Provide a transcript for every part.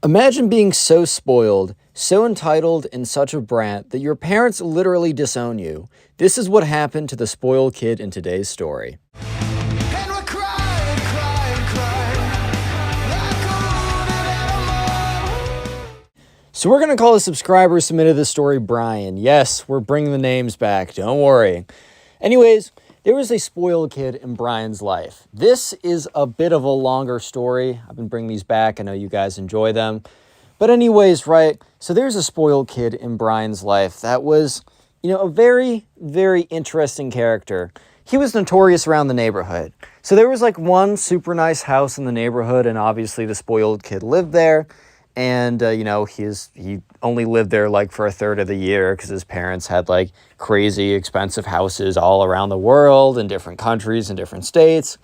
Imagine being so spoiled, so entitled, and such a brat that your parents literally disown you. This is what happened to the spoiled kid in today's story. And we're crying, crying, crying like a wounded animal. So we're going to call the subscriber who submitted this story Brian. Yes, we're bringing the names back, don't worry. Anyways, there was a spoiled kid in Brian's life. This is a bit of a longer story. I've been bringing these back. I know you guys enjoy them. But anyways, right, so there's a spoiled kid in Brian's life that was, a very, very interesting character. He was notorious around the neighborhood. So there was like one super nice house in the neighborhood, and obviously the spoiled kid lived there. And, he only lived there like for a third of the year because his parents had like crazy expensive houses all around the world in different countries and different states.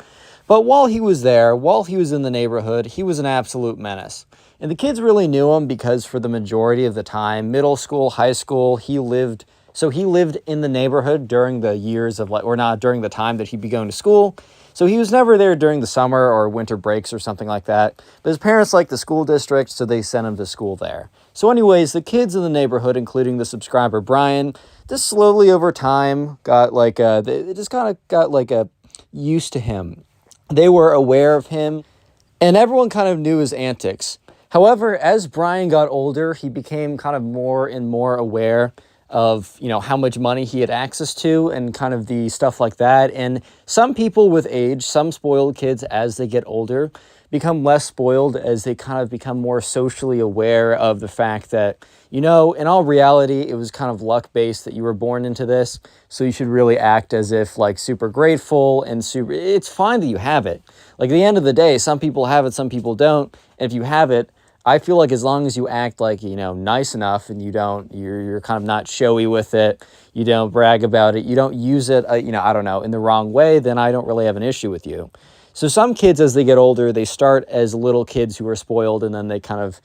But while he was there, while he was in the neighborhood, he was an absolute menace. And the kids really knew him because for the majority of the time, middle school, high school, he lived in the neighborhood during the years of or not during the time that he'd be going to school. So he was never there during the summer or winter breaks or something like that. But his parents liked the school district, so they sent him to school there. So anyways, the kids in the neighborhood, including the subscriber Brian, just slowly over time got they just kind of got used to him. They were aware of him, and everyone kind of knew his antics. However, as Brian got older, he became kind of more and more aware of, how much money he had access to and kind of the stuff like that. And some people with age, some spoiled kids as they get older, become less spoiled as they kind of become more socially aware of the fact that, in all reality, it was kind of luck-based that you were born into this. So you should really act as if super grateful and it's fine that you have it. Like at the end of the day, some people have it, some people don't. And if you have it, I feel like as long as you act nice enough and you're kind of not showy with it, you don't brag about it, you don't use it, in the wrong way, then I don't really have an issue with you. So some kids, as they get older, they start as little kids who are spoiled and then they kind of,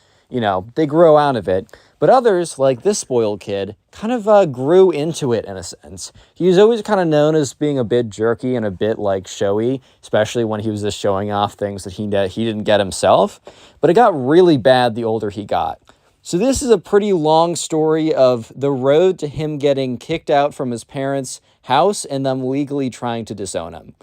they grow out of it. But others, like this spoiled kid, kind of grew into it in a sense. He was always kind of known as being a bit jerky and a bit showy, especially when he was just showing off things that he didn't get himself. But it got really bad the older he got. So this is a pretty long story of the road to him getting kicked out from his parents' house and them legally trying to disown him.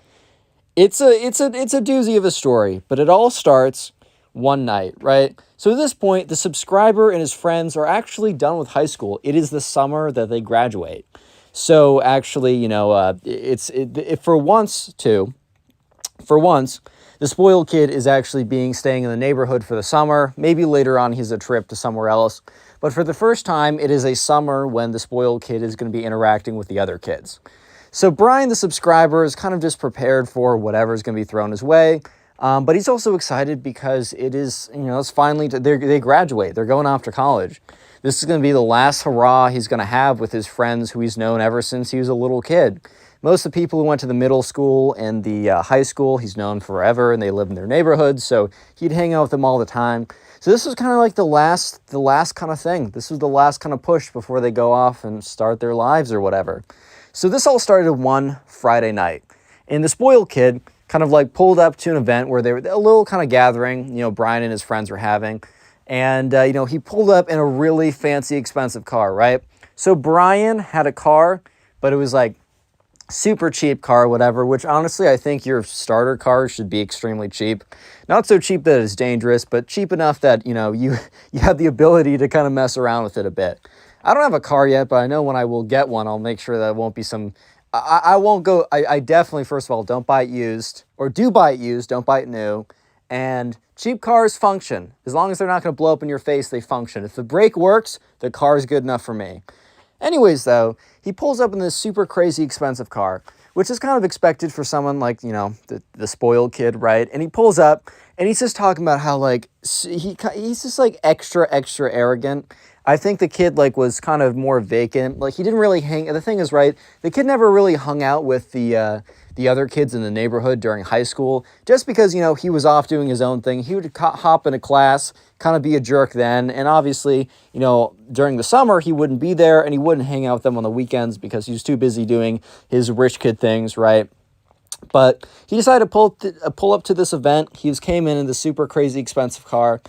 It's a doozy of a story, but it all starts one night, right? So at this point, the subscriber and his friends are actually done with high school. It is the summer that they graduate. So actually, for once, the spoiled kid is actually staying in the neighborhood for the summer. Maybe later on he's a trip to somewhere else. But for the first time, it is a summer when the spoiled kid is going to be interacting with the other kids. So Brian, the subscriber, is kind of just prepared for whatever's going to be thrown his way. But he's also excited because it is, it's finally, they graduate. They're going off to college. This is going to be the last hurrah he's going to have with his friends who he's known ever since he was a little kid. Most of the people who went to the middle school and the high school, he's known forever, and they live in their neighborhood, so he'd hang out with them all the time. So this was kind of like the last kind of thing. This was the last kind of push before they go off and start their lives or whatever. So this all started one Friday night, and the spoiled kid kind of pulled up to an event where they were a little kind of gathering, Brian and his friends were having. And, he pulled up in a really fancy, expensive car, right? So Brian had a car, but it was super cheap car, whatever, which honestly, I think your starter car should be extremely cheap. Not so cheap that it's dangerous, but cheap enough that, you have the ability to kind of mess around with it a bit. I don't have a car yet, but I know when I will get one, I'll make sure that it won't be some... I won't go, I definitely, first of all, don't buy it used, or do buy it used, don't buy it new, and cheap cars function. As long as they're not going to blow up in your face, they function. If the brake works, the car is good enough for me. Anyways, though, he pulls up in this super crazy expensive car, which is kind of expected for someone like, the spoiled kid, right? And he pulls up, and he's just talking about how, he's just, extra arrogant. I think the kid, was kind of more vacant. He didn't really the thing is, right, the kid never really hung out with the other kids in the neighborhood during high school, just because, he was off doing his own thing. He would hop into class, kind of be a jerk then, and obviously, during the summer, he wouldn't be there, and he wouldn't hang out with them on the weekends because he was too busy doing his rich kid things, right? But he decided to pull up to this event. He came in the super crazy expensive car,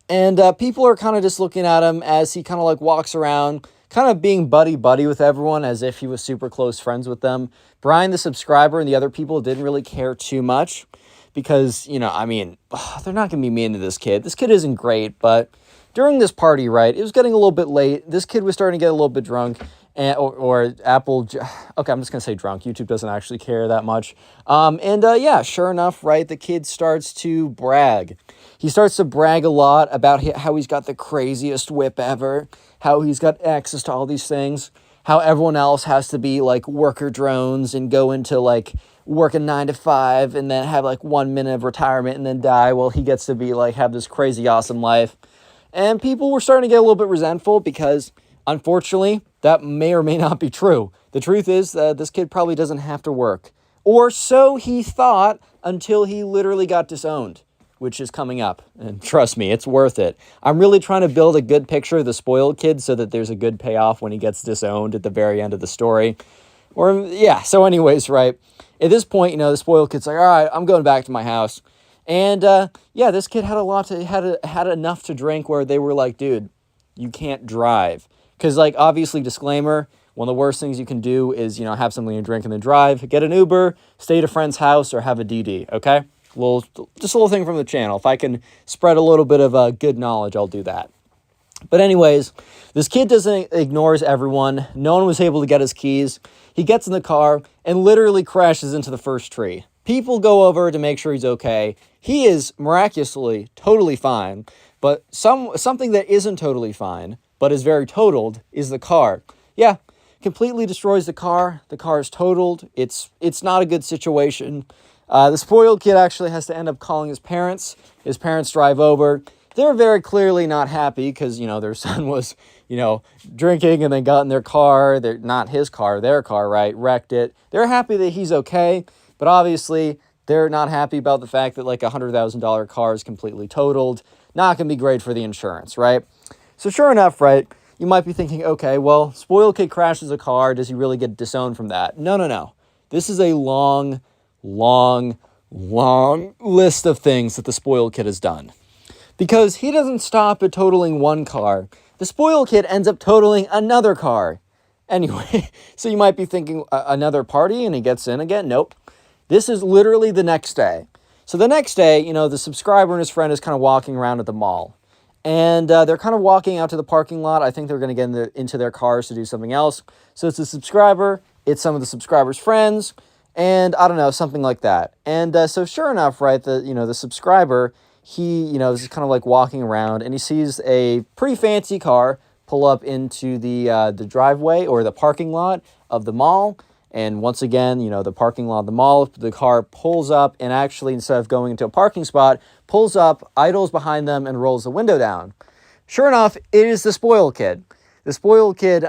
And people are kind of just looking at him as he kind of like walks around, kind of being buddy-buddy with everyone as if he was super close friends with them. Brian, the subscriber, and the other people didn't really care too much because, I mean, they're not going to be mean to this kid. This kid isn't great, but during this party, right, it was getting a little bit late. This kid was starting to get a little bit drunk. Or Apple, okay, I'm just going to say drunk. YouTube doesn't actually care that much. Yeah, sure enough, right, the kid starts to brag. He starts to brag a lot about how he's got the craziest whip ever, how he's got access to all these things, how everyone else has to be like worker drones and go into like work a 9 to 5 and then have like 1 minute of retirement and then die while he gets to be like have this crazy awesome life. And people were starting to get a little bit resentful because unfortunately, that may or may not be true. The truth is that this kid probably doesn't have to work. Or so he thought until he literally got disowned, which is coming up. And trust me, it's worth it. I'm really trying to build a good picture of the spoiled kid so that there's a good payoff when he gets disowned at the very end of the story. So anyways, right, at this point, the spoiled kid's like, all right, I'm going back to my house. And this kid had enough to drink where they were like, dude, you can't drive. Because, like, obviously, disclaimer, one of the worst things you can do is, have something to drink and then drive. Get an Uber, stay at a friend's house, or have a DD, okay? Just a little thing from the channel. If I can spread a little bit of good knowledge, I'll do that. But anyways, this kid ignores everyone. No one was able to get his keys. He gets in the car and literally crashes into the first tree. People go over to make sure he's okay. He is miraculously totally fine. But something that isn't totally fine, but is very totaled, is the car. Yeah, completely destroys the car. The car is totaled. It's not a good situation. The spoiled kid actually has to end up calling his parents. His parents drive over. They're very clearly not happy because, their son was, drinking and then got in their car. They're not his car, their car, right? Wrecked it. They're happy that he's okay, but obviously they're not happy about the fact that like a $100,000 car is completely totaled. Not going to be great for the insurance, right? So sure enough, right, you might be thinking, okay, well, spoiled kid crashes a car. Does he really get disowned from that? No. This is a long list of things that the spoiled kid has done. Because he doesn't stop at totaling one car. The spoiled kid ends up totaling another car. Anyway, so you might be thinking another party and he gets in again. Nope. This is literally the next day. So the next day, the subscriber and his friend is kind of walking around at the mall. And they're kind of walking out to the parking lot. I think they're going to get into their cars to do something else. So it's the subscriber, it's some of the subscriber's friends, and I don't know, something like that. And so sure enough, right, the subscriber, he, is kind of like walking around and he sees a pretty fancy car pull up into the driveway or the parking lot of the mall. And once again, the parking lot of the mall, the car pulls up and actually, instead of going into a parking spot, pulls up, idles behind them, and rolls the window down. Sure enough, it is the spoiled kid. The spoiled kid,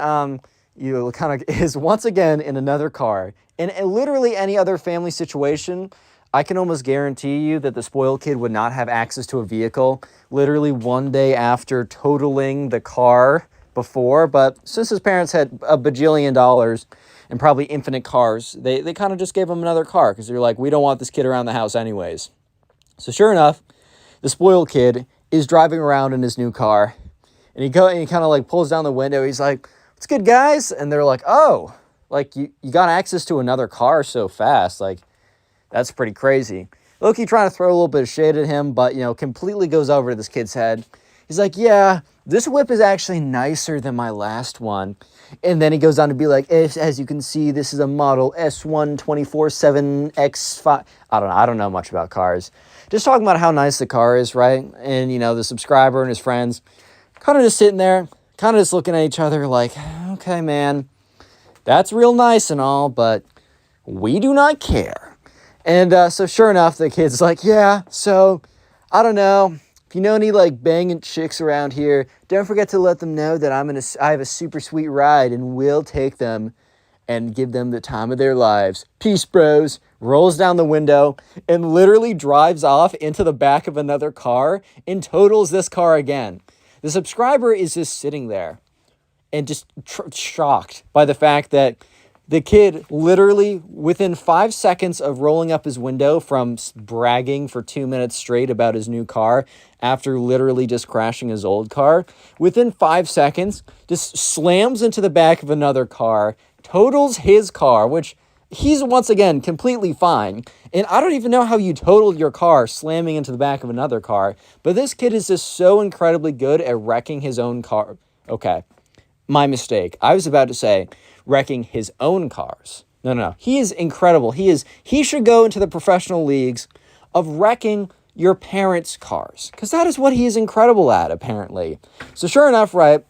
is once again in another car. In literally any other family situation, I can almost guarantee you that the spoiled kid would not have access to a vehicle literally one day after totaling the car before. But since his parents had a bajillion dollars and probably infinite cars, they kind of just gave him another car because they're like, we don't want this kid around the house anyways. So sure enough, the spoiled kid is driving around in his new car, and he kind of like pulls down the window. He's like, what's good, guys? And they're like, oh, like you got access to another car so fast. Like, that's pretty crazy. Loki trying to throw a little bit of shade at him, but, completely goes over to this kid's head. He's like, yeah, this whip is actually nicer than my last one. And then he goes on to be like, as you can see, this is a model S1 24/7X5. I don't know much about cars. Just talking about how nice the car is, right? And, the subscriber and his friends kind of just sitting there, kind of just looking at each other like, okay, man, that's real nice and all, but we do not care. And so sure enough, the kid's like, yeah, so I don't know. If you know any like banging chicks around here, don't forget to let them know that I have a super sweet ride and we'll take them and give them the time of their lives. Peace, bros. Rolls down the window and literally drives off into the back of another car and totals this car again. The subscriber is just sitting there and just shocked by the fact that The kid literally within 5 seconds of rolling up his window from bragging for 2 minutes straight about his new car after literally just crashing his old car, within 5 seconds just slams into the back of another car, totals his car, which he's once again completely fine. And I don't even know how you totaled your car slamming into the back of another car, but this kid is just so incredibly good at wrecking his own car. Okay, my mistake. I was about to say wrecking his own cars. No. He is incredible. He should go into the professional leagues of wrecking your parents' cars, because that is what he is incredible at, apparently. So sure enough, right,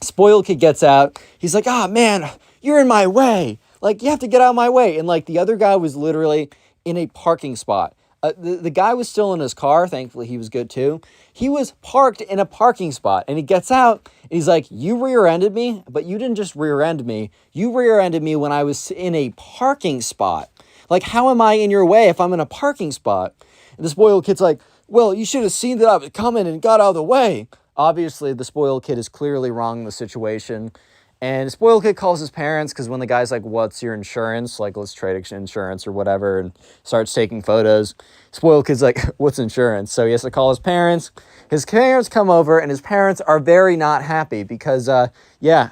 spoiled kid gets out. He's like, "Ah, man, you're in my way. Like, you have to get out of my way." And like the other guy was literally in a parking spot. The guy was still in his car. Thankfully, he was good too. He was parked in a parking spot, and he gets out, and he's like, "You rear-ended me, but you didn't just rear-end me. You rear-ended me when I was in a parking spot. Like, how am I in your way if I'm in a parking spot?" And the spoiled kid's like, "Well, you should have seen that I was coming and got out of the way." Obviously, the spoiled kid is clearly wrong in the situation. And spoiled kid calls his parents, because when the guy's like, "What's your insurance?" Like, "Let's trade insurance," or whatever, and starts taking photos. Spoiled kid's like, "What's insurance?" So he has to call his parents. His parents come over, and his parents are very not happy because,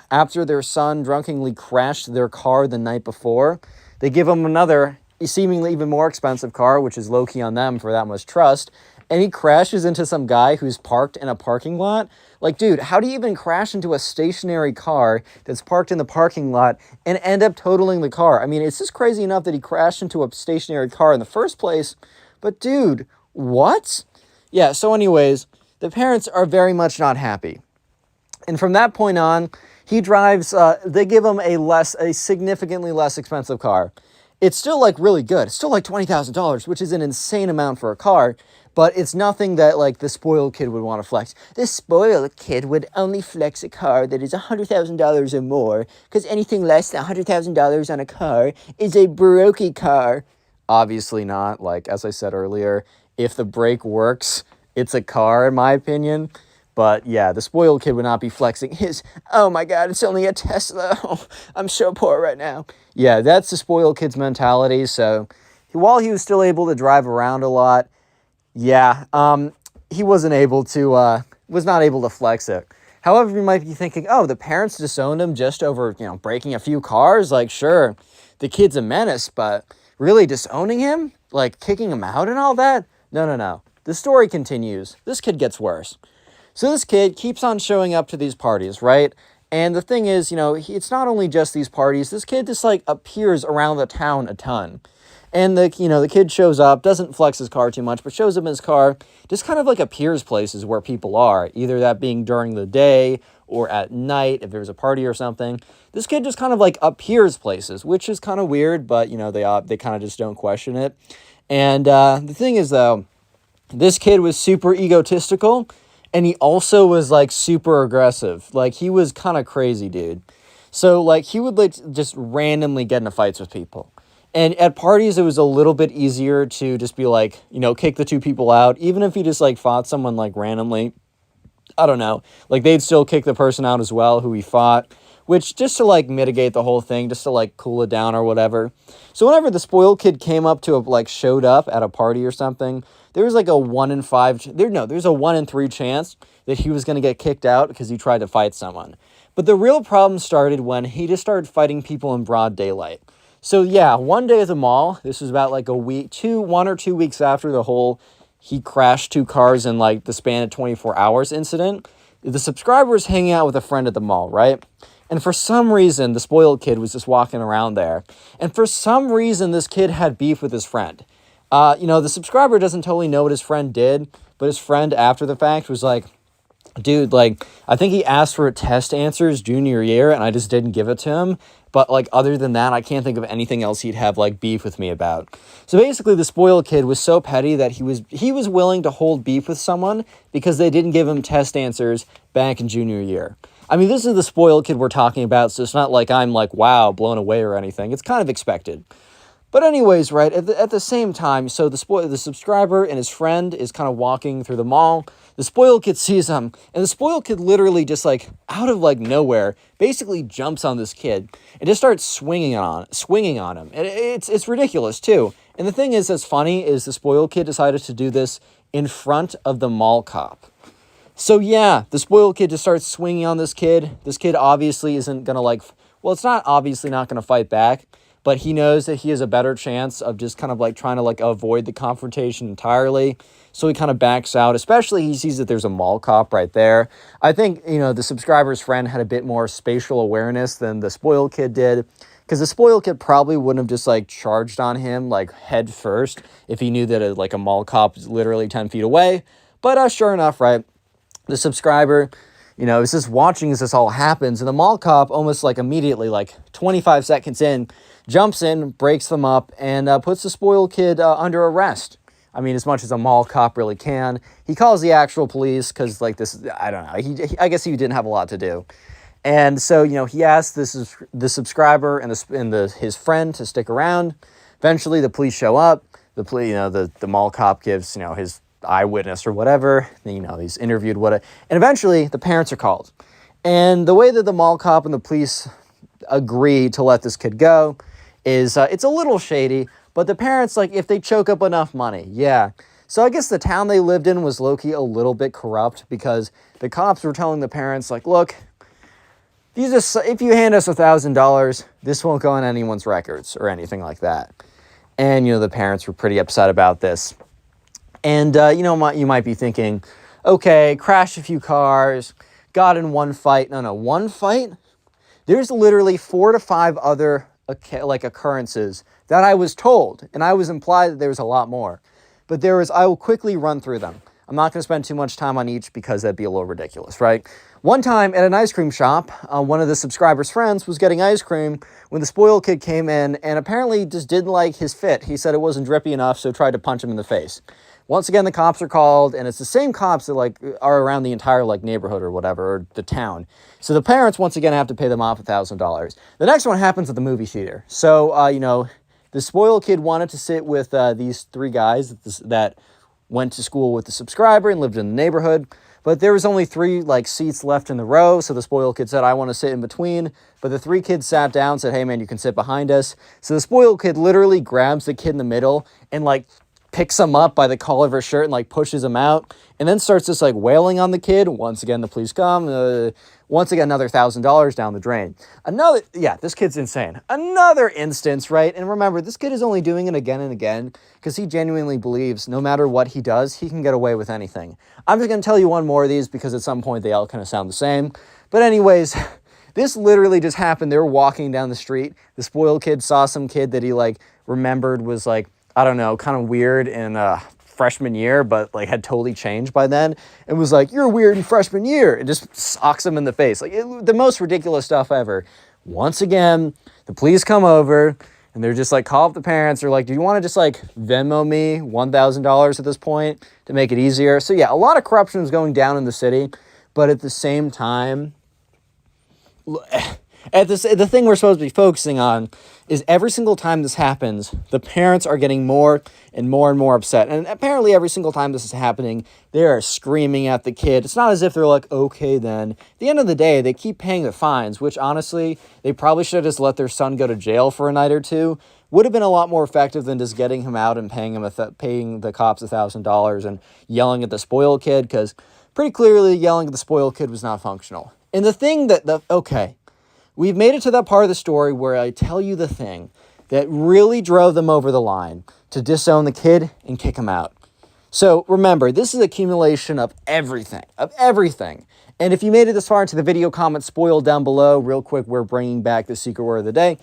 after their son drunkenly crashed their car the night before, they give him another, seemingly even more expensive car, which is low-key on them for that much trust, and he crashes into some guy who's parked in a parking lot. Like, dude, how do you even crash into a stationary car that's parked in the parking lot and end up totaling the car? I mean, it's just crazy enough that he crashed into a stationary car in the first place, but dude, what? Yeah, so anyways, the parents are very much not happy. And from that point on, he drives, they give him a significantly less expensive car. It's still like really good. It's still like $20,000, which is an insane amount for a car, but it's nothing that like the spoiled kid would want to flex. This spoiled kid would only flex a car that is $100,000 or more, because anything less than $100,000 on a car is a brokey car. Obviously not. Like, as I said earlier, if the brake works, it's a car, in my opinion. But yeah, the spoiled kid would not be flexing his, "Oh my God, it's only a Tesla. Oh, I'm so poor right now." Yeah, that's the spoiled kid's mentality. So while he was still able to drive around a lot, he was not able to flex it. However, you might be thinking, oh, the parents disowned him just over, breaking a few cars. Like, sure, the kid's a menace, but really disowning him? Like, kicking him out and all that? No. The story continues. This kid gets worse. So this kid keeps on showing up to these parties, right? And the thing is, it's not only just these parties. This kid just, like, appears around the town a ton. And the kid shows up, doesn't flex his car too much, but shows up in his car, just kind of like appears places where people are, either that being during the day or at night if there's a party or something. This kid just kind of like appears places, which is kind of weird, but they kind of just don't question it. And the thing is, though, this kid was super egotistical, and he also was like super aggressive. Like, he was kind of crazy, dude. So like he would like just randomly get into fights with people. And at parties, it was a little bit easier to just be like, kick the two people out. Even if he just like fought someone like randomly, I don't know, like they'd still kick the person out as well who he fought, which just to like mitigate the whole thing, just to like cool it down or whatever. So whenever the spoiled kid showed up at a party or something, there was like a 1 in 5, there's a 1 in 3 chance that he was going to get kicked out because he tried to fight someone. But the real problem started when he just started fighting people in broad daylight. So yeah, one day at the mall, this was about like 1 or 2 weeks after the whole he crashed 2 cars in like the span of 24 hours incident, the subscriber was hanging out with a friend at the mall, right? And for some reason, the spoiled kid was just walking around there. And for some reason, this kid had beef with his friend. The subscriber doesn't totally know what his friend did, but his friend after the fact was like, "Dude, like, I think he asked for test answers junior year and I just didn't give it to him. But like, other than that, I can't think of anything else he'd have like beef with me about." So basically the spoiled kid was so petty that he was willing to hold beef with someone because they didn't give him test answers back in junior year. I mean, this is the spoiled kid we're talking about, so it's not like I'm like, wow, blown away or anything. It's kind of expected. But anyways, right, at the same time, so the subscriber and his friend is kind of walking through the mall, The spoiled kid sees him, and the spoiled kid literally just like out of like nowhere basically jumps on this kid and just starts swinging on him. And it's ridiculous too. And the thing is that's funny is the spoiled kid decided to do this in front of the mall cop. So yeah, the spoiled kid just starts swinging on this kid. This kid obviously isn't gonna like, well, it's not obviously not gonna fight back, but he knows that he has a better chance of just kind of like trying to like avoid the confrontation entirely. So he kind of backs out, especially he sees that there's a mall cop right there. I think, you know, the subscriber's friend had a bit more spatial awareness than the spoiled kid did, because the spoiled kid probably wouldn't have just like charged on him like head first if he knew that like a mall cop is literally 10 feet away. But sure enough, right, the subscriber, you know, is just watching as this all happens, and the mall cop almost like immediately, like 25 seconds in, jumps in, breaks them up, and puts the spoiled kid under arrest. I mean, as much as a mall cop really can. He calls the actual police because, like, this, I don't know. I guess he didn't have a lot to do. And so, you know, he asked the subscriber and his friend to stick around. Eventually, the police show up. The mall cop gives, you know, his eyewitness or whatever. You know, he's interviewed and eventually the parents are called. And the way that the mall cop and the police agree to let this kid go is it's a little shady, but the parents, like, if they choke up enough money, yeah. So I guess the town they lived in was low-key a little bit corrupt, because the cops were telling the parents, like, look, if you hand us $1,000, this won't go on anyone's records or anything like that. And, you know, the parents were pretty upset about this. And, you know, you might be thinking, okay, crashed a few cars, got in one fight. No, one fight? There's literally 4 to 5 other occurrences that I was told, and I was implied that there was a lot more. But I will quickly run through them. I'm not going to spend too much time on each because that'd be a little ridiculous, right? One time at an ice cream shop, one of the subscriber's friends was getting ice cream when the spoiled kid came in and apparently just didn't like his fit. He said it wasn't drippy enough, so tried to punch him in the face. Once again, the cops are called, and it's the same cops that like are around the entire like neighborhood or whatever, or the town. So the parents once again have to pay them off $1,000. The next one happens at the movie theater. So you know, the spoiled kid wanted to sit with these 3 guys that went to school with the subscriber and lived in the neighborhood, but there was only 3 like seats left in the row. So the spoiled kid said, I want to sit in between, but the 3 kids sat down, said, hey man, you can sit behind us. So the spoiled kid literally grabs the kid in the middle and like picks him up by the collar of her shirt and like pushes him out, and then starts just like wailing on the kid. Once again, the police come. Once again, another $1,000 down the drain. This kid's insane. Another instance, right? And remember, this kid is only doing it again and again because he genuinely believes no matter what he does, he can get away with anything. I'm just going to tell you one more of these because at some point they all kind of sound the same. But anyways, this literally just happened. They were walking down the street. The spoiled kid saw some kid that he like remembered was like, I don't know, kind of weird in freshman year, but like had totally changed by then, and was like, you're weird in freshman year, and just socks him in the face. Like the most ridiculous stuff ever. Once again, the police come over, and they're just like, call up the parents. They're like, do you want to just like Venmo me $1,000 at this point to make it easier? So yeah, a lot of corruption is going down in the city, but at the same time, the thing we're supposed to be focusing on is every single time this happens, the parents are getting more and more upset. And apparently every single time this is happening, they are screaming at the kid. It's not as if they're like, okay then. At the end of the day, they keep paying the fines, which honestly, they probably should have just let their son go to jail for a night or two. Would have been a lot more effective than just getting him out and paying the cops $1,000 and yelling at the spoiled kid, because pretty clearly yelling at the spoiled kid was not functional. And the thing we've made it to that part of the story where I tell you the thing that really drove them over the line to disown the kid and kick him out. So remember, this is accumulation of everything. And if you made it this far into the video, comment spoiled down below. Real quick, we're bringing back the secret word of the day.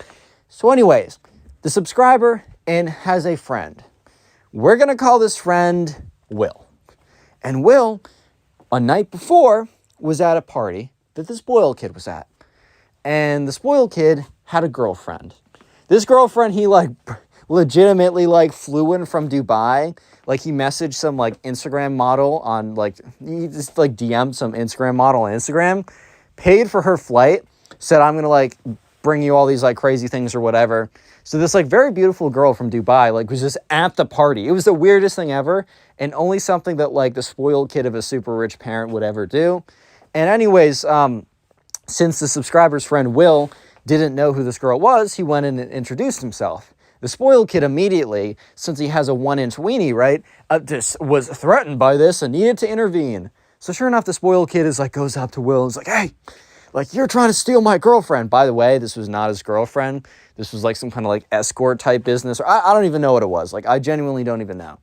So anyways, the subscriber has a friend. We're going to call this friend Will. And Will, a night before, was at a party that the spoiled kid was at. And the spoiled kid had a girlfriend. This girlfriend, he like legitimately like flew in from Dubai. Like he messaged some like Instagram model on like, he just like DM'd some Instagram model on Instagram, paid for her flight, said, I'm going to like bring you all these like crazy things or whatever. So this like very beautiful girl from Dubai like was just at the party. It was the weirdest thing ever, and only something that like the spoiled kid of a super rich parent would ever do. And anyways, since the subscriber's friend Will didn't know who this girl was, he went in and introduced himself. The spoiled kid immediately, since he has a 1-inch weenie, right, just was threatened by this and needed to intervene. So sure enough, the spoiled kid is like, goes up to Will and is like, hey, like, you're trying to steal my girlfriend. By the way, this was not his girlfriend. This was like some kind of like escort type business. Or I don't even know what it was. Like, I genuinely don't even know.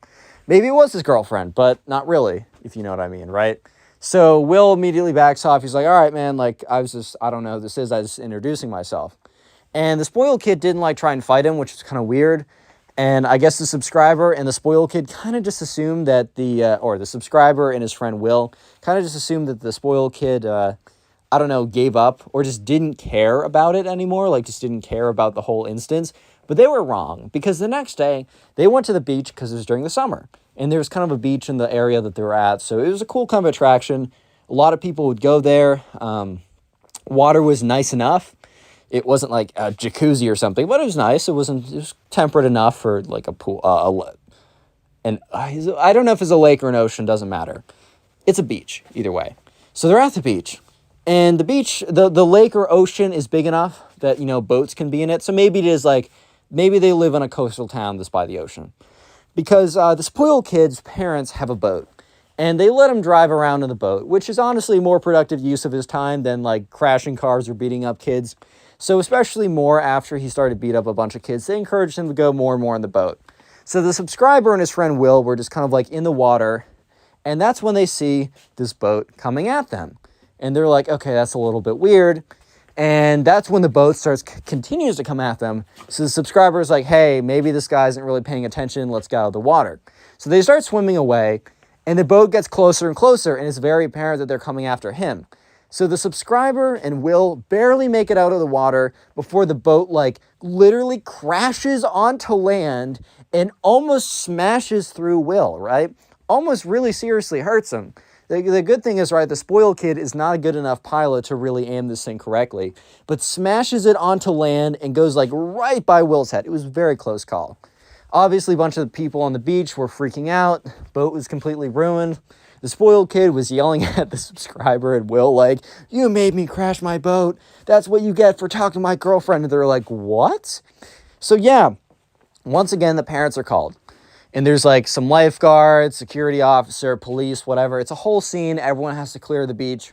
Maybe it was his girlfriend, but not really, if you know what I mean, right? So Will immediately backs off. He's like, all right, man, like, I don't know who this is. I was just introducing myself. And the spoiled kid didn't like try and fight him, which is kind of weird. And I guess the subscriber and the spoiled kid kind of just assumed that the subscriber and his friend Will kind of just assumed that the spoiled kid, I don't know, gave up or just didn't care about it anymore, like just didn't care about the whole instance. But they were wrong, because the next day they went to the beach because it was during the summer. And there was kind of a beach in the area that they were at. So it was a cool kind of attraction. A lot of people would go there. Water was nice enough. It wasn't like a jacuzzi or something, but it was nice. It was temperate enough for like a pool. And I don't know if it's a lake or an ocean, doesn't matter. It's a beach, either way. So they're at the beach. And the beach, the lake or ocean is big enough that, you know, boats can be in it. So maybe it is like, maybe they live in a coastal town that's by the ocean. Because the spoiled kid's parents have a boat. And they let him drive around in the boat, which is honestly more productive use of his time than like crashing cars or beating up kids. So especially more after he started to beat up a bunch of kids, they encouraged him to go more and more in the boat. So the subscriber and his friend Will were just kind of like in the water. And that's when they see this boat coming at them. And they're like, okay, that's a little bit weird. And that's when the boat continues to come at them. So the subscriber is like, hey, maybe this guy isn't really paying attention. Let's get out of the water. So they start swimming away, and the boat gets closer and closer, and it's very apparent that they're coming after him. So the subscriber and Will barely make it out of the water before the boat like literally crashes onto land and almost smashes through Will, right? Almost really seriously hurts him. The good thing is, right, the spoiled kid is not a good enough pilot to really aim this thing correctly, but smashes it onto land and goes like right by Will's head. It was a very close call. Obviously, a bunch of the people on the beach were freaking out. Boat was completely ruined. The spoiled kid was yelling at the subscriber and Will like, you made me crash my boat. That's what you get for talking to my girlfriend. And they're like, what? So yeah, once again, the parents are called. And there's like some lifeguards, security officer, police, whatever. It's a whole scene. Everyone has to clear the beach.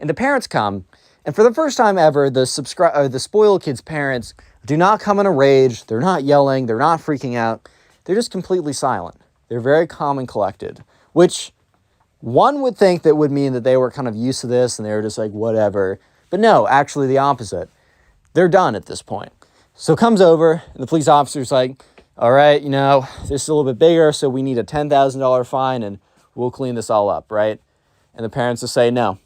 And the parents come. And for the first time ever, the spoiled kid's parents do not come in a rage. They're not yelling. They're not freaking out. They're just completely silent. They're very calm and collected, which one would think that would mean that they were kind of used to this and they were just like, whatever. But no, actually the opposite. They're done at this point. So comes over and the police officer's like, all right, you know, this is a little bit bigger, so we need a $10,000 fine and we'll clean this all up, right? And the parents will say no.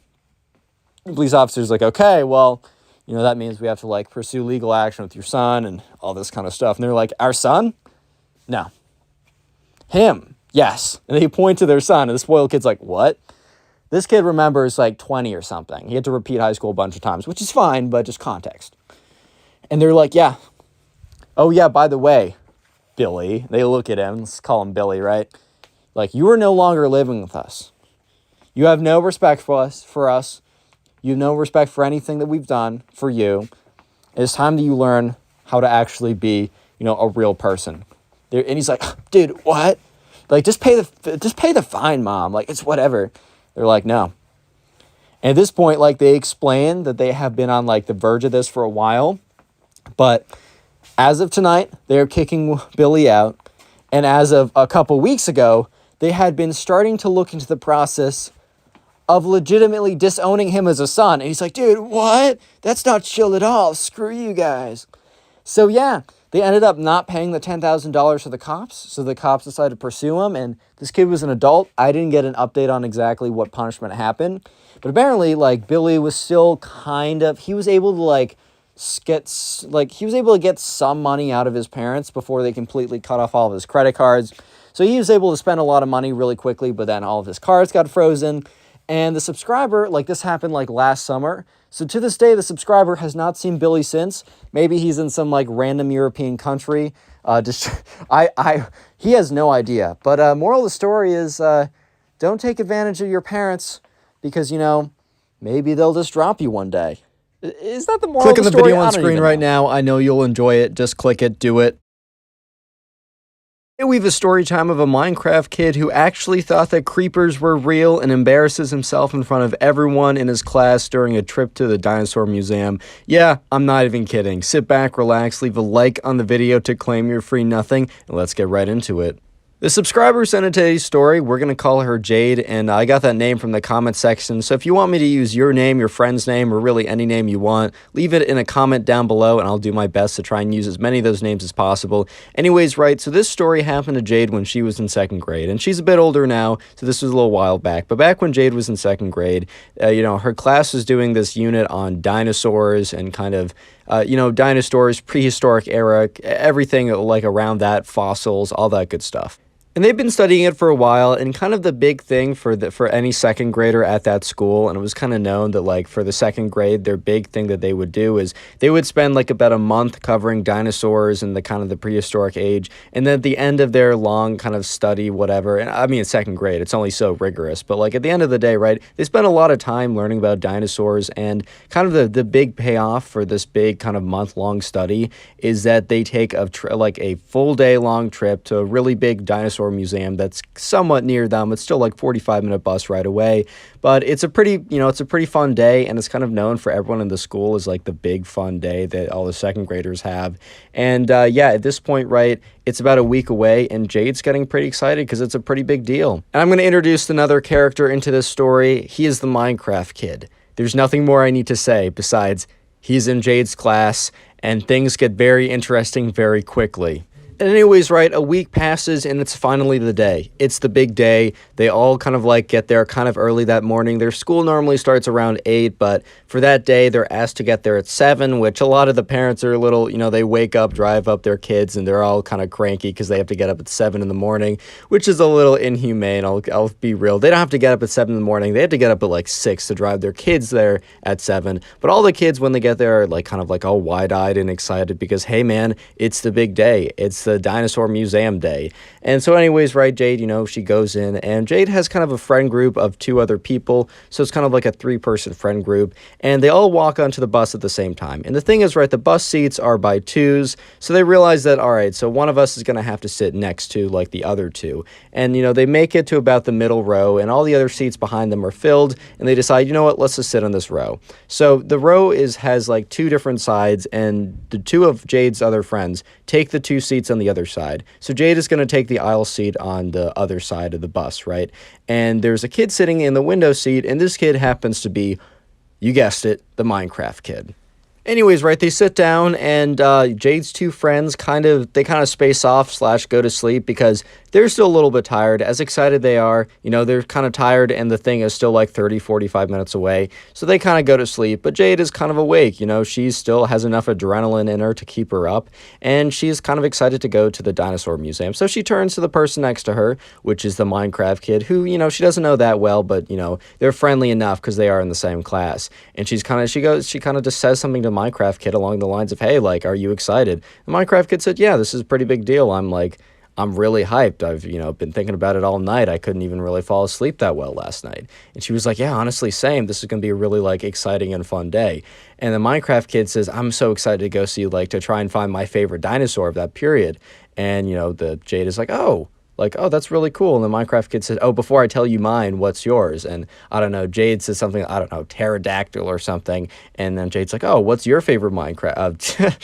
The police officer's like, okay, well, you know, that means we have to like pursue legal action with your son and all this kind of stuff. And they're like, our son? No. Him? Yes. And they point to their son and the spoiled kid's like, what? This kid remembers like 20 or something. He had to repeat high school a bunch of times, which is fine, but just context. And they're like, yeah. Oh yeah, by the way, Billy. They look at him. Let's call him Billy, right? Like, you are no longer living with us. You have no respect for us. You have no respect for anything that we've done for you. It's time that you learn how to actually be, you know, a real person. And he's like, dude, what? Like, just pay the fine, Mom. Like, it's whatever. They're like, no. And at this point, like, they explain that they have been on like the verge of this for a while, but as of tonight, they're kicking Billy out. And as of a couple weeks ago, they had been starting to look into the process of legitimately disowning him as a son. And he's like, dude, what? That's not chill at all. Screw you guys. So yeah, they ended up not paying the $10,000 to the cops. So the cops decided to pursue him. And this kid was an adult. I didn't get an update on exactly what punishment happened. But apparently, like, Billy was still he was able to get some money out of his parents before they completely cut off all of his credit cards. So he was able to spend a lot of money really quickly, but then all of his cards got frozen. And the subscriber, like this happened like last summer. So to this day, the subscriber has not seen Billy since. Maybe he's in some like random European country. He has no idea. But moral of the story is, don't take advantage of your parents because, you know, maybe they'll just drop you one day. Is that the moral of the story? Click on the video on screen right now. I know you'll enjoy it. Just click it. Do it. Here we have a story time of a Minecraft kid who actually thought that creepers were real and embarrasses himself in front of everyone in his class during a trip to the dinosaur museum. Yeah, I'm not even kidding. Sit back, relax, leave a like on the video to claim your free nothing, and let's get right into it. The subscriber sent in today's story. We're going to call her Jade, and I got that name from the comment section. So if you want me to use your name, your friend's name, or really any name you want, leave it in a comment down below, and I'll do my best to try and use as many of those names as possible. Anyways, right, so this story happened to Jade when she was in 2nd grade, and she's a bit older now, so this was a little while back. But back when Jade was in 2nd grade, you know, her class was doing this unit on dinosaurs and kind of dinosaurs, prehistoric era, everything like around that, fossils, all that good stuff. And they've been studying it for a while, and kind of the big thing for any 2nd grader at that school, and it was kind of known that like for the 2nd grade, their big thing that they would do is they would spend like about a month covering dinosaurs and the kind of the prehistoric age, and then at the end of their long kind of study, whatever, and I mean, it's 2nd grade, it's only so rigorous, but like at the end of the day, right, they spent a lot of time learning about dinosaurs, and kind of the big payoff for this big kind of month-long study is that they take a full day-long trip to a really big dinosaur museum that's somewhat near them. It's still like 45-minute bus ride away, but it's a pretty fun day, and it's kind of known for everyone in the school as like the big fun day that all the 2nd graders have. And yeah, at this point, right, it's about a week away, and Jade's getting pretty excited because it's a pretty big deal. And I'm going to introduce another character into this story. He is the Minecraft kid. There's nothing more I need to say besides he's in Jade's class, and things get very interesting very quickly. And anyways, right, a week passes and it's finally the day. It's the big day. They all kind of like get there kind of early that morning. Their school normally starts around 8, but for that day, they're asked to get there at 7, which a lot of the parents are a little, you know, they wake up, drive up their kids, and they're all kind of cranky because they have to get up at 7 in the morning, which is a little inhumane. I'll be real. They don't have to get up at 7 in the morning. They have to get up at like 6 to drive their kids there at 7. But all the kids, when they get there, are like kind of like all wide-eyed and excited because, hey, man, it's the big day. It's the dinosaur museum day. And so anyways, right, Jade, you know, she goes in, and Jade has kind of a friend group of 2 other people, so it's kind of like a 3-person friend group, and they all walk onto the bus at the same time. And the thing is, right, the bus seats are by 2s, so they realize that, all right, so one of us is going to have to sit next to like the other 2. And, you know, they make it to about the middle row, and all the other seats behind them are filled, and they decide, you know what, let's just sit on this row. So the row has like 2 different sides, and the 2 of Jade's other friends take the 2 seats on the other side. So Jade is going to take the aisle seat on the other side of the bus, right? And there's a kid sitting in the window seat, and this kid happens to be, you guessed it, the Minecraft kid. Anyways, right, they sit down, and Jade's 2 friends kind of space off / go to sleep because they're still a little bit tired. As excited they are, you know, they're kind of tired, and the thing is still like 30-45 minutes away, so they kind of go to sleep. But Jade is kind of awake, you know, she still has enough adrenaline in her to keep her up, and she's kind of excited to go to the dinosaur museum. So she turns to the person next to her, which is the Minecraft kid, who, you know, she doesn't know that well, but, you know, they're friendly enough because they are in the same class. And she kind of just says something to Minecraft kid along the lines of, hey, like, are you excited? The Minecraft kid said, yeah, this is a pretty big deal. I'm really hyped. I've, you know, been thinking about it all night. I couldn't even really fall asleep that well last night. And she was like, yeah, honestly, same. This is going to be a really, like, exciting and fun day. And the Minecraft kid says, I'm so excited to go see, like, to try and find my favorite dinosaur of that period. And, you know, the Jade is like, oh, that's really cool. And the Minecraft kid says, oh, before I tell you mine, what's yours? And I don't know, Jade says something, I don't know, pterodactyl or something. And then Jade's like, oh, what's your favorite Minecraft?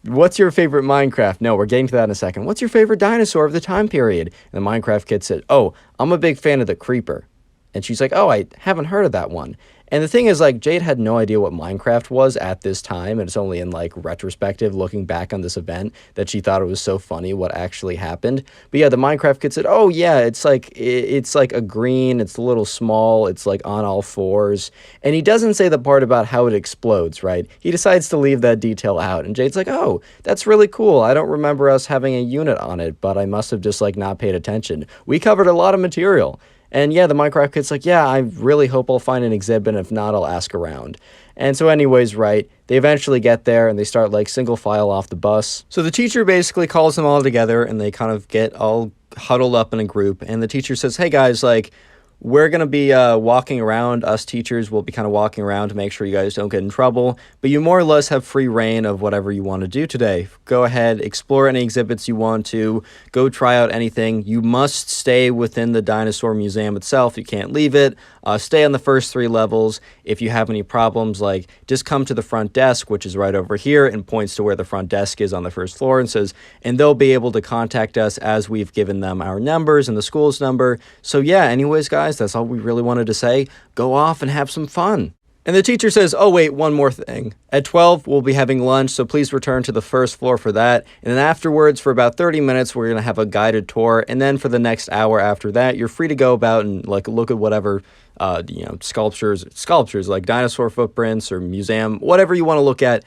What's your favorite Minecraft? No, we're getting to that in a second. What's your favorite dinosaur of the time period? And the Minecraft kid said, oh, I'm a big fan of the creeper. And she's like, oh, I haven't heard of that one. And the thing is, like, Jade had no idea what Minecraft was at this time, and it's only in, like, retrospective, looking back on this event, that she thought it was so funny what actually happened. But yeah, the Minecraft kid said, oh, yeah, it's like a green, it's a little small, it's, like, on all 4s. And he doesn't say the part about how it explodes, right? He decides to leave that detail out, and Jade's like, oh, that's really cool. I don't remember us having a unit on it, but I must have just, like, not paid attention. We covered a lot of material. And yeah, the Minecraft kid's like, yeah, I really hope I'll find an exhibit, and if not, I'll ask around. And so anyways, right, they eventually get there and they start like single file off the bus. So the teacher basically calls them all together and they kind of get all huddled up in a group. And the teacher says, hey guys, like, we're going to be walking around. Us teachers will be kind of walking around to make sure you guys don't get in trouble. But you more or less have free reign of whatever you want to do today. Go ahead, explore any exhibits you want to. Go try out anything. You must stay within the dinosaur museum itself. You can't leave it. Stay on the first 3 levels. If you have any problems, like, just come to the front desk, which is right over here, and points to where the front desk is on the first floor and says, and they'll be able to contact us as we've given them our numbers and the school's number. So yeah, anyways, guys, that's all we really wanted to say. Go off and have some fun. And the teacher says, oh, wait, one more thing. At 12, we'll be having lunch, so please return to the first floor for that. And then afterwards, for about 30 minutes, we're going to have a guided tour. And then for the next hour after that, you're free to go about and like look at whatever, sculptures like dinosaur footprints or museum, whatever you want to look at,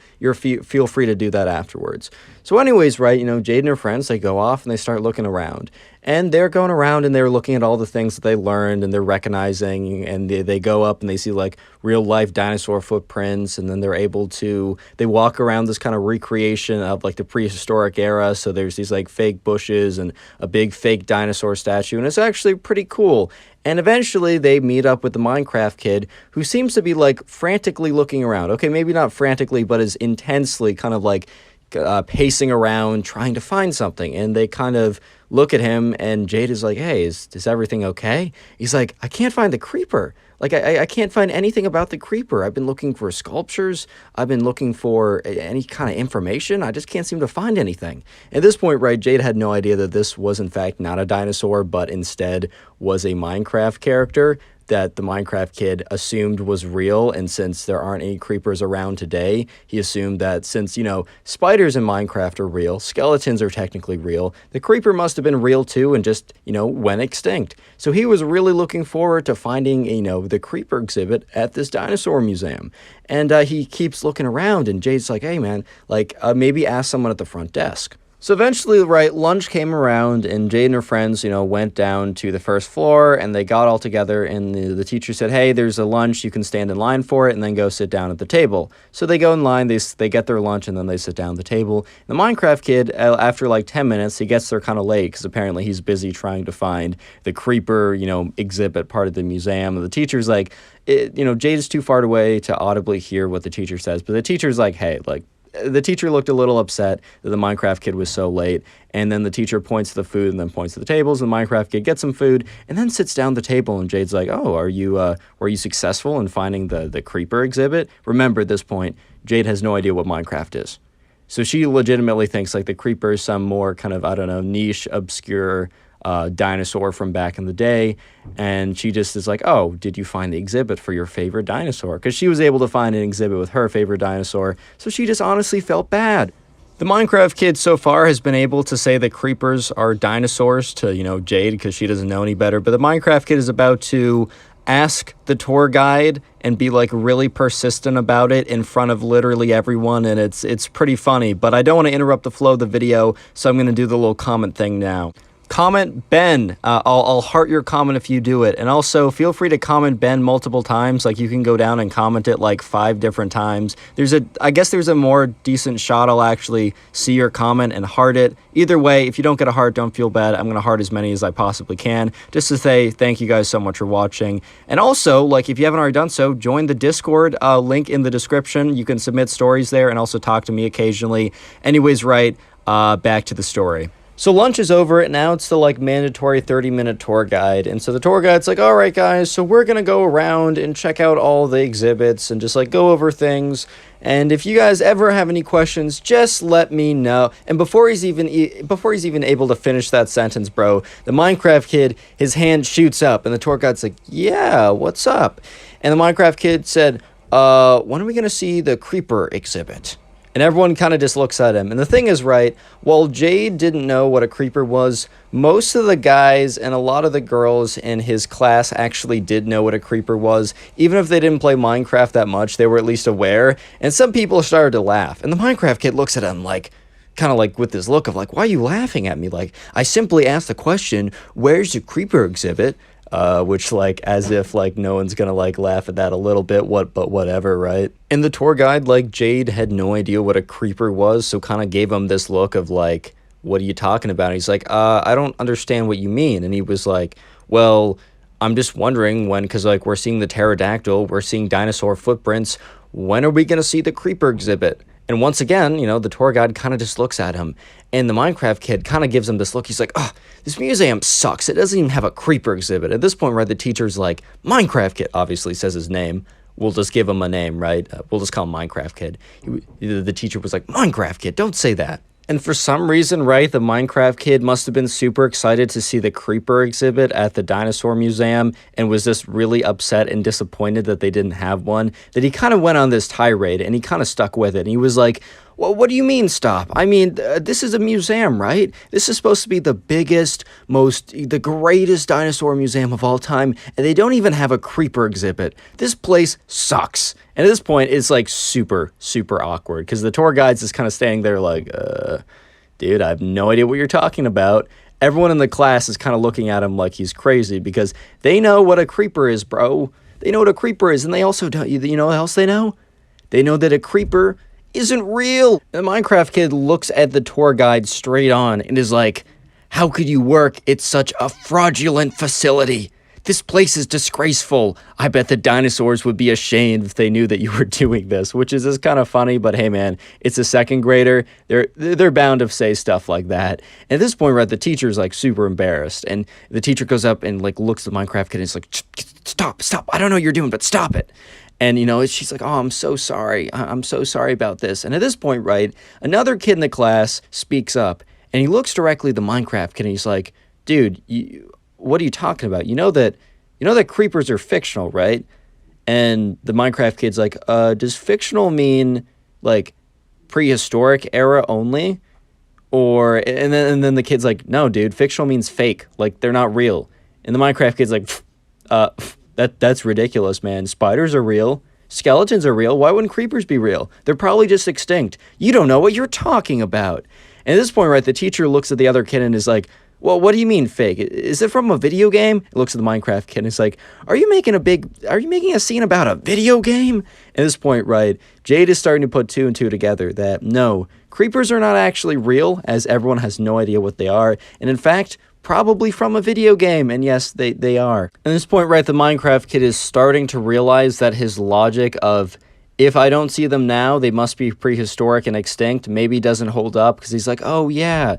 feel free to do that afterwards. So anyways, right, Jade and her friends, they go off and they start looking around. And they're going around and they're looking at all the things that they learned and they're recognizing, and they go up and they see like real life dinosaur footprints, and then they walk around this kind of recreation of like the prehistoric era. So there's these like fake bushes and a big fake dinosaur statue, and it's actually pretty cool. And eventually they meet up with the Minecraft kid, who seems to be like frantically looking around. Okay, maybe not frantically, but is intensely kind of like pacing around trying to find something. And they kind of look at him, and Jade is like, hey, is everything okay? He's like, I can't find the creeper. Like, I can't find anything about the creeper. I've been looking for sculptures. I've been looking for any kind of information. I just can't seem to find anything. At this point, right, Jade had no idea that this was, in fact, not a dinosaur, but instead was a Minecraft character that the Minecraft kid assumed was real. And since there aren't any creepers around today, he assumed that since, spiders in Minecraft are real, skeletons are technically real, the creeper must have been real too and just, went extinct. So he was really looking forward to finding, the creeper exhibit at this dinosaur museum. And he keeps looking around, and Jade's like, hey man, like maybe ask someone at the front desk. So eventually, right, lunch came around, and Jade and her friends, went down to the first floor, and they got all together, and the teacher said, hey, there's a lunch, you can stand in line for it, and then go sit down at the table. So they go in line, they get their lunch, and then they sit down at the table. The Minecraft kid, after like 10 minutes, he gets there kind of late, because apparently he's busy trying to find the creeper, exhibit part of the museum. And the teacher's like, Jade is too far away to audibly hear what the teacher says, but the teacher's like, hey, like, the teacher looked a little upset that the Minecraft kid was so late, and then the teacher points to the food and then points to the tables, and the Minecraft kid gets some food and then sits down at the table, and Jade's like, oh, were you successful in finding the creeper exhibit? Remember, at this point, Jade has no idea what Minecraft is. So she legitimately thinks like the creeper is some more kind of, I don't know, niche, obscure dinosaur from back in the day, and she just is like, oh, did you find the exhibit for your favorite dinosaur? Because she was able to find an exhibit with her favorite dinosaur, so she just honestly felt bad. The Minecraft kid so far has been able to say that creepers are dinosaurs to, Jade, because she doesn't know any better, but the Minecraft kid is about to ask the tour guide and be like really persistent about it in front of literally everyone, and it's pretty funny, but I don't want to interrupt the flow of the video, so I'm going to do the little comment thing now. Comment Ben. I'll heart your comment if you do it. And also, feel free to comment Ben multiple times. Like, you can go down and comment it like 5 different times. I guess there's a more decent shot I'll actually see your comment and heart it. Either way, if you don't get a heart, don't feel bad. I'm going to heart as many as I possibly can, just to say thank you guys so much for watching. And also, like, if you haven't already done so, join the Discord, link in the description. You can submit stories there and also talk to me occasionally. Anyways, right, back to the story. So lunch is over, and now it's the like mandatory 30-minute tour guide. And so the tour guide's like, all right, guys, so we're going to go around and check out all the exhibits and just like go over things. And if you guys ever have any questions, just let me know. And before he's even able to finish that sentence, bro, the Minecraft kid, his hand shoots up, and the tour guide's like, yeah, what's up? And the Minecraft kid said, when are we going to see the creeper exhibit? And everyone kind of just looks at him. And the thing is, right, while Jade didn't know what a creeper was, most of the guys and a lot of the girls in his class actually did know what a creeper was. Even if they didn't play Minecraft that much, they were at least aware. And some people started to laugh. And the Minecraft kid looks at him like, kind of like with this look of like, why are you laughing at me? Like, I simply asked the question, where's the creeper exhibit? which like as if like no one's gonna like laugh at that a little bit, but whatever, right? And the tour guide, like Jade, had no idea what a creeper was, so kind of gave him this look of like, what are you talking about? And he's like, I don't understand what you mean. And he was like, well, I'm just wondering when, because like we're seeing the pterodactyl, we're seeing dinosaur footprints, when are we gonna see the creeper exhibit? And once again, you know, the tour guide kind of just looks at him, and the Minecraft kid kind of gives him this look. He's like, oh, this museum sucks. It doesn't even have a creeper exhibit. At this point, right, the teacher's like, Minecraft kid, obviously says his name. We'll just give him a name, right? We'll just call him Minecraft kid. The teacher was like, Minecraft kid, don't say that. And for some reason, right, the Minecraft kid must have been super excited to see the creeper exhibit at the dinosaur museum and was just really upset and disappointed that they didn't have one, that he kind of went on this tirade and he kind of stuck with it. And he was like, well, what do you mean stop? I mean, this is a museum, right? This is supposed to be the biggest, the greatest dinosaur museum of all time, and they don't even have a creeper exhibit. This place sucks. And at this point, it's like super, super awkward because the tour guide's just kind of standing there like, dude, I have no idea what you're talking about. Everyone in the class is kind of looking at him like he's crazy because they know what a creeper is, bro. They know what a creeper is, and they also don't, you know what else they know? They know that a creeper isn't real. The Minecraft kid looks at the tour guide straight on and is like, how could you work at such a fraudulent facility? This place is disgraceful. I bet the dinosaurs would be ashamed if they knew that you were doing this, which is just kind of funny, but hey man, it's a second grader. They're bound to say stuff like that. And at this point, right, the teacher's like super embarrassed, and the teacher goes up and like looks at the Minecraft kid and is like, stop. I don't know what you're doing, but stop it. And, you know, she's like, oh, I'm so sorry. I'm so sorry about this. And at this point, right, another kid in the class speaks up, and he looks directly at the Minecraft kid, and he's like, dude, what are you talking about? You know that creepers are fictional, right? And the Minecraft kid's like, does fictional mean, like, prehistoric era only? And then the kid's like, no, dude, fictional means fake. Like, they're not real. And the Minecraft kid's like, That's ridiculous, man. Spiders are real. Skeletons are real. Why wouldn't creepers be real? They're probably just extinct. You don't know what you're talking about. And at this point, right, the teacher looks at the other kid and is like, well, what do you mean fake? Is it from a video game? It looks at the Minecraft kid and is like, are you making a scene about a video game? At this point, right, Jade is starting to put two and two together that no, creepers are not actually real, as everyone has no idea what they are. And in fact, probably from a video game, and yes, they are. At this point, right, the Minecraft kid is starting to realize that his logic of, if I don't see them now, they must be prehistoric and extinct, maybe doesn't hold up, because he's like, oh yeah,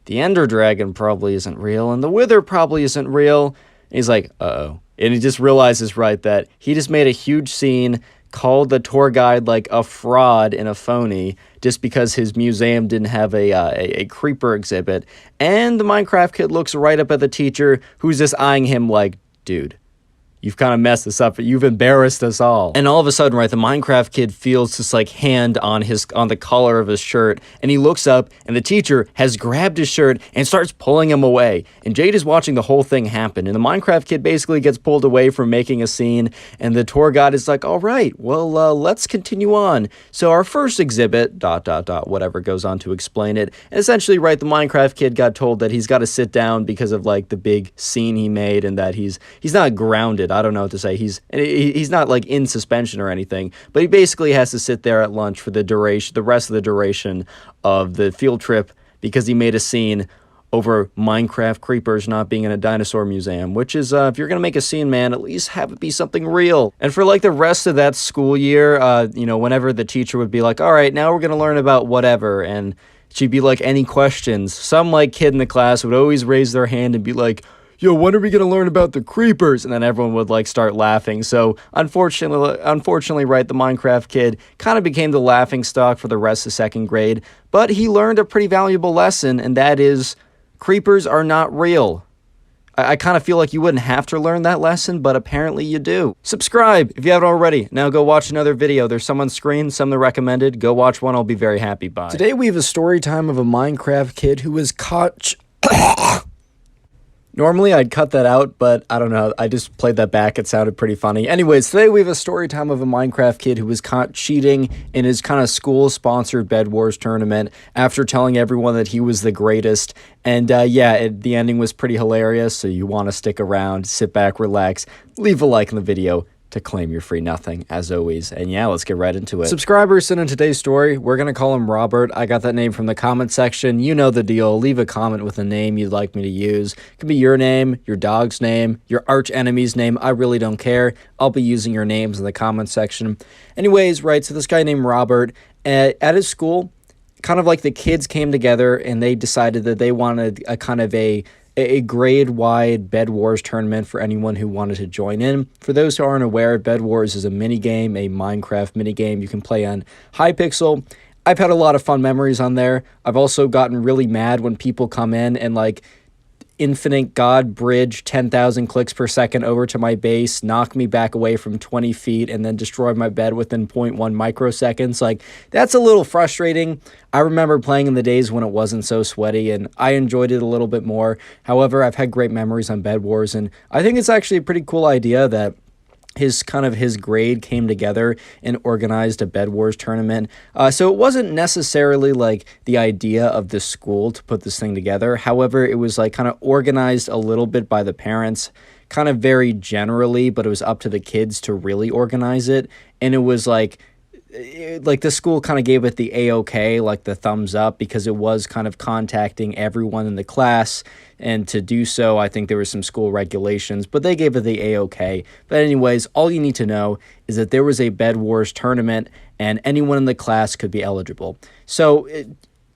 the Ender Dragon probably isn't real, and the Wither probably isn't real. And he's like, uh-oh. And he just realizes, right, that he just made a huge scene, called the tour guide like a fraud and a phony just because his museum didn't have a creeper exhibit. And the Minecraft kid looks right up at the teacher, who's just eyeing him like, dude, you've kind of messed this up. You've embarrassed us all. And all of a sudden, right, the Minecraft kid feels this like hand on the collar of his shirt, and he looks up, and the teacher has grabbed his shirt and starts pulling him away. And Jade is watching the whole thing happen, and the Minecraft kid basically gets pulled away from making a scene, and the tour guide is like, all right, well, let's continue on. So our first exhibit, ... whatever goes on to explain it. And essentially, right, the Minecraft kid got told that he's got to sit down because of like the big scene he made, and that he's not grounded. I don't know what to say. He's not like in suspension or anything, but he basically has to sit there at lunch for the rest of the duration of the field trip because he made a scene over Minecraft creepers not being in a dinosaur museum, which is, if you're going to make a scene, man, at least have it be something real. And for like the rest of that school year, whenever the teacher would be like, all right, now we're going to learn about whatever, and she'd be like, any questions? Some like kid in the class would always raise their hand and be like, yo, when are we going to learn about the creepers? And then everyone would like start laughing. So unfortunately, right, the Minecraft kid kind of became the laughing stock for the rest of second grade, but he learned a pretty valuable lesson, and that is creepers are not real. I kind of feel like you wouldn't have to learn that lesson, but apparently you do. Subscribe if you haven't already. Now go watch another video. There's some on screen, some that are recommended. Go watch one. I'll be very happy. Bye. Today we have a story time of a Minecraft kid who was caught... Normally I'd cut that out, but I don't know. I just played that back. It sounded pretty funny. Anyways, today we have a story time of a Minecraft kid who was caught cheating in his kind of school-sponsored Bed Wars tournament after telling everyone that he was the greatest. And the ending was pretty hilarious, so you want to stick around, sit back, relax, leave a like in the video to claim your free nothing, as always. And yeah, let's get right into it. Subscriber sent in today's story. We're going to call him Robert. I got that name from the comment section. You know the deal. Leave a comment with a name you'd like me to use. It could be your name, your dog's name, your arch enemy's name. I really don't care. I'll be using your names in the comment section. Anyways, right, so this guy named Robert, at his school, kind of like the kids came together and they decided that they wanted a kind of a grade-wide Bed Wars tournament for anyone who wanted to join in. For those who aren't aware, Bed Wars is a minigame, a Minecraft minigame you can play on Hypixel. I've had a lot of fun memories on there. I've also gotten really mad when people come in and like infinite god bridge 10,000 clicks per second over to my base, knock me back away from 20 feet, and then destroy my bed within 0.1 microseconds. Like, that's a little frustrating. I remember playing in the days when it wasn't so sweaty, and I enjoyed it a little bit more. However, I've had great memories on Bed Wars, and I think it's actually a pretty cool idea that his grade came together and organized a Bed Wars tournament. So it wasn't necessarily like the idea of the school to put this thing together. However, it was like kind of organized a little bit by the parents, kind of very generally, but it was up to the kids to really organize it. And it was like the school kind of gave it the A-OK, like the thumbs up, because it was kind of contacting everyone in the class. And to do so, I think there were some school regulations, but they gave it the A-OK. But anyways, all you need to know is that there was a Bed Wars tournament and anyone in the class could be eligible. So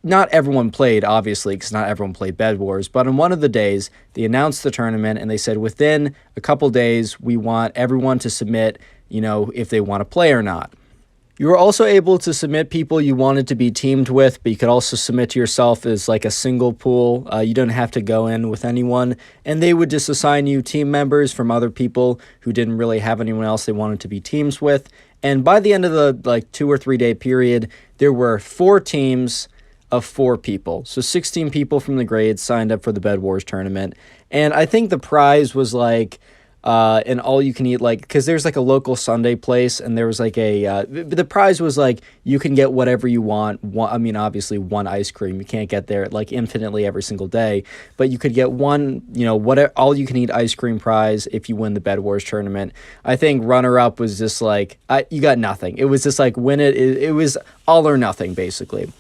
not everyone played, obviously, because not everyone played Bed Wars, but on one of the days, they announced the tournament and they said within a couple days, we want everyone to submit, if they want to play or not. You were also able to submit people you wanted to be teamed with, but you could also submit to yourself as like a single pool. You don't have to go in with anyone, and they would just assign you team members from other people who didn't really have anyone else they wanted to be teams with. And by the end of the 2 or 3 day period, there were 4 teams of 4 people. So 16 people from the grades signed up for the Bed Wars tournament. And I think the prize was like and all you can eat, because there's like a local Sunday place, and there was like the prize was like you can get whatever you want. Obviously one ice cream. You can't get there like infinitely every single day, but you could get one, whatever, all you can eat ice cream prize if you win the Bed Wars tournament. I think runner up was just like, you got nothing. It was just like win it. It was all or nothing basically.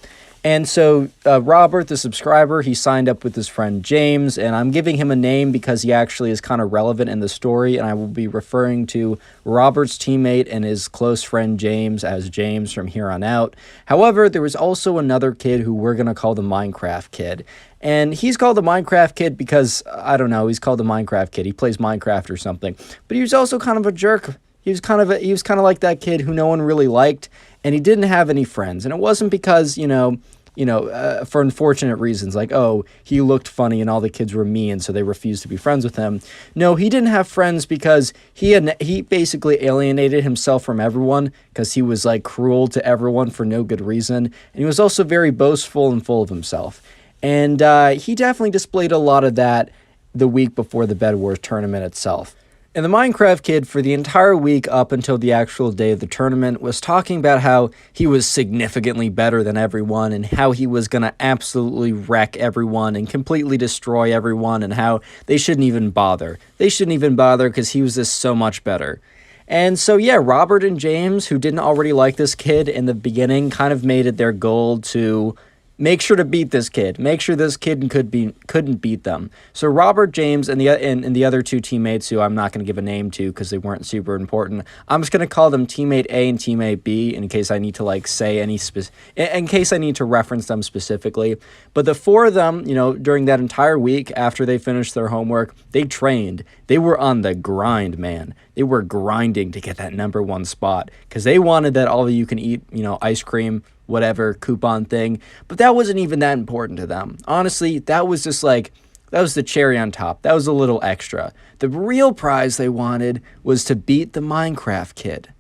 And so Robert, the subscriber, he signed up with his friend James, and I'm giving him a name because he actually is kind of relevant in the story, and I will be referring to Robert's teammate and his close friend James as James from here on out. However, there was also another kid who we're going to call the Minecraft kid. And he's called the Minecraft kid because, I don't know, he's called the Minecraft kid. He plays Minecraft or something. But he was also kind of a jerk. He was kind of like that kid who no one really liked, and he didn't have any friends. And it wasn't because, for unfortunate reasons, like, oh, he looked funny and all the kids were mean, so they refused to be friends with him. No, he didn't have friends because he basically alienated himself from everyone because he was like cruel to everyone for no good reason. And he was also very boastful and full of himself. And he definitely displayed a lot of that the week before the Bed Wars tournament itself. And the Minecraft kid, for the entire week up until the actual day of the tournament, was talking about how he was significantly better than everyone and how he was going to absolutely wreck everyone and completely destroy everyone and how they shouldn't even bother. They shouldn't even bother because he was just so much better. And so, yeah, Robert and James, who didn't already like this kid in the beginning, kind of made it their goal to make sure to beat this kid. Make sure this kid couldn't beat them. So Robert, James, and the other 2 teammates, who I'm not going to give a name to because they weren't super important, I'm just going to call them Teammate A and Teammate B in case I need to in case I need to reference them specifically. But the 4 of them, during that entire week after they finished their homework, they trained. They were on the grind, man. They were grinding to get that number 1 spot because they wanted that all you can eat, ice cream, whatever coupon thing, but that wasn't even that important to them. Honestly, that was just like, that was the cherry on top. That was a little extra. The real prize they wanted was to beat the Minecraft kid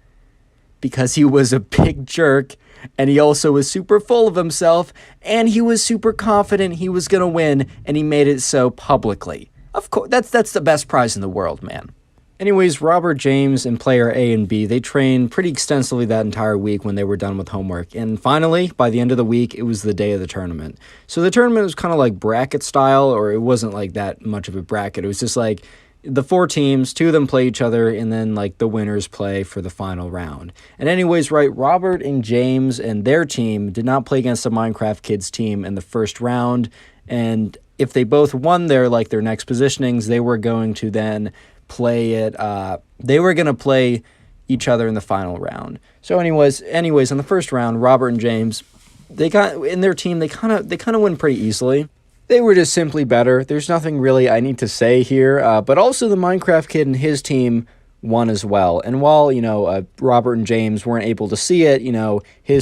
because he was a big jerk and he also was super full of himself and he was super confident he was going to win, and he made it so publicly. Of course, that's the best prize in the world, man. Anyways, Robert James and player A and B, they trained pretty extensively that entire week when they were done with homework. And finally, by the end of the week, it was the day of the tournament. So the tournament was kind of like bracket style, or it wasn't like that much of a bracket. It was just like the 4 teams, 2 of them play each other, and then like the winners play for the final round. And anyways, right, Robert and James and their team did not play against the Minecraft Kids team in the first round. And if they both won their next positionings, they were going to then play it. They were gonna play each other in the final round. So, anyways, in the first round, Robert and James, they got in their team. They kind of win pretty easily. They were just simply better. There's nothing really I need to say here. But also, the Minecraft Kid and his team won as well. And while Robert and James weren't able to see it,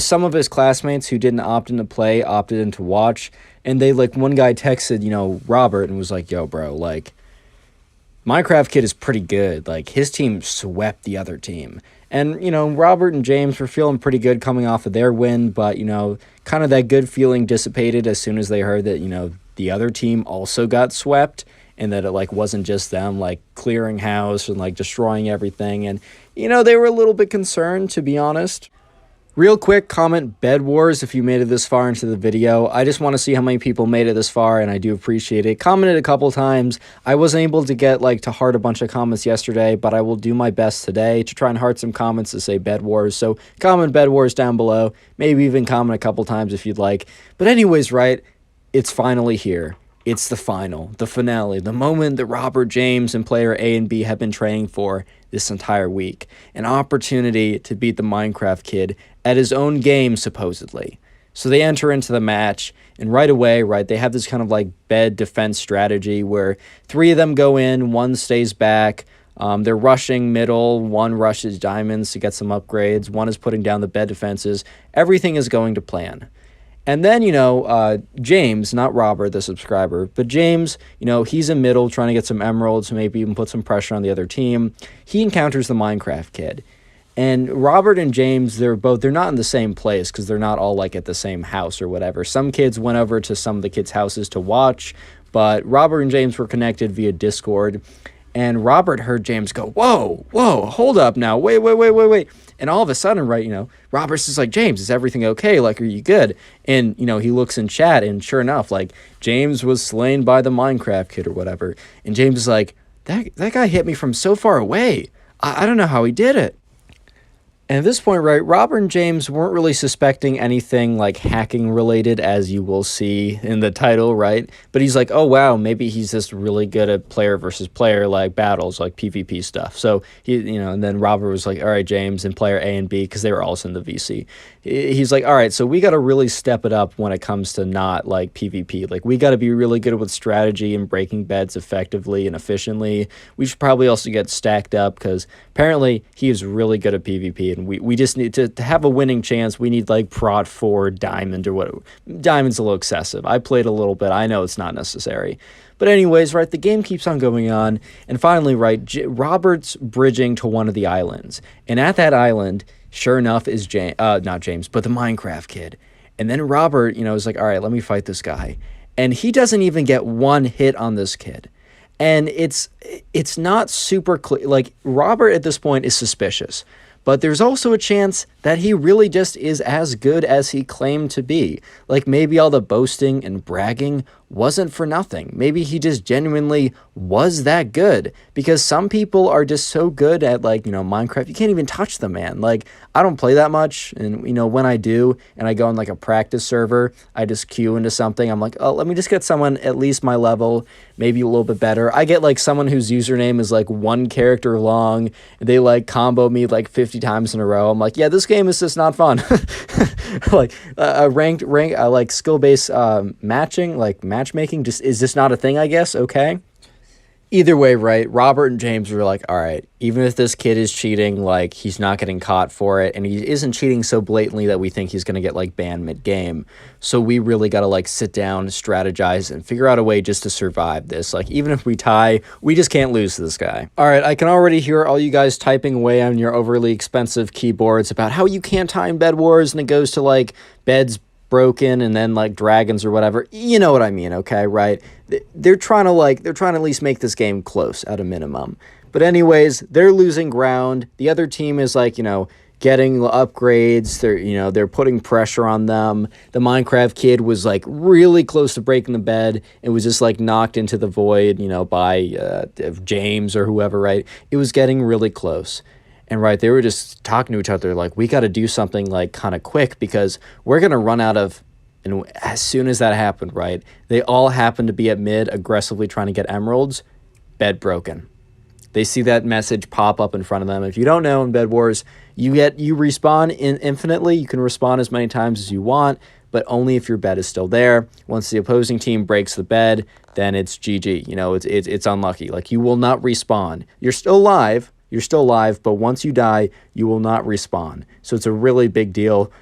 some of his classmates who didn't opt in to play opted in to watch. And they one guy texted Robert and was like, "Yo, bro, Minecraft Kid is pretty good. His team swept the other team." And, Robert and James were feeling pretty good coming off of their win, but, kind of that good feeling dissipated as soon as they heard that, the other team also got swept and that it, wasn't just them, clearing house and, destroying everything. And, they were a little bit concerned, to be honest. Real quick, comment Bed Wars if you made it this far into the video. I just want to see how many people made it this far, and I do appreciate it. Commented a couple times. I wasn't able to get to heart a bunch of comments yesterday, but I will do my best today to try and heart some comments to say Bed Wars. So comment Bed Wars down below. Maybe even comment a couple times if you'd like. But anyways, right, it's finally here. It's the final, the finale, the moment that Robert James and player A and B have been training for this entire week. An opportunity to beat the Minecraft Kid at his own game, supposedly. So they enter into the match, and right away, right, they have this kind of bed defense strategy where 3 of them go in, 1 stays back. They're rushing middle, 1 rushes diamonds to get some upgrades, 1 is putting down the bed defenses. Everything is going to plan. And then, James, not Robert, the subscriber, but James, he's in middle trying to get some emeralds, maybe even put some pressure on the other team. He encounters the Minecraft Kid. And Robert and James, they're not in the same place because they're not all at the same house or whatever. Some kids went over to some of the kids' houses to watch, but Robert and James were connected via Discord. And Robert heard James go, whoa, hold up now, wait. And all of a sudden, right, Robert's just like, "James, is everything okay? Are you good?" And, he looks in chat, and sure enough, James was slain by the Minecraft Kid or whatever. And James is like, that guy hit me from so far away. I don't know how he did it. And at this point, right, Robert and James weren't really suspecting anything hacking related, as you will see in the title, right? But he's like, oh, wow, maybe he's just really good at player versus player, battles, PvP stuff. So, and then Robert was like, all right, James and player A and B, because they were also in the VC. He's like, all right, so we got to really step it up when it comes to not PvP. We got to be really good with strategy and breaking beds effectively and efficiently. We should probably also get stacked up because apparently he is really good at PvP, and we just need to have a winning chance. We need Prot 4 Diamond or what. Diamond's a little excessive. I played a little bit. I know it's not necessary. But anyways, right, the game keeps on going on. And finally, right, Robert's bridging to one of the islands. And at that island, sure enough, is not James, but the Minecraft Kid. And then Robert, is like, all right, let me fight this guy. And he doesn't even get 1 hit on this kid. And it's not super clear. Robert at this point is suspicious. But there's also a chance that he really just is as good as he claimed to be. Maybe all the boasting and bragging wasn't for nothing. Maybe he just genuinely was that good. Because some people are just so good at, Minecraft, you can't even touch them, man. I don't play that much, and, when I do, and I go on, a practice server, I just queue into something. I'm like, oh, let me just get someone at least my level, maybe a little bit better. I get, someone whose username is, 1 character long, and they, combo me, 50 times in a row. I'm like, yeah, this game is just not fun. Ranked, skill-based matching, matchmaking, is just not a thing, I guess, okay? Either way, right, Robert and James were like, all right, even if this kid is cheating, he's not getting caught for it, and he isn't cheating so blatantly that we think he's going to get, banned mid-game. So we really got to, sit down, strategize, and figure out a way just to survive this. Even if we tie, we just can't lose to this guy. All right, I can already hear all you guys typing away on your overly expensive keyboards about how you can't tie in Bed Wars, and it goes to, beds broken and then like dragons or whatever. You know what I mean, okay, right? They're trying to at least make this game close at a minimum. But anyways, they're losing ground. The other team is like, getting upgrades. They're putting pressure on them. The Minecraft kid was like really close to breaking the bed. It was just like knocked into the void, by James or whoever, right? It was getting really close. And right, they were just talking to each other like, we got to do something like kind of quick because we're going to run out of. And as soon as that happened, right, they all happened to be at mid aggressively trying to get emeralds. Bed broken. They see that message pop up in front of them. If you don't know, in Bed Wars, you respawn infinitely. You can respawn as many times as you want, but only if your bed is still there. Once the opposing team breaks the bed, then it's GG. It's unlucky. Like, you will not respawn. You're still alive. But once you die, you will not respawn. So it's a really big deal,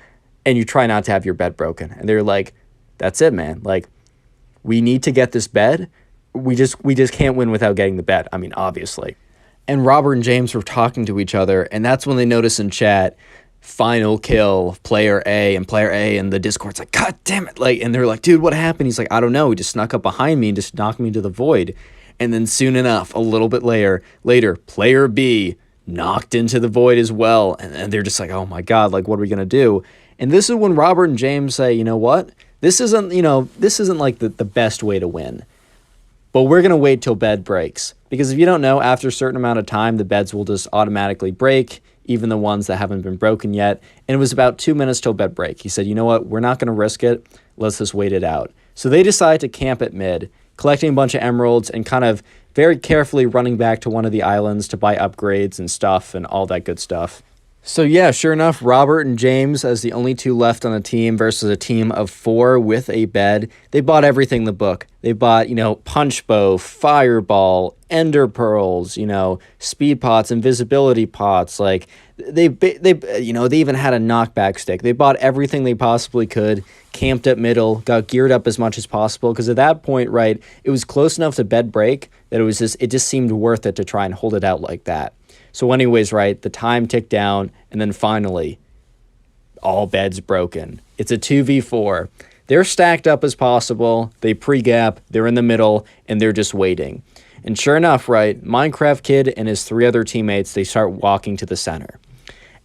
and you try not to have your bed broken. And they're like, that's it, man. Like, we need to get this bed. We just can't win without getting the bed. I mean, obviously. And Robert and James were talking to each other, and that's when they notice in chat, final kill, player A, and the Discord's like, God damn it. Like, and they're like, dude, what happened? He's like, I don't know. He just snuck up behind me and just knocked me into the void. And then soon enough, a little bit later, player B knocked into the void as well. And they're just like, oh my God, like, what are we going to do? And this is when Robert and James say, you know what? This isn't like the best way to win. But we're going to wait till bed breaks. Because if you don't know, after a certain amount of time, the beds will just automatically break, even the ones that haven't been broken yet. And it was about 2 minutes till bed break. He said, you know what? We're not going to risk it. Let's just wait it out. So they decide to camp at mid, collecting a bunch of emeralds and kind of very carefully running back to one of the islands to buy upgrades and stuff and all that good stuff. So yeah, sure enough, Robert and James, as the only two left on a team versus a team of 4 with a bed, they bought everything in the book. They bought, punch bow, fireball, ender pearls, speed pots, invisibility pots. Like they even had a knockback stick. They bought everything they possibly could, camped at middle, got geared up as much as possible. Because at that point, right, it was close enough to bed break that it just seemed worth it to try and hold it out like that. So anyways, right, the time ticked down, and then finally, all beds broken. It's a 2v4. They're stacked up as possible. They pre-gap, they're in the middle, and they're just waiting. And sure enough, right, Minecraft Kid and his 3 other teammates, they start walking to the center.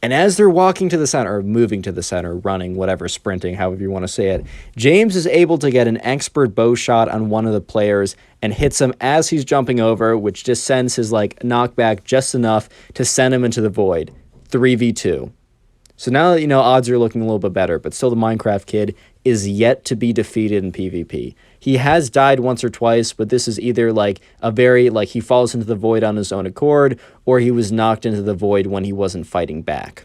And as they're walking to the center, or moving to the center, running, whatever, sprinting, however you want to say it, James is able to get an expert bow shot on one of the players and hits him as he's jumping over, which just sends his knockback just enough to send him into the void. 3v2. So now that odds are looking a little bit better, but still the Minecraft Kid is yet to be defeated in PvP. He has died once or twice, but this is either he falls into the void on his own accord, or he was knocked into the void when he wasn't fighting back.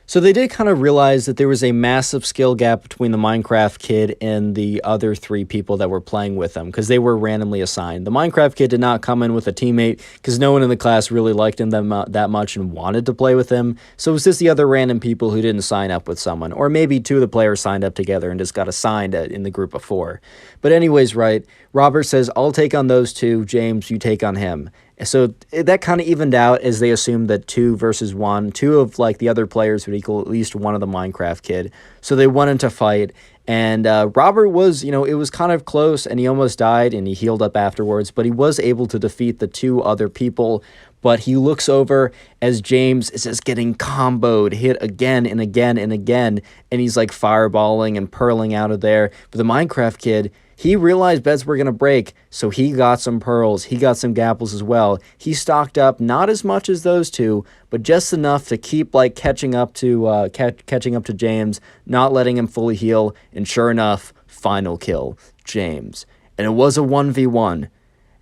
So they did kind of realize that there was a massive skill gap between the Minecraft Kid and the other 3 people that were playing with him, because they were randomly assigned. The Minecraft Kid did not come in with a teammate, because no one in the class really liked him that much and wanted to play with him. So it was just the other random people who didn't sign up with someone. Or maybe 2 of the players signed up together and just got assigned in the group of 4. But anyways, right, Robert says, I'll take on those 2, James, you take on him. So that kind of evened out as they assumed that 2 versus 1, 2 of the other players would equal at least 1 of the Minecraft Kid. So they went into fight, and Robert was, it was kind of close, and he almost died, and he healed up afterwards, but he was able to defeat the 2 other people. But he looks over as James is just getting comboed, hit again and again and again, and he's fireballing and pearling out of there. But the Minecraft Kid, he realized beds were going to break, so he got some pearls. He got some gapples as well. He stocked up, not as much as those 2, but just enough to keep catching up to James, not letting him fully heal. And sure enough, final kill, James. And it was a 1v1.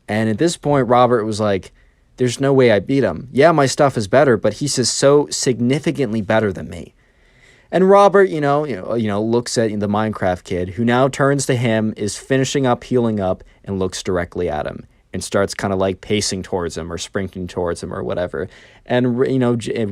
And at this point, Robert was like, there's no way I beat him. Yeah, my stuff is better, but he's just so significantly better than me. And Robert, looks at the Minecraft Kid, who now turns to him, is finishing up, healing up, and looks directly at him and starts kind of pacing towards him or sprinting towards him or whatever. And,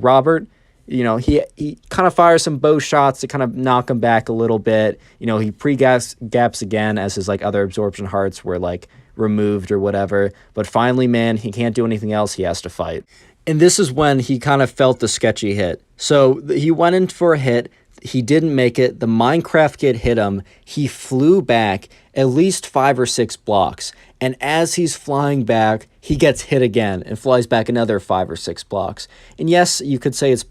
Robert, he kind of fires some bow shots to kind of knock him back a little bit. He gaps again as his other absorption hearts were removed or whatever. But finally, man, he can't do anything else. He has to fight. And this is when he kind of felt the sketchy hit. So he went in for a hit. he didn't make it. The Minecraft kid hit him. He flew back at least 5 or 6 blocks. And as he's flying back, he gets hit again and flies back another 5 or 6 blocks. And yes, you could say it's,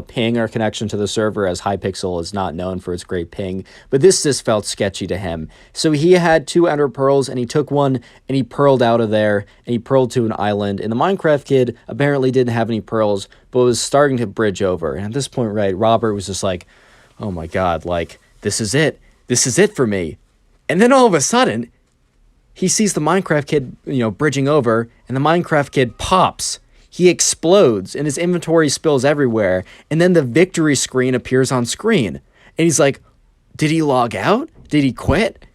ping or connection to the server, as Hypixel is not known for its great ping, but this just felt sketchy to him. So he had 2 ender pearls, and he took one and he pearled out of there, and he pearled to an island. And the Minecraft kid apparently didn't have any pearls, but was starting to bridge over. And at this point, right, Robert was just like, oh my God, like, this is it. This is it for me. And then all of a sudden, he sees the Minecraft kid, bridging over, and the Minecraft kid pops. He explodes, and his inventory spills everywhere, and then the victory screen appears on screen. And he's like, did he log out? Did he quit?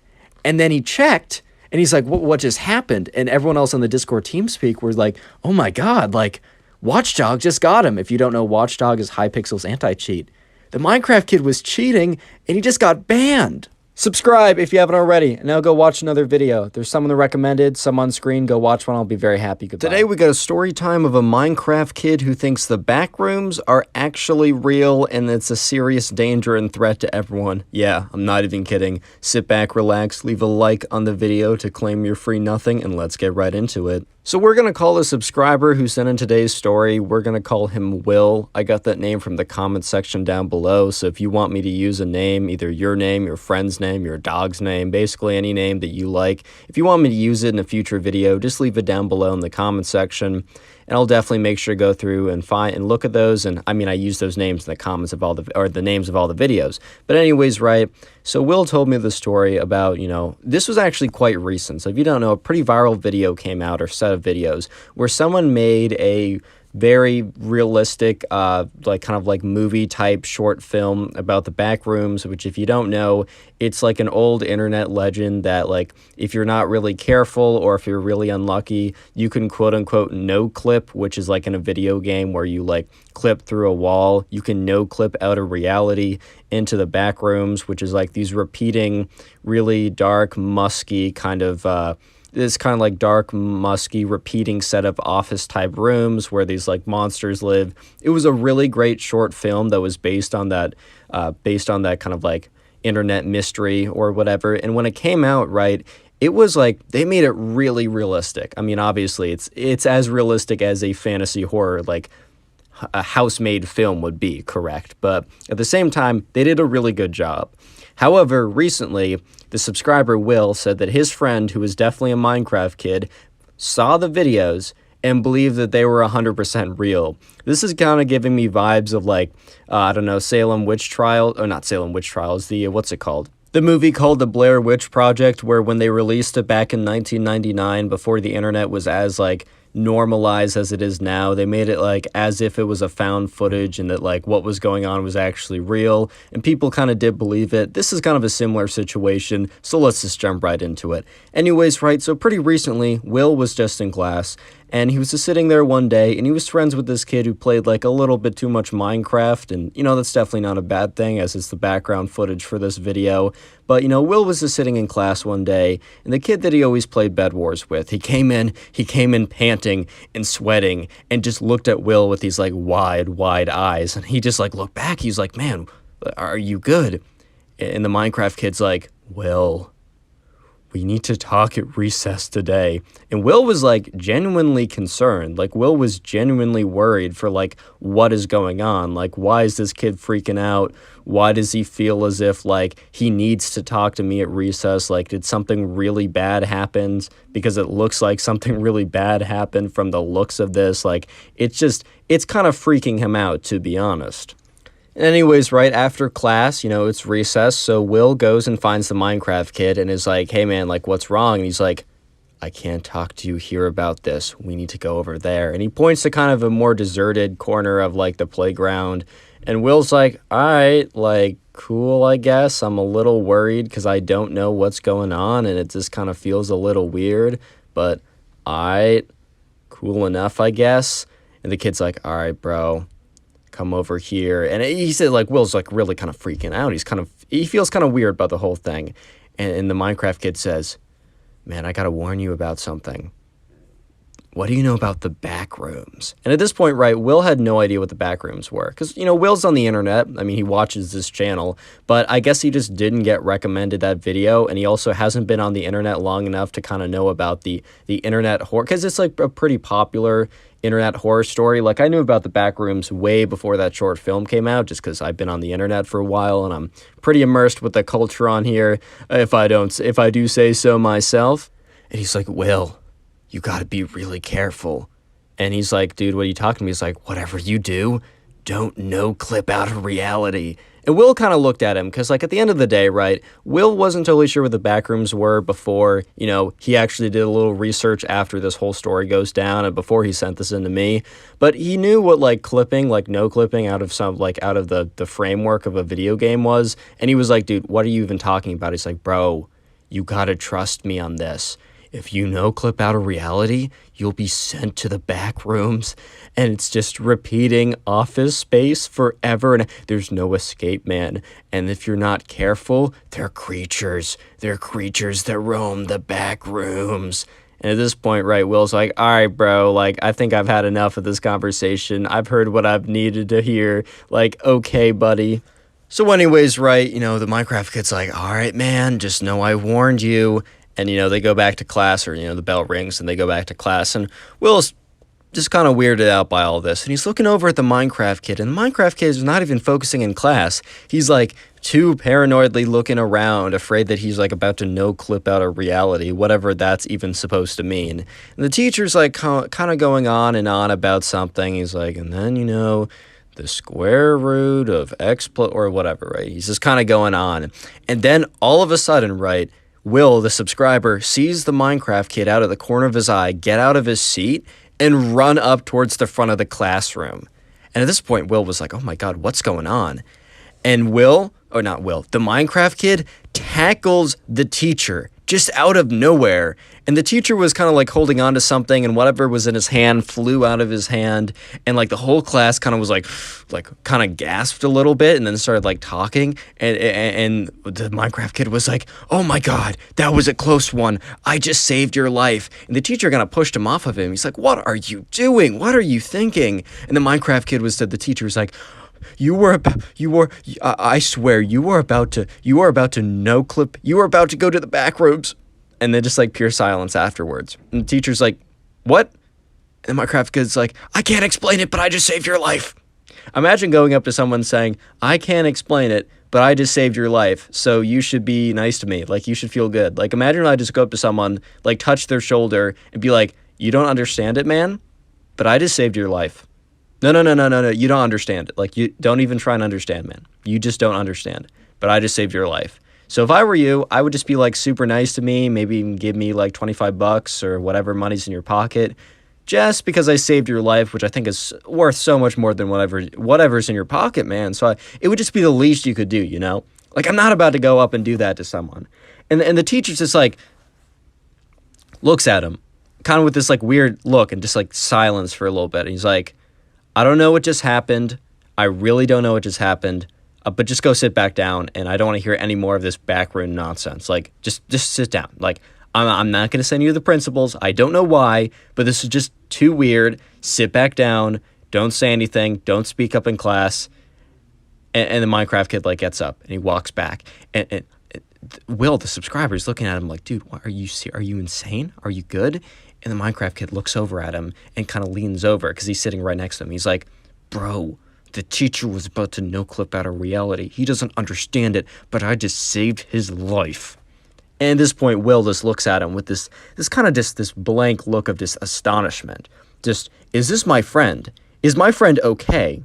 And then he checked, and he's like, what just happened? And everyone else on the Discord TeamSpeak was like, oh my God, like, Watchdog just got him. If you don't know, Watchdog is Hypixel's anti-cheat. The Minecraft kid was cheating, and he just got banned. Subscribe if you haven't already, and now go watch another video. There's some in the recommended, some on screen. Go watch one. I'll be very happy. Goodbye. Today we got a story time of a Minecraft kid who thinks the back rooms are actually real and it's a serious danger and threat to everyone. Yeah, I'm not even kidding. Sit back, relax, leave a like on the video to claim your free nothing, and let's get right into it. So we're going to call a subscriber who sent in today's story. We're going to call him Will. I got that name from the comment section down below, so if you want me to use a name, either your name, your friend's name, your dog's name, basically any name that you like, if you want me to use it in a future video, just leave it down below in the comment section, and I'll definitely make sure to go through and find and look at those. And I mean, I use those names in the comments of all the names of all the videos. But anyways, right, so Will told me the story about, this was actually quite recent. So if you don't know, a pretty viral video came out, or set of videos, where someone made a very realistic, like movie type short film about the back rooms, which, if you don't know, it's like an old internet legend that, like, if you're not really careful or if you're really unlucky, you can quote unquote no clip, which is like in a video game where you like clip through a wall. You can no clip out of reality into the back rooms, which is like these repeating, really dark, musky kind of, this kind of like dark, musky, repeating set of office type rooms where these like monsters live. It was a really great short film that was based on that kind of like internet mystery or whatever. And when it came out, right, it was like they made it really realistic. I mean, obviously it's as realistic as a fantasy horror, like a house-made film would be, correct? But at the same time, they did a really good job. However, recently, the subscriber Will said that his friend, who is definitely a Minecraft kid, saw the videos and believed that they were 100% real. This is kind of giving me vibes of like, I don't know, Salem Witch Trials, or not Salem Witch Trials, what's it called? The movie called The Blair Witch Project, where when they released it back in 1999, before the internet was as like normalized as it is now, they made it like as if it was a found footage and that like what was going on was actually real, and people kind of did believe it. This is kind of a similar situation, so let's just jump right into it. Anyways, right, so pretty recently, Will was just in class, and he was just sitting there one day, and he was friends with this kid who played like a little bit too much Minecraft, and that's definitely not a bad thing, as it's the background footage for this video. But Will was just sitting in class one day, and the kid that he always played Bed Wars with, he came in panting and sweating, and just looked at Will with these like wide eyes, and he just like looked back. He's like, man, are you good? And the Minecraft kid's like, Will, we need to talk at recess today. And Will was like genuinely concerned. Like, Will was genuinely worried for like what is going on. Like, why is this kid freaking out? Why does he feel as if like he needs to talk to me at recess? Like, did something really bad happen? Because it looks like something really bad happened from the looks of this. Like, it's kind of freaking him out, to be honest. Anyways, right after class, it's recess, so Will goes and finds the Minecraft kid and is like, hey man, like, what's wrong? And he's like, I can't talk to you here about this. We need to go over there. And he points to kind of a more deserted corner of like the playground. And Will's like, all right, like, cool, I guess. I'm a little worried because I don't know what's going on, and it just kind of feels a little weird, but all right, cool enough, I guess. And the kid's like, all right, bro, come over here. And he said, like, Will's like really kind of freaking out. He feels kind of weird about the whole thing. And the Minecraft kid says, man, I gotta warn you about something. what do you know about the back rooms? And at this point, right, Will had no idea what the back rooms were. Because, Will's on the internet. I mean, he watches this channel. But I guess he just didn't get recommended that video. And he also hasn't been on the internet long enough to kind of know about the internet horror. Because it's like a pretty popular internet horror story. Like, I knew about the back rooms way before that short film came out, just because I've been on the internet for a while. And I'm pretty immersed with the culture on here, if I do say so myself. And he's like, Will, you got to be really careful. And he's like, dude, what are you talking to me? He's like, whatever you do, don't no clip out of reality. And Will kind of looked at him because, like, at the end of the day, right, Will wasn't totally sure what the backrooms were before, he actually did a little research after this whole story goes down and before he sent this in to me. But he knew what, like, clipping, like, no clipping out of the framework of a video game was. And he was like, dude, what are you even talking about? He's like, bro, you got to trust me on this. If you no clip out of reality, you'll be sent to the back rooms, and it's just repeating Office Space forever, and there's no escape, man. And if you're not careful, they're creatures. They're creatures that roam the back rooms. And at this point, right, Will's like, all right, bro, like, I think I've had enough of this conversation. I've heard what I've needed to hear. Like, okay, buddy. So anyways, right, the Minecraft kid's like, all right, man, just know I warned you. And, they go back to class, or, the bell rings and they go back to class. And Will's just kind of weirded out by all this. And he's looking over at the Minecraft kid. And the Minecraft kid is not even focusing in class. He's, like, too paranoidly looking around, afraid that he's, like, about to no clip out of reality, whatever that's even supposed to mean. And the teacher's, like, kind of going on and on about something. He's like, and then, the square root of x plus, or whatever, right? He's just kind of going on. And then all of a sudden, right, Will, the subscriber, sees the Minecraft kid out of the corner of his eye, get out of his seat, and run up towards the front of the classroom. And at this point, Will was like, oh my God, what's going on? And the Minecraft kid tackles the teacher just out of nowhere. And the teacher was kind of like holding on to something, and whatever was in his hand flew out of his hand. And like the whole class kind of was like kind of gasped a little bit and then started like talking. And the Minecraft kid was like, oh my God, that was a close one. I just saved your life. And the teacher kind of pushed him off of him. He's like, what are you doing? What are you thinking? And the Minecraft kid said, the teacher was like, I swear, you were about to no clip, you were about to go to the back rooms. And then just like pure silence afterwards. And the teacher's like, what? And the Minecraft kid's like, I can't explain it, but I just saved your life. Imagine going up to someone saying, I can't explain it, but I just saved your life, so you should be nice to me. Like, you should feel good. Like, imagine I just go up to someone, like, touch their shoulder and be like, you don't understand it, man, but I just saved your life. No, you don't understand it. Like, you don't even try and understand, man. You just don't understand. But I just saved your life. So if I were you, I would just be, like, super nice to me, maybe even give me, like, $25 or whatever money's in your pocket, just because I saved your life, which I think is worth so much more than whatever's in your pocket, man. So it would just be the least you could do, Like, I'm not about to go up and do that to someone. And the teacher's just, like, looks at him, kind of with this, like, weird look and just, like, silence for a little bit. And he's like, I don't know what just happened. I really don't know what just happened. But just go sit back down, and I don't want to hear any more of this backroom nonsense. Like, just sit down. Like, I'm not going to send you the principals. I don't know why, but this is just too weird. Sit back down. Don't say anything. Don't speak up in class. And the Minecraft kid, like, gets up, and he walks back. And Will, the subscriber, is looking at him like, dude, are you insane? Are you good? And the Minecraft kid looks over at him and kind of leans over because he's sitting right next to him. He's like, bro, the teacher was about to no clip out of reality. He doesn't understand it, but I just saved his life. And at this point, Will just looks at him with this kind of just this blank look of just astonishment. Just, is this my friend? Is my friend okay?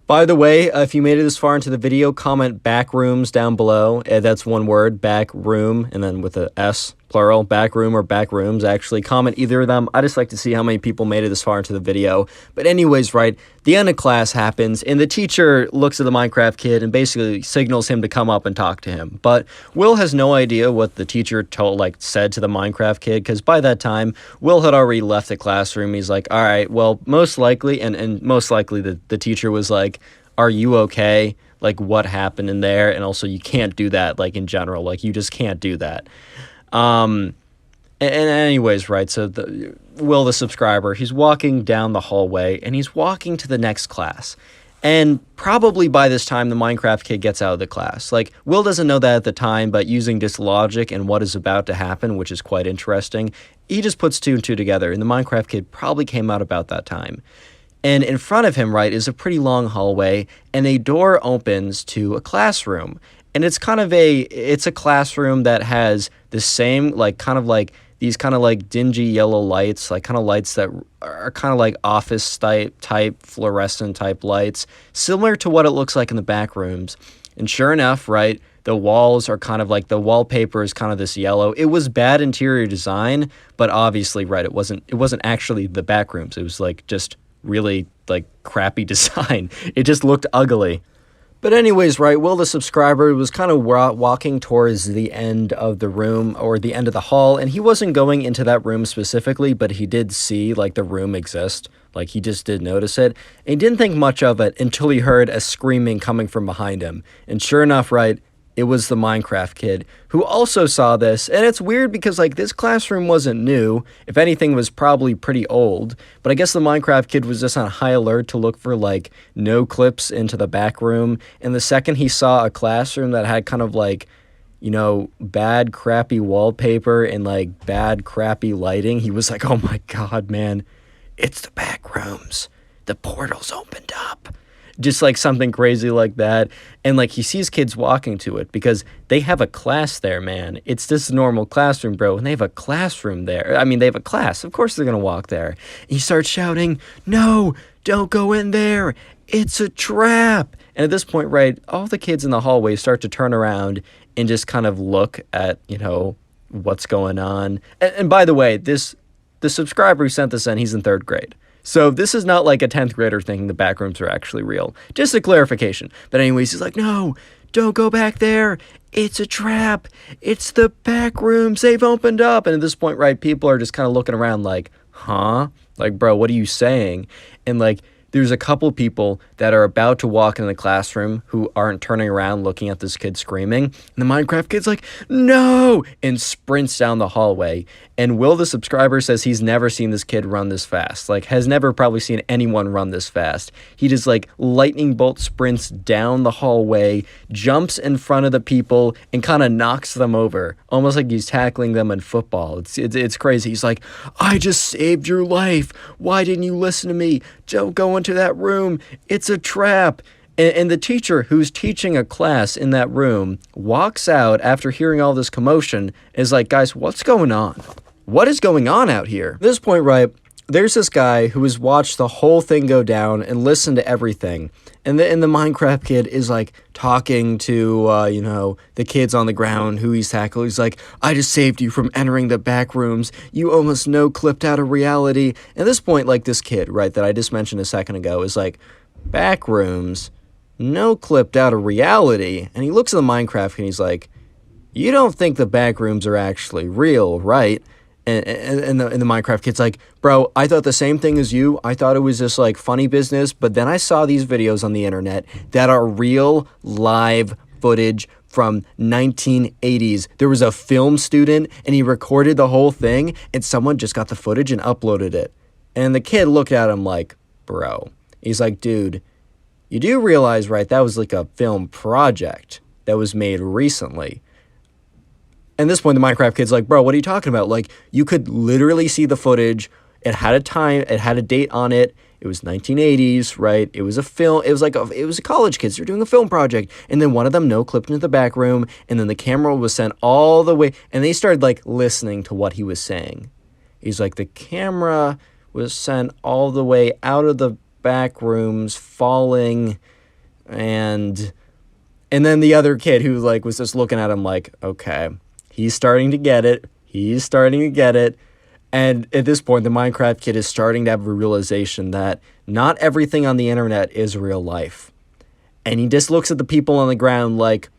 By the way, if you made it this far into the video, comment back rooms down below. That's one word, back room, and then with a S, plural, back room or back rooms, actually. Comment either of them. I just like to see how many people made it this far into the video. But anyways, right, the end of class happens, and the teacher looks at the Minecraft kid and basically signals him to come up and talk to him. But Will has no idea what the teacher said to the Minecraft kid, because by that time, Will had already left the classroom. He's like, all right, well, most likely, and most likely the teacher was like, are you okay? Like, what happened in there? And also, you can't do that, like, in general. Like, you just can't do that. And anyways, right, so Will the subscriber. He's walking down the hallway and he's walking to the next class. And probably by this time, the Minecraft kid gets out of the class. Like, Will doesn't know that at the time, but using this logic and what is about to happen, which is quite interesting, he just puts two and two together. And the Minecraft kid probably came out about that time. And in front of him, right, is a pretty long hallway, and a door opens to a classroom. And it's a classroom that has the same, like, kind of like these kind of like dingy yellow lights, like kind of lights that are kind of like office type fluorescent type lights, similar to what it looks like in the back rooms. And sure enough, right, the walls are kind of like, the wallpaper is kind of this yellow. It was bad interior design, but obviously, right, it wasn't actually the back rooms. It was like just really like crappy design. It just looked ugly. But anyways, right, Will the subscriber was kind of walking towards the end of the room or the end of the hall, and he wasn't going into that room specifically, but he did see like the room exist. Like, he just did notice it. And he didn't think much of it until he heard a screaming coming from behind him. And sure enough, right, it was the Minecraft kid who also saw this. And it's weird because, like, this classroom wasn't new. If anything, it was probably pretty old. But I guess the Minecraft kid was just on high alert to look for, like, no clips into the back room. And the second he saw a classroom that had kind of, like, you know, bad, crappy wallpaper and, like, bad, crappy lighting, he was like, oh my God, man, it's the back rooms. The portal's opened up. Just like something crazy like that. And like, he sees kids walking to it because they have a class there, man. It's this normal classroom, bro. And they have a classroom there. I mean, they have a class. Of course they're going to walk there. And he starts shouting, no, don't go in there. It's a trap. And at this point, right, all the kids in the hallway start to turn around and just kind of look at, you know, what's going on. And by the way, the subscriber who sent this in, he's in 3rd grade. So this is not like a 10th grader thinking the back rooms are actually real. Just a clarification. But anyways, he's like, no, don't go back there. It's a trap. It's the back rooms. They've opened up. And at this point, right, people are just kind of looking around like, huh? Like, bro, what are you saying? And like, there's a couple people that are about to walk in the classroom who aren't turning around looking at this kid screaming. And the Minecraft kid's like, no, and sprints down the hallway. And Will the subscriber says he's never seen this kid run this fast. Like, has never probably seen anyone run this fast. He just like lightning bolt sprints down the hallway, jumps in front of the people, and kind of knocks them over. Almost like he's tackling them in football. It's crazy. He's like, I just saved your life. Why didn't you listen to me? Don't go into that room. It's a trap. And the teacher who's teaching a class in that room walks out after hearing all this commotion and is like, guys, what's going on? What is going on out here? At this point, right, there's this guy who has watched the whole thing go down and listened to everything. And the Minecraft kid is like talking to, you know, the kids on the ground who he's tackled. He's like, I just saved you from entering the back rooms. You almost clipped out of reality. And at this point, like, this kid, right, that I just mentioned a second ago is like, back rooms? No clipped out of reality. And he looks at the Minecraft and he's like, you don't think the back rooms are actually real, right? And the Minecraft kid's like, bro, I thought the same thing as you. I thought it was just like funny business, but then I saw these videos on the internet that are real live footage from 1980s. There was a film student and he recorded the whole thing and someone just got the footage and uploaded it. And the kid looked at him like, bro. He's like, dude, you do realize, right, that was like a film project that was made recently. And at this point, the Minecraft kid's like, bro, what are you talking about? Like, you could literally see the footage. It had a time, it had a date on it. It was 1980s, right? It was a film. It was a college kids. They're doing a film project. And then one of them clipped into the back room. And then the camera was sent all the way. And they started like listening to what he was saying. He's like, the camera was sent all the way out of the back rooms, falling. And then the other kid who like was just looking at him like, okay. He's starting to get it. He's starting to get it. And at this point, the Minecraft kid is starting to have a realization that not everything on the internet is real life. And he just looks at the people on the ground like,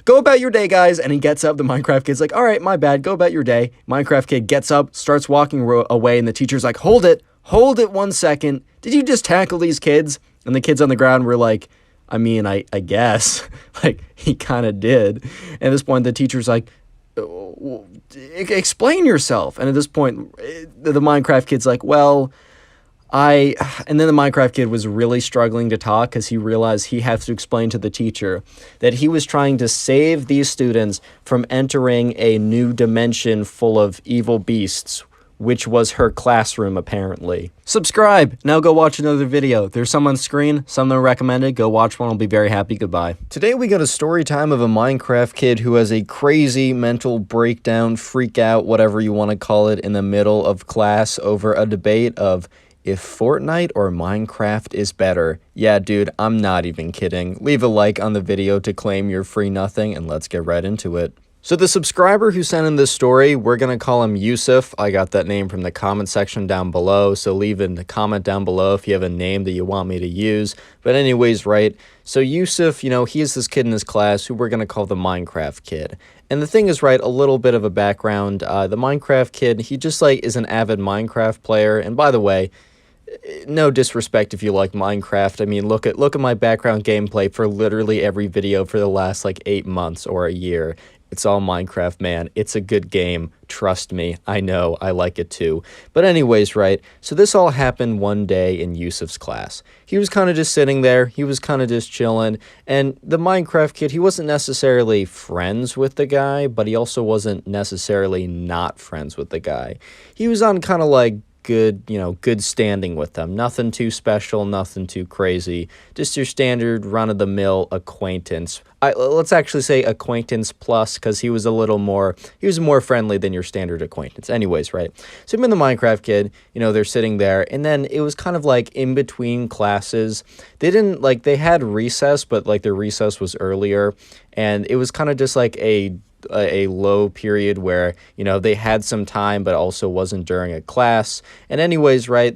go about your day, guys. And he gets up. The Minecraft kid's like, all right, my bad. Go about your day. Minecraft kid gets up, starts walking away. And the teacher's like, hold it 1 second. Did you just tackle these kids? And the kids on the ground were like, I mean, I guess. Like, he kind of did. And at this point, the teacher's like, explain yourself. And at this point, the Minecraft kid's like, well, and then the Minecraft kid was really struggling to talk because he realized he had to explain to the teacher that he was trying to save these students from entering a new dimension full of evil beasts, which was her classroom, apparently. Subscribe! Now go watch another video. There's some on screen, some that are recommended. Go watch one, I'll be very happy. Goodbye. Today we got a story time of a Minecraft kid who has a crazy mental breakdown, freak out, whatever you want to call it, in the middle of class over a debate of if Fortnite or Minecraft is better. Yeah, dude, I'm not even kidding. Leave a like on the video to claim your free nothing, and let's get right into it. So the subscriber who sent in this story, we're going to call him Yusuf. I got that name from the comment section down below, so leave in the comment down below if you have a name that you want me to use. But anyways, right, so Yusuf, you know, he is this kid in his class who we're going to call the Minecraft kid. And the thing is, right, a little bit of a background. The Minecraft kid, he just, like, is an avid Minecraft player. And by the way, no disrespect if you like Minecraft. I mean, look at my background gameplay for literally every video for the last, like, 8 months or a year. It's all Minecraft, man. It's a good game. Trust me. I know. I like it too. But anyways, right? So this all happened one day in Yusuf's class. He was kind of just sitting there. He was kind of just chilling. And the Minecraft kid, he wasn't necessarily friends with the guy, but he also wasn't necessarily not friends with the guy. He was on kind of like good, you know, good standing with them. Nothing too special, nothing too crazy. Just your standard run-of-the-mill acquaintance. Let's actually say acquaintance plus, because he was more friendly than your standard acquaintance. Anyways, right? So him and the Minecraft kid, you know, they're sitting there, and then it was kind of like in between classes. They had recess, but like their recess was earlier, and it was kind of just like a low period where, you know, they had some time but also wasn't during a class. And anyways, right,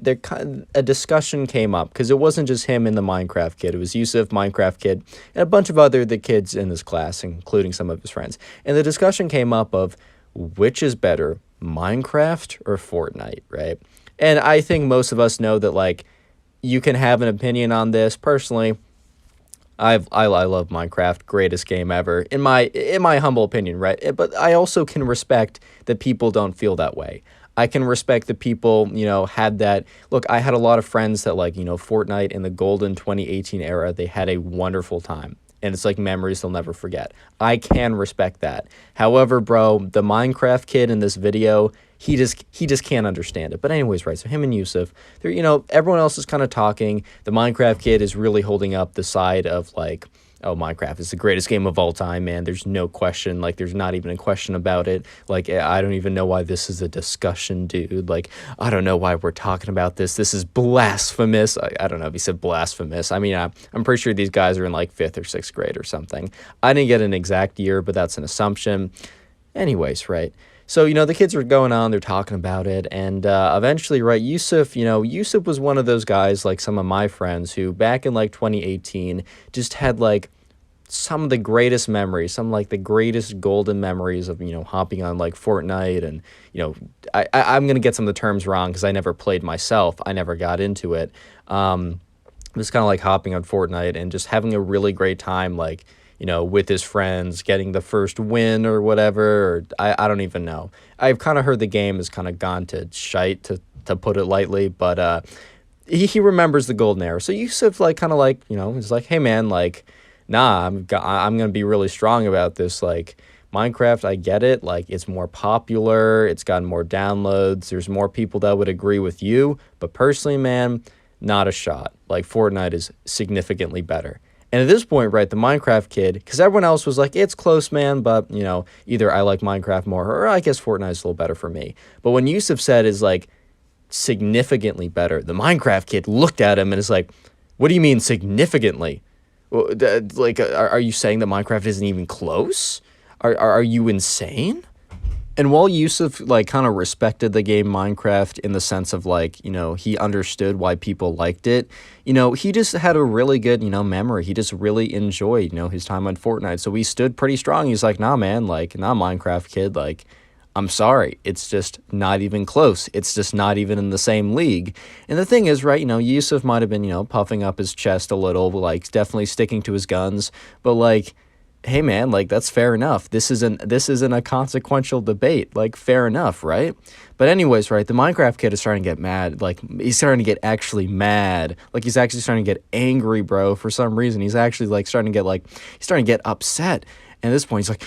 a discussion came up because it wasn't just him and the Minecraft kid. It was Yusuf, Minecraft kid, and a bunch of the kids in this class, including some of his friends. And the discussion came up of which is better, Minecraft or Fortnite, right? And I think most of us know that, like, you can have an opinion on this. Personally, I love Minecraft, greatest game ever, in my humble opinion, right? But I also can respect that people don't feel that way. I can respect that people, you know, had that. Look, I had a lot of friends that, like, you know, Fortnite in the golden 2018 era, they had a wonderful time. And it's like memories they'll never forget. I can respect that. However, bro, the Minecraft kid in this video, he just can't understand it. But anyways, right, so him and Yusuf, they're, you know, everyone else is kind of talking. The Minecraft kid is really holding up the side of, like, oh, Minecraft is the greatest game of all time, man. There's no question. Like, there's not even a question about it. Like, I don't even know why this is a discussion, dude. Like, I don't know why we're talking about this. This is blasphemous. I don't know if he said blasphemous. I mean, I'm pretty sure these guys are in, like, 5th or 6th grade or something. I didn't get an exact year, but that's an assumption. Anyways, right. So, you know, the kids are going on, they're talking about it, and eventually, right, Yusuf, you know, Yusuf was one of those guys, like some of my friends, who back in, like, 2018 just had, like, some of the greatest memories, some, like, the greatest golden memories of, you know, hopping on, like, Fortnite, and, you know, I'm going to get some of the terms wrong because I never played myself. I never got into it. Just kind of, like, hopping on Fortnite and just having a really great time, like, you know, with his friends, getting the first win or whatever, or I don't even know. I've kind of heard the game has kind of gone to shite, to put it lightly, but he remembers the golden era. So Yusuf, like, kind of like, you know, he's like, hey, man, like, nah, I'm going to be really strong about this, like, Minecraft, I get it, like, it's more popular, it's gotten more downloads, there's more people that would agree with you, but personally, man, not a shot. Like, Fortnite is significantly better. And at this point, right, the Minecraft kid, because everyone else was like, it's close, man, but, you know, either I like Minecraft more, or I guess Fortnite's a little better for me. But when Yusuf said is, like, significantly better, the Minecraft kid looked at him and is like, what do you mean significantly? Well, like, are you saying that Minecraft isn't even close? Are you insane? And while Yusuf, like, kind of respected the game Minecraft in the sense of, like, you know, he understood why people liked it, you know, he just had a really good, you know, memory. He just really enjoyed, you know, his time on Fortnite. So he stood pretty strong. He's like, nah, man, like, nah, Minecraft kid, like, I'm sorry. It's just not even close. It's just not even in the same league. And the thing is, right, you know, Yusuf might have been, you know, puffing up his chest a little, like, definitely sticking to his guns. But, like, hey man, like that's fair enough. This isn't a consequential debate. Like fair enough, right? But anyways, right, the Minecraft kid is starting to get mad. Like he's starting to get actually mad. Like he's actually starting to get angry, bro. For some reason, he's actually starting to get upset. And at this point, he's like,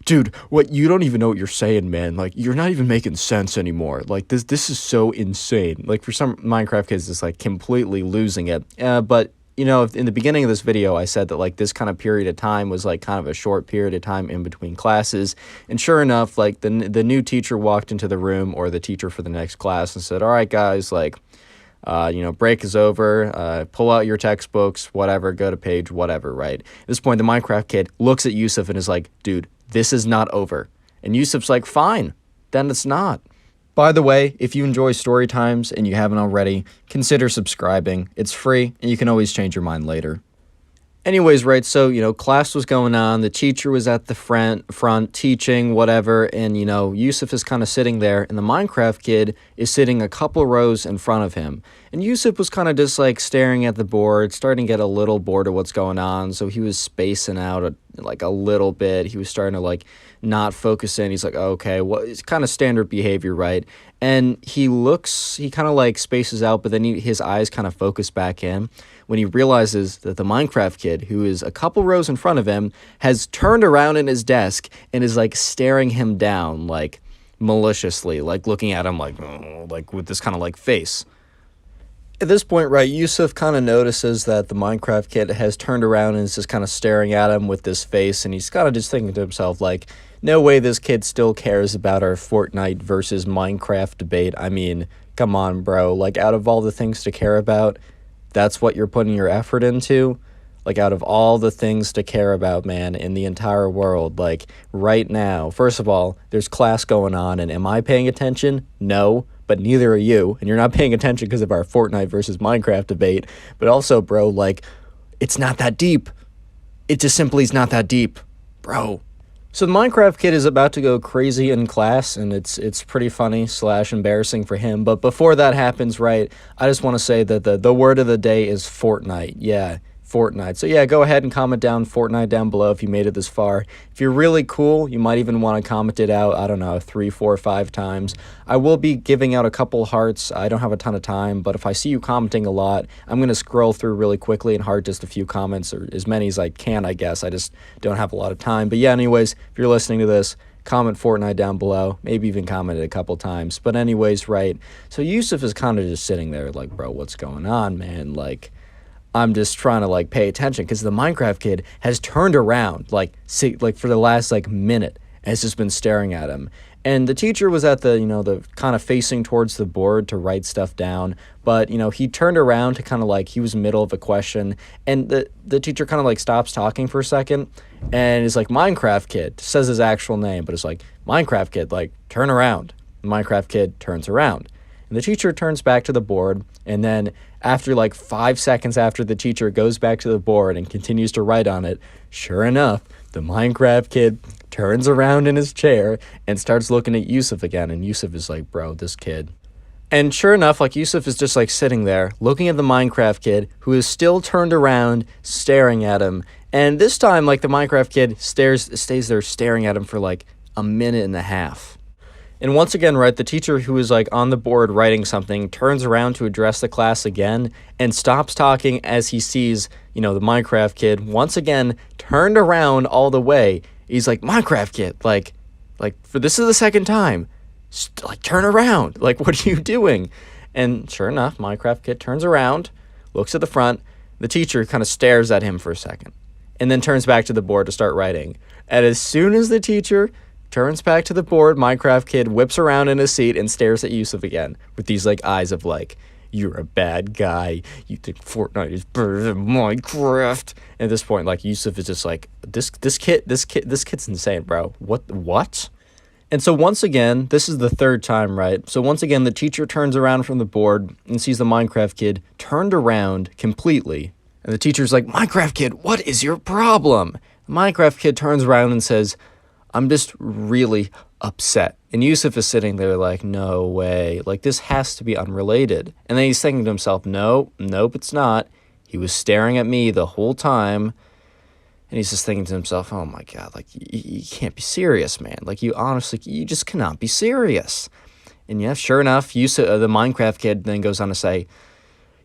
dude, what? You don't even know what you're saying, man. Like, you're not even making sense anymore. Like, this is so insane. Like, for some Minecraft kids, it's, like, completely losing it. But, you know, in the beginning of this video, I said that, like, this kind of period of time was, like, kind of a short period of time in between classes. And sure enough, like, the new teacher walked into the room, or the teacher for the next class, and said, all right, guys, like, break is over, pull out your textbooks, whatever, go to page, whatever, right? At this point, the Minecraft kid looks at Yusuf and is like, dude, this is not over. And Yusuf's like, fine, then it's not. By the way, if you enjoy story times and you haven't already, consider subscribing. It's free, and you can always change your mind later. Anyways, right, so, class was going on, the teacher was at the front teaching, whatever, and, Yusuf is kind of sitting there, and the Minecraft kid is sitting a couple rows in front of him. And Yusuf was kind of just, staring at the board, starting to get a little bored of what's going on, so he was spacing out, a little bit. He was starting to, not focus in. He's like, okay, well, it's kind of standard behavior, right? And he kind of, spaces out, but then his eyes kind of focus back in when he realizes that the Minecraft kid, who is a couple rows in front of him, has turned around in his desk and is, staring him down, maliciously, looking at him, with this kind of, face. At this point, right, Yusuf kind of notices that the Minecraft kid has turned around and is just kind of staring at him with this face, and he's kind of just thinking to himself, no way this kid still cares about our Fortnite versus Minecraft debate. I mean, come on, bro. Out of all the things to care about, that's what you're putting your effort into? Out of all the things to care about, man, in the entire world, right now, first of all, there's class going on, and am I paying attention? No, but neither are you, and you're not paying attention because of our Fortnite versus Minecraft debate, but also, bro, it's not that deep. It just simply is not that deep, bro. So the Minecraft kid is about to go crazy in class, and it's pretty funny / embarrassing for him. But before that happens, right, I just want to say that the word of the day is Fortnite. Yeah, Fortnite. So yeah, go ahead and comment down Fortnite down below if you made it this far. If you're really cool, you might even want to comment it out, I don't know, 3, 4, 5 times. I will be giving out a couple hearts. I don't have a ton of time, but if I see you commenting a lot, I'm going to scroll through really quickly and heart just a few comments, or as many as I can, I guess. I just don't have a lot of time. But yeah, anyways, if you're listening to this, comment Fortnite down below, maybe even comment it a couple times. But anyways, right, so Yusuf is kind of just sitting there bro, what's going on, man? I'm just trying to pay attention because the Minecraft kid has turned around for the last minute and has just been staring at him. And the teacher was at the the kind of facing towards the board to write stuff down, but he turned around to kind of he was in the middle of a question, and the teacher kind of stops talking for a second and is Minecraft kid, says his actual name, but it's Minecraft kid, turn around. The Minecraft kid turns around. And the teacher turns back to the board, and then after 5 seconds after the teacher goes back to the board and continues to write on it, sure enough, the Minecraft kid turns around in his chair and starts looking at Yusuf again, and Yusuf is bro, this kid. And sure enough, Yusuf is just sitting there looking at the Minecraft kid, who is still turned around staring at him. And this time, the Minecraft kid stays there staring at him for a minute and a half. And once again, right, the teacher who is on the board writing something turns around to address the class again and stops talking as he sees, the Minecraft kid once again turned around all the way. He's Minecraft kid, for this is the second time, turn around, what are you doing? And sure enough, Minecraft kid turns around, looks at the front, the teacher kind of stares at him for a second, and then turns back to the board to start writing. And as soon as the teacher turns back to the board, Minecraft kid whips around in his seat and stares at Yusuf again with these eyes of you're a bad guy. You think Fortnite is better than Minecraft. And at this point, Yusuf is just this kid's insane, bro. What? And so once again, this is the third time, right? So once again, the teacher turns around from the board and sees the Minecraft kid turned around completely. And the teacher's Minecraft kid, what is your problem? The Minecraft kid turns around and says, I'm just really upset. And Yusuf is sitting there no way. This has to be unrelated. And then he's thinking to himself, nope, it's not. He was staring at me the whole time. And he's just thinking to himself, oh my God, like, you can't be serious, man. Like, you honestly, you just cannot be serious. And yeah, sure enough, Yusuf, the Minecraft kid, then goes on to say,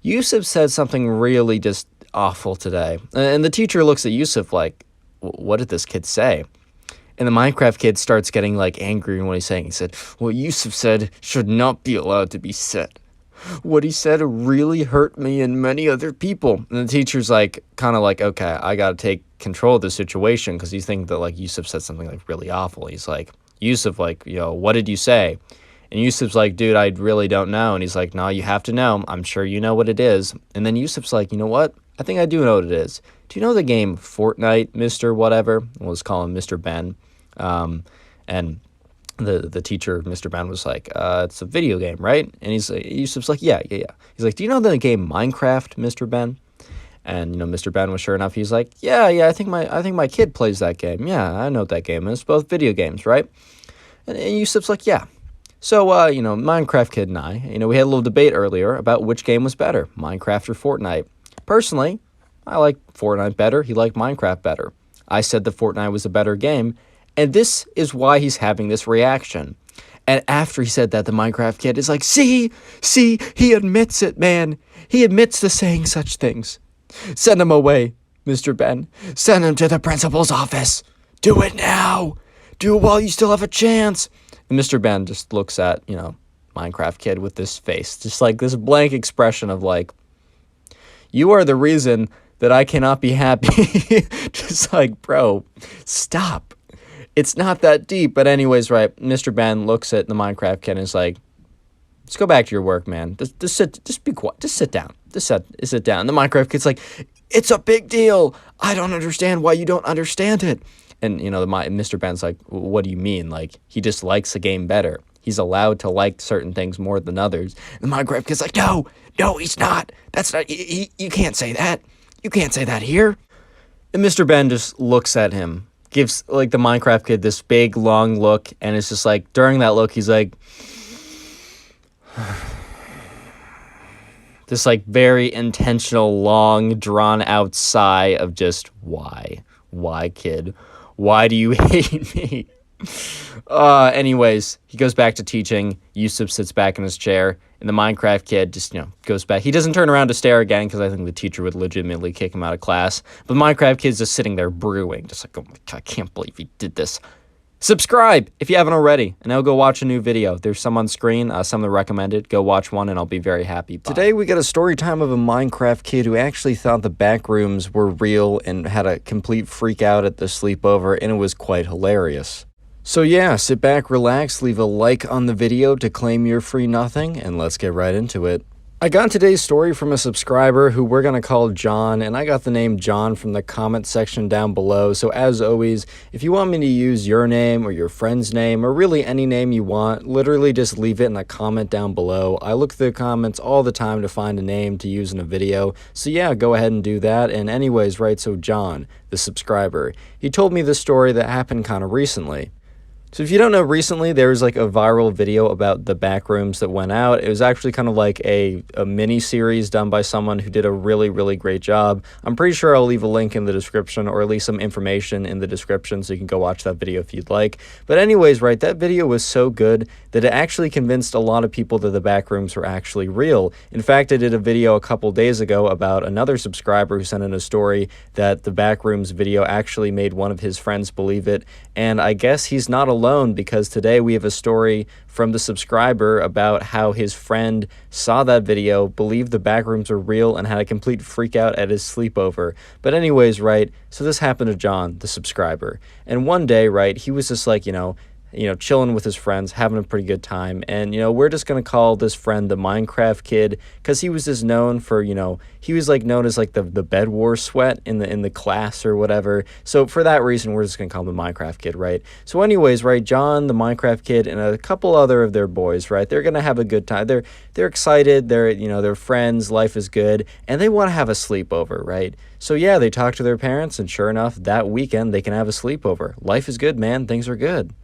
Yusuf said something really just awful today. And the teacher looks at Yusuf like, what did this kid say? And the Minecraft kid starts getting, like, angry in what he's saying. He said, what Yusuf said should not be allowed to be said. What he said really hurt me and many other people. And the teacher's like, kind of like, okay, I got to take control of the situation, because you think that, like, Yusuf said something, like, really awful. He's like, Yusuf, like, what did you say? And Yusuf's like, dude, I really don't know. And he's like, no, you have to know. I'm sure you know what it is. And then Yusuf's like, you know what? I think I do know what it is. Do you know the game Fortnite, Mr. Whatever? We'll just call him Mr. Ben. And the teacher, Mr. Ben, was like, it's a video game, right? And Yusuf's like, yeah. He's like, do you know the game Minecraft, Mr. Ben? And, Mr. Ben was sure enough. He's like, yeah, I think my kid plays that game. Yeah, I know what that game is. Both video games, right? And Yusuf's like, yeah. So, Minecraft kid and I, we had a little debate earlier about which game was better, Minecraft or Fortnite. Personally, I like Fortnite better. He liked Minecraft better. I said that Fortnite was a better game, and this is why he's having this reaction. And after he said that, the Minecraft kid is like, see, he admits it, man. He admits to saying such things. Send him away, Mr. Ben. Send him to the principal's office. Do it now. Do it while you still have a chance. And Mr. Ben just looks at, Minecraft kid with this face, just like this blank expression of like, you are the reason that I cannot be happy. Just like, bro, stop. It's not that deep. But anyways, right, Mr. Ben looks at the Minecraft kid and is like, just go back to your work, man. Just be quiet. Just sit down. Just sit down. And the Minecraft kid's like, it's a big deal. I don't understand why you don't understand it. And, Mr. Ben's like, what do you mean? Like, he just likes the game better. He's allowed to like certain things more than others. And the Minecraft kid's like, no, he's not. That's not, you can't say that. You can't say that here. And Mr. Ben just looks at him, gives, like, the Minecraft kid this big, long look, and it's just like, during that look, he's like, this, like, very intentional, long, drawn-out sigh of just, why? Why, kid? Why do you hate me? Anyways, he goes back to teaching. Yusuf sits back in his chair, and the Minecraft kid just, goes back. He doesn't turn around to stare again, because I think the teacher would legitimately kick him out of class. But the Minecraft kid's just sitting there brewing, just like, oh my God, I can't believe he did this. Subscribe if you haven't already, and I'll go watch a new video. There's some on screen, some that are recommended. Go watch one, and I'll be very happy. Bye. Today, we got a story time of a Minecraft kid who actually thought the back rooms were real and had a complete freak out at the sleepover, and it was quite hilarious. So yeah, sit back, relax, leave a like on the video to claim your free nothing, and let's get right into it. I got today's story from a subscriber who we're going to call John, and I got the name John from the comment section down below. So as always, if you want me to use your name or your friend's name or really any name you want, literally just leave it in a comment down below. I look through the comments all the time to find a name to use in a video. So yeah, go ahead and do that. And anyways, right, so John, the subscriber, he told me this story that happened kind of recently. So if you don't know, recently there was like a viral video about the back rooms that went out. It was actually kind of like a mini series done by someone who did a really, really great job. I'm pretty sure I'll leave a link in the description, or at least some information in the description, so you can go watch that video if you'd like. But anyways, right, that video was so good that it actually convinced a lot of people that the back rooms were actually real. In fact, I did a video a couple days ago about another subscriber who sent in a story that the back rooms video actually made one of his friends believe it. And I guess he's not alone, because today we have a story from the subscriber about how his friend saw that video, believed the back rooms were real, and had a complete freak out at his sleepover. But anyways, right, so this happened to John, the subscriber. And one day, right, he was just like, chilling with his friends, having a pretty good time. And, we're just going to call this friend the Minecraft kid, because he was just known for, he was like known as like the Bed Wars sweat in the class or whatever. So for that reason, we're just going to call him the Minecraft kid, right? So anyways, right, John, the Minecraft kid, and a couple other of their boys, right, they're going to have a good time. They're excited. They're friends. Life is good. And they want to have a sleepover, right? So yeah, they talk to their parents, and sure enough, that weekend they can have a sleepover. Life is good, man. Things are good.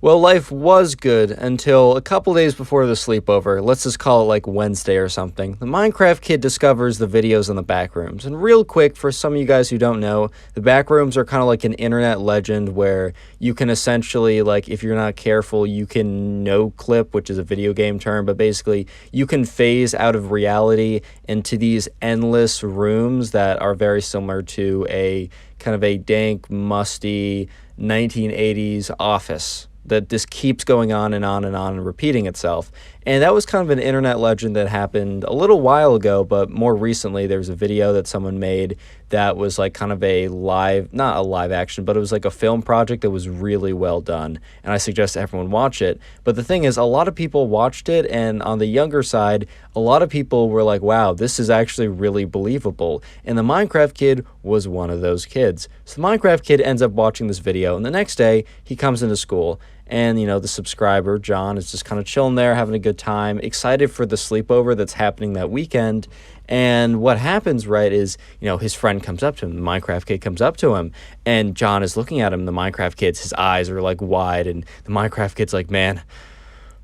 Well, life was good until a couple days before the sleepover. Let's just call it like Wednesday or something. The Minecraft kid discovers the videos in the back rooms. And real quick, for some of you guys who don't know, the back rooms are kind of like an internet legend where you can essentially, like, if you're not careful, you can no clip, which is a video game term, but basically you can phase out of reality into these endless rooms that are very similar to a kind of a dank, musty 1980s office that just keeps going on and on and on and repeating itself. And that was kind of an internet legend that happened a little while ago, but more recently there was a video that someone made that was like kind of a live, not a live action, but it was like a film project that was really well done. And I suggest everyone watch it. But the thing is, a lot of people watched it, and on the younger side, a lot of people were like, wow, this is actually really believable. And the Minecraft kid was one of those kids. So the Minecraft kid ends up watching this video, and the next day he comes into school. And, you know, the subscriber, John, is just kind of chilling there, having a good time, excited for the sleepover that's happening that weekend. And what happens, right, is, you know, his friend comes up to him, the Minecraft kid comes up to him, and John is looking at him. The Minecraft kid's, his eyes are like wide, and the Minecraft kid's like, man,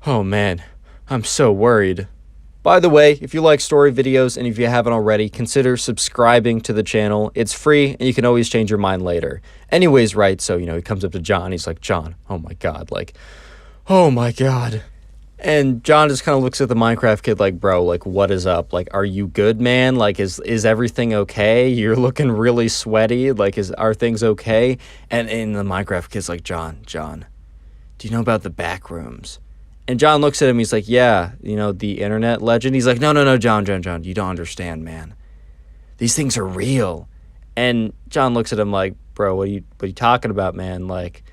oh man, I'm so worried. By the way, if you like story videos, and if you haven't already, consider subscribing to the channel. It's free, and you can always change your mind later. Anyways, right, so, you know, he comes up to John. He's like, John, oh my God, like, oh my God. And John just kind of looks at the Minecraft kid like, bro, like, what is up? Like, are you good, man? Like, is everything okay? You're looking really sweaty. Like, are things okay? And the Minecraft kid's like, John, do you know about the back rooms? And John looks at him, he's like, yeah, you know, the internet legend. He's like, no, John, you don't understand, man. These things are real. And John looks at him like, bro, what are you talking about, man? Like,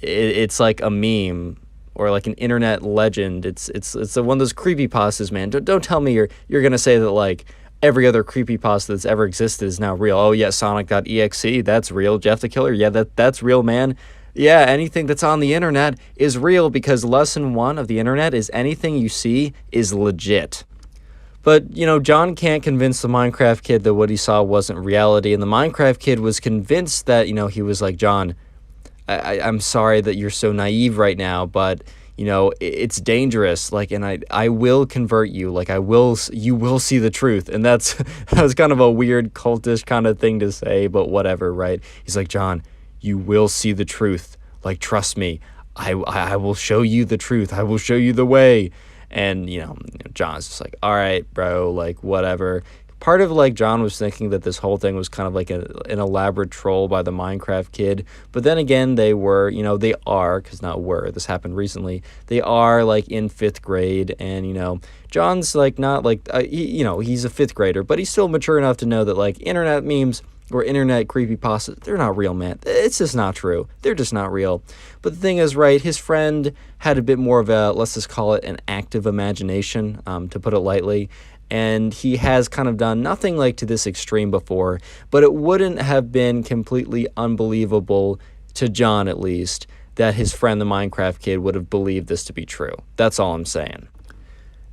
it's like a meme or like an internet legend. It's one of those creepypastas, man. Don't tell me you're going to say that, like, every other creepypasta that's ever existed is now real. Oh, yeah, Sonic.exe, that's real. Jeff the Killer, yeah, that's real, man. Yeah, anything that's on the internet is real, because lesson 1 of the internet is anything you see is legit. But, you know, John can't convince the Minecraft kid that what he saw wasn't reality, and the Minecraft kid was convinced that, you know, he was like, John, I'm sorry that you're so naive right now, but, you know, it's dangerous, like, and I will convert you, like, you will see the truth. And that was kind of a weird cultish kind of thing to say, but whatever, right? He's like, John, you will see the truth. Like, trust me, I will show you the truth. I will show you the way. And, you know, John's just like, all right, bro, like, whatever. Part of, like, John was thinking that this whole thing was kind of like an elaborate troll by the Minecraft kid. But then again, they were, you know, they are, because not were, this happened recently, they are, like, in 5th grade. And, you know, John's, like, not, like, you know, he's a 5th grader, but he's still mature enough to know that, like, internet memes or internet creepypastas, they're not real, man. It's just not true. They're just not real. But the thing is, right, his friend had a bit more of a, let's just call it an active imagination, to put it lightly. And he has kind of done nothing like to this extreme before, but it wouldn't have been completely unbelievable, to John at least, that his friend, the Minecraft kid, would have believed this to be true. That's all I'm saying.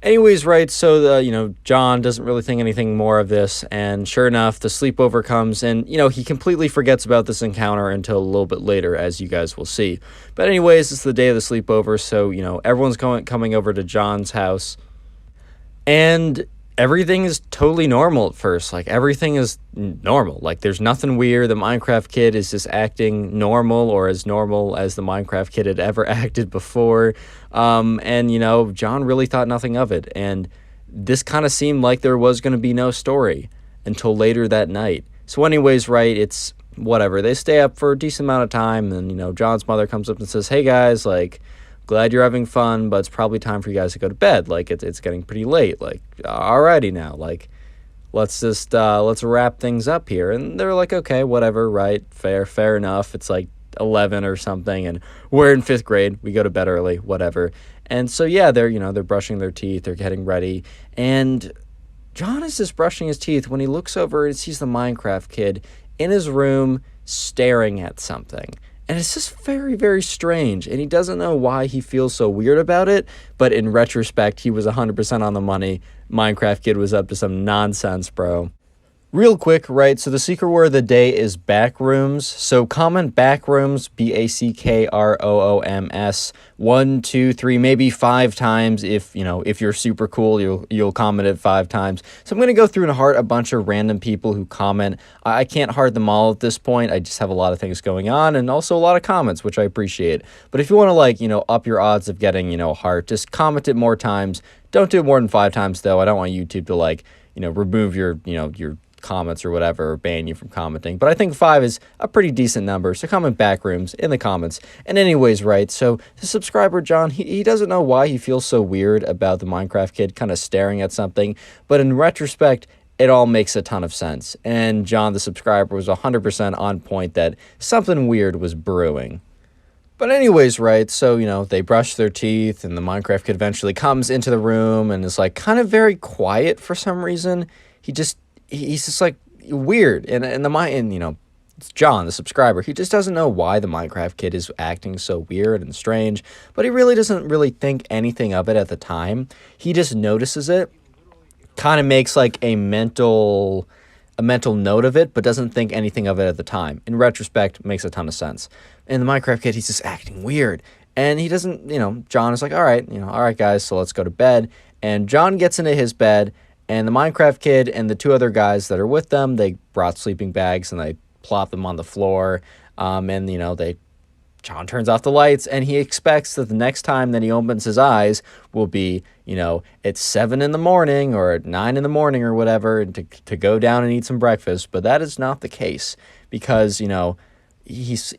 Anyways, right, so, you know, John doesn't really think anything more of this, and sure enough, the sleepover comes, and, you know, he completely forgets about this encounter until a little bit later, as you guys will see. But anyways, it's the day of the sleepover, so, you know, everyone's coming over to John's house, and everything is totally normal at first. Like, everything is normal. Like, there's nothing weird. The Minecraft kid is just acting normal, or as normal as the Minecraft kid had ever acted before. And, you know, John really thought nothing of it. And this kind of seemed like there was going to be no story until later that night. So anyways, right, it's whatever. They stay up for a decent amount of time. And, you know, John's mother comes up and says, hey, guys, like, glad you're having fun, but it's probably time for you guys to go to bed. Like, it's getting pretty late. Like, alrighty now. Like, let's just, let's wrap things up here. And they're like, okay, whatever, right? Fair enough. It's like 11 or something, and we're in 5th grade. We go to bed early, whatever. And so, yeah, they're brushing their teeth. They're getting ready. And John is just brushing his teeth when he looks over and sees the Minecraft kid in his room staring at something. And it's just very, very strange. And he doesn't know why he feels so weird about it. But in retrospect, he was 100% on the money. Minecraft kid was up to some nonsense, bro. Real quick, right? So the secret word of the day is backrooms. So comment backrooms, BACKROOMS, 1, 2, 3, maybe 5 times. If you're super cool, you'll comment it 5 times. So I'm gonna go through and heart a bunch of random people who comment. I can't heart them all at this point. I just have a lot of things going on and also a lot of comments, which I appreciate. But if you want to up your odds of getting a heart, just comment it more times. Don't do it more than 5 times though. I don't want YouTube to remove your comments or whatever, or ban you from commenting. But I think 5 is a pretty decent number, so comment backrooms in the comments. And anyways, right, so the subscriber John, he doesn't know why he feels so weird about the Minecraft kid kind of staring at something, but in retrospect, it all makes a ton of sense. And John, the subscriber, was 100% on point that something weird was brewing. But anyways, right, so, they brush their teeth, and the Minecraft kid eventually comes into the room and is, kind of very quiet for some reason. He's just weird, and it's John, the subscriber. He just doesn't know why the Minecraft kid is acting so weird and strange, but he really doesn't really think anything of it at the time. He just notices it, kind of makes a mental note of it, but doesn't think anything of it at the time. In retrospect, makes a ton of sense. And the Minecraft kid, he's just acting weird, and he doesn't, John is all right, guys, so let's go to bed. And John gets into his bed. And the Minecraft kid and the 2 other guys that are with them, they brought sleeping bags and they plop them on the floor. John turns off the lights, and he expects that the next time that he opens his eyes will be, at 7 in the morning or at 9 in the morning or whatever, and to go down and eat some breakfast. But that is not the case because, he's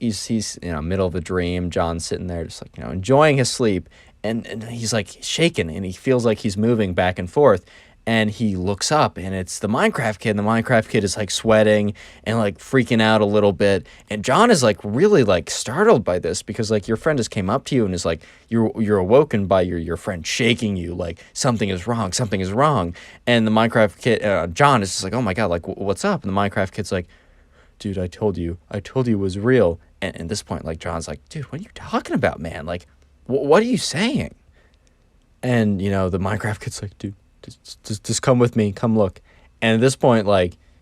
middle of a dream. John's sitting there just enjoying his sleep, and he's shaking, and he feels like he's moving back and forth. And he looks up, and it's the Minecraft kid. And the Minecraft kid is sweating and freaking out a little bit. And John is really startled by this because your friend just came up to you and is you're awoken by your friend shaking you something is wrong, something is wrong. And the Minecraft kid, John is just oh my god, what's up? And the Minecraft kid's dude, I told you it was real. And at this point, John's dude, what are you talking about, man? What are you saying? And the Minecraft kid's dude. Just come with me. Come look. And at this point,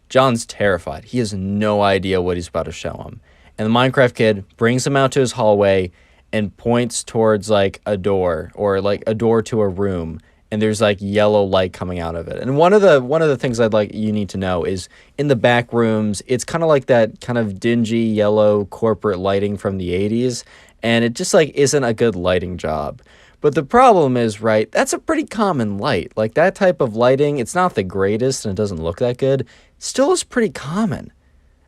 John's terrified. He has no idea what he's about to show him. And the Minecraft kid brings him out to his hallway and points towards, a door or, a door to a room. And there's, yellow light coming out of it. And one of the things you need to know is in the back rooms, it's kind of that kind of dingy yellow corporate lighting from the 80s. And it just, isn't a good lighting job. But the problem is, right, that's a pretty common light. That type of lighting, it's not the greatest and it doesn't look that good. Still is pretty common.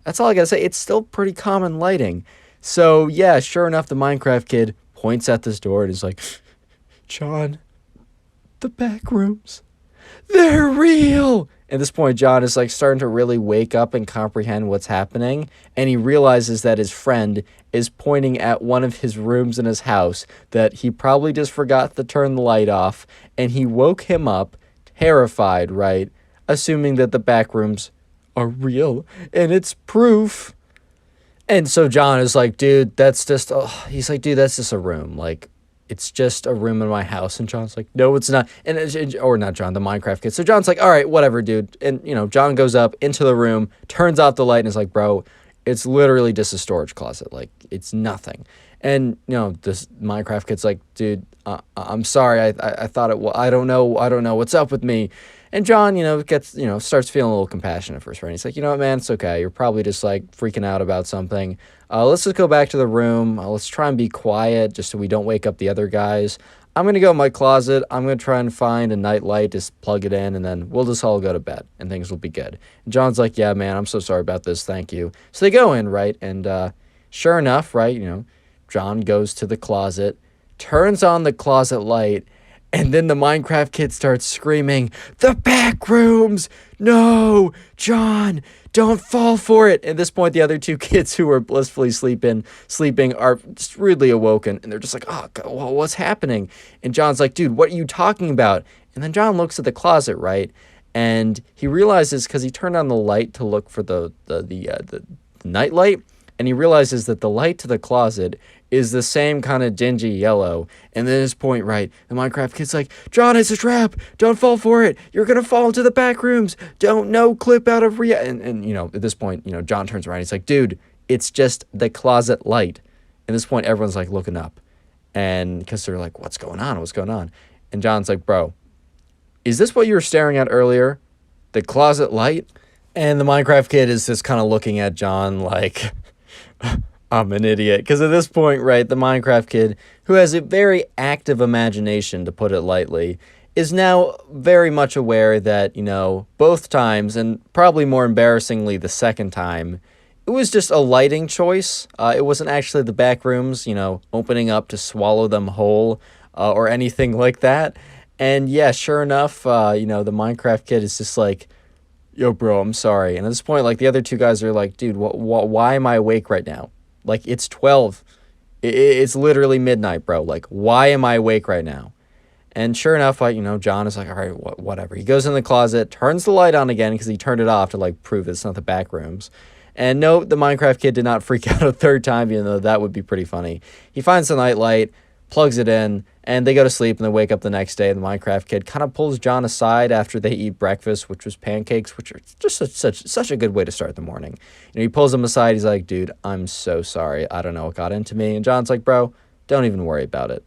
That's all I gotta say. It's still pretty common lighting. So, yeah, sure enough, the Minecraft kid points at this door and is John, the back rooms, they're real. At this point, John is starting to really wake up and comprehend what's happening. And he realizes that his friend is pointing at one of his rooms in his house that he probably just forgot to turn the light off. And he woke him up, terrified, right? Assuming that the back rooms are real and it's proof. And so John is dude, that's just, dude, that's just a room. It's just a room in my house. And John's no, it's not. Or not John, the Minecraft kid. So John's all right, whatever, dude. And, John goes up into the room, turns off the light, and is bro, it's literally just a storage closet. It's nothing. And, this Minecraft kid's dude, I'm sorry. I thought it was, I don't know what's up with me. And John, gets, starts feeling a little compassionate for his friend. He's you know what, man, it's okay. You're probably just freaking out about something. Let's just go back to the room. Let's try and be quiet just so we don't wake up the other guys. I'm going to go in my closet. I'm going to try and find a night light, just plug it in, and then we'll just all go to bed and things will be good. And John's yeah, man, I'm so sorry about this. Thank you. So they go in, right? And sure enough, right, John goes to the closet, turns on the closet light, and then the Minecraft kid starts screaming, "The back rooms! No! John, don't fall for it!" At this point, the other 2 kids who were blissfully sleeping are just rudely awoken. And they're just oh, God, well, what's happening? And John's dude, what are you talking about? And then John looks at the closet, right? And he realizes, because he turned on the light to look for the night light, and he realizes that the light to the closet is the same kind of dingy yellow. And then at this point, right, the Minecraft kid's like, John, it's a trap. Don't fall for it. You're going to fall into the back rooms. Don't no clip out of And, at this point, John turns around. He's like, dude, it's just the closet light. At this point, everyone's like looking up. And because they're like, what's going on? What's going on? And John's like, bro, is this what you were staring at earlier? The closet light? And the Minecraft kid is just kind of looking at John like, I'm an idiot. Because at this point, right, the Minecraft kid, who has a very active imagination, to put it lightly, is now very much aware that, both times, and probably more embarrassingly the second time, it was just a lighting choice. It wasn't actually the back rooms, opening up to swallow them whole or anything like that. And yeah, sure enough, the Minecraft kid is just like, yo, bro, I'm sorry. And at this point, like, the other two guys are like, dude, why am I awake right now? Like, it's 12. It's literally midnight, bro. Like, why am I awake right now? And sure enough, like, John is like, all right, whatever. He goes in the closet, turns the light on again because he turned it off to, like, prove it's not the back rooms. And no, the Minecraft kid did not freak out a third time, even though that would be pretty funny. He finds the night light, plugs it in, and they go to sleep, and they wake up the next day, and the Minecraft kid kind of pulls John aside after they eat breakfast, which was pancakes, which are just such a good way to start the morning. He pulls him aside. He's like, dude, I'm so sorry. I don't know what got into me. And John's like, bro, don't even worry about it.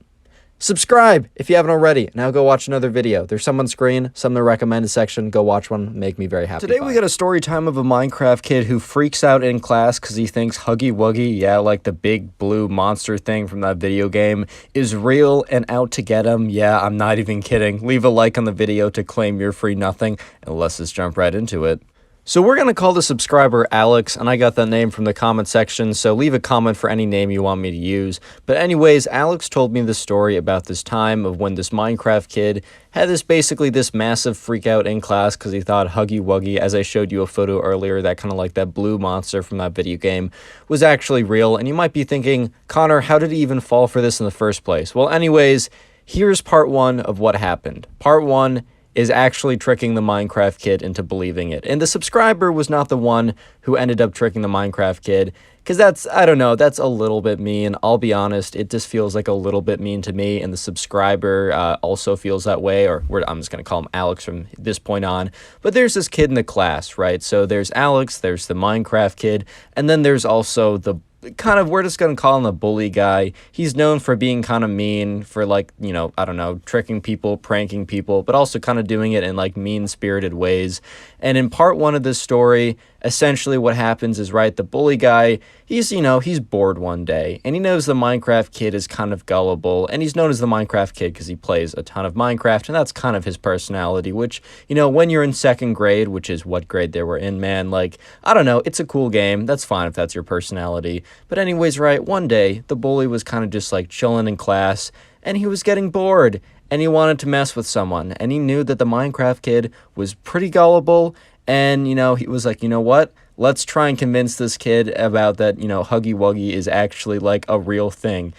Subscribe if you haven't already. Now go watch another video. There's some on screen, some in the recommended section. Go watch one. Make me very happy. Today we got a story time of a Minecraft kid who freaks out in class because he thinks Huggy Wuggy, yeah, like the big blue monster thing from that video game, is real and out to get him. Yeah, I'm not even kidding. Leave a like on the video to claim your free nothing, and let's just jump right into it. So we're going to call the subscriber Alex, and I got that name from the comment section, so leave a comment for any name you want me to use. But anyways, Alex told me the story about this time of when this Minecraft kid had basically this massive freak out in class because he thought Huggy Wuggy, as I showed you a photo earlier, that kind of like that blue monster from that video game, was actually real. And you might be thinking, Connor, how did he even fall for this in the first place? Well, anyways, here's part one of what happened. Part one is actually tricking the Minecraft kid into believing it. And the subscriber was not the one who ended up tricking the Minecraft kid, because that's, I don't know, that's a little bit mean. I'll be honest, it just feels like a little bit mean to me, and the subscriber also feels that way, or I'm just going to call him Alex from this point on. But there's this kid in the class, right? So there's Alex, there's the Minecraft kid, and then there's also the kind of, we're just going to call him the bully guy. He's known for being kind of mean, for like, I don't know, tricking people, pranking people, but also kind of doing it in like mean-spirited ways. And in part one of this story, essentially what happens is, right, the bully guy, he's bored one day, and he knows the Minecraft kid is kind of gullible, and he's known as the Minecraft kid because he plays a ton of Minecraft, and that's kind of his personality, which, when you're in second grade, which is what grade they were in, man, like, I don't know, it's a cool game. That's fine if that's your personality. But anyways, right, one day, the bully was kind of just like chilling in class, and he was getting bored, and he wanted to mess with someone, and he knew that the Minecraft kid was pretty gullible, and, he was like, you know what? Let's try and convince this kid about that, Huggy Wuggy is actually like a real thing.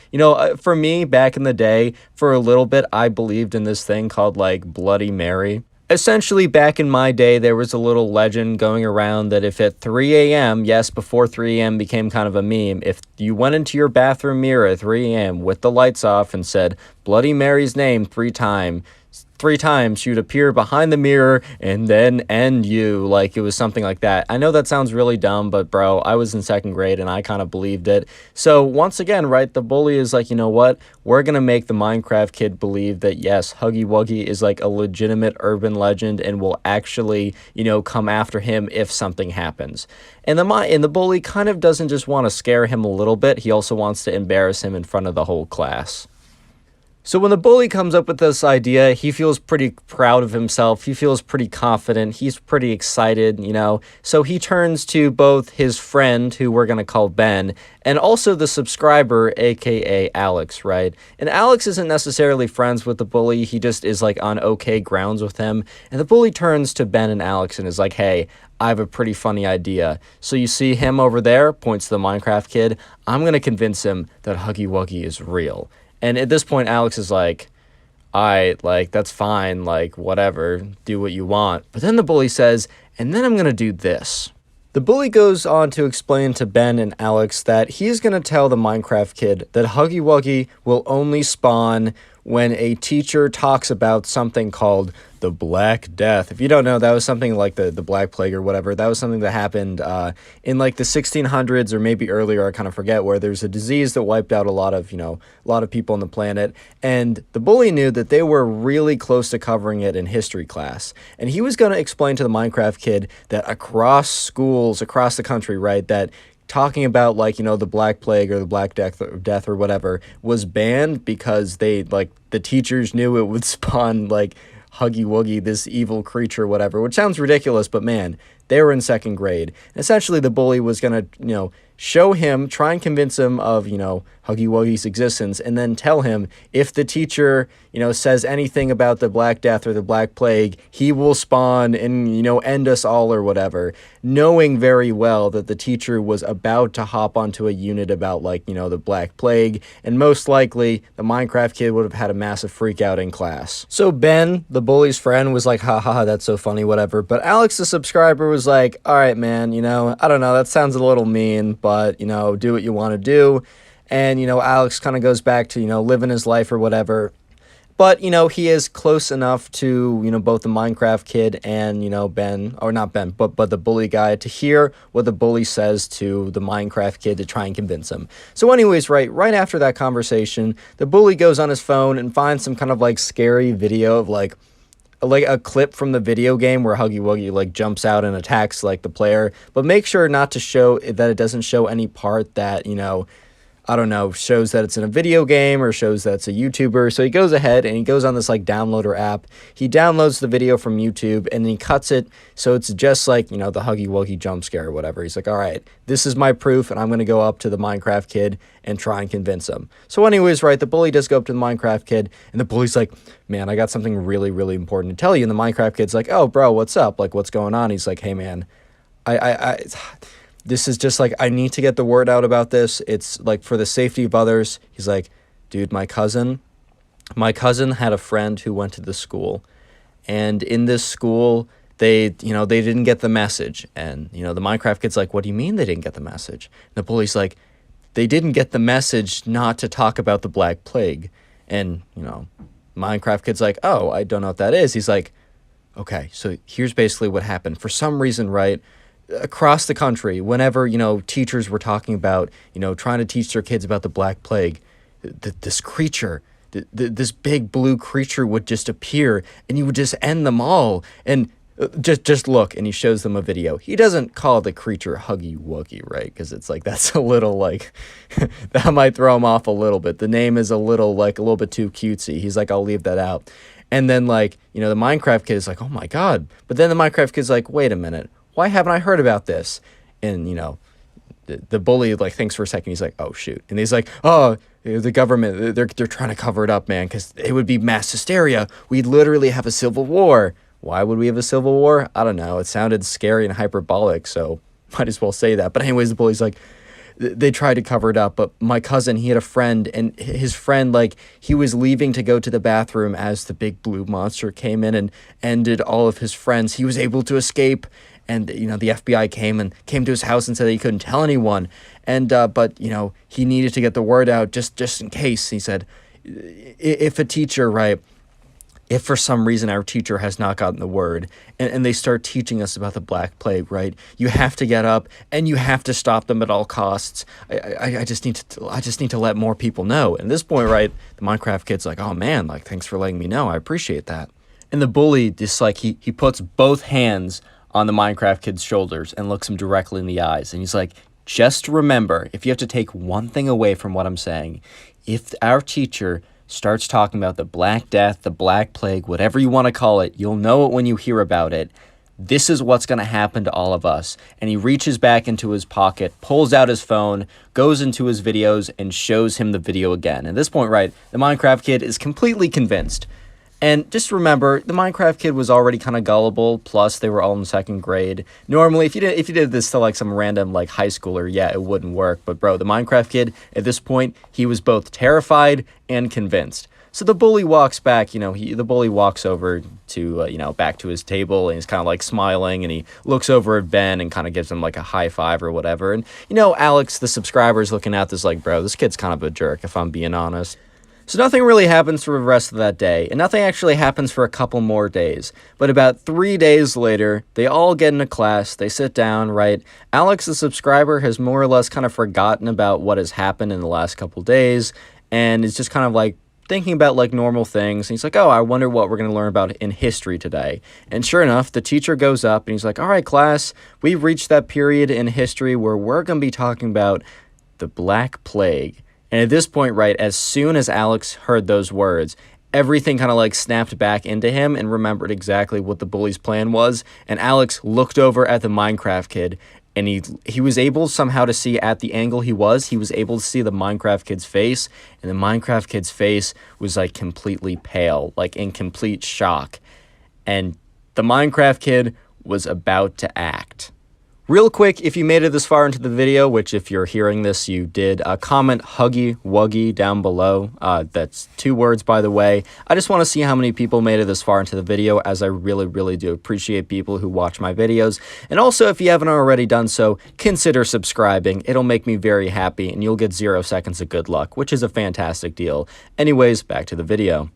For me, back in the day, for a little bit, I believed in this thing called like Bloody Mary. Essentially, back in my day, there was a little legend going around that if at 3 a.m., yes, before 3 a.m. became kind of a meme, if you went into your bathroom mirror at 3 a.m. with the lights off and said Bloody Mary's name 3 times, she'd appear behind the mirror and then end you. Like, it was something like that. I know that sounds really dumb, but bro, I was in second grade and I kind of believed it. So once again, right, the bully is like, you know what? We're going to make the Minecraft kid believe that, yes, Huggy Wuggy is like a legitimate urban legend and will actually, come after him if something happens. And the bully kind of doesn't just want to scare him a little bit. He also wants to embarrass him in front of the whole class. So when the bully comes up with this idea, he feels pretty proud of himself. He feels pretty confident. He's pretty excited, So he turns to both his friend, who we're going to call Ben, and also the subscriber, aka Alex, right? And Alex isn't necessarily friends with the bully. He just is like on okay grounds with him. And the bully turns to Ben and Alex and is like, hey, I have a pretty funny idea. So you see him over there, points to the Minecraft kid. I'm going to convince him that Huggy Wuggy is real. And at this point, Alex is like, that's fine, like, whatever, do what you want. But then the bully says, and then I'm going to do this. The bully goes on to explain to Ben and Alex that he's going to tell the Minecraft kid that Huggy Wuggy will only spawn when a teacher talks about something called the Black Death. If you don't know, that was something like the Black Plague or whatever. That was something that happened in like the 1600s or maybe earlier, I kind of forget, where there's a disease that wiped out a lot of people on the planet. And the bully knew that they were really close to covering it in history class. And he was going to explain to the Minecraft kid that across schools, across the country, right, that talking about like, the Black Plague or the Black Death or whatever was banned because they like the teachers knew it would spawn like Huggy Wuggy, this evil creature, whatever, which sounds ridiculous, but man, they were in second grade. And essentially, the bully was going to, show him, try and convince him of, Huggy Wuggy's existence, and then tell him if the teacher, says anything about the Black Death or the Black Plague, he will spawn and, end us all or whatever, knowing very well that the teacher was about to hop onto a unit about, like, the Black Plague, and most likely, the Minecraft kid would have had a massive freak out in class. So Ben, the bully's friend, was like, ha ha ha, that's so funny, whatever, but Alex, the subscriber, was like, all right, man, I don't know, that sounds a little mean, but, do what you want to do. And, Alex kind of goes back to, living his life or whatever. But, he is close enough to, both the Minecraft kid and, Ben, or not Ben, but the bully guy to hear what the bully says to the Minecraft kid to try and convince him. So anyways, right after that conversation, the bully goes on his phone and finds some kind of like scary video of like a clip from the video game where Huggy Wuggy like jumps out and attacks like the player, but make sure not to show that it doesn't show any part that, I don't know, shows that it's in a video game or shows that it's a YouTuber. So he goes ahead and he goes on this like downloader app. He downloads the video from YouTube and he cuts it so it's just like, the Huggy Wuggy jump scare or whatever. He's like, all right, this is my proof and I'm going to go up to the Minecraft kid and try and convince him. So anyways, right, the bully does go up to the Minecraft kid and the bully's like, man, I got something really, really important to tell you. And the Minecraft kid's like, oh, bro, what's up? Like, what's going on? He's like, hey, man, this is just like, I need to get the word out about this. It's like for the safety of others. He's like, dude, my cousin had a friend who went to the school, and in this school, they didn't get the message. And, the Minecraft kid's like, what do you mean they didn't get the message? And the bully's like, they didn't get the message not to talk about the Black Plague. And, Minecraft kid's like, oh, I don't know what that is. He's like, okay, so here's basically what happened. For some reason, right, across the country, whenever, teachers were talking about, trying to teach their kids about the Black Plague, this creature, this big blue creature would just appear and you would just end them all. And just look, and he shows them a video. He doesn't call the creature Huggy Wuggy, right? Because it's like, that's a little like, that might throw him off a little bit. The name is a little bit too cutesy. He's like, I'll leave that out. And then like, the Minecraft kid is like, oh my God. But then the Minecraft kid's like, wait a minute. Why haven't I heard about this? And, the bully like thinks for a second. He's like, oh, shoot. And he's like, oh, the government, they're trying to cover it up, man, because it would be mass hysteria. We'd literally have a civil war. Why would we have a civil war? I don't know. It sounded scary and hyperbolic, so might as well say that. But anyways, the bully's like, they tried to cover it up, but my cousin, he had a friend, and his friend, like, he was leaving to go to the bathroom as the big blue monster came in and ended all of his friends. He was able to escape, and, the FBI came to his house and said that he couldn't tell anyone. And, but, he needed to get the word out just in case. He said, if a teacher, right, if for some reason our teacher has not gotten the word and they start teaching us about the Black Plague, right, you have to get up and you have to stop them at all costs. I just need to let more people know. And at this point, right, the Minecraft kid's like, oh man, like, thanks for letting me know. I appreciate that. And the bully just like, he puts both hands on the Minecraft kid's shoulders and looks him directly in the eyes. And he's like, just remember, if you have to take one thing away from what I'm saying, if our teacher starts talking about the Black Death, the Black Plague, whatever you want to call it, you'll know it when you hear about it. This is what's going to happen to all of us. And he reaches back into his pocket, pulls out his phone, goes into his videos, and shows him the video again. At this point, right, the Minecraft kid is completely convinced. And just remember, the Minecraft kid was already kind of gullible, plus they were all in second grade. Normally, if you did this to like some random like high schooler, yeah, it wouldn't work. But bro, the Minecraft kid, at this point, he was both terrified and convinced. So the bully walks back, the bully walks over to, back to his table, and he's kind of like smiling, and he looks over at Ben and kind of gives him like a high five or whatever. And, Alex, the subscriber's looking at this like, bro, this kid's kind of a jerk, if I'm being honest. So nothing really happens for the rest of that day, and nothing actually happens for a couple more days. But about 3 days later, they all get into class, they sit down, right? Alex, the subscriber, has more or less kind of forgotten about what has happened in the last couple days, and is just kind of like thinking about like normal things. And he's like, oh, I wonder what we're going to learn about in history today. And sure enough, the teacher goes up and he's like, all right, class, we've reached that period in history where we're going to be talking about the Black Plague. And at this point, right, as soon as Alex heard those words, everything kind of like snapped back into him and remembered exactly what the bully's plan was. And Alex looked over at the Minecraft kid, and he was able somehow to see at the angle he was able to see the Minecraft kid's face. And the Minecraft kid's face was like completely pale, like in complete shock. And the Minecraft kid was about to act. Real quick, if you made it this far into the video, which if you're hearing this, you did, comment Huggy Wuggy down below. That's 2 words, by the way. I just want to see how many people made it this far into the video, as I really, really do appreciate people who watch my videos. And also, if you haven't already done so, consider subscribing. It'll make me very happy, and you'll get 0 seconds of good luck, which is a fantastic deal. Anyways, back to the video.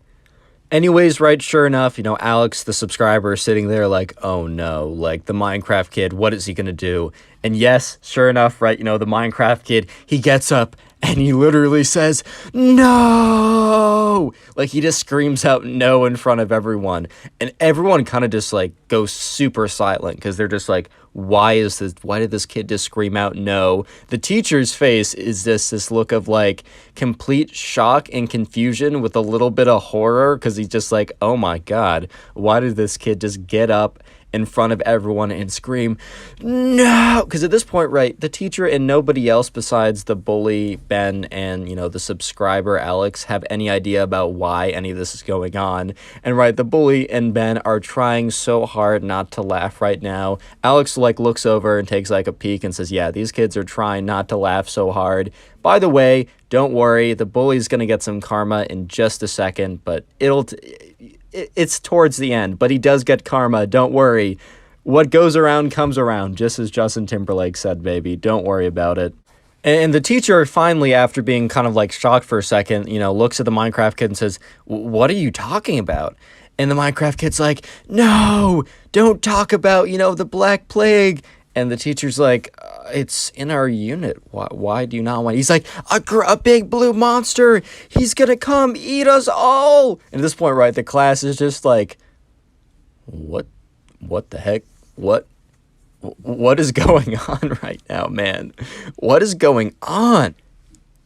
Anyways, right, sure enough, Alex, the subscriber, is sitting there like, oh no, like the Minecraft kid, what is he going to do? And yes, sure enough, right, the Minecraft kid, he gets up and he literally says, no! Like, he just screams out no in front of everyone. And everyone kind of just like goes super silent, because they're just like, why did this kid just scream out no? The teacher's face is this look of like complete shock and confusion with a little bit of horror, because he's just like, oh my god, why did this kid just get up in front of everyone and scream no? Because at this point, right, the teacher and nobody else besides the bully Ben and the subscriber Alex have any idea about why any of this is going on. And right, the bully and Ben are trying so hard not to laugh right now. Alex like looks over and takes like a peek and says, yeah, these kids are trying not to laugh so hard. By the way, don't worry, the bully's gonna get some karma in just a second, but it's towards the end, but he does get karma, don't worry. What goes around comes around, just as Justin Timberlake said, baby. Don't worry about it. And the teacher finally, after being kind of like shocked for a second, looks at the Minecraft kid and says, what are you talking about? And the Minecraft kid's like, no, don't talk about, the Black Plague. And the teacher's like, it's in our unit. Why do you not want? He's like, a big blue monster. He's gonna come eat us all. And at this point, right, the class is just like, what the heck? What is going on right now, man? What is going on?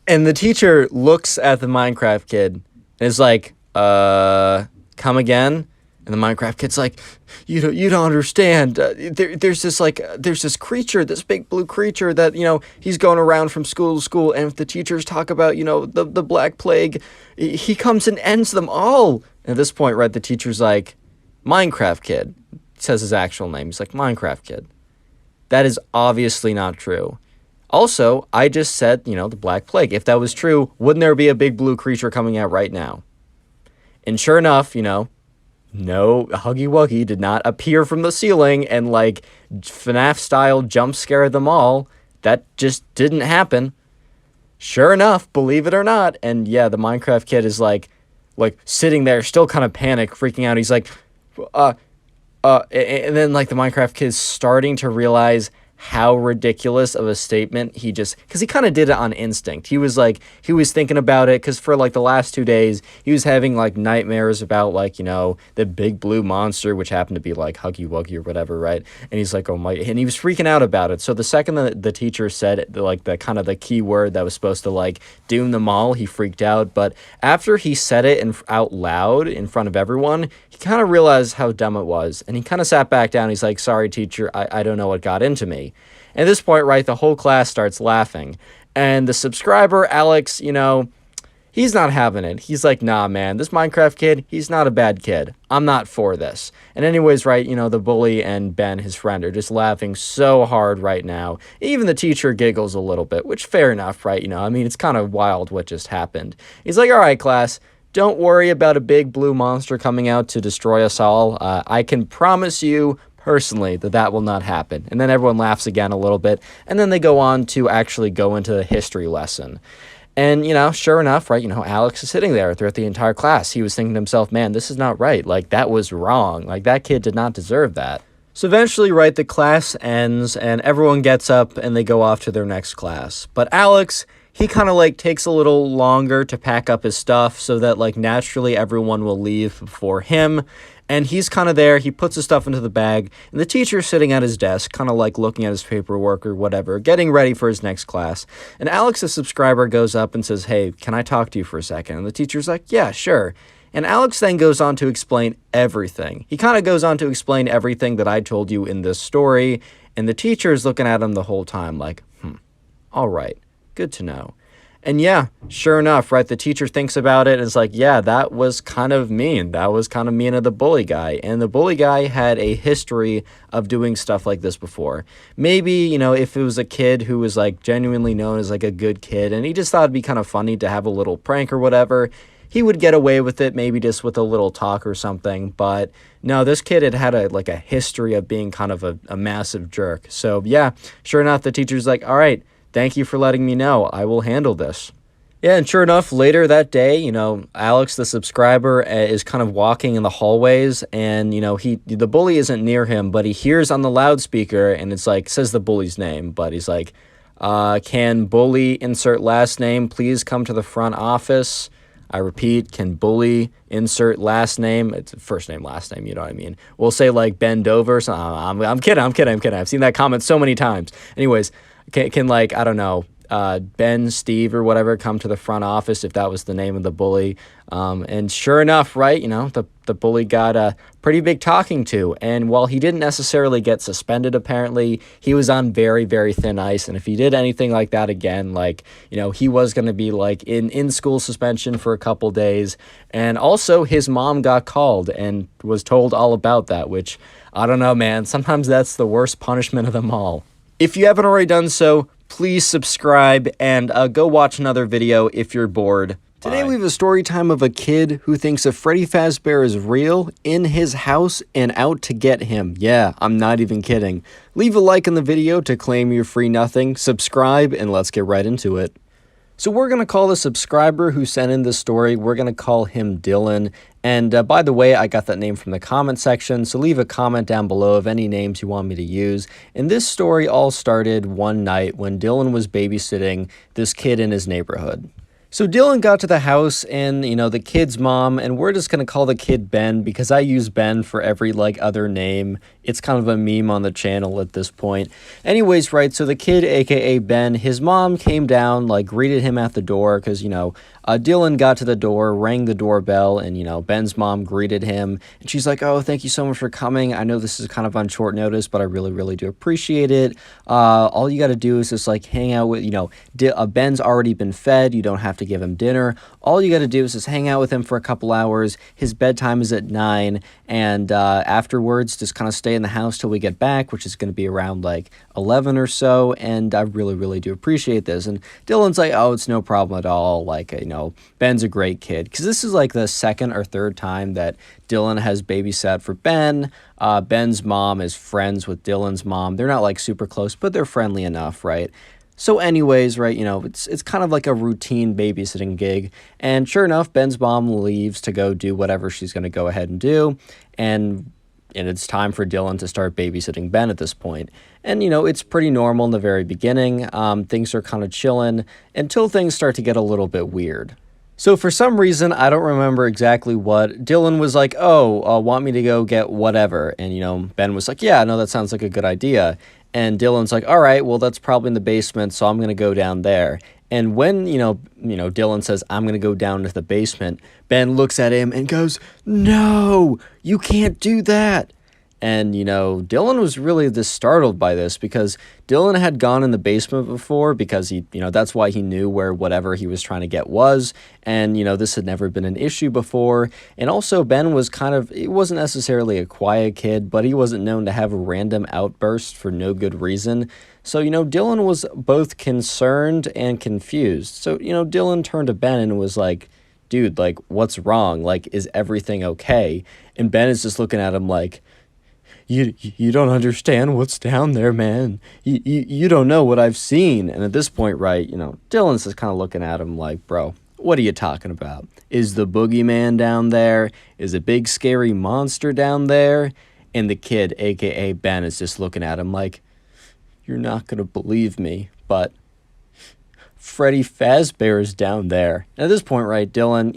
And the teacher looks at the Minecraft kid and is like, come again? And the Minecraft kid's like, you don't understand. There's this creature, this big blue creature that, he's going around from school to school. And if the teachers talk about, the Black Plague, he comes and ends them all. And at this point, right, the teacher's like, Minecraft kid. Says his actual name. He's like, Minecraft kid. That is obviously not true. Also, I just said, the Black Plague. If that was true, wouldn't there be a big blue creature coming out right now? And sure enough, no, Huggy Wuggy did not appear from the ceiling and, like, FNAF-style jump scare them all. That just didn't happen. Sure enough, believe it or not, and yeah, the Minecraft kid is, like sitting there, still kind of panicked, freaking out. He's like, and then, like, the Minecraft kid is starting to realize how ridiculous of a statement because he kind of did it on instinct. He was thinking about it, because for like the last 2 days he was having like nightmares about like the big blue monster, which happened to be like Huggy Wuggy or whatever, right? And he's like, oh my, and he was freaking out about it. So the second that the teacher said like the kind of the key word that was supposed to like doom them all, he freaked out. But after he said it out loud in front of everyone, he kind of realized how dumb it was, and he kind of sat back down. He's like, sorry teacher, I don't know what got into me. At this point, right, the whole class starts laughing. And the subscriber, Alex, he's not having it. He's like, nah, man, this Minecraft kid, he's not a bad kid. I'm not for this. And anyways, right, the bully and Ben, his friend, are just laughing so hard right now. Even the teacher giggles a little bit, which fair enough, right? I mean, it's kind of wild what just happened. He's like, all right, class, don't worry about a big blue monster coming out to destroy us all. I can promise you personally that will not happen. And then everyone laughs again a little bit, and then they go on to actually go into the history lesson. And, sure enough, right, Alex is sitting there throughout the entire class. He was thinking to himself, man, this is not right. Like, that was wrong. Like, that kid did not deserve that. So eventually, right, the class ends, and everyone gets up, and they go off to their next class. But Alex, he kind of, like, takes a little longer to pack up his stuff so that, like, naturally everyone will leave before him. And he's kind of there, he puts his stuff into the bag, and the teacher's sitting at his desk, kind of like looking at his paperwork or whatever, getting ready for his next class. And Alex, the subscriber, goes up and says, hey, can I talk to you for a second? And the teacher's like, yeah, sure. And Alex then goes on to explain everything. He kind of goes on to explain everything that I told you in this story, and the teacher is looking at him the whole time like, all right, good to know. And yeah, sure enough, right, the teacher thinks about it and is like, yeah, that was kind of mean. That was kind of mean of the bully guy. And the bully guy had a history of doing stuff like this before. Maybe, if it was a kid who was like genuinely known as like a good kid and he just thought it'd be kind of funny to have a little prank or whatever, he would get away with it, maybe just with a little talk or something. But no, this kid had a history of being kind of a massive jerk. So yeah, sure enough, the teacher's like, all right, thank you for letting me know. I will handle this. Yeah, and sure enough, later that day, Alex, the subscriber, is kind of walking in the hallways, and, the bully isn't near him, but he hears on the loudspeaker, and it's like, says the bully's name, but he's like, can bully insert last name please come to the front office? I repeat, can bully insert last name? It's first name, last name, you know what I mean? We'll say like bend over. So I'm kidding. I've seen that comment so many times. Anyways, can like, I don't know, Ben, Steve, or whatever come to the front office if that was the name of the bully. And sure enough, right, the bully got a pretty big talking to. And while he didn't necessarily get suspended, apparently, he was on very, very thin ice. And if he did anything like that again, like, he was going to be like in school suspension for a couple days. And also his mom got called and was told all about that, which I don't know, man. Sometimes that's the worst punishment of them all. If you haven't already done so, please subscribe and go watch another video if you're bored. Today we have a story time of a kid who thinks a Freddy Fazbear is real, in his house, and out to get him. Yeah, I'm not even kidding. Leave a like on the video to claim your free nothing, subscribe, and let's get right into it. So we're going to call the subscriber who sent in this story, we're going to call him Dylan. And by the way, I got that name from the comment section, so leave a comment down below of any names you want me to use. And this story all started one night when Dylan was babysitting this kid in his neighborhood. So Dylan got to the house and, the kid's mom, and we're just going to call the kid Ben because I use Ben for every, other name. It's kind of a meme on the channel at this point. Anyways, right, so the kid, aka Ben, his mom came down, greeted him at the door because, Dylan got to the door, rang the doorbell, and, Ben's mom greeted him. And she's like, oh, thank you so much for coming. I know this is kind of on short notice, but I really, really do appreciate it. All you got to do is just, hang out with, Ben's already been fed. You don't have to give him dinner. All you got to do is just hang out with him for a couple hours. His bedtime is at 9, and afterwards, just kind of stay in the house till we get back, which is going to be around 11 or so, and I really, really do appreciate this. And Dylan's like, oh, it's no problem at all. Ben's a great kid. Because this is the second or third time that Dylan has babysat for Ben. Ben's mom is friends with Dylan's mom. They're not super close, but they're friendly enough, right? So anyways, right, it's kind of like a routine babysitting gig. And sure enough, Ben's mom leaves to go do whatever she's going to go ahead and do. And it's time for Dylan to start babysitting Ben at this point. And, it's pretty normal in the very beginning. Things are kind of chilling until things start to get a little bit weird. So for some reason, I don't remember exactly what, Dylan was like, oh, want me to go get whatever? And, Ben was like, yeah, no, that sounds like a good idea. And Dylan's like, all right, well, that's probably in the basement, so I'm going to go down there. And when, Dylan says, I'm going to go down to the basement, Ben looks at him and goes, no, you can't do that. And, Dylan was really just startled by this because Dylan had gone in the basement before because he, that's why he knew where whatever he was trying to get was. And, this had never been an issue before. And also Ben was he wasn't necessarily a quiet kid, but he wasn't known to have random outbursts for no good reason. So, Dylan was both concerned and confused. So, Dylan turned to Ben and was like, dude, like, what's wrong? Like, is everything okay? And Ben is just looking at him like, you don't understand what's down there, man. You don't know what I've seen. And at this point, right, Dylan's just kind of looking at him like, bro, what are you talking about? Is the boogeyman down there? Is a big scary monster down there? And the kid, aka Ben, is just looking at him like, you're not going to believe me, but Freddy Fazbear's down there. And at this point, right, Dylan,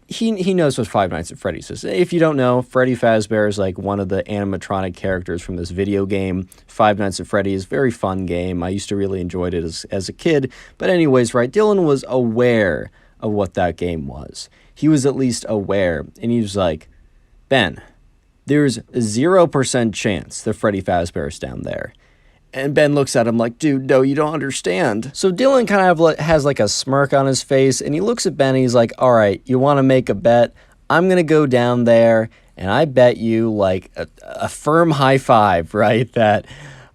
he knows what Five Nights at Freddy's is. If you don't know, Freddy Fazbear is like one of the animatronic characters from this video game. Five Nights at Freddy's, very fun game. I used to really enjoy it as a kid. But anyways, right, Dylan was aware of what that game was. He was at least aware, and he was like, Ben, there's 0% chance that Freddy Fazbear is down there. And Ben looks at him like, dude, no, you don't understand. So Dylan kind of has like a smirk on his face, and he looks at Ben and he's like, all right, you want to make a bet? I'm going to go down there, and I bet you like a firm high five, right, that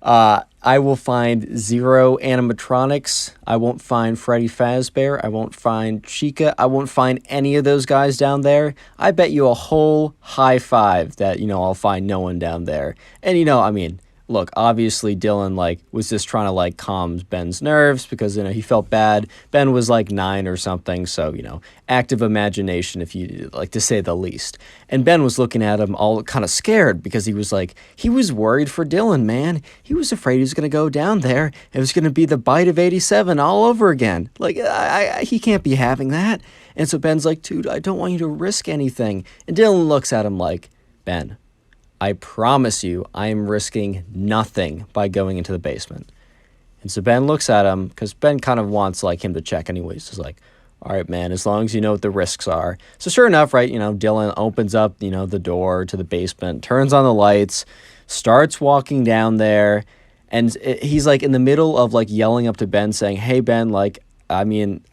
I will find 0 animatronics. I won't find Freddy Fazbear. I won't find Chica. I won't find any of those guys down there. I bet you a whole high five that, I'll find no one down there. And, look, obviously Dylan was just trying to calm Ben's nerves because he felt bad. Ben was 9 or something, so active imagination, if you like to say the least. And Ben was looking at him all kind of scared because he was worried for Dylan, man. He was afraid he was going to go down there. It was going to be the bite of 87 all over again. He can't be having that. And so Ben's like, dude, I don't want you to risk anything. And Dylan looks at him like, Ben, I promise you, I am risking nothing by going into the basement. And so Ben looks at him, because Ben kind of wants him to check anyways. He's like, all right, man, as long as you know what the risks are. So sure enough, right, Dylan opens up, the door to the basement, turns on the lights, starts walking down there, and he's in the middle of yelling up to Ben saying, hey, Ben,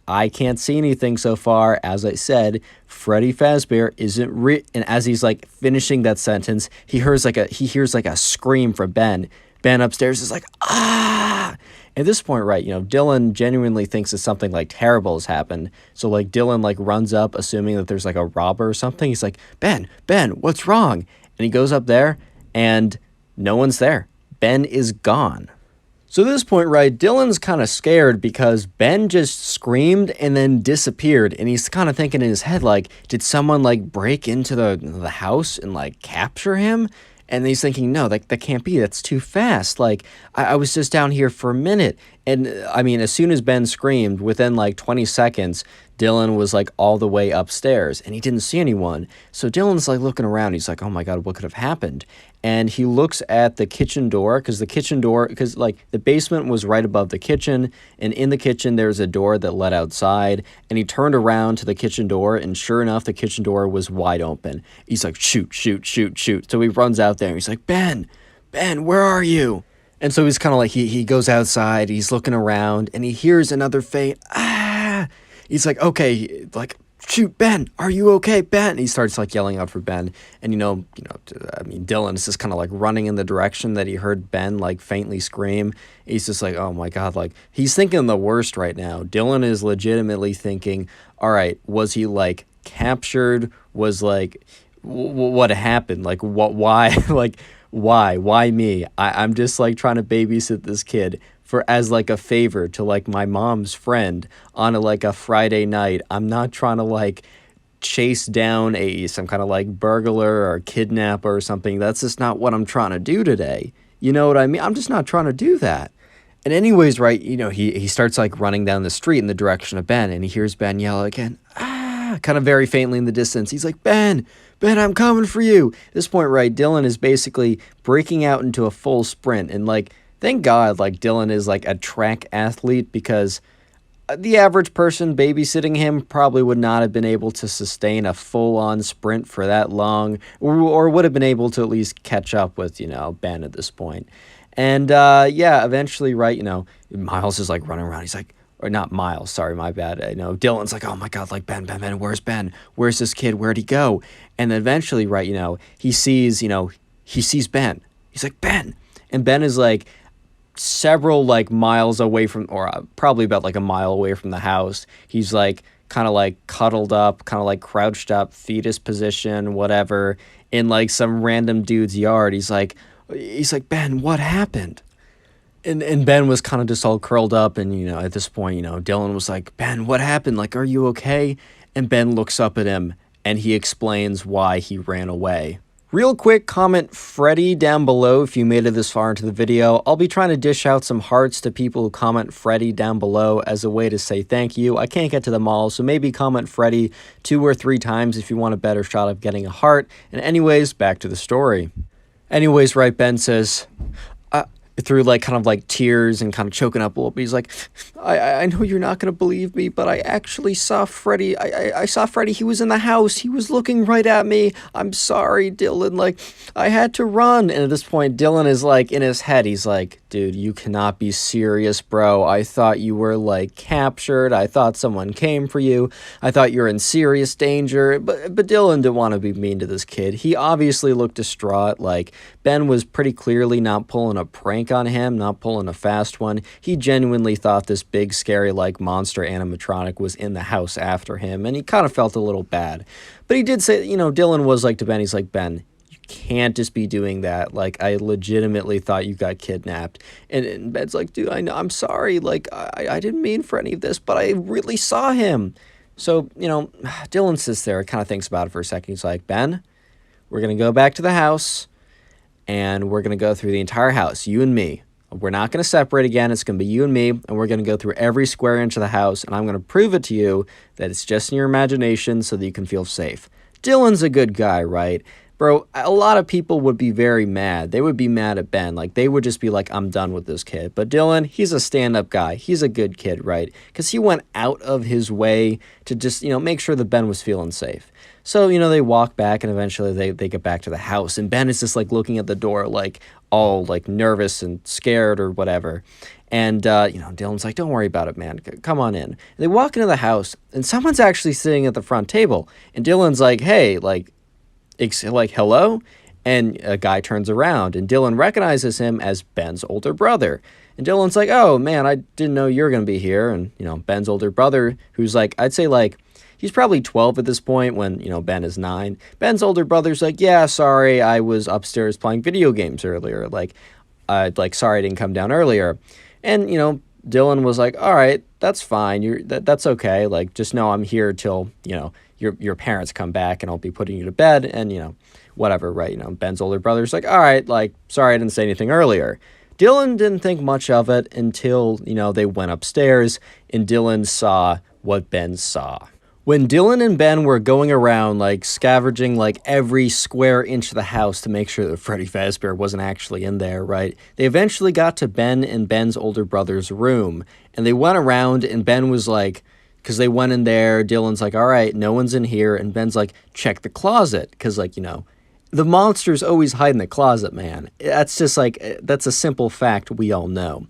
I can't see anything so far. As I said, Freddy Fazbear isn't and as he's finishing that sentence, he hears a scream from Ben. Ben upstairs is like, ah! At this point, right, Dylan genuinely thinks that something terrible has happened. So Dylan runs up, assuming that there's a robber or something. He's like, Ben, what's wrong? And he goes up there, and no one's there. Ben is gone. So at this point, right, Dylan's kind of scared because Ben just screamed and then disappeared. And he's kind of thinking in his head, did someone break into the house and capture him? And he's thinking, no, that can't be. That's too fast. I was just down here for a minute. And as soon as Ben screamed, within 20 seconds, Dylan was all the way upstairs and he didn't see anyone. So Dylan's looking around. He's like, oh my God, what could have happened? And he looks at the kitchen door because the basement was right above the kitchen. And in the kitchen, there's a door that led outside. And he turned around to the kitchen door. And sure enough, the kitchen door was wide open. He's like, shoot. So he runs out there and he's like, Ben, where are you? And so he's kind of he goes outside. He's looking around and he hears another faint, ah. He's like, okay, shoot, Ben, are you okay, Ben? And he starts yelling out for Ben. And Dylan is just kind of running in the direction that he heard Ben faintly scream. He's just like, oh my God, he's thinking the worst right now. Dylan is legitimately thinking, all right, was he captured? Was what happened? Why me? I'm just trying to babysit this kid for as a favor to my mom's friend on a Friday night. I'm not trying to chase down some kind of burglar or kidnapper or something. That's just not what I'm trying to do today. You know what I mean? I'm just not trying to do that. And anyways, right, he starts running down the street in the direction of Ben, and he hears Ben yell again, ah, kind of very faintly in the distance. He's like, Ben, I'm coming for you. At this point, right, Dylan is basically breaking out into a full sprint, and thank God, Dylan is a track athlete, because the average person babysitting him probably would not have been able to sustain a full-on sprint for that long, or would have been able to at least catch up with, Ben at this point. And, eventually, right, Miles is running around. He's or not Miles, sorry, my bad. Dylan's oh my God, Ben, where's Ben? Where's this kid? Where'd he go? And then eventually, right, he sees Ben. He's like, Ben. And Ben is several like miles away from, or probably about like a mile away from the house. He's like kind of like cuddled up, kind of like crouched up, fetus position, whatever, in like some random dude's yard. He's like, Ben, what happened? And Ben was kind of just all curled up, and at this point, Dylan was like, Ben, what happened? Like, are you okay? And Ben looks up at him, and he explains why he ran away. Real quick, comment Freddy down below if you made it this far into the video. I'll be trying to dish out some hearts to people who comment Freddy down below as a way to say thank you. I can't get to them all, so maybe comment Freddy 2 or 3 times if you want a better shot of getting a heart. And anyways, back to the story. Anyways, right, Ben says, through like kind of like tears and kind of choking up a little bit, he's like, I know you're not going to believe me, but I actually saw Freddy. I saw Freddy. He was in the house. He was looking right at me. I'm sorry, Dylan. Like, I had to run. And at this point, Dylan is like in his head. He's like, dude, you cannot be serious, bro. I thought you were like captured. I thought someone came for you. I thought you were in serious danger. But Dylan didn't want to be mean to this kid. He obviously looked distraught. Like, Ben was pretty clearly not pulling a prank on him, not pulling a fast one. He genuinely thought this big, scary, like, monster animatronic was in the house after him, and he kind of felt a little bad. But he did say, Dylan was like to Ben, he's like, Ben, you can't just be doing that. Like, I legitimately thought you got kidnapped. And Ben's like, dude, I know, I'm sorry. Like, I didn't mean for any of this, but I really saw him. So, Dylan sits there, kind of thinks about it for a second. He's like, Ben, we're going to go back to the house, and we're going to go through the entire house, you and me. We're not going to separate again. It's going to be you and me, and we're going to go through every square inch of the house, and I'm going to prove it to you that it's just in your imagination so that you can feel safe. Dylan's a good guy, right? Bro, a lot of people would be very mad. They would be mad at Ben. Like, they would just be like, I'm done with this kid. But Dylan, he's a stand-up guy. He's a good kid, right? Because he went out of his way to just, make sure that Ben was feeling safe. So, they walk back, and eventually they get back to the house. And Ben is just, like, looking at the door, like, all, like, nervous and scared or whatever. And, Dylan's like, don't worry about it, man. Come on in. And they walk into the house, and someone's actually sitting at the front table. And Dylan's like, hey, like, hello? And a guy turns around, and Dylan recognizes him as Ben's older brother. And Dylan's like, oh, man, I didn't know you were going to be here. And, Ben's older brother, who's like, I'd say like, he's probably 12 at this point when, Ben is 9. Ben's older brother's like, yeah, sorry, I was upstairs playing video games earlier. Sorry I didn't come down earlier. And, Dylan was like, all right, that's fine. That's okay. Like, just know I'm here till, your parents come back, and I'll be putting you to bed, and, whatever, right? Ben's older brother's like, all right, like, sorry I didn't say anything earlier. Dylan didn't think much of it until, they went upstairs, and Dylan saw what Ben saw. When Dylan and Ben were going around, like, scavenging, like, every square inch of the house to make sure that Freddy Fazbear wasn't actually in there, right? They eventually got to Ben and Ben's older brother's room, and they went around, and Ben was like, because they went in there, Dylan's like, all right, no one's in here, and Ben's like, check the closet, because, like, the monsters always hide in the closet, man. That's just, like, that's a simple fact we all know.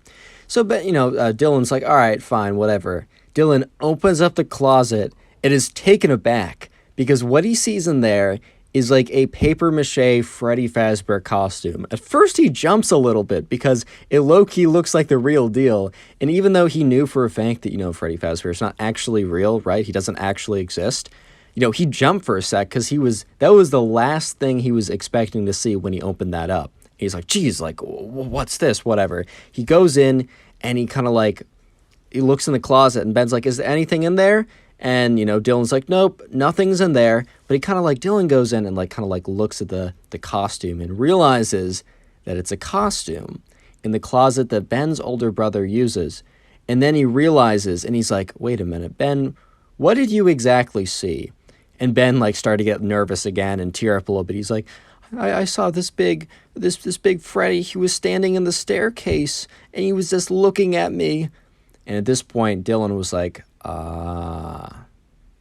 So, but, Dylan's like, all right, fine, whatever. Dylan opens up the closet and is taken aback because what he sees in there is like a papier-mâché Freddy Fazbear costume. At first, he jumps a little bit because it low-key looks like the real deal. And even though he knew for a fact that, Freddy Fazbear is not actually real, right? He doesn't actually exist. He jumped for a sec because that was the last thing he was expecting to see when he opened that up. He's like, geez, like, what's this? Whatever. He goes in and he kind of like, he looks in the closet and Ben's like, is there anything in there? And, Dylan's like, nope, nothing's in there. But he kind of like, Dylan goes in and like kind of like looks at the costume and realizes that it's a costume in the closet that Ben's older brother uses. And then he realizes, and he's like, wait a minute, Ben, what did you exactly see? And Ben like started to get nervous again and tear up a little bit. He's like, I saw this big Freddy. He was standing in the staircase and he was just looking at me. And at this point, Dylan was like,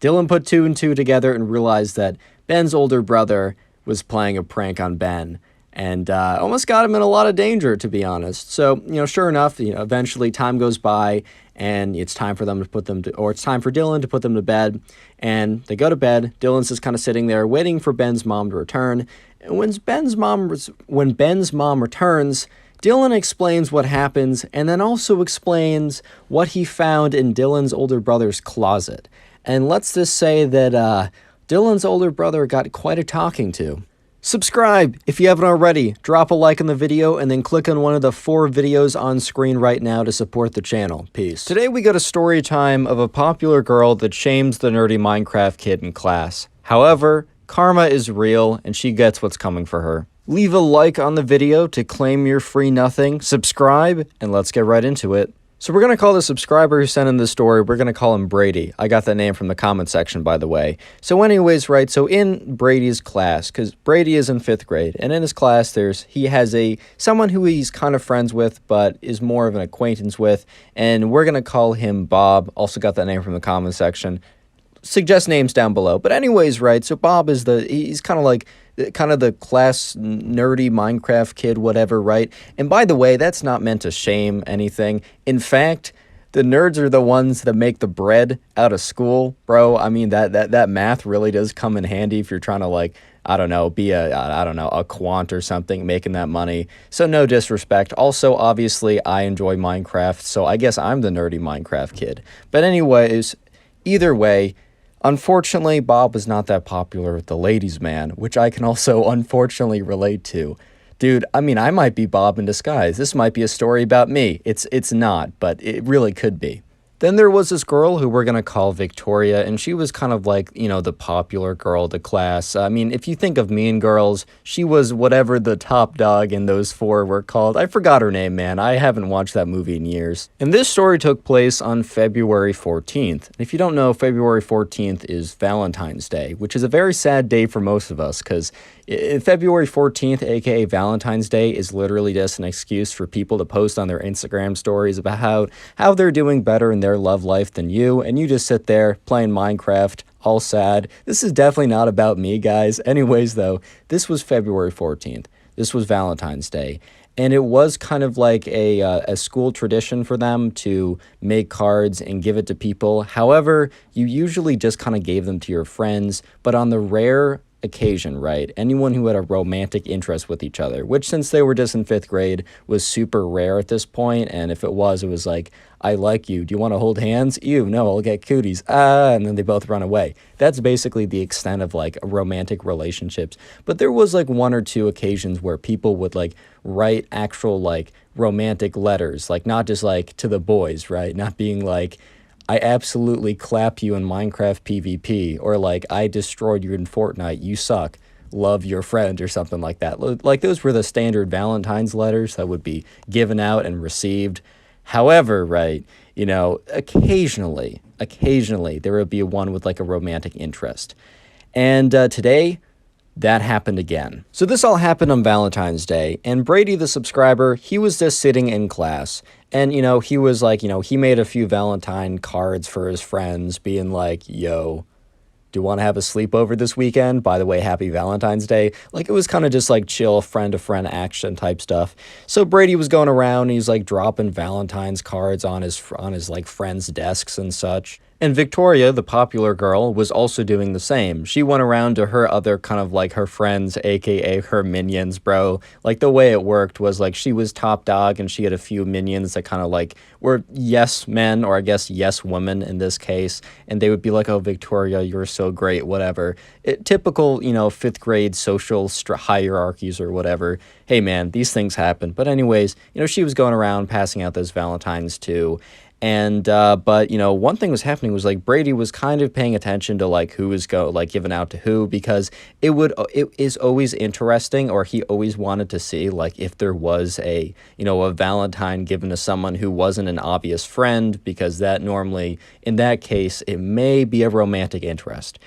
Dylan put 2 and 2 together and realized that Ben's older brother was playing a prank on Ben and almost got him in a lot of danger, to be honest. So, sure enough, eventually time goes by and it's time for them to it's time for Dylan to put them to bed. And they go to bed. Dylan's just kind of sitting there waiting for Ben's mom to return. And when Ben's mom returns, Dylan explains what happens and then also explains what he found in Dylan's older brother's closet. And let's just say that Dylan's older brother got quite a talking to. Subscribe if you haven't already, drop a like on the video, and then click on one of the 4 videos on screen right now to support the channel. Peace. Today we got a story time of a popular girl that shames the nerdy Minecraft kid in class. However, karma is real and she gets what's coming for her. Leave a like on the video to claim your free nothing, subscribe, and let's get right into it. So we're going to call the subscriber who sent in the story, we're going to call him Brady. I got that name from the comment section, by the way. So anyways, right, so in Brady's class, because Brady is in 5th grade, and in his class, he has someone who he's kind of friends with, but is more of an acquaintance with, and we're going to call him Bob. Also got that name from the comment section. Suggest names down below. But anyways, right, so Bob is he's kind of the class nerdy Minecraft kid, whatever, right? And by the way, that's not meant to shame anything. In fact, the nerds are the ones that make the bread out of school, bro. I mean, that math really does come in handy if you're trying to, like, I don't know, be a quant or something, making that money. So no disrespect. Also, obviously, I enjoy Minecraft, so I guess I'm the nerdy Minecraft kid. But anyways, either way, unfortunately, Bob was not that popular with the ladies' man, which I can also unfortunately relate to. Dude, I mean, I might be Bob in disguise. This might be a story about me. It's not, but it really could be. Then there was this girl who we're going to call Victoria, and she was kind of like, you know, the popular girl of the class. I mean, if you think of Mean Girls, she was whatever the top dog in those 4 were called. I forgot her name, man. I haven't watched that movie in years. And this story took place on February 14th. And if you don't know, February 14th is Valentine's Day, which is a very sad day for most of us, because February 14th, aka Valentine's Day, is literally just an excuse for people to post on their Instagram stories about how they're doing better in their love life than you, and you just sit there playing Minecraft, all sad. This is definitely not about me, guys. Anyways, though, this was February 14th. This was Valentine's Day. And it was kind of like a school tradition for them to make cards and give it to people. However, you usually just kind of gave them to your friends, but on the rare occasion, right, anyone who had a romantic interest with each other, which since they were just in 5th grade was super rare at this point, and if it was like, I like you, do you want to hold hands? Ew, no, I'll get cooties, and then they both run away. That's basically the extent of like romantic relationships. But there was like 1 or 2 occasions where people would like write actual like romantic letters, like not just like to the boys, right, not being like, I absolutely clap you in Minecraft PvP, or like, I destroyed you in Fortnite, you suck, love your friend, or something like that. Like, those were the standard Valentine's letters that would be given out and received. However, right, you know, occasionally, there would be one with like a romantic interest. And today, that happened again. So this all happened on Valentine's Day, and Brady, the subscriber, he was just sitting in class, and, you know, he was like, you know, he made a few Valentine cards for his friends, being like, yo, do you want to have a sleepover this weekend? By the way, happy Valentine's Day. Like, it was kind of just like chill, friend-to-friend action type stuff. So Brady was going around, and he's like dropping Valentine's cards on his like friends' desks and such. And Victoria, the popular girl, was also doing the same. She went around to her other kind of like her friends, aka her minions, bro. Like, the way it worked was like she was top dog and she had a few minions that kind of like were yes men, or I guess yes women in this case. And they would be like, oh, Victoria, you're so great, whatever. Typical, you know, 5th grade social hierarchies or whatever. Hey, man, these things happen. But anyways, you know, she was going around passing out those Valentines too. And, but, you know, one thing was happening was like Brady was kind of paying attention to like who was given out to who, because it is always interesting, or he always wanted to see like if there was a Valentine given to someone who wasn't an obvious friend, because that normally, in that case, it may be a romantic interest.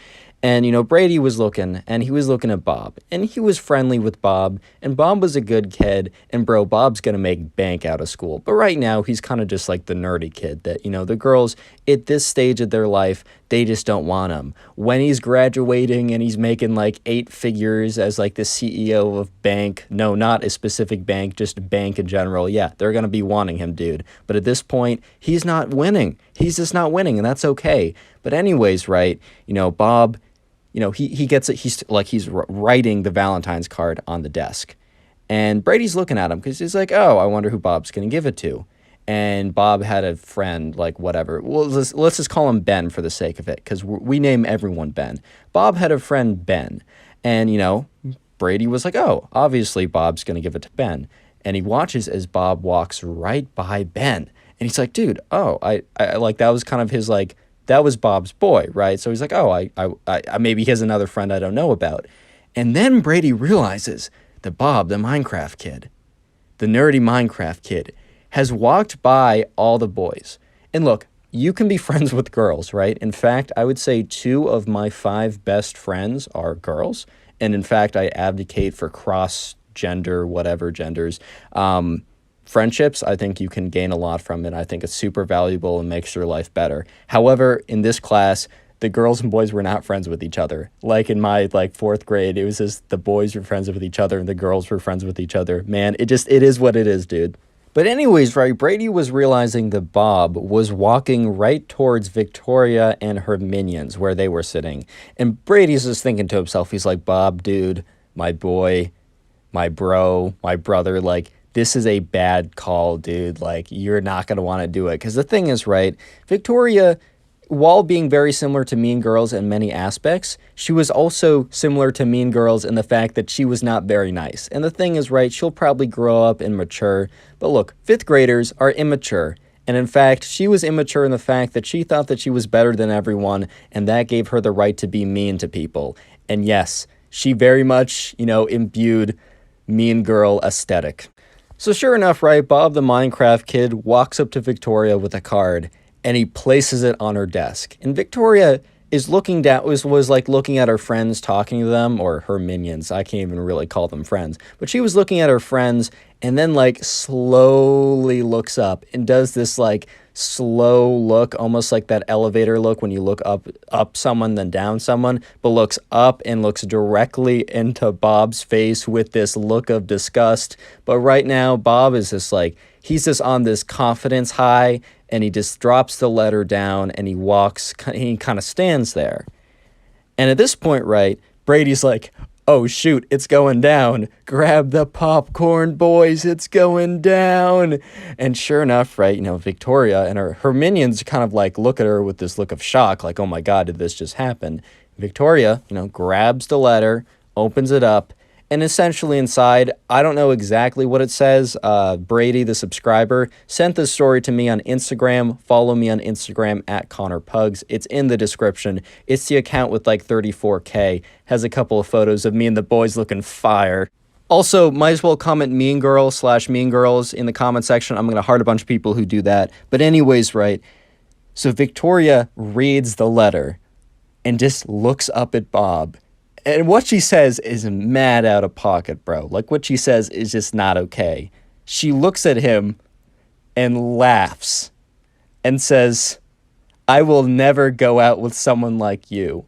And, you know, Brady was looking, and he was looking at Bob, and he was friendly with Bob, and Bob was a good kid, and bro, Bob's gonna make bank out of school. But right now, he's kind of just like the nerdy kid that, you know, the girls at this stage of their life, they just don't want him. When he's graduating and he's making like 8 figures as like the CEO of bank, no, not a specific bank, just bank in general, yeah, they're gonna be wanting him, dude. But at this point, he's not winning. He's just not winning, and that's okay. But anyways, right, you know, Bob, you know, he gets it. He's writing the Valentine's card on the desk. And Brady's looking at him because he's like, oh, I wonder who Bob's going to give it to. And Bob had a friend, like whatever. Well, let's just call him Ben for the sake of it, because we name everyone Ben. Bob had a friend, Ben. And, Brady was like, oh, obviously Bob's going to give it to Ben. And he watches as Bob walks right by Ben. And he's like, dude, oh, I like, that was kind of his, like, that was Bob's boy, right? So he's like, oh, I maybe he has another friend I don't know about. And then Brady realizes that Bob, the Minecraft kid, the nerdy Minecraft kid, has walked by all the boys. And look, you can be friends with girls, right? In fact, I would say 2 of my 5 best friends are girls. And in fact, I advocate for cross-gender, whatever genders, friendships. I think you can gain a lot from it. I think it's super valuable and makes your life better. However, in this class, the girls and boys were not friends with each other. Like in my 4th grade, it was just the boys were friends with each other and the girls were friends with each other. Man, it is what it is, dude. But anyways, right, Brady was realizing that Bob was walking right towards Victoria and her minions where they were sitting. And Brady's just thinking to himself, he's like, Bob, dude, my boy, my bro, my brother, like, this is a bad call, dude. Like, you're not going to want to do it. Because the thing is, right, Victoria, while being very similar to Mean Girls in many aspects, she was also similar to Mean Girls in the fact that she was not very nice. And the thing is, right, she'll probably grow up and mature. But look, 5th graders are immature. And in fact, she was immature in the fact that she thought that she was better than everyone, and that gave her the right to be mean to people. And yes, she very much, imbued Mean Girl aesthetic. So sure enough, right, Bob the Minecraft kid walks up to Victoria with a card, and he places it on her desk. And Victoria is looking down, was like looking at her friends, talking to them, or her minions. I can't even really call them friends. But she was looking at her friends and then slowly looks up and does this slow look, almost like that elevator look when you look up someone then down someone, but looks up and looks directly into Bob's face with this look of disgust. But right now, Bob is just he's just on this confidence high, and he just drops the letter down and he kind of stands there. And at this point, right, Brady's like, oh shoot, it's going down. Grab the popcorn, boys, it's going down. And sure enough, right, Victoria and her minions kind of look at her with this look of shock, like, oh my God, did this just happen? Victoria, grabs the letter, opens it up, and essentially inside, I don't know exactly what it says. Brady, the subscriber, sent this story to me on Instagram. Follow me on Instagram at connorpugs. It's in the description. It's the account with 34K. Has a couple of photos of me and the boys looking fire. Also, might as well comment Mean Girl / Mean Girls in the comment section. I'm going to heart a bunch of people who do that. But anyways, right, so Victoria reads the letter and just looks up at Bob. And what she says is mad out of pocket, bro. What she says is just not okay. She looks at him and laughs and says, I will never go out with someone like you.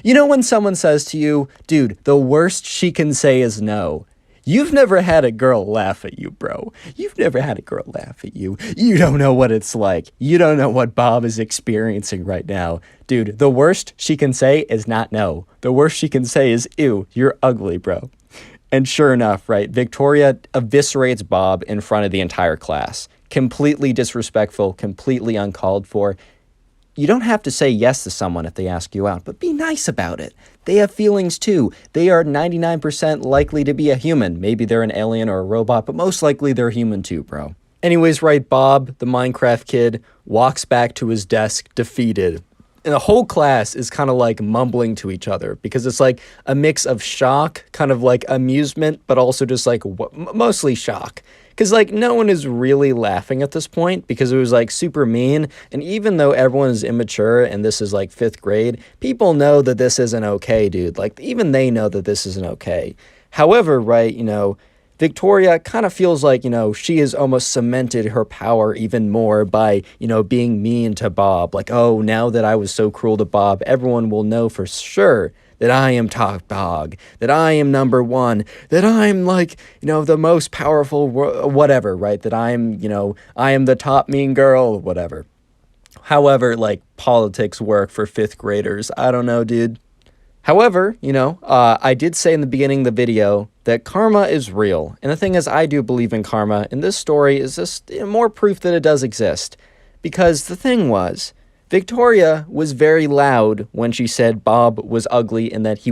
You know when someone says to you, dude, the worst she can say is no. You've never had a girl laugh at you, bro. You've never had a girl laugh at you. You don't know what it's like. You don't know what Bob is experiencing right now. Dude, the worst she can say is not no. The worst she can say is, ew, you're ugly, bro. And sure enough, right, Victoria eviscerates Bob in front of the entire class. Completely disrespectful, completely uncalled for. You don't have to say yes to someone if they ask you out, but be nice about it. They have feelings too. They are 99% likely to be a human. Maybe they're an alien or a robot, but most likely they're human too, bro. Anyways, right, Bob, the Minecraft kid, walks back to his desk defeated. And the whole class is kind of mumbling to each other because it's a mix of shock, kind of amusement, but also just mostly shock. Because no one is really laughing at this point because it was super mean. And even though everyone is immature and this is 5th grade, people know that this isn't okay, dude. Even they know that this isn't okay. However, right, Victoria kind of feels she has almost cemented her power even more by, being mean to Bob. Oh, now that I was so cruel to Bob, everyone will know for sure that I am top dog, that I am number one, that I'm the most powerful, whatever, right? That I am the top mean girl, whatever. However, politics work for 5th graders. I don't know, dude. However, I did say in the beginning of the video that karma is real. And the thing is, I do believe in karma, and this story is just more proof that it does exist. Because the thing was, Victoria was very loud when she said Bob was ugly and that she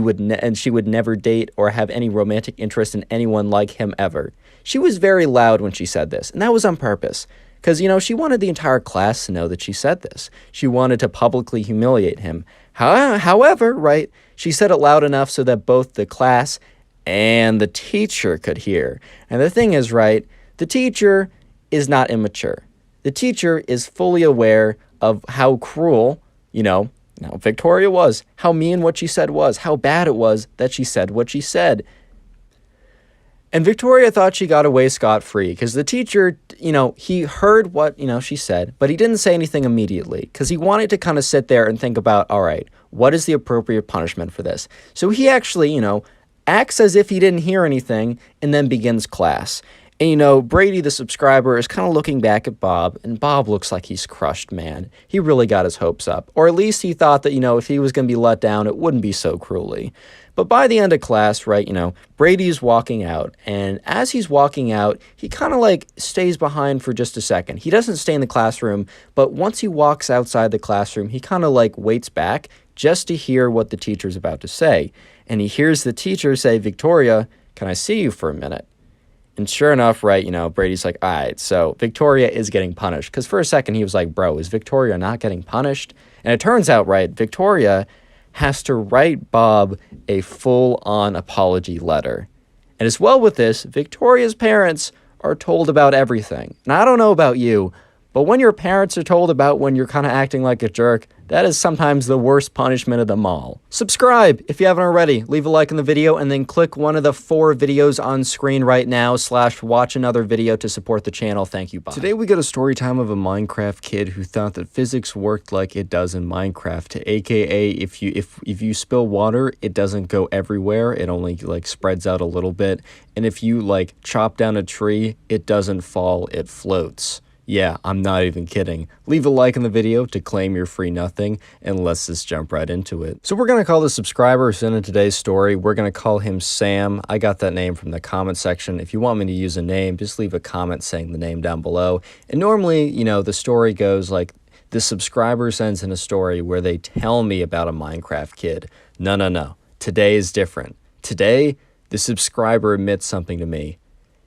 would never date or have any romantic interest in anyone like him ever. She was very loud when she said this, and that was on purpose. Because, she wanted the entire class to know that she said this. She wanted to publicly humiliate him. However, right, she said it loud enough so that both the class and the teacher could hear. And the thing is, right, the teacher is not immature. The teacher is fully aware of how cruel, now Victoria was, how mean what she said was, how bad it was that she said what she said. And Victoria thought she got away scot-free because the teacher, he heard what, she said, but he didn't say anything immediately because he wanted to kind of sit there and think about, all right, what is the appropriate punishment for this? So he actually, acts as if he didn't hear anything and then begins class. And, Brady, the subscriber, is kind of looking back at Bob, and Bob looks like he's crushed, man. He really got his hopes up. Or at least he thought that, if he was going to be let down, it wouldn't be so cruelly. But by the end of class, right, Brady's walking out. And as he's walking out, he kind of stays behind for just a second. He doesn't stay in the classroom, but once he walks outside the classroom, he kind of waits back just to hear what the teacher's about to say. And he hears the teacher say, Victoria, can I see you for a minute? And sure enough, right, Brady's like, all right, so Victoria is getting punished. Because for a second, he was like, bro, is Victoria not getting punished? And it turns out, right, Victoria has to write Bob a full-on apology letter. And as well with this, Victoria's parents are told about everything. And I don't know about you, but when your parents are told about when you're kind of acting like a jerk, that is sometimes the worst punishment of them all. Subscribe if you haven't already. Leave a like in the video and then click one of the 4 videos on screen right now / watch another video to support the channel. Thank you, bye. Today we got a story time of a Minecraft kid who thought that physics worked like it does in Minecraft, aka if you spill water, it doesn't go everywhere. It only spreads out a little bit. And if you chop down a tree, it doesn't fall, it floats. Yeah, I'm not even kidding. Leave a like in the video to claim your free nothing, and let's just jump right into it. So we're going to call the subscriber who sent in today's story, we're going to call him Sam. I got that name from the comment section. If you want me to use a name, just leave a comment saying the name down below. And normally, the story goes the subscriber sends in a story where they tell me about a Minecraft kid. No. Today is different. Today, the subscriber admits something to me.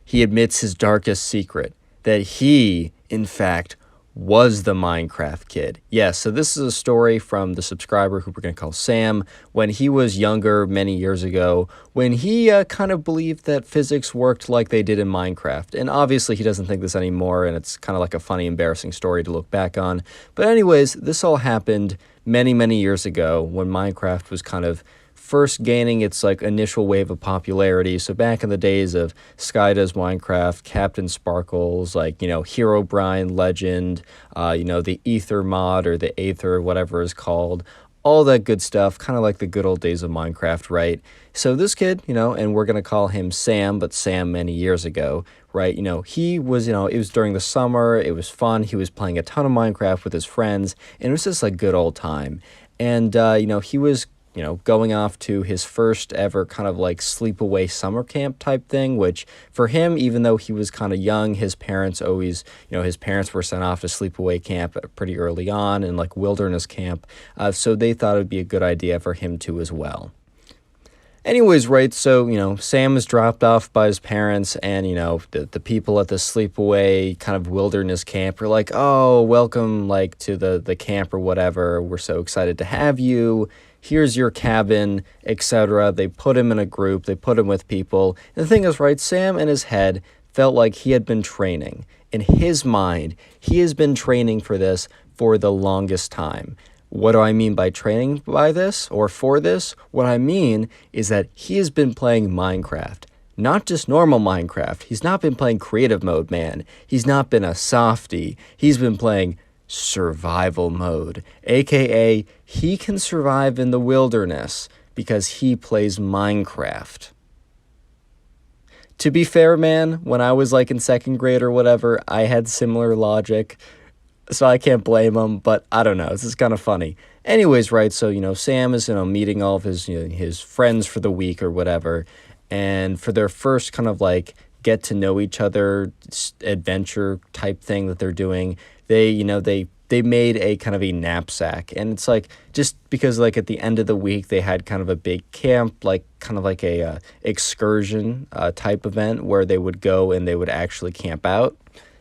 He admits his darkest secret, that he, in fact, was the Minecraft kid. Yes, so this is a story from the subscriber who we're going to call Sam. When he was younger, many years ago, when he kind of believed that physics worked like they did in Minecraft. And obviously he doesn't think this anymore, and it's kind of like a funny, embarrassing story to look back on. But anyways, this all happened many years ago when Minecraft was kind of first gaining its initial wave of popularity. So back in the days of Sky Does Minecraft, Captain Sparkles, Herobrine Legend, the Ether mod or the Aether, whatever it's called, all that good stuff, kind of like the good old days of Minecraft, right? So this kid, and we're going to call him Sam, but Sam many years ago, right? He was, it was during the summer, it was fun, he was playing a ton of Minecraft with his friends, and it was just good old time. And, he was going off to his first ever kind of sleepaway summer camp type thing, which for him, even though he was kind of young, his parents always, his parents were sent off to sleepaway camp pretty early on and wilderness camp. So they thought it'd be a good idea for him too as well. Anyways, right, so, Sam is dropped off by his parents and, the people at the sleepaway kind of wilderness camp are like, oh, welcome, to the camp or whatever. We're so excited to have you. Here's your cabin, etc. They put him in a group. They put him with people. And the thing is, right, Sam in his head felt like he had been training. In his mind, he has been training for this for the longest time. What do I mean by training by this or for this? What I mean is that he has been playing Minecraft. Not just normal Minecraft. He's not been playing creative mode, man. He's not been a softie. He's been playing survival mode, aka he can survive in the wilderness because he plays Minecraft. To be fair, man, when I was in second grade or whatever, I had similar logic, so I can't blame him, but I don't know, this is kind of funny. Anyways, right, so, Sam is, meeting all of his, his friends for the week or whatever, And for their first kind of like get to know each other adventure type thing that they're doing, they made a kind of a knapsack. And it's like, just because like at the end of the week they had kind of a big camp, like kind of like a excursion type event where they would go and they would actually camp out.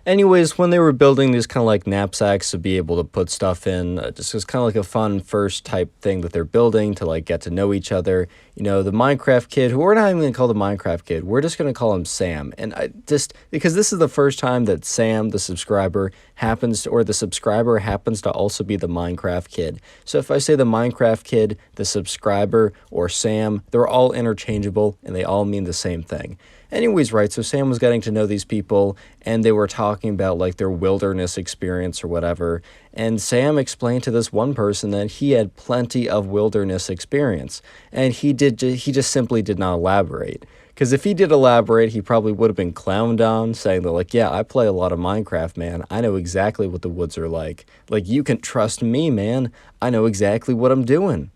Anyways, when they were building these kind of like knapsacks to be able to put stuff in, just was kind of like a fun first type thing that they're building to like get to know each other. The Minecraft kid, who we're not even going to call the Minecraft kid, we're just going to call him Sam. And because this is the first time that Sam, the subscriber, the subscriber happens to also be the Minecraft kid. So if I say the Minecraft kid, the subscriber, or Sam, they're all interchangeable and they all mean the same thing. Anyways, right, so Sam was getting to know these people, and they were talking about, like, their wilderness experience or whatever, and Sam explained to this one person that he had plenty of wilderness experience, and he just simply did not elaborate. Because if he did elaborate, he probably would have been clowned on, saying that, like, yeah, I play a lot of Minecraft, man. I know exactly what the woods are like. Like, you can trust me, man. I know exactly what I'm doing.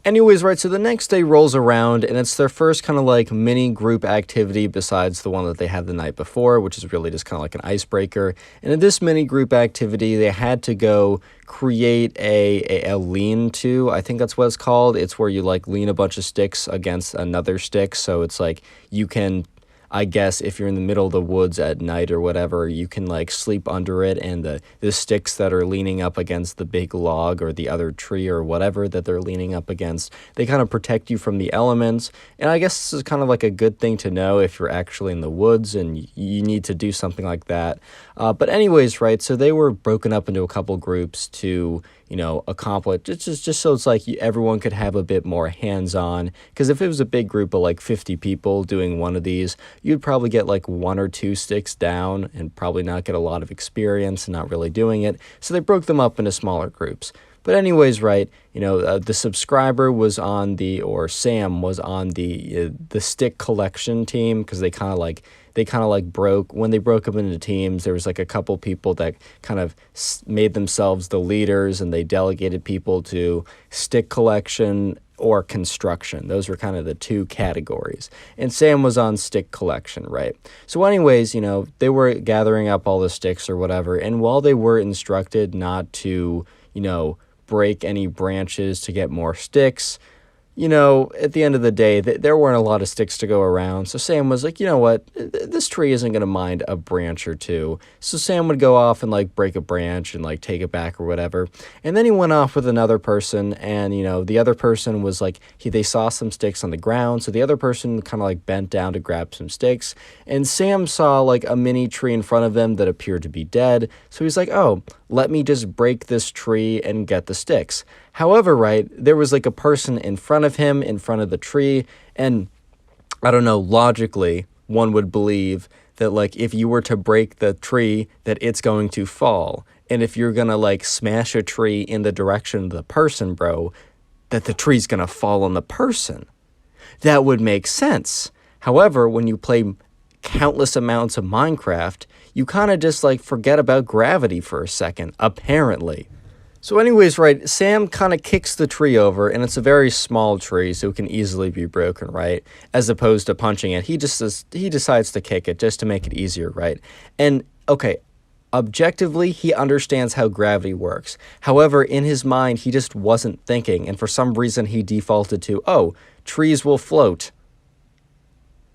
Anyways, right, so the next day rolls around, and it's their first kind of like mini group activity besides the one that they had the night before, which is really just kind of like an icebreaker. And in this mini group activity, they had to go create a lean-to, I think that's what it's called. It's where you like lean a bunch of sticks against another stick, so it's like you can, I guess, if you're in the middle of the woods at night or whatever, you can like sleep under it, and the sticks that are leaning up against the big log or the other tree or whatever that they're leaning up against, they kind of protect you from the elements. And I guess this is kind of like a good thing to know if you're actually in the woods and you need to do something like that. But anyways, right, so they were broken up into a couple groups to, accomplish, just so it's like everyone could have a bit more hands-on, because if it was a big group of like 50 people doing one of these, you'd probably get like 1 or 2 sticks down and probably not get a lot of experience and not really doing it, so they broke them up into smaller groups. But anyways, right, the subscriber was on or Sam was on the stick collection team, because they kind of like broke, when they broke up into teams, there was like a couple people that kind of made themselves the leaders, and they delegated people to stick collection or construction. Those were kind of the 2 categories. And Sam was on stick collection, right? So anyways, they were gathering up all the sticks or whatever, and while they were instructed not to, break any branches to get more sticks, at the end of the day, there weren't a lot of sticks to go around. So Sam was like, you know what, this tree isn't going to mind a branch or 2. So Sam would go off and like break a branch and like take it back or whatever. And then he went off with another person, and, the other person was like, they saw some sticks on the ground. So the other person kind of like bent down to grab some sticks. And Sam saw like a mini tree in front of him that appeared to be dead. So he's like, oh, let me just break this tree and get the sticks. However, right, there was like a person in front of him, in front of the tree, and I don't know, logically, one would believe that like if you were to break the tree, that it's going to fall. And if you're gonna like smash a tree in the direction of the person, bro, that the tree's gonna fall on the person. That would make sense. However, when you play countless amounts of Minecraft, you kind of just like forget about gravity for a second, apparently. So anyways, right, Sam kind of kicks the tree over, and it's a very small tree, so it can easily be broken, right? As opposed to punching it, he decides to kick it just to make it easier, right? And, okay, objectively, he understands how gravity works. However, in his mind, he just wasn't thinking, and for some reason, he defaulted to, oh, trees will float.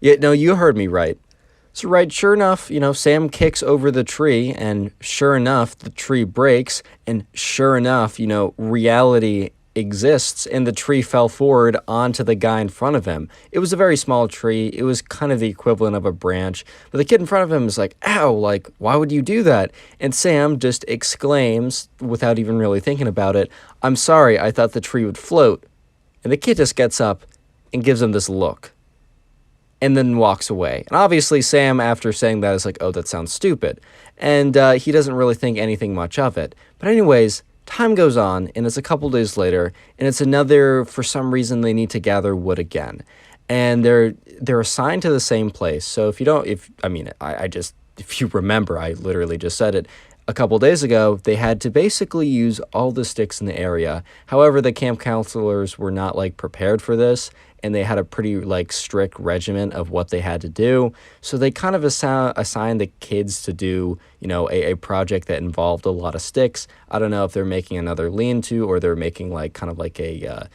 Yeah, no, you heard me right. So, right, sure enough, Sam kicks over the tree, and sure enough, the tree breaks, and sure enough, reality exists, and the tree fell forward onto the guy in front of him. It was a very small tree. It was kind of the equivalent of a branch, but the kid in front of him is like, ow, like, why would you do that? And Sam just exclaims, without even really thinking about it, I'm sorry, I thought the tree would float. And the kid just gets up and gives him this look, and then walks away. And obviously Sam, after saying that, is like, oh, that sounds stupid. And he doesn't really think anything much of it. But anyways, time goes on, and it's a couple days later, and it's another, for some reason, they need to gather wood again. And they're assigned to the same place. So if you remember, I literally just said it, a couple days ago, they had to basically use all the sticks in the area. However, the camp counselors were not like prepared for this, and they had a pretty like strict regimen of what they had to do. So they kind of assigned the kids to do, you know, a project that involved a lot of sticks. I don't know if they're making another lean-to, or they're making like kind of like a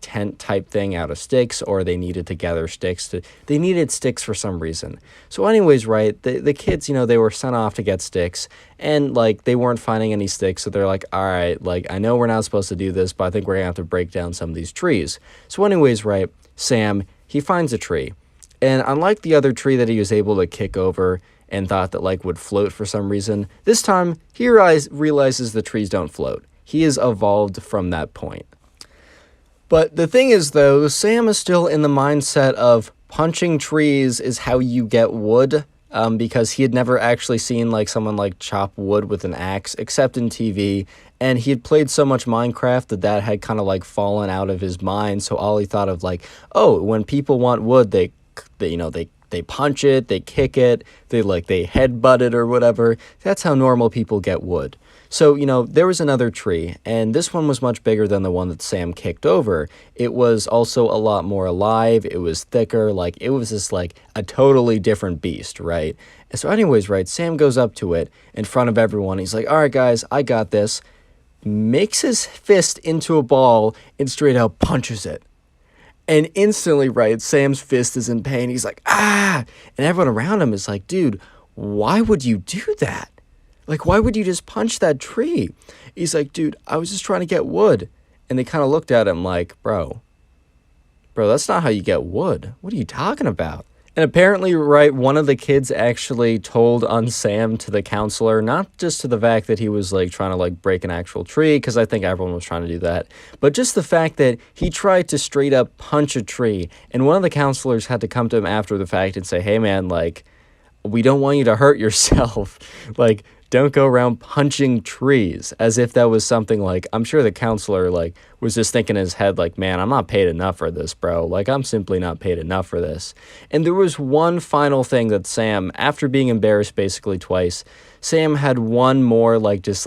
tent type thing out of sticks, or they needed to gather sticks. They needed sticks for some reason. So anyways, right, the kids, you know, they were sent off to get sticks, and like they weren't finding any sticks. So they're like, all right, like I know we're not supposed to do this, but I think we're gonna have to break down some of these trees. So anyways, right, Sam, he finds a tree, and unlike the other tree that he was able to kick over and thought that like would float for some reason, this time he realizes the trees don't float. He is evolved from that point. But the thing is, though, Sam is still in the mindset of punching trees is how you get wood, because he had never actually seen like someone like chop wood with an axe except in TV, and he had played so much Minecraft that had kind of like fallen out of his mind. So all he thought of like, oh, when people want wood, they punch it, they kick it, they headbutt it or whatever. That's how normal people get wood. So, you know, there was another tree, and this one was much bigger than the one that Sam kicked over. It was also a lot more alive. It was thicker. Like, it was just like a totally different beast, right? And so anyways, right, Sam goes up to it in front of everyone. He's like, all right, guys, I got this. Makes his fist into a ball and straight out punches it. And instantly, right, Sam's fist is in pain. He's like, ah! And everyone around him is like, dude, why would you do that? Like, why would you just punch that tree? He's like, dude, I was just trying to get wood. And they kind of looked at him like, bro, that's not how you get wood. What are you talking about? And apparently, right, one of the kids actually told on Sam to the counselor, not just to the fact that he was like trying to like break an actual tree, because I think everyone was trying to do that, but just the fact that he tried to straight up punch a tree. And one of the counselors had to come to him after the fact and say, hey man, like, we don't want you to hurt yourself. Like, don't go around punching trees, as if that was something like, I'm sure the counselor like was just thinking in his head like, man, I'm not paid enough for this, bro. Like, I'm simply not paid enough for this. And there was one final thing that Sam, after being embarrassed basically twice, Sam had one more like just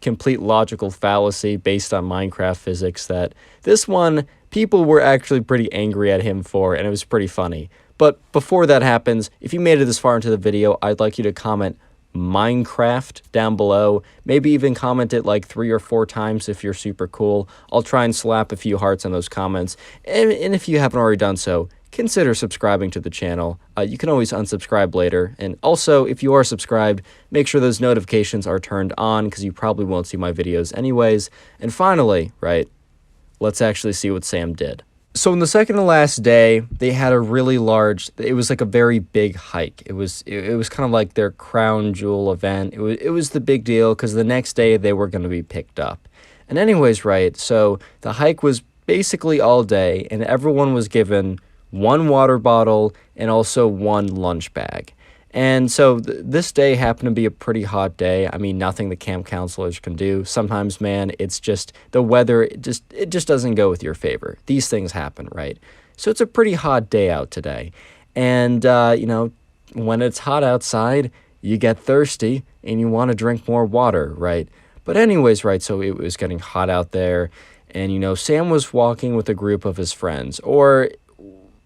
complete logical fallacy based on Minecraft physics that this one people were actually pretty angry at him for, and it was pretty funny. But before that happens, if you made it this far into the video, I'd like you to comment Minecraft down below. Maybe even comment it like 3 or 4 times if you're super cool. I'll try and slap a few hearts on those comments. And if you haven't already done so, consider subscribing to the channel. You can always unsubscribe later. And also, if you are subscribed, make sure those notifications are turned on, because you probably won't see my videos anyways. And finally, right, let's actually see what Sam did. So on the second to last day, they had a really large, it was like a very big hike. It was kind of like their crown jewel event. It was the big deal, because the next day they were going to be picked up. And anyways, right, so the hike was basically all day, and everyone was given 1 water bottle and also 1 lunch bag. And so this day happened to be a pretty hot day. I mean, nothing the camp counselors can do. Sometimes, man, it's just the weather, it just doesn't go with your favor. These things happen, right? So it's a pretty hot day out today. And, you know, when it's hot outside, you get thirsty and you want to drink more water, right? But anyways, right, so it was getting hot out there. And, you know, Sam was walking with a group of his friends, or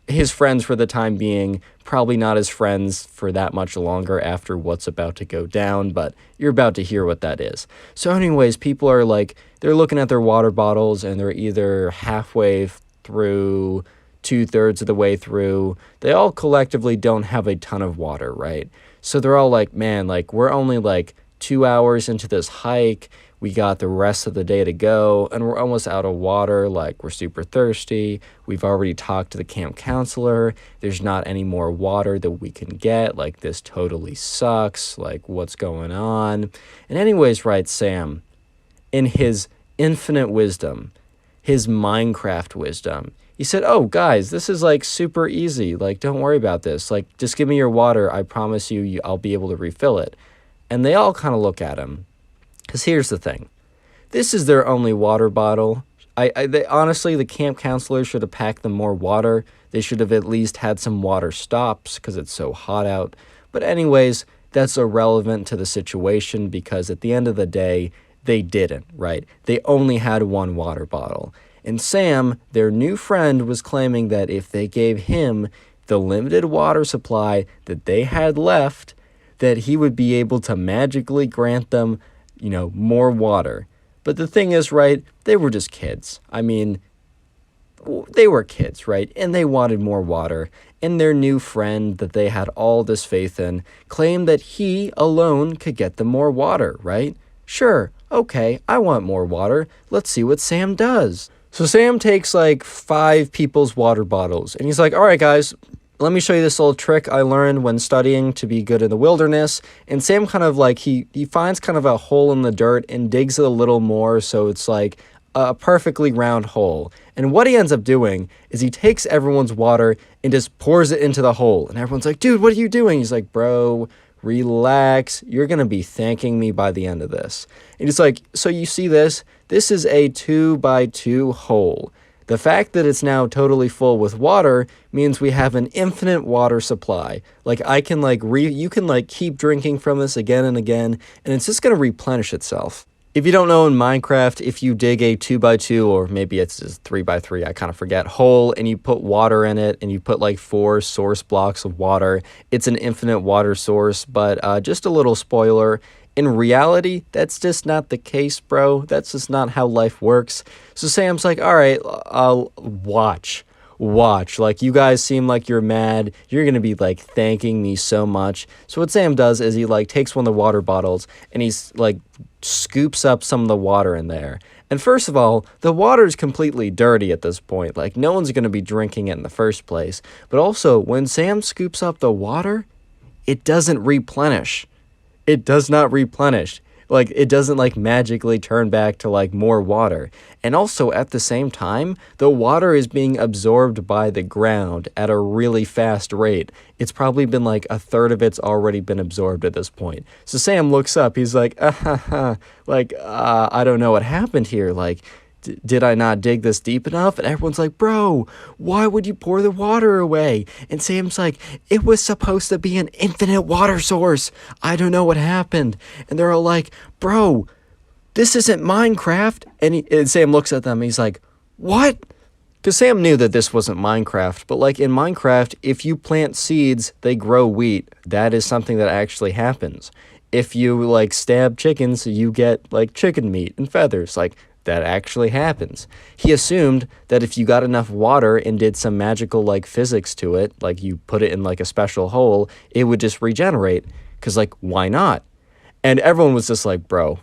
his friends for the time being, probably not his friends for that much longer after what's about to go down, but you're about to hear what that is. So anyways, people are like, they're looking at their water bottles, and they're either halfway through, 2/3 of the way through. They all collectively don't have a ton of water, right? So they're all like, man, like, we're only like 2 hours into this hike. We got the rest of the day to go, and we're almost out of water. Like, we're super thirsty. We've already talked to the camp counselor. There's not any more water that we can get. Like, this totally sucks. Like, what's going on? And anyways, right, Sam, in his infinite wisdom, his Minecraft wisdom, he said, oh, guys, this is, like, super easy. Like, don't worry about this. Like, just give me your water. I promise you, I'll be able to refill it. And they all kind of look at him. Because here's the thing. This is their only water bottle. Honestly, the camp counselor should have packed them more water. They should have at least had some water stops, because it's so hot out. But anyways, that's irrelevant to the situation because at the end of the day, they didn't, right? They only had one water bottle. And Sam, their new friend, was claiming that if they gave him the limited water supply that they had left, that he would be able to magically grant them, more water. But the thing is, right, they were just kids. I mean, they were kids, right? And they wanted more water. And their new friend that they had all this faith in claimed that he alone could get them more water, right? Sure, okay, I want more water. Let's see what Sam does. So Sam takes like 5 people's water bottles and he's like, all right, guys, let me show you this little trick I learned when studying to be good in the wilderness. And Sam kind of like, he finds kind of a hole in the dirt and digs it a little more so it's like a perfectly round hole. And what he ends up doing is he takes everyone's water and just pours it into the hole. And everyone's like, dude, what are you doing? He's like, bro, relax. You're going to be thanking me by the end of this. And he's like, so you see this? This is a 2x2 hole. The fact that it's now totally full with water means we have an infinite water supply. Like I can you can keep drinking from this again and again, and it's just going to replenish itself. If you don't know, in Minecraft, if you dig a 2x2 or maybe it's just 3x3, I kind of forget, hole, and you put water in it and you put like 4 source blocks of water, it's an infinite water source. But just a little spoiler, in reality, that's just not the case, bro. That's just not how life works. So Sam's like, all right, I'll watch. Like, you guys seem like you're mad. You're going to be, like, thanking me so much. So what Sam does is he, like, takes one of the water bottles and he's, like, scoops up some of the water in there. And first of all, the water is completely dirty at this point. Like, no one's going to be drinking it in the first place. But also, when Sam scoops up the water, it doesn't replenish. It does not replenish. Like, it doesn't, like, magically turn back to, like, more water. And also, at the same time, the water is being absorbed by the ground at a really fast rate. It's probably been, like, a third of it's already been absorbed at this point. So Sam looks up. He's like, I don't know what happened here. Like, did I not dig this deep enough? And everyone's like, bro, why would you pour the water away? And Sam's like, it was supposed to be an infinite water source. I don't know what happened. And they're all like, bro, this isn't Minecraft. And Sam looks at them and he's like, what? Because Sam knew that this wasn't Minecraft. But like in Minecraft, if you plant seeds, they grow wheat. That is something that actually happens. If you like stab chickens, you get like chicken meat and feathers. Like, that actually happens. He assumed that if you got enough water and did some magical like physics to it, like you put it in like a special hole, it would just regenerate. Because like, why not? And everyone was just like, bro,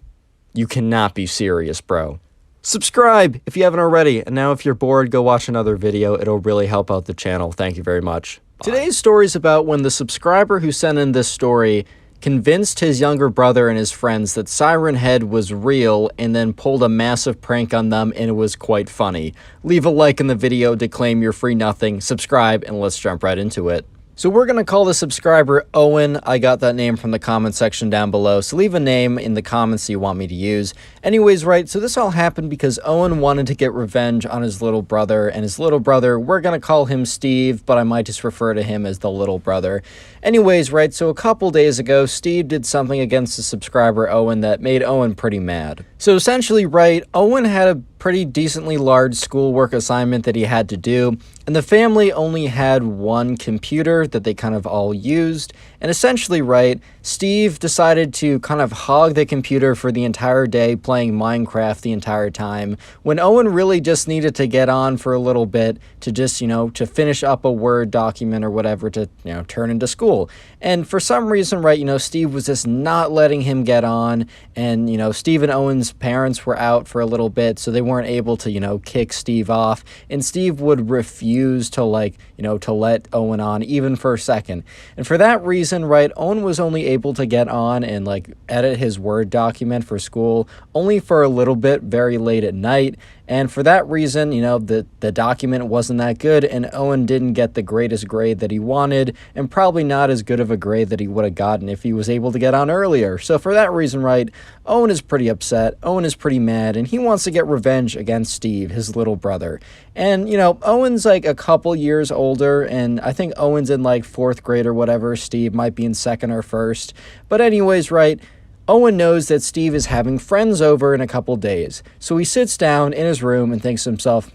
you cannot be serious, bro. Subscribe if you haven't already. And now if you're bored, go watch another video. It'll really help out the channel. Thank you very much. Bye. Today's story is about when the subscriber who sent in this story convinced his younger brother and his friends that Siren Head was real and then pulled a massive prank on them, and it was quite funny. Leave a like in the video to claim your free nothing, subscribe, and let's jump right into it. So we're going to call the subscriber Owen. I got that name from the comment section down below, so leave a name in the comments you want me to use. Anyways, right, so this all happened because Owen wanted to get revenge on his little brother, and his little brother, we're going to call him Steve, but I might just refer to him as the little brother. Anyways, right, so a couple days ago, Steve did something against the subscriber Owen that made Owen pretty mad. So essentially, right, Owen had a pretty decently large schoolwork assignment that he had to do, and the family only had one computer that they kind of all used. And essentially, right, Steve decided to kind of hog the computer for the entire day, playing Minecraft the entire time, when Owen really just needed to get on for a little bit to just, to finish up a Word document or whatever to, turn into school. And for some reason, right, Steve was just not letting him get on, and, Steve and Owen's parents were out for a little bit, so they weren't able to, kick Steve off, and Steve would refuse to, to let Owen on even for a second. And for that reason, right, Owen was only able to get on and, edit his Word document for school only for a little bit, very late at night. And for that reason, the document wasn't that good, and Owen didn't get the greatest grade that he wanted, and probably not as good of a grade that he would have gotten if he was able to get on earlier. So for that reason, right, Owen is pretty upset, Owen is pretty mad, and he wants to get revenge against Steve, his little brother. And, Owen's like a couple years older, and I think Owen's in like 4th grade or whatever. Steve might be in 2nd or 1st. But anyways, right, Owen knows that Steve is having friends over in a couple days. So he sits down in his room and thinks to himself,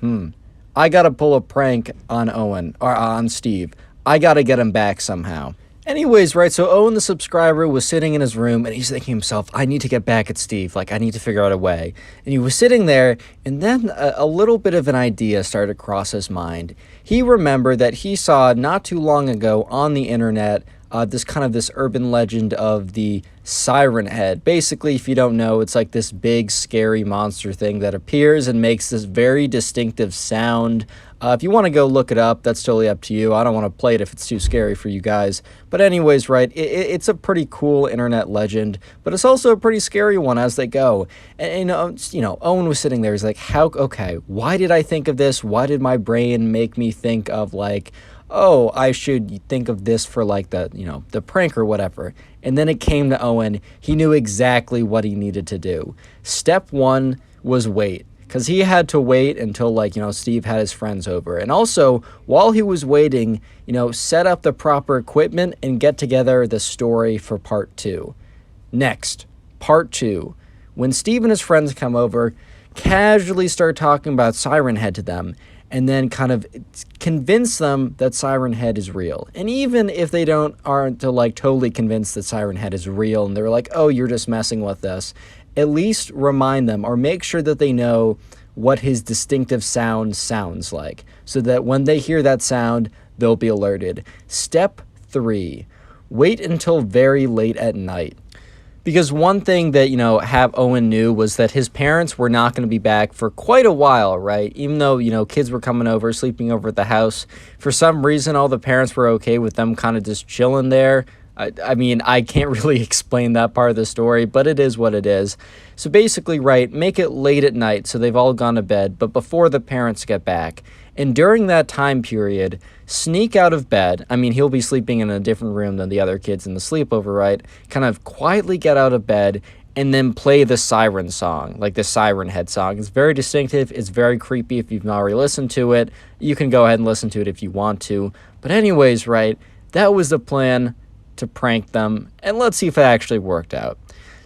I gotta pull a prank on Owen, or on Steve. I gotta get him back somehow. Anyways, right, so Owen the subscriber was sitting in his room and he's thinking to himself, I need to get back at Steve, like I need to figure out a way. And he was sitting there, and then a little bit of an idea started to cross his mind. He remembered that he saw not too long ago on the internet this urban legend of the Siren Head. Basically, if you don't know, it's like this big scary monster thing that appears and makes this very distinctive sound. If you want to go look it up, that's totally up to you. I don't want to play it if it's too scary for you guys. But anyways, right, it's a pretty cool internet legend, but it's also a pretty scary one as they go. And Owen was sitting there. He's like, why did I think of this? Why did my brain make me think of like, oh, I should think of this for like the prank or whatever. And then it came to Owen. He knew exactly what he needed to do. Step 1 was wait. Because he had to wait until, Steve had his friends over. And also, while he was waiting, set up the proper equipment and get together the story for part 2. Next, part 2. When Steve and his friends come over, casually start talking about Siren Head to them, and then kind of convince them that Siren Head is real. And even if they aren't totally convinced that Siren Head is real, and they're like, oh, you're just messing with us, at least remind them or make sure that they know what his distinctive sound sounds like, so that when they hear that sound, they'll be alerted. Step 3, wait until very late at night. Because one thing that, Owen knew was that his parents were not going to be back for quite a while, right? Even though, kids were coming over, sleeping over at the house. For some reason, all the parents were okay with them kind of just chilling there. I mean, I can't really explain that part of the story, but it is what it is. So basically, right, make it late at night so they've all gone to bed, but before the parents get back. And during that time period, sneak out of bed. I mean, he'll be sleeping in a different room than the other kids in the sleepover, right? Kind of quietly get out of bed and then play the siren song, like the Siren Head song. It's very distinctive. It's very creepy. If you've not already listened to it, you can go ahead and listen to it if you want to. But anyways, right, that was the plan to prank them, and let's see if it actually worked out.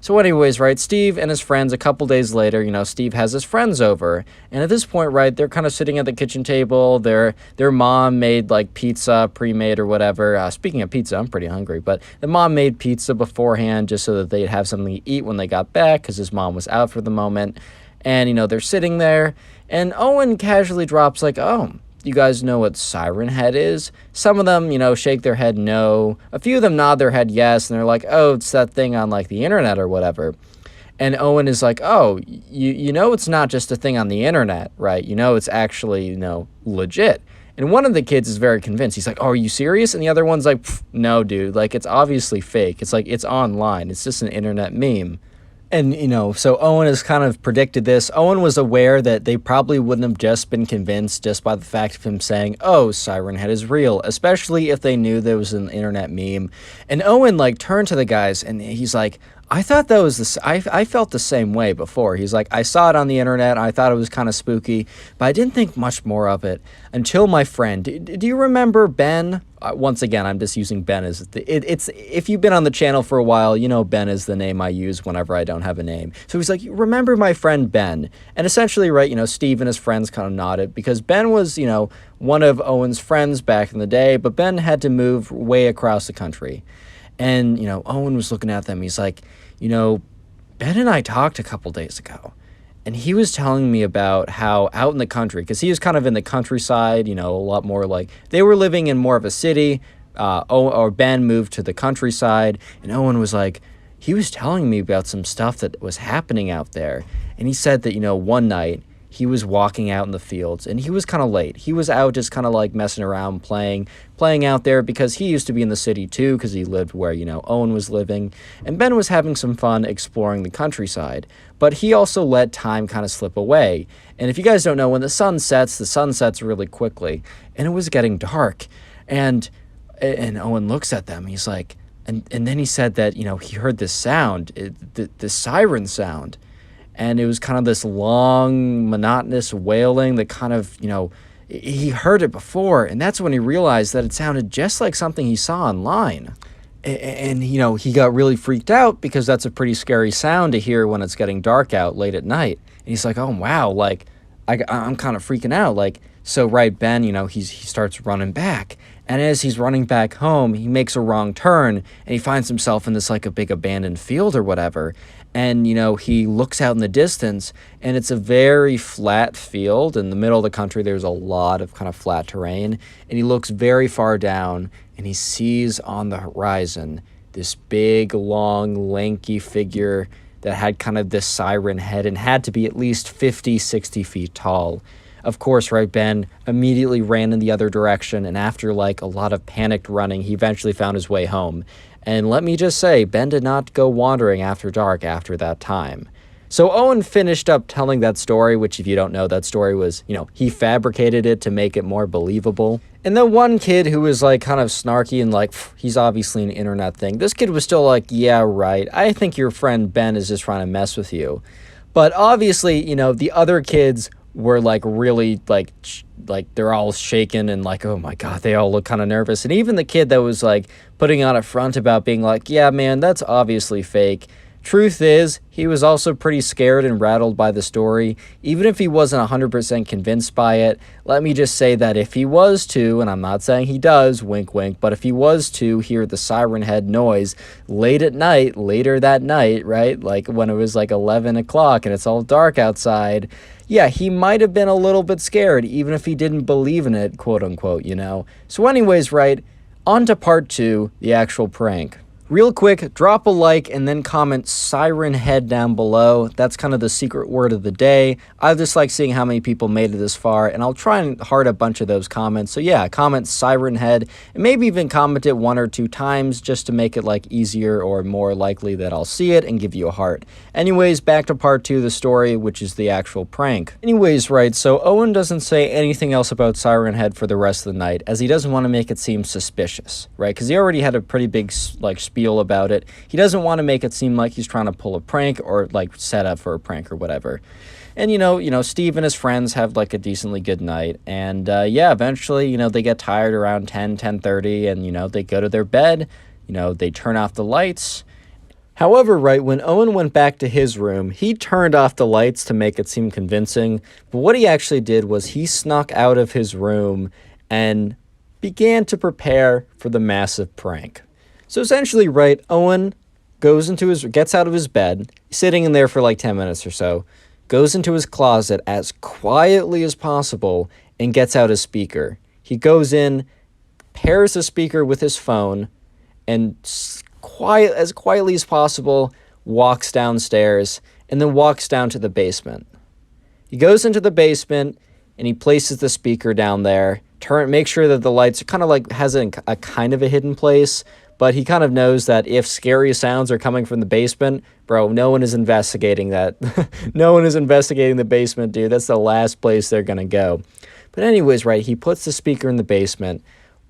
So anyways, right, Steve and his friends, a couple days later, Steve has his friends over, and at this point, right, they're kind of sitting at the kitchen table. Their mom made like pizza, pre-made or whatever. Speaking of pizza, I'm pretty hungry, but the mom made pizza beforehand just so that they'd have something to eat when they got back, because his mom was out for the moment. And they're sitting there, and Owen casually drops like, oh, you guys know what Siren Head is? Some of them, shake their head no. A few of them nod their head yes, and they're like, oh, it's that thing on, like, the internet or whatever. And Owen is like, oh, it's not just a thing on the internet, right? It's actually, legit. And one of the kids is very convinced. He's like, oh, are you serious? And the other one's like, no, dude. Like, it's obviously fake. It's like, it's online. It's just an internet meme. And, so Owen has kind of predicted this. Owen was aware that they probably wouldn't have just been convinced just by the fact of him saying, oh, Siren Head is real, especially if they knew there was an internet meme. And Owen, turned to the guys, and he's like, I thought that was I felt the same way before. He's like, I saw it on the internet, I thought it was kind of spooky, but I didn't think much more of it until my friend. Do you remember Ben? Once again, I'm just using Ben as it's. If you've been on the channel for a while, Ben is the name I use whenever I don't have a name. So he's like, remember my friend Ben? And essentially, right, Steve and his friends kind of nodded, because Ben was, one of Owen's friends back in the day, but Ben had to move way across the country. And, Owen was looking at them. He's like, Ben and I talked a couple days ago, and he was telling me about how out in the country, because he was kind of in the countryside, a lot more like they were living in more of a city, or Ben moved to the countryside, and Owen was like, he was telling me about some stuff that was happening out there. And he said that, one night he was walking out in the fields, and he was kind of late. He was out just kind of like messing around, playing out there, because he used to be in the city too, because he lived where, Owen was living, and Ben was having some fun exploring the countryside. But he also let time kind of slip away. And if you guys don't know, when the sun sets really quickly, and it was getting dark, and Owen looks at them. He's like, and then he said that, he heard this sound, the siren sound. And it was kind of this long, monotonous wailing that kind of, he heard it before. And that's when he realized that it sounded just like something he saw online. And he got really freaked out, because that's a pretty scary sound to hear when it's getting dark out late at night. And he's like, oh, wow, like, I'm kind of freaking out. Like, so right, Ben, he starts running back. And as he's running back home, he makes a wrong turn, and he finds himself in this, like, a big abandoned field or whatever. And, he looks out in the distance, and it's a very flat field. In the middle of the country, there's a lot of kind of flat terrain. And he looks very far down, and he sees on the horizon this big, long, lanky figure that had kind of this siren head and had to be at least 50, 60 feet tall. Of course, right, Ben immediately ran in the other direction, and after, like, a lot of panicked running, he eventually found his way home. And let me just say, Ben did not go wandering after dark after that time. So Owen finished up telling that story, which, if you don't know, that story was, he fabricated it to make it more believable. And then one kid who was, like, kind of snarky and, like, he's obviously an internet thing. This kid was still like, yeah, right, I think your friend Ben is just trying to mess with you. But obviously, the other kids were, like, really, like they're all shaken and, like, oh my God, they all look kind of nervous. And even the kid that was, like, putting on a front about being like, yeah, man, that's obviously fake. Truth is, he was also pretty scared and rattled by the story. Even if he wasn't 100% convinced by it, let me just say that if he was to, and I'm not saying he does, wink wink, but if he was to hear the siren head noise later that night, right, like when it was like 11 o'clock and it's all dark outside, yeah, he might have been a little bit scared, even if he didn't believe in it, quote unquote, So anyways, right, on to part 2, the actual prank. Real quick, drop a like and then comment siren head down below. That's kind of the secret word of the day. I just like seeing how many people made it this far, and I'll try and heart a bunch of those comments. So yeah, comment siren head, and maybe even comment it 1 or 2 times just to make it like easier or more likely that I'll see it and give you a heart. Anyways, back to part 2 of the story, which is the actual prank. Anyways, right, so Owen doesn't say anything else about siren head for the rest of the night, as he doesn't want to make it seem suspicious, right? Because he already had a pretty big like spiel about it. He doesn't want to make it seem like he's trying to pull a prank or like set up for a prank or whatever. And Steve and his friends have like a decently good night, and eventually they get tired around 10:30, and they go to their bed. They turn off the lights. However, right, when Owen went back to his room, he turned off the lights to make it seem convincing, but what he actually did was he snuck out of his room and began to prepare for the massive prank. So essentially, right, Owen gets out of his bed, sitting in there for like 10 minutes or so, goes into his closet as quietly as possible, and gets out a speaker. He goes in, pairs the speaker with his phone, and as quietly as possible, walks downstairs, and then walks down to the basement. He goes into the basement, and he places the speaker down there, make sure that the lights are kind of like, has a kind of a hidden place, but he kind of knows that if scary sounds are coming from the basement, bro, no one is investigating that. No one is investigating the basement, dude. That's the last place they're going to go. But anyways, right, he puts the speaker in the basement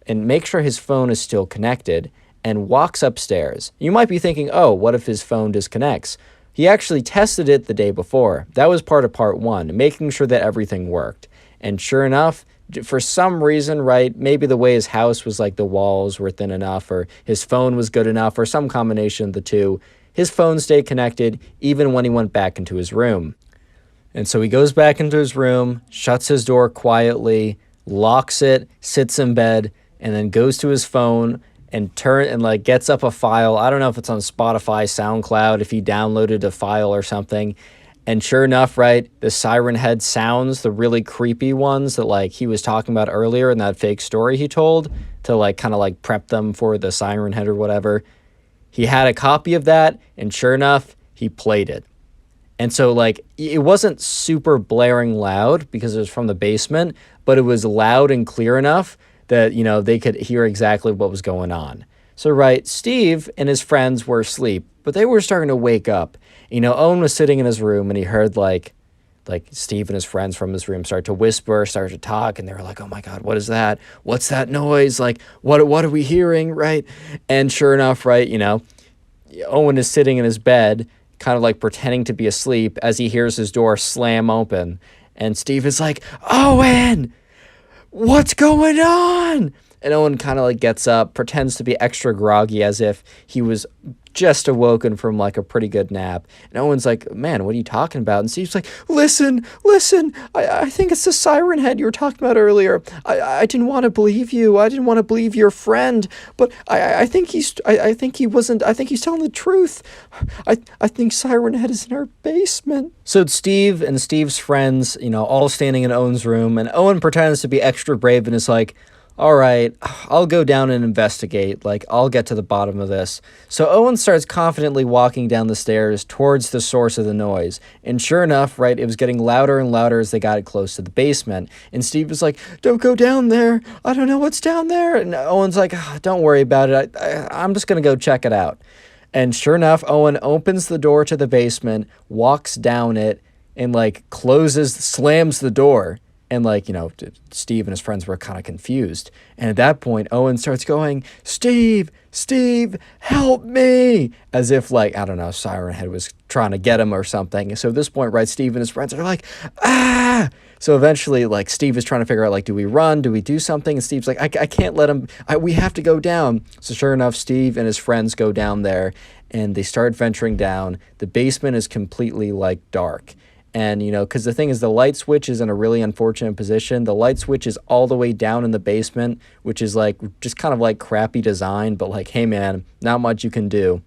and makes sure his phone is still connected and walks upstairs. You might be thinking, oh, what if his phone disconnects? He actually tested it the day before. That was part of part 1, making sure that everything worked. And sure enough, for some reason, right, maybe the way his house was like the walls were thin enough, or his phone was good enough, or some combination of the two, his phone stayed connected even when he went back into his room. And so he goes back into his room, shuts his door quietly, locks it, sits in bed, and then goes to his phone and gets up a file. I don't know if it's on Spotify, SoundCloud, if he downloaded a file or something. And sure enough, right, the siren head sounds, the really creepy ones that like he was talking about earlier in that fake story he told to like kind of like prep them for the siren head or whatever. He had a copy of that, and sure enough, he played it. And so, like, it wasn't super blaring loud because it was from the basement, but it was loud and clear enough that, you know, they could hear exactly what was going on. So, right, Steve and his friends were asleep, but they were starting to wake up. You know, Owen was sitting in his room and he heard, like Steve and his friends from his room start to whisper, start to talk, and they were like, oh my God, what is that? What's that noise? Like, what are we hearing, right? And sure enough, right, you know, Owen is sitting in his bed, kind of like pretending to be asleep as he hears his door slam open. And Steve is like, Owen, what's going on? And Owen kind of like gets up, pretends to be extra groggy as if he was just awoken from like a pretty good nap. And Owen's like, man, what are you talking about? And Steve's like, listen, I think it's the siren head you were talking about earlier. I didn't want to believe you. I didn't want to believe your friend, but I think he's telling the truth. I think siren head is in our basement. So it's Steve and Steve's friends, you know, all standing in Owen's room, and Owen pretends to be extra brave and is like, all right, I'll go down and investigate. Like, I'll get to the bottom of this. So Owen starts confidently walking down the stairs towards the source of the noise. And sure enough, right, it was getting louder and louder as they got close to the basement. And Steve was like, don't go down there. I don't know what's down there. And Owen's like, don't worry about it. I'm just going to go check it out. And sure enough, Owen opens the door to the basement, walks down it, and like slams the door. And like, you know, Steve and his friends were kind of confused. And at that point, Owen starts going, Steve, help me. As if like, I don't know, Siren Head was trying to get him or something. So at this point, right, Steve and his friends are like, ah. So eventually, like, Steve is trying to figure out, like, do we run? Do we do something? And Steve's like, I can't let him. We have to go down. So sure enough, Steve and his friends go down there and they start venturing down. The basement is completely like dark. And, you know, because the thing is, the light switch is in a really unfortunate position. The light switch is all the way down in the basement, which is like just kind of like crappy design. But like, hey, man, not much you can do.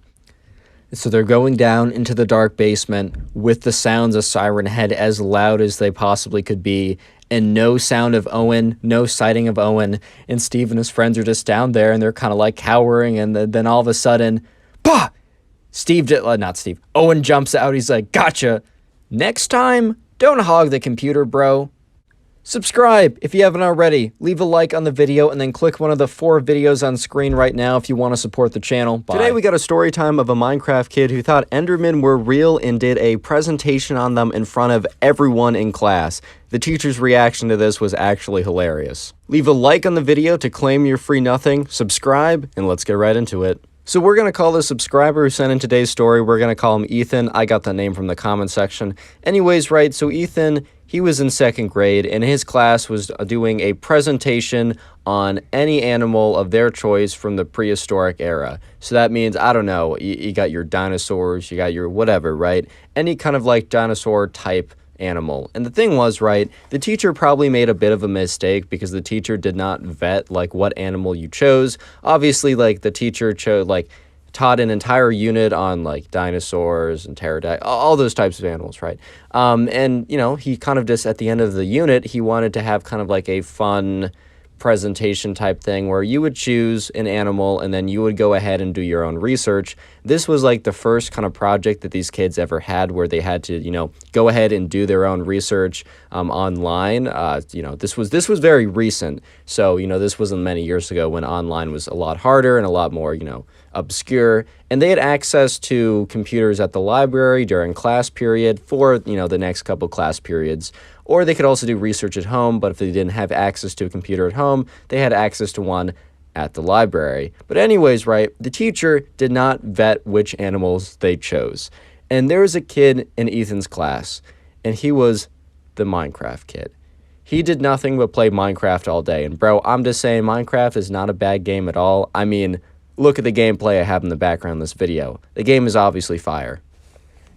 So they're going down into the dark basement with the sounds of Siren Head as loud as they possibly could be. And no sound of Owen, no sighting of Owen. And Steve and his friends are just down there and they're kind of like cowering. And then all of a sudden, bah! Owen jumps out. He's like, gotcha. Next time, don't hog the computer, bro. Subscribe if you haven't already. Leave a like on the video and then click one of the 4 videos on screen right now if you want to support the channel. Bye. Today we got a story time of a Minecraft kid who thought Endermen were real and did a presentation on them in front of everyone in class. The teacher's reaction to this was actually hilarious. Leave a like on the video to claim your free nothing, subscribe, and let's get right into it. So we're going to call the subscriber who sent in today's story, we're going to call him Ethan. I got the name from the comment section. Anyways, right, so Ethan, he was in 2nd grade, and his class was doing a presentation on any animal of their choice from the prehistoric era. So that means, I don't know, you got your dinosaurs, you got your whatever, right? Any kind of like dinosaur type animal. And the thing was, right, the teacher probably made a bit of a mistake because the teacher did not vet like what animal you chose. Obviously, like the teacher taught an entire unit on like dinosaurs and pterodactyls, all those types of animals, right? And you know, he kind of just at the end of the unit, he wanted to have kind of like a fun presentation type thing where you would choose an animal and then you would go ahead and do your own research. This was like the first kind of project that these kids ever had where they had to, you know, go ahead and do their own research online. You know, this was very recent. So, you know, this wasn't many years ago when online was a lot harder and a lot more, you know, obscure. And they had access to computers at the library during class period for, you know, the next couple class periods. Or they could also do research at home, but if they didn't have access to a computer at home, they had access to one at the library. But anyways, right, the teacher did not vet which animals they chose. And there was a kid in Ethan's class, and he was the Minecraft kid. He did nothing but play Minecraft all day. And bro, I'm just saying Minecraft is not a bad game at all. I mean, look at the gameplay I have in the background of this video. The game is obviously fire.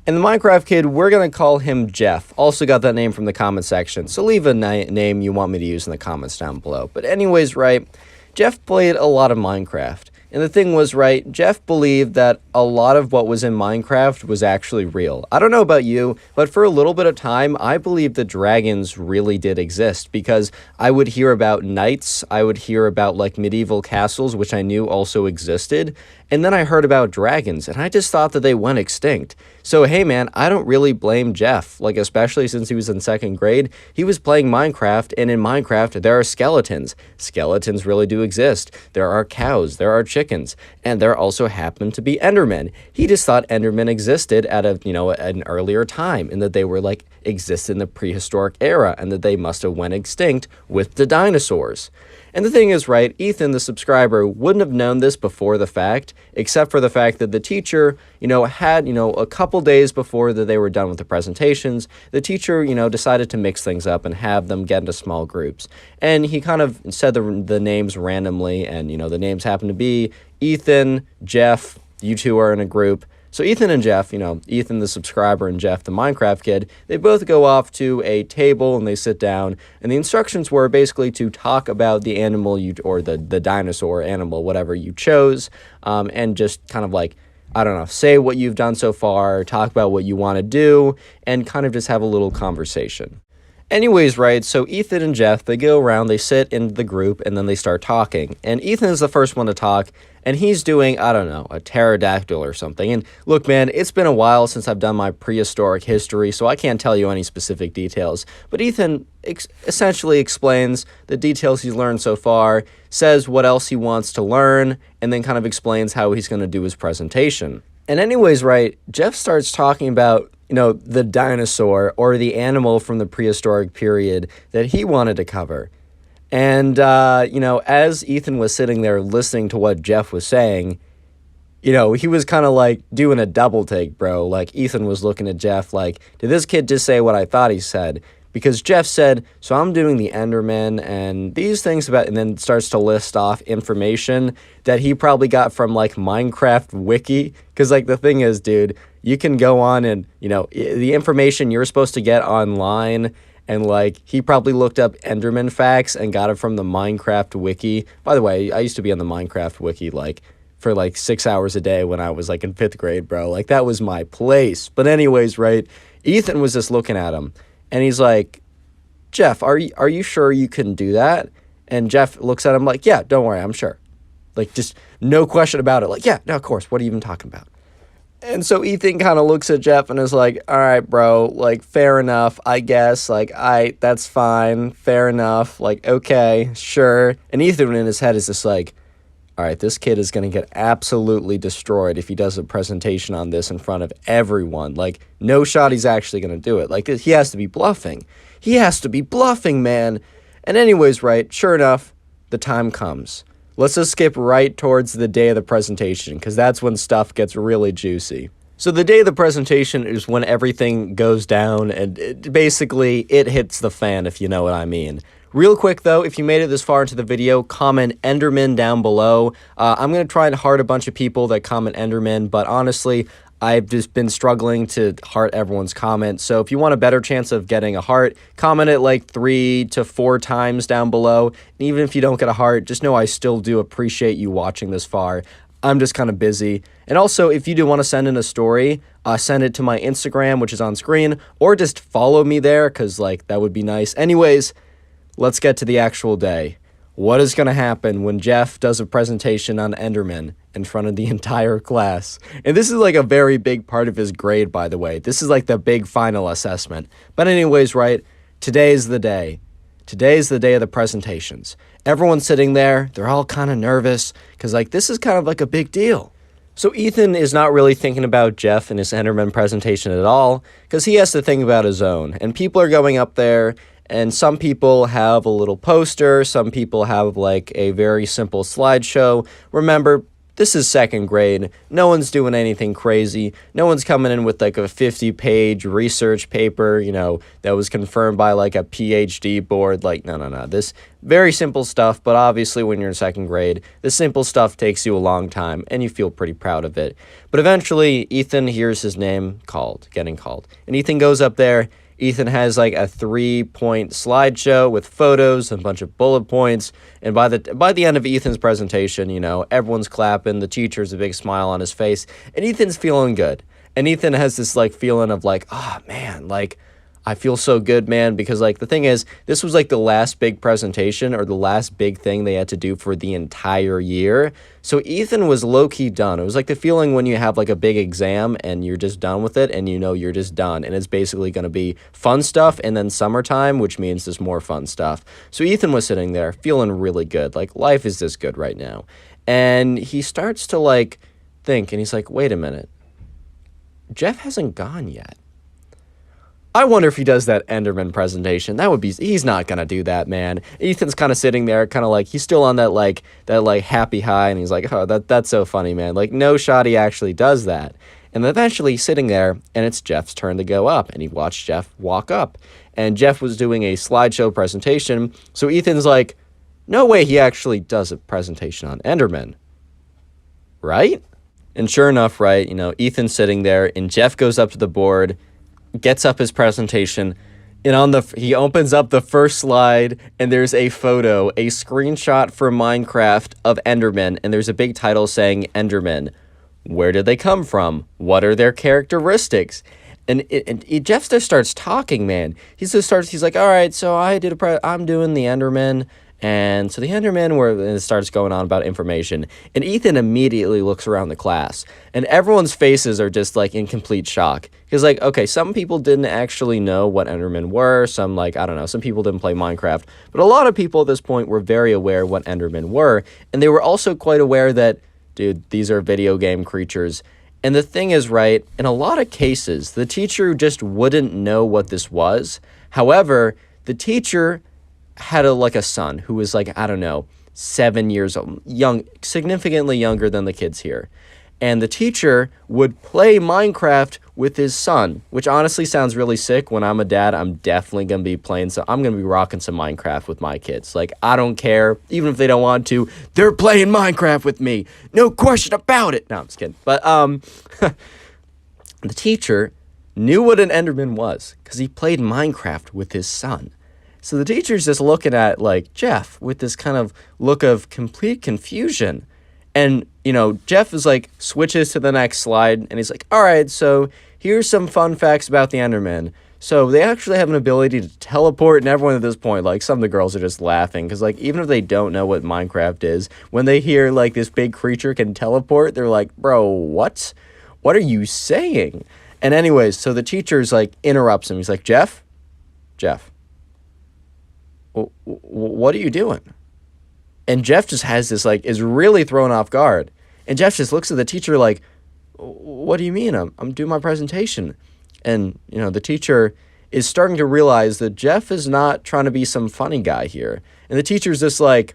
And the Minecraft kid, we're going to call him Jeff. Also got that name from the comment section, so leave a name you want me to use in the comments down below. But anyways, right, Jeff played a lot of Minecraft. And the thing was, right, Jeff believed that a lot of what was in Minecraft was actually real. I don't know about you, but for a little bit of time, I believed that dragons really did exist because I would hear about knights, I would hear about like medieval castles, which I knew also existed, and then I heard about dragons, and I just thought that they went extinct. So hey man, I don't really blame Jeff, like especially since he was in 2nd grade, he was playing Minecraft, and in Minecraft there are skeletons. Skeletons really do exist. There are cows, there are chickens, and there also happen to be Endermen. He just thought Endermen existed at an earlier time, and that they were like exist in the prehistoric era, and that they must have went extinct with the dinosaurs. And the thing is, right, Ethan, the subscriber, wouldn't have known this before the fact, except for the fact that the teacher, had, a couple days before that they were done with the presentations, the teacher, decided to mix things up and have them get into small groups. And he kind of said the names randomly, and, the names happen to be Ethan, Jeff, you two are in a group. So Ethan and Jeff, Ethan the subscriber and Jeff the Minecraft kid, they both go off to a table and they sit down, and the instructions were basically to talk about the animal or the dinosaur animal, whatever you chose, and just kind of like, I don't know, say what you've done so far, talk about what you want to do, and kind of just have a little conversation. Anyways, right, so Ethan and Jeff, they go around, they sit in the group, and then they start talking. And Ethan is the first one to talk, and he's doing, I don't know, a pterodactyl or something. And look, man, it's been a while since I've done my prehistoric history, so I can't tell you any specific details. But Ethan essentially explains the details he's learned so far, says what else he wants to learn, and then kind of explains how he's going to do his presentation. And anyways, right, Jeff starts talking about the dinosaur or the animal from the prehistoric period that he wanted to cover. And, as Ethan was sitting there listening to what Jeff was saying, he was kind of like doing a double take, bro. Like Ethan was looking at Jeff like, did this kid just say what I thought he said? Because Jeff said, so I'm doing the Enderman and these things about, and then starts to list off information that he probably got from like Minecraft Wiki. Because like the thing is, dude, you can go on and, the information you're supposed to get online, and like he probably looked up Enderman facts and got it from the Minecraft Wiki. By the way, I used to be on the Minecraft Wiki like for like 6 hours a day when I was like in 5th grade, bro. Like that was my place. But anyways, right, Ethan was just looking at him. And he's like, Jeff, are you sure you can do that? And Jeff looks at him like, yeah, don't worry, I'm sure. Like, just no question about it. Like, yeah, no, of course. What are you even talking about? And so Ethan kind of looks at Jeff and is like, all right, bro, like, fair enough, I guess. Like, that's fine. Fair enough. Like, okay, sure. And Ethan in his head is just like, all right, this kid is going to get absolutely destroyed if he does a presentation on this in front of everyone. Like, no shot he's actually going to do it. Like, he has to be bluffing. He has to be bluffing, man. And anyways, right, sure enough, the time comes. Let's just skip right towards the day of the presentation, because that's when stuff gets really juicy. So the day of the presentation is when everything goes down, and basically it hits the fan, if you know what I mean. Real quick, though, if you made it this far into the video, comment Enderman down below. I'm going to try and heart a bunch of people that comment Enderman, but honestly, I've just been struggling to heart everyone's comments. So if you want a better chance of getting a heart, comment it like 3 to 4 times down below. And even if you don't get a heart, just know I still do appreciate you watching this far. I'm just kind of busy. And also, if you do want to send in a story, send it to my Instagram, which is on screen, or just follow me there, because like that would be nice. Anyways, let's get to the actual day. What is going to happen when Jeff does a presentation on Enderman in front of the entire class? And this is like a very big part of his grade, by the way. This is like the big final assessment. But anyways, right, today's the day. Today's the day of the presentations. Everyone's sitting there. They're all kind of nervous because like this is kind of like a big deal. So Ethan is not really thinking about Jeff and his Enderman presentation at all because he has to think about his own. And people are going up there. And some people have a little poster, some people have like a very simple slideshow. Remember, this is 2nd grade. No one's doing anything crazy. No one's coming in with like a 50-page research paper, that was confirmed by like a PhD board. Like, no. This very simple stuff, but obviously when you're in 2nd grade, the simple stuff takes you a long time and you feel pretty proud of it. But eventually, Ethan hears his name getting called. And Ethan goes up there. Ethan has like a 3-point slideshow with photos and a bunch of bullet points. And by the end of Ethan's presentation, you know, everyone's clapping. The teacher's a big smile on his face, and Ethan's feeling good. And Ethan has this like feeling of like, oh man, like I feel so good, man, because like the thing is, this was like the last big presentation or the last big thing they had to do for the entire year. So Ethan was low-key done. It was like the feeling when you have like a big exam and you're just done with it and you know you're just done. And it's basically going to be fun stuff and then summertime, which means there's more fun stuff. So Ethan was sitting there feeling really good. Like life is this good right now. And he starts to like think and he's like, wait a minute. Jeff hasn't gone yet. I wonder if he does that Enderman presentation. That would be, he's not going to do that, man. Ethan's kind of sitting there, kind of like, he's still on that happy high, and he's like, oh, that's so funny, man. Like, no shot he actually does that. And eventually he's sitting there, and it's Jeff's turn to go up, and he watched Jeff walk up. And Jeff was doing a slideshow presentation, so Ethan's like, no way he actually does a presentation on Enderman. Right? And sure enough, right, you know, Ethan's sitting there, and Jeff goes up to the board, gets up his presentation, and he opens up the first slide, and there's a photo, a screenshot from Minecraft of Endermen, and there's a big title saying Endermen. Where did they come from? What are their characteristics? And Jeff just starts talking, man. He's like, all right, so I'm doing the Endermen. And so the Enderman it starts going on about information, and Ethan immediately looks around the class, and everyone's faces are just like in complete shock. Because like, okay, some people didn't actually know what Endermen were. Some like, I don't know, some people didn't play Minecraft, but a lot of people at this point were very aware what Endermen were, and they were also quite aware that, dude, these are video game creatures. And the thing is, right, in a lot of cases, the teacher just wouldn't know what this was. However, the teacher had a son who was like, I don't know, 7 years old, young, significantly younger than the kids here. And the teacher would play Minecraft with his son, which honestly sounds really sick. When I'm a dad, I'm definitely going to be playing, so I'm going to be rocking some Minecraft with my kids. Like, I don't care, even if they don't want to, they're playing Minecraft with me. No question about it. No, I'm just kidding. But the teacher knew what an Enderman was because he played Minecraft with his son. So the teacher's just looking at, like, Jeff with this kind of look of complete confusion. And, you know, Jeff is like, switches to the next slide, and he's like, all right, so here's some fun facts about the Endermen. So they actually have an ability to teleport, and everyone at this point, like, some of the girls are just laughing, because, like, even if they don't know what Minecraft is, when they hear, like, this big creature can teleport, they're like, bro, what? What are you saying? And anyways, so the teacher's, like, interrupts him. He's like, Jeff, what are you doing? And Jeff just has this, like, is really thrown off guard. And Jeff just looks at the teacher like, what do you mean? I'm doing my presentation. And, you know, the teacher is starting to realize that Jeff is not trying to be some funny guy here. And the teacher's just like,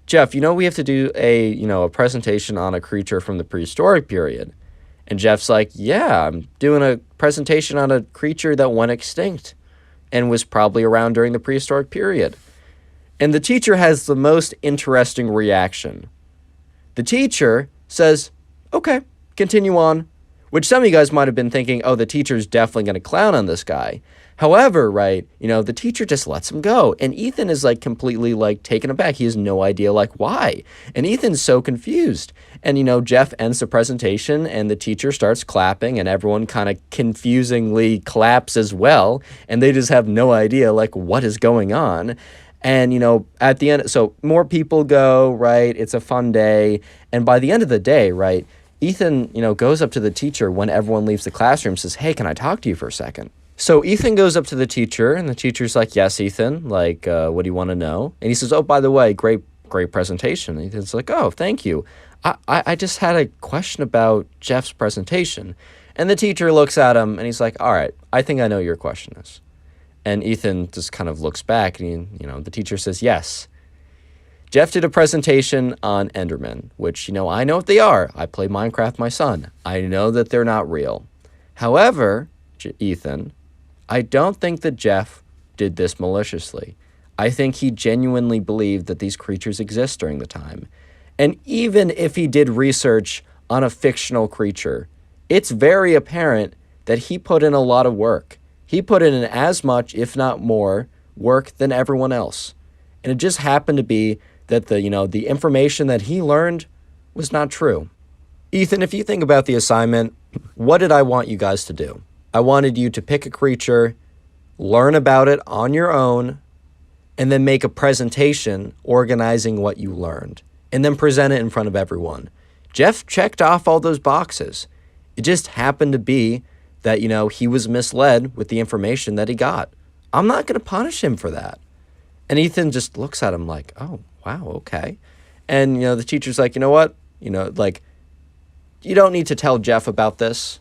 Jeff, you know, we have to do a presentation on a creature from the prehistoric period. And Jeff's like, yeah, I'm doing a presentation on a creature that went extinct and was probably around during the prehistoric period. And the teacher has the most interesting reaction. The teacher says, okay, continue on. Which some of you guys might have been thinking, oh, the teacher's definitely going to clown on this guy. However, right, you know, the teacher just lets him go. And Ethan is, like, completely, like, taken aback. He has no idea, like, why. And Ethan's so confused. And, you know, Jeff ends the presentation, and the teacher starts clapping, and everyone kind of confusingly claps as well. And they just have no idea, like, what is going on. And, you know, at the end, so more people go, right? It's a fun day. And by the end of the day, right, Ethan, you know, goes up to the teacher when everyone leaves the classroom, says, hey, can I talk to you for a second? So Ethan goes up to the teacher, and the teacher's like, yes, Ethan, like, what do you want to know? And he says, oh, by the way, great presentation. And Ethan's like, oh, thank you. I just had a question about Jeff's presentation. And the teacher looks at him, and he's like, all right, I think I know your question is. And Ethan just kind of looks back, and, you know, the teacher says, yes. Jeff did a presentation on Endermen, which, you know, I know what they are. I play Minecraft, my son. I know that they're not real. However, Ethan, I don't think that Jeff did this maliciously. I think he genuinely believed that these creatures exist during the time. And even if he did research on a fictional creature, it's very apparent that he put in a lot of work. He put in as much, if not more, work than everyone else. And it just happened to be that the information that he learned was not true. Ethan, if you think about the assignment, what did I want you guys to do? I wanted you to pick a creature, learn about it on your own, and then make a presentation organizing what you learned, and then present it in front of everyone. Jeff checked off all those boxes. It just happened to be that, he was misled with the information that he got. I'm not going to punish him for that. And Ethan just looks at him like, oh, wow, okay. And, the teacher's like, you know what? You don't need to tell Jeff about this.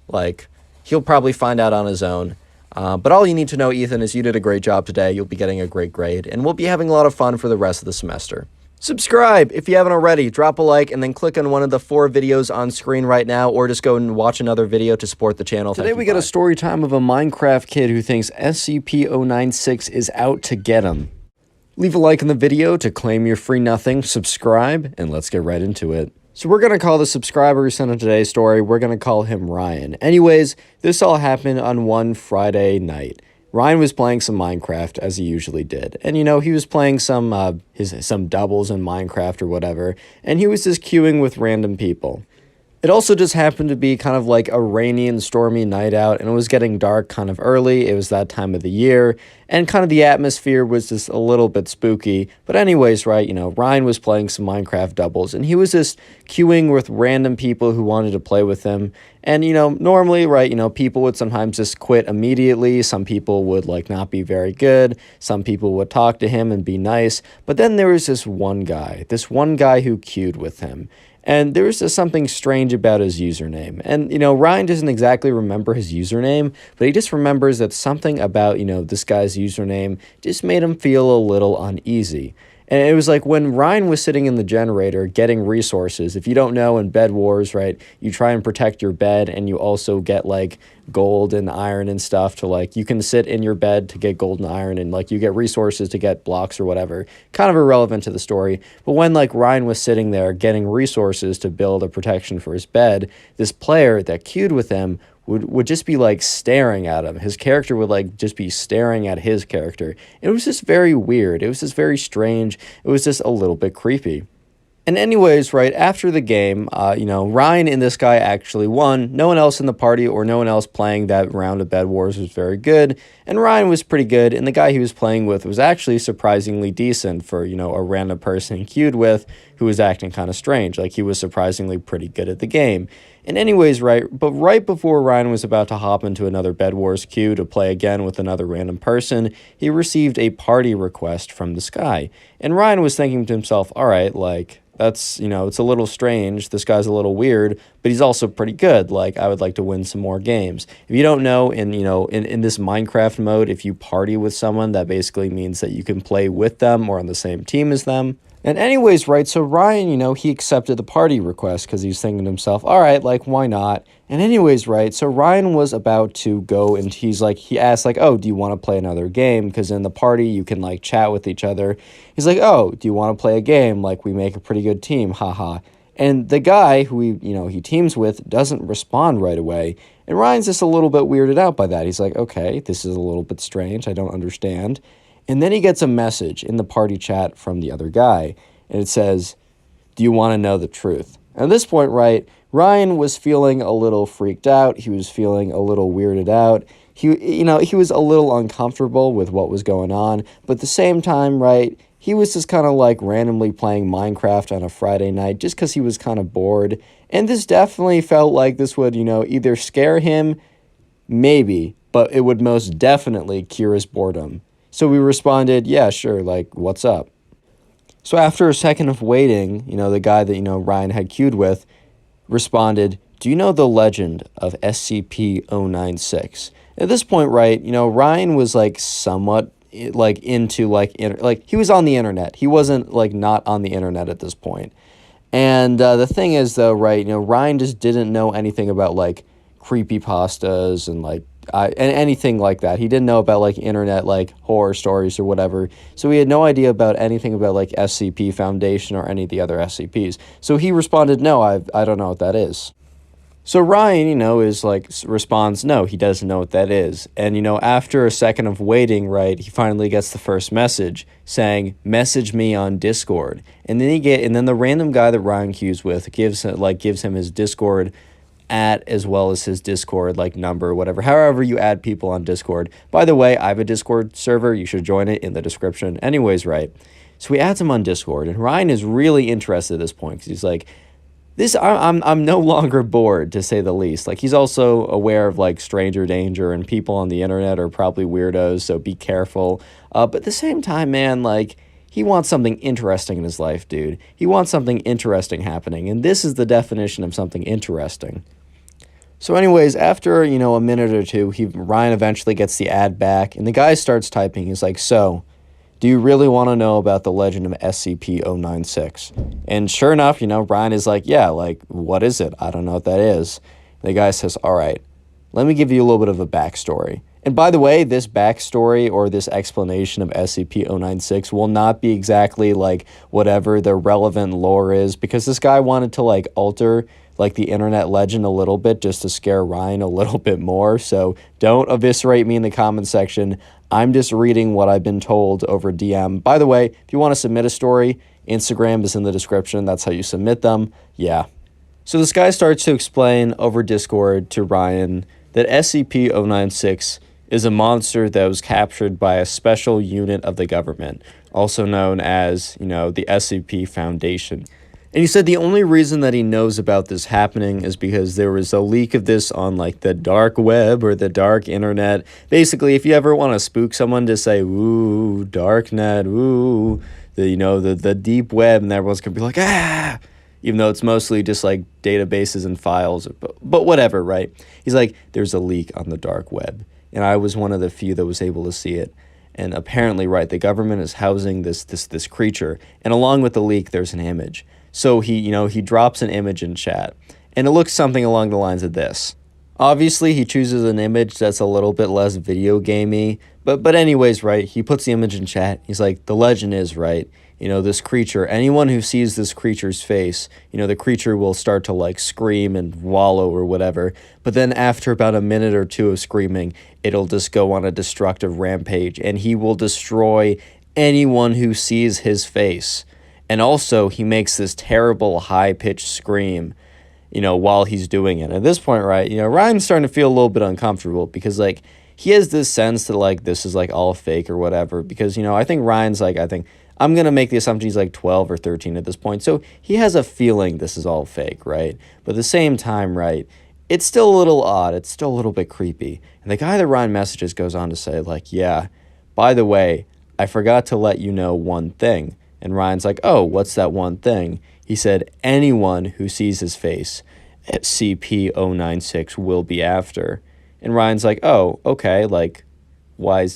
He'll probably find out on his own. But all you need to know, Ethan, is you did a great job today. You'll be getting a great grade, and we'll be having a lot of fun for the rest of the semester. Subscribe if you haven't already. Drop a like, and then click on one of the 4 videos on screen right now, or just go and watch another video to support the channel. Today we got a story time of a Minecraft kid who thinks SCP-096 is out to get him. Leave a like on the video to claim your free nothing, subscribe, and let's get right into it. So we're going to call the subscriber who sent in today's story, we're going to call him Ryan. Anyways, this all happened on one Friday night. Ryan was playing some Minecraft, as he usually did. And, he was playing some doubles in Minecraft or whatever, and he was just queuing with random people. It also just happened to be kind of like a rainy and stormy night out, and it was getting dark kind of early. It was that time of the year, and kind of the atmosphere was just a little bit spooky. But anyways, right, Ryan was playing some Minecraft doubles, and he was just queuing with random people who wanted to play with him. And, normally, right, people would sometimes just quit immediately. Some people would, not be very good. Some people would talk to him and be nice. But then there was this one guy who queued with him. And there was just something strange about his username. And, Ryan doesn't exactly remember his username, but he just remembers that something about, this guy's username just made him feel a little uneasy. And it was like when Ryan was sitting in the generator getting resources. If you don't know, in Bed Wars, right, you try and protect your bed, and you also get gold and iron and stuff to you can sit in your bed to get gold and iron, and you get resources to get blocks or whatever. Kind of irrelevant to the story. But when Ryan was sitting there getting resources to build a protection for his bed, this player that queued with him would just be staring at him. His character would just be staring at his character. It was just very weird. It was just very strange. It was just a little bit creepy. And anyways, right after the game, Ryan and this guy actually won. No one else in the party or no one else playing that round of Bed Wars was very good. And Ryan was pretty good. And the guy he was playing with was actually surprisingly decent for, a random person he queued with who was acting kind of strange. He was surprisingly pretty good at the game. And anyways, right before Ryan was about to hop into another Bed Wars queue to play again with another random person, he received a party request from this guy. And Ryan was thinking to himself, all right, that's, it's a little strange. This guy's a little weird, but he's also pretty good. I would like to win some more games. If you don't know, in this Minecraft mode, if you party with someone, that basically means that you can play with them or on the same team as them. And anyways, right, so Ryan, he accepted the party request because he's thinking to himself, all right, why not? And anyways, right, so Ryan was about to go, and he asked, oh, do you want to play another game? Because in the party, you can, chat with each other. He's like, oh, do you want to play a game? We make a pretty good team, haha. And the guy who he teams with doesn't respond right away. And Ryan's just a little bit weirded out by that. He's like, okay, this is a little bit strange. I don't understand. And then he gets a message in the party chat from the other guy, and it says, do you want to know the truth? At this point, right, Ryan was feeling a little freaked out. He was feeling a little weirded out. He was a little uncomfortable with what was going on, but at the same time, right, he was just kind of randomly playing Minecraft on a Friday night just because he was kind of bored. And this definitely felt like this would, either scare him, maybe, but it would most definitely cure his boredom. So we responded, yeah, sure, what's up? So after a second of waiting, the guy that, Ryan had queued with responded, do you know the legend of SCP-096? At this point, right, Ryan was, somewhat, into, he was on the internet. He wasn't, not on the internet at this point. And the thing is, though, right, Ryan just didn't know anything about, creepypastas and, and anything like that. He didn't know about internet horror stories or whatever. So he had no idea about anything about SCP Foundation or any of the other SCPs. So he responded, no, I don't know what that is. So Ryan, is like, responds, no, he doesn't know what that is. And, after a second of waiting, right, he finally gets the first message saying, message me on Discord. And then the random guy that Ryan cues with gives him his Discord as well as his Discord number, whatever, however you add people on Discord. By the way, I have a Discord server. You should join it in the description. Anyways, right. So he adds him on Discord, and Ryan is really interested at this point because he's like, I'm no longer bored, to say the least. Like, he's also aware of stranger danger, and people on the internet are probably weirdos, so be careful. But at the same time, man, he wants something interesting in his life, dude. He wants something interesting happening, and this is the definition of something interesting. So anyways, after, a minute or two, Ryan eventually gets the ad back, and the guy starts typing. He's like, so, do you really want to know about the legend of SCP-096? And sure enough, Ryan is like, yeah, what is it? I don't know what that is. The guy says, all right, let me give you a little bit of a backstory. And by the way, this backstory or this explanation of SCP-096 will not be exactly whatever the relevant lore is, because this guy wanted to alter the internet legend a little bit just to scare Ryan a little bit more. So don't eviscerate me in the comment section. I'm just reading what I've been told over DM. By the way, if you want to submit a story, Instagram is in the description. That's how you submit them. Yeah. So this guy starts to explain over Discord to Ryan that SCP-096 is a monster that was captured by a special unit of the government, also known as, the SCP Foundation. And he said the only reason that he knows about this happening is because there was a leak of this on the dark web or the dark internet. Basically, if you ever want to spook someone, to say, ooh, dark net, ooh, the deep web, and everyone's going to be like, ah, even though it's mostly just databases and files, but whatever, right? He's like, there's a leak on the dark web. And I was one of the few that was able to see it. And apparently, right, the government is housing this creature. And along with the leak, there's an image. So he drops an image in chat, and it looks something along the lines of this. Obviously, he chooses an image that's a little bit less video gamey, but anyways, right, he puts the image in chat. He's like, the legend is, right, this creature, anyone who sees this creature's face, the creature will start to scream and wallow or whatever, but then after about a minute or two of screaming, it'll just go on a destructive rampage, and he will destroy anyone who sees his face. And also, he makes this terrible high-pitched scream, while he's doing it. At this point, right, Ryan's starting to feel a little bit uncomfortable because, he has this sense that, this is, all fake or whatever. Because, I think Ryan's, I'm going to make the assumption he's, 12 or 13 at this point. So he has a feeling this is all fake, right? But at the same time, right, it's still a little odd. It's still a little bit creepy. And the guy that Ryan messages goes on to say, yeah, by the way, I forgot to let you know one thing. And Ryan's like, oh, what's that one thing? He said, anyone who sees his face at CP-096 will be after. And Ryan's like, oh, okay, why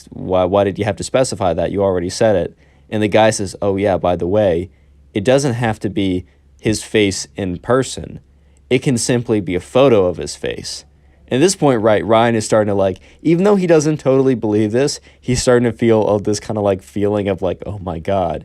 did you have to specify that? You already said it. And the guy says, oh, yeah, by the way, it doesn't have to be his face in person. It can simply be a photo of his face. At this point, right, Ryan is starting to even though he doesn't totally believe this, he's starting to feel this kind of feeling of oh my God.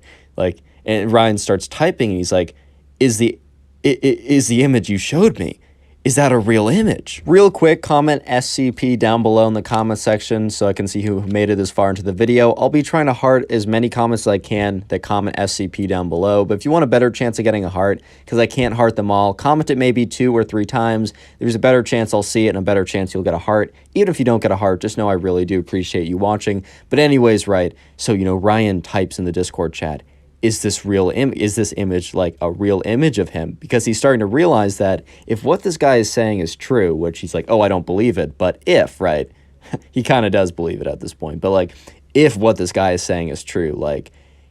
And Ryan starts typing, and he's like, is the image you showed me, is that a real image? Real quick, comment SCP down below in the comment section so I can see who made it this far into the video. I'll be trying to heart as many comments as I can that comment SCP down below. But if you want a better chance of getting a heart, because I can't heart them all, comment it maybe 2 or 3 times. There's a better chance I'll see it and a better chance you'll get a heart. Even if you don't get a heart, just know I really do appreciate you watching. But anyways, right, so, Ryan types in the Discord chat, is this image a real image of him? Because he's starting to realize that if what this guy is saying is true, which he's like, oh, I don't believe it, but if, right, he kind of does believe it at this point, but if what this guy is saying is true,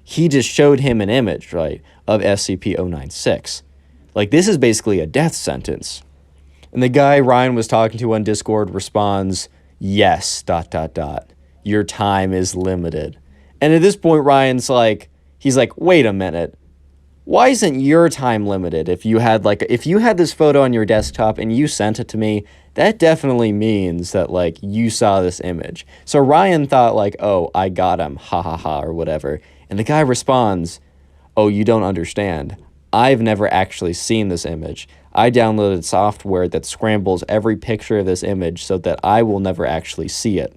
he just showed him an image, right, of SCP-096. This is basically a death sentence. And the guy Ryan was talking to on Discord responds, yes, ... Your time is limited. And at this point, Ryan's he's like, wait a minute. Why isn't your time limited? If you had this photo on your desktop and you sent it to me, that definitely means that you saw this image. So Ryan thought oh, I got him, ha ha ha, or whatever. And the guy responds, oh, you don't understand. I've never actually seen this image. I downloaded software that scrambles every picture of this image so that I will never actually see it.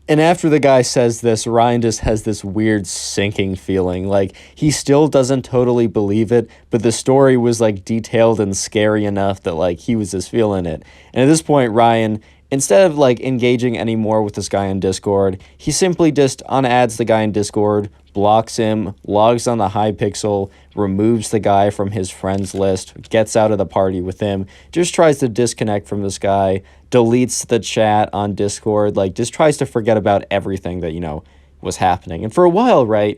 And after the guy says this, Ryan just has this weird sinking feeling. Like, he still doesn't totally believe it, but the story was, like, detailed and scary enough that, like, he was just feeling it. And at this point, Ryan, instead of, like, engaging anymore with this guy on Discord, he simply just unadds the guy in Discord, blocks him, logs on the Hypixel, removes the guy from his friends list, gets out of the party with him, just tries to disconnect from this guy, deletes the chat on Discord, like, just tries to forget about everything that, you know, was happening. And for a while, right,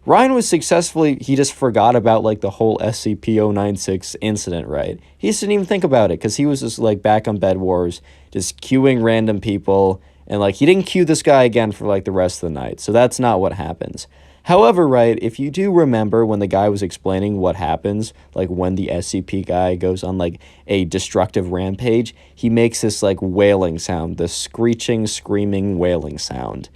Ryan was successfully, he just forgot about, like, the whole SCP-096 incident, right? He just didn't even think about it, because he was just, like, back on Bed Wars, just queuing random people, and, like, he didn't queue this guy again for, like, the rest of the night, so that's not what happens. However, right, if you do remember when the guy was explaining what happens, like, when the SCP guy goes on, like, a destructive rampage, he makes this, like, wailing sound, this screeching, screaming, wailing sound.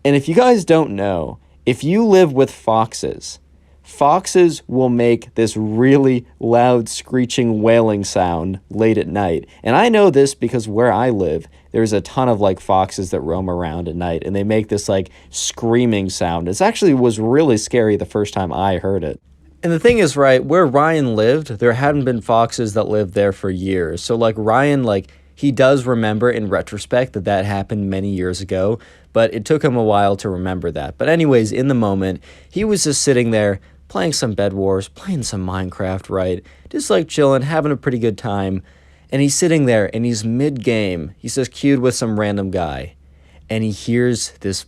And if you guys don't know, if you live with foxes, foxes will make this really loud, screeching, wailing sound late at night. And I know this because where I live, there's a ton of, like, foxes that roam around at night, and they make this, like, screaming sound. It actually was really scary the first time I heard it. And the thing is, right, where Ryan lived, there hadn't been foxes that lived there for years. So, like, Ryan, like, he does remember in retrospect that that happened many years ago, but it took him a while to remember that. But anyways, in the moment, he was just sitting there playing some Bed Wars, playing some Minecraft, right? Just, like, chilling, having a pretty good time. And he's sitting there, and he's mid-game. He's just queued with some random guy. And he hears this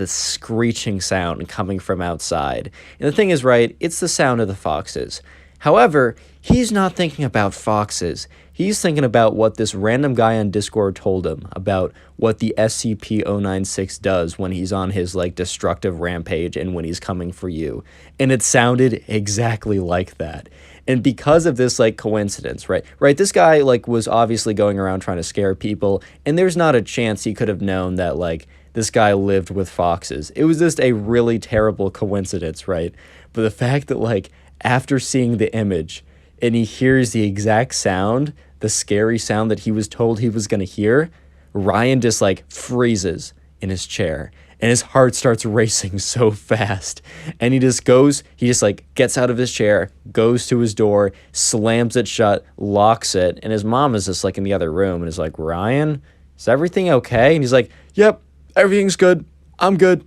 screeching sound coming from outside. And the thing is, right, it's the sound of the foxes. However, he's not thinking about foxes. He's thinking about what this random guy on Discord told him about what the SCP-096 does when he's on his, like, destructive rampage and when he's coming for you. And it sounded exactly like that. And because of this, like, coincidence, right, this guy, like, was obviously going around trying to scare people, and there's not a chance he could have known that, like, this guy lived with foxes. It was just a really terrible coincidence, right? But the fact that, like, after seeing the image, and he hears the exact sound, the scary sound that he was told he was going to hear, Ryan just, like, freezes in his chair. And his heart starts racing so fast. And he just, like, gets out of his chair, goes to his door, slams it shut, locks it. And his mom is just, like, in the other room and is like, Ryan, is everything okay? And he's like, yep, everything's good. I'm good.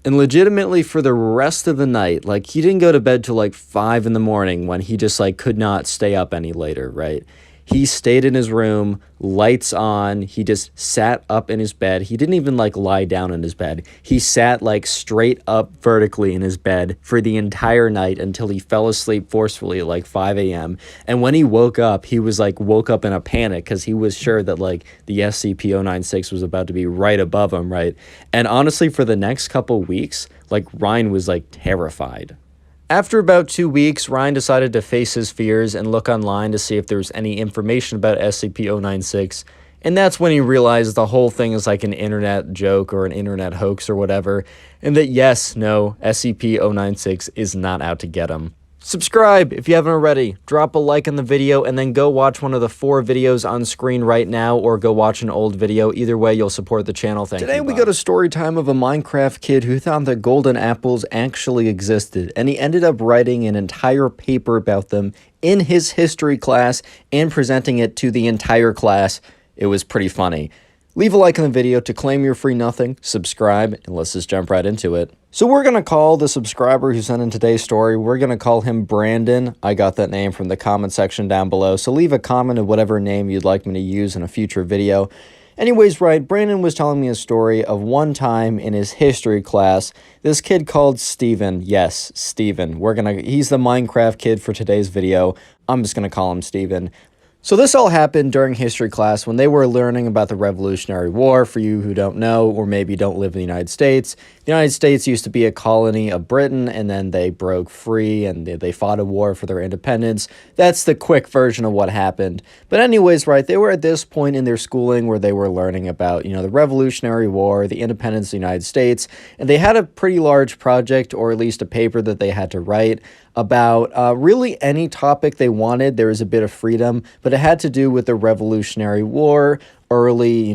And legitimately for the rest of the night, like, he didn't go to bed till, like, 5 in the morning when he just, like, could not stay up any later, right? He stayed in his room, lights on. He just sat up in his bed. He didn't even, like, lie down in his bed. He sat, like, straight up vertically in his bed for the entire night until he fell asleep forcefully at, like, 5 a.m. And when he woke up, he was, like, woke up in a panic because he was sure that, like, the SCP-096 was about to be right above him, right? And honestly, for the next couple weeks, like, Ryan was, like, terrified. After about 2 weeks, Ryan decided to face his fears and look online to see if there was any information about SCP-096, and that's when he realized the whole thing is like an internet joke or an internet hoax or whatever, and that yes, no, SCP-096 is not out to get him. Subscribe if you haven't already, drop a like on the video, and then go watch one of the 4 videos on screen right now, or go watch an old video. Either way, you'll support the channel. Thank you. Today we got a story time of a Minecraft kid who thought that golden apples actually existed, and he ended up writing an entire paper about them in his history class and presenting it to the entire class. It was pretty funny. Leave a like on the video to claim your free nothing, subscribe, and let's just jump right into it. So we're going to call the subscriber who sent in today's story, we're going to call him Brandon. I got that name from the comment section down below, so leave a comment of whatever name you'd like me to use in a future video. Anyways, right, Brandon was telling me a story of one time in his history class, this kid called Steven. Yes, Steven. He's the Minecraft kid for today's video. I'm just going to call him Steven. So this all happened during history class when they were learning about the Revolutionary War. For you who don't know, or maybe don't live in the United States, the United States used to be a colony of Britain, and then they broke free and they fought a war for their independence. That's the quick version of what happened. But anyways, right, they were at this point in their schooling where they were learning about, the Revolutionary War, the independence of the United States, and they had a pretty large project, or at least a paper that they had to write about really any topic they wanted. There was a bit of freedom, but it had to do with the Revolutionary War, early,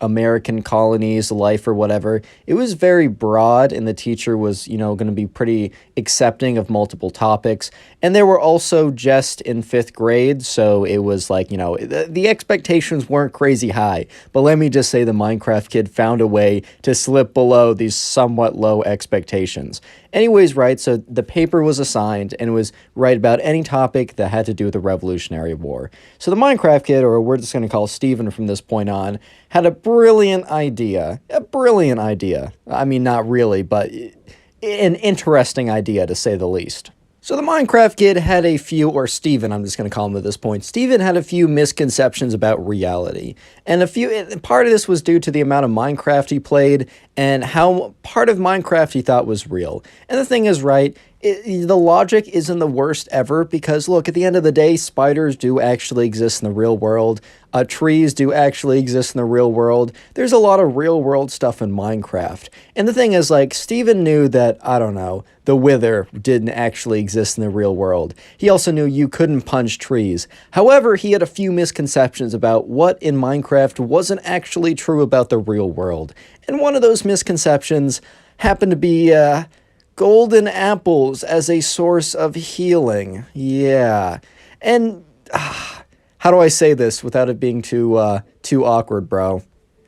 American colonies, life or whatever. It was very broad, and the teacher was, going to be pretty accepting of multiple topics. And they were also just in 5th grade, so it was like, the expectations weren't crazy high. But let me just say the Minecraft kid found a way to slip below these somewhat low expectations. Anyways, right, so the paper was assigned, and it was write about any topic that had to do with the Revolutionary War. So the Minecraft kid, or we're just going to call Steven from this point on, had a brilliant idea. A brilliant idea. I mean, not really, but an interesting idea, to say the least. So the Minecraft kid had a few, or Steven, I'm just going to call him at this point, Steven had a few misconceptions about reality. And part of this was due to the amount of Minecraft he played, and how part of Minecraft he thought was real. And the thing is, right, the logic isn't the worst ever, because look, at the end of the day, spiders do actually exist in the real world. Trees do actually exist in the real world. There's a lot of real world stuff in Minecraft. And the thing is, like, Steven knew that, I don't know, the Wither didn't actually exist in the real world. He also knew you couldn't punch trees. However, he had a few misconceptions about what in Minecraft wasn't actually true about the real world. And one of those misconceptions happened to be, golden apples as a source of healing. Yeah. And how do I say this without it being too awkward, bro?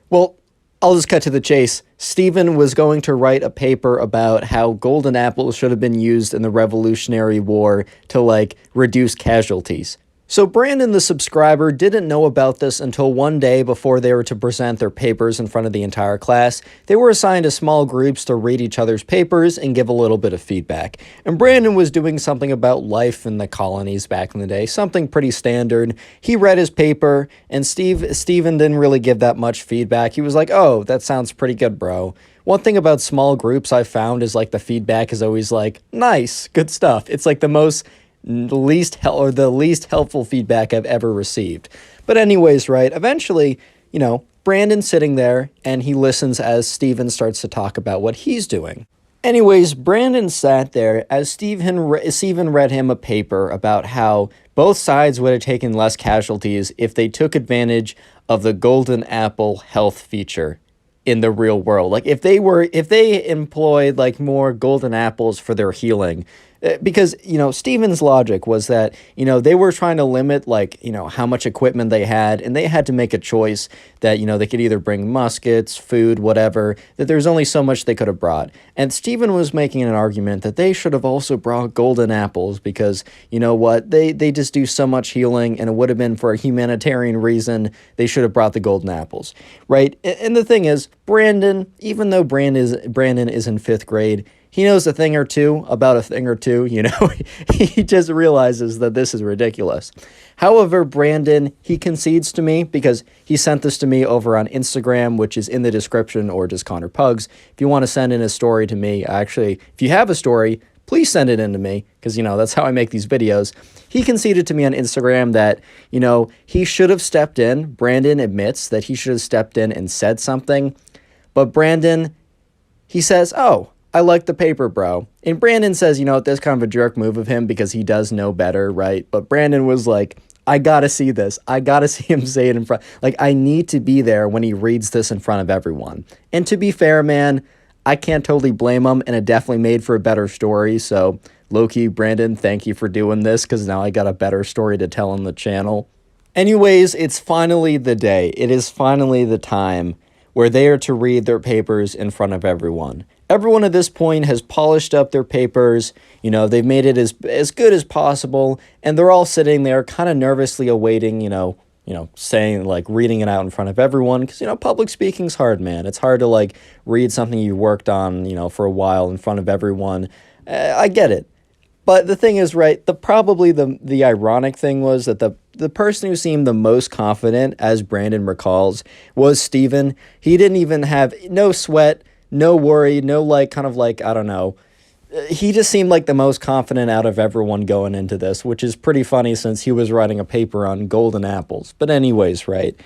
Well, I'll just cut to the chase. Steven was going to write a paper about how golden apples should have been used in the Revolutionary War to, reduce casualties. So Brandon, the subscriber, didn't know about this until one day before they were to present their papers in front of the entire class. They were assigned to small groups to read each other's papers and give a little bit of feedback. And Brandon was doing something about life in the colonies back in the day, something pretty standard. He read his paper, and Steven didn't really give that much feedback. He was like, "Oh, that sounds pretty good, bro." One thing about small groups I found is, the feedback is always "Nice, good stuff." It's the least helpful feedback I've ever received. But anyways, right, eventually, Brandon's sitting there, and he listens as Steven starts to talk about what he's doing. Anyways, Brandon sat there as Steven read him a paper about how both sides would have taken less casualties if they took advantage of the golden apple health feature in the real world. If they employed more golden apples for their healing. Because, Steven's logic was that, they were trying to limit, how much equipment they had, and they had to make a choice that, they could either bring muskets, food, whatever, that there's only so much they could have brought. And Steven was making an argument that they should have also brought golden apples because, they just do so much healing, and it would have been for a humanitarian reason, they should have brought the golden apples, right? And the thing is, Brandon, even though Brandon is in 5th grade, he knows a thing or two about a thing or two, he just realizes that this is ridiculous. However, Brandon, he concedes to me because he sent this to me over on Instagram, which is in the description, or just connorpugs. If you want to send in a story to me, actually, if you have a story, please send it in to me because, that's how I make these videos. He conceded to me on Instagram that, he should have stepped in. Brandon admits that he should have stepped in and said something. But Brandon, he says, "Oh, I like the paper, bro." And Brandon says, that's kind of a jerk move of him because he does know better, right? But Brandon was like, "I gotta see this. I gotta see him say it in front. I need to be there when he reads this in front of everyone." And to be fair, man, I can't totally blame him, and it definitely made for a better story. So, low-key, Brandon, thank you for doing this because now I got a better story to tell on the channel. Anyways, it's finally the day. It is finally the time where they are to read their papers in front of everyone. Everyone at this point has polished up their papers, they've made it as good as possible, and they're all sitting there kind of nervously awaiting, saying, reading it out in front of everyone, because, public speaking's hard, man. It's hard to, read something you worked on, for a while in front of everyone. I get it. But the thing is, right, probably the ironic thing was that the the person who seemed the most confident, as Brandon recalls, was Steven. He didn't even have no sweat, no worry, no like kind of like, I don't know. He just seemed like the most confident out of everyone going into this, which is pretty funny since he was writing a paper on golden apples. But anyways, right.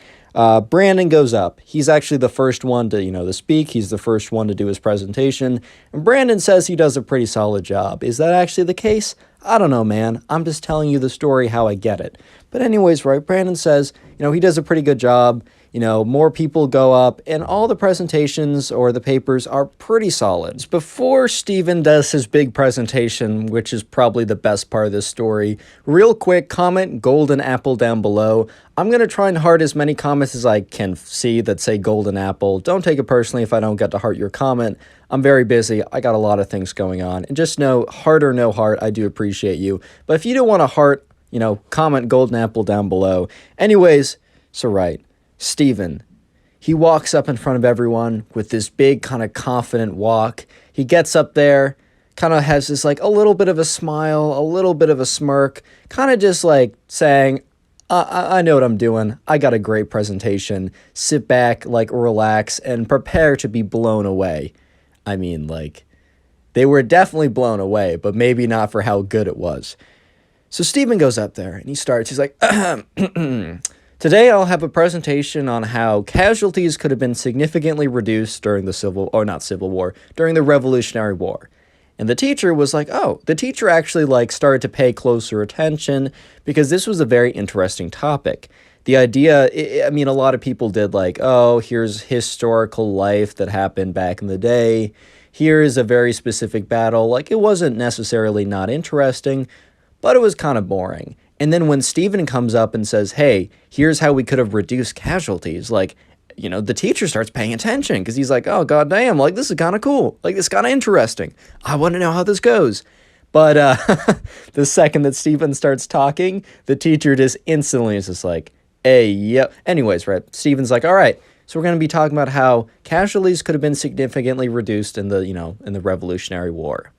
Brandon goes up. He's actually the first one to speak. He's the first one to do his presentation. And Brandon says he does a pretty solid job. Is that actually the case? I don't know, man. I'm just telling you the story how I get it. But anyways, right, Brandon says, he does a pretty good job. More people go up, and all the presentations or the papers are pretty solid. Before Steven does his big presentation, which is probably the best part of this story, real quick, comment golden apple down below. I'm going to try and heart as many comments as I can see that say golden apple. Don't take it personally if I don't get to heart your comment. I'm very busy. I got a lot of things going on. And just know, heart or no heart, I do appreciate you. But if you don't want to heart, comment golden apple down below. Anyways, so right. Steven, he walks up in front of everyone with this big kind of confident walk. He gets up there, kind of has this like a little bit of a smile, a little bit of a smirk, kind of just like saying, I know what I'm doing. I got a great presentation. Sit back, like relax, and prepare to be blown away. I mean, like, they were definitely blown away, but maybe not for how good it was. So Steven goes up there and he's like, today I'll have a presentation on how casualties could have been significantly reduced during during the Revolutionary War. And the teacher was like, the teacher actually started to pay closer attention because this was a very interesting topic. The idea, a lot of people did here's historical life that happened back in the day. Here's a very specific battle. It wasn't necessarily not interesting, but it was kind of boring. And then when Steven comes up and says, hey, here's how we could have reduced casualties, the teacher starts paying attention because he's like, oh, goddamn, this is kind of cool. This is kind of interesting. I want to know how this goes. But the second that Steven starts talking, the teacher just instantly is just like, hey, yep. Anyways, right, Steven's like, all right, so we're going to be talking about how casualties could have been significantly reduced in the Revolutionary War.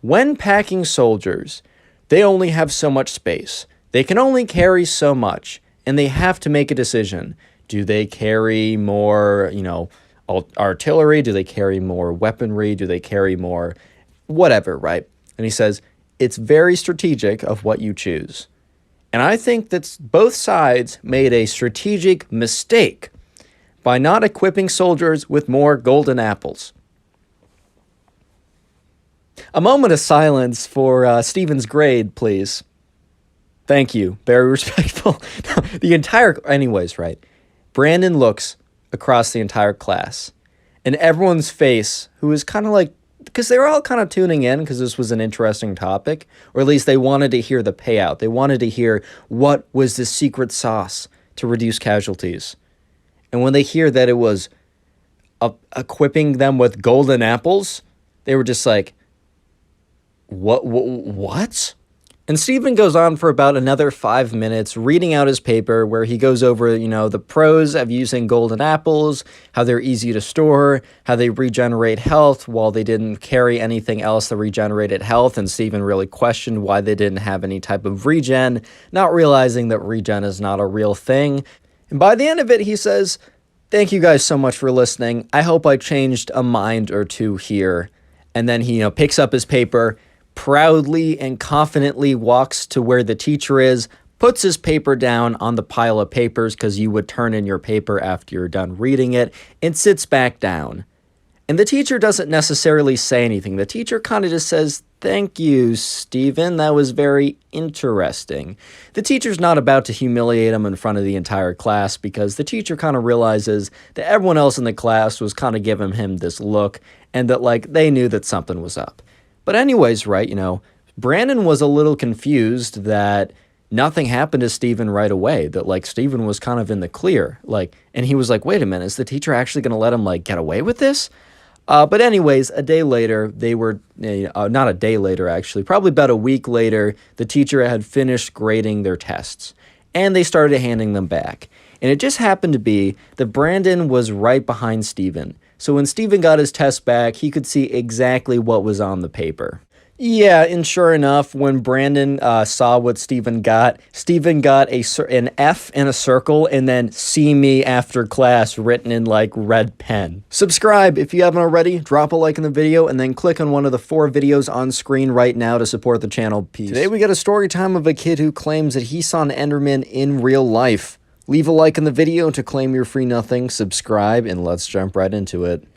When packing soldiers, they only have so much space. They can only carry so much, and they have to make a decision. Do they carry more, artillery? Do they carry more weaponry? Do they carry more whatever, right? And he says, it's very strategic of what you choose. And I think that both sides made a strategic mistake by not equipping soldiers with more golden apples. A moment of silence for Steven's grade, please. Thank you. Very respectful. Anyways, right. Brandon looks across the entire class, and everyone's face, who is kind of because they were all kind of tuning in because this was an interesting topic, or at least they wanted to hear the payout. They wanted to hear what was the secret sauce to reduce casualties. And when they hear that it was equipping them with golden apples, they were just like, What? And Steven goes on for about another 5 minutes reading out his paper where he goes over, the pros of using golden apples, how they're easy to store, how they regenerate health while they didn't carry anything else that regenerated health. And Steven really questioned why they didn't have any type of regen, not realizing that regen is not a real thing. And by the end of it, he says, thank you guys so much for listening. I hope I changed a mind or two here. And then he, picks up his paper, proudly and confidently walks to where the teacher is, puts his paper down on the pile of papers because you would turn in your paper after you're done reading it, and sits back down. And the teacher doesn't necessarily say anything. The teacher kind of just says, thank you, Steven. That was very interesting. The teacher's not about to humiliate him in front of the entire class because the teacher kind of realizes that everyone else in the class was kind of giving him this look and that they knew that something was up. But anyways, right, Brandon was a little confused that nothing happened to Steven right away, that Steven was kind of in the clear, and he was like, wait a minute, is the teacher actually going to let him get away with this? But anyways, a day later, not a day later actually, probably about a week later, the teacher had finished grading their tests and they started handing them back. And it just happened to be that Brandon was right behind Steven. So when Steven got his test back, he could see exactly what was on the paper. Yeah, and sure enough, when Brandon saw what Steven got an F in a circle and then "see me after class" written in like red pen. Subscribe if you haven't already, drop a like in the video, and then click on one of the 4 videos on screen right now to support the channel. Peace. Today we got a story time of a kid who claims that he saw an Enderman in real life. Leave a like in the video to claim your free nothing, subscribe, and let's jump right into it.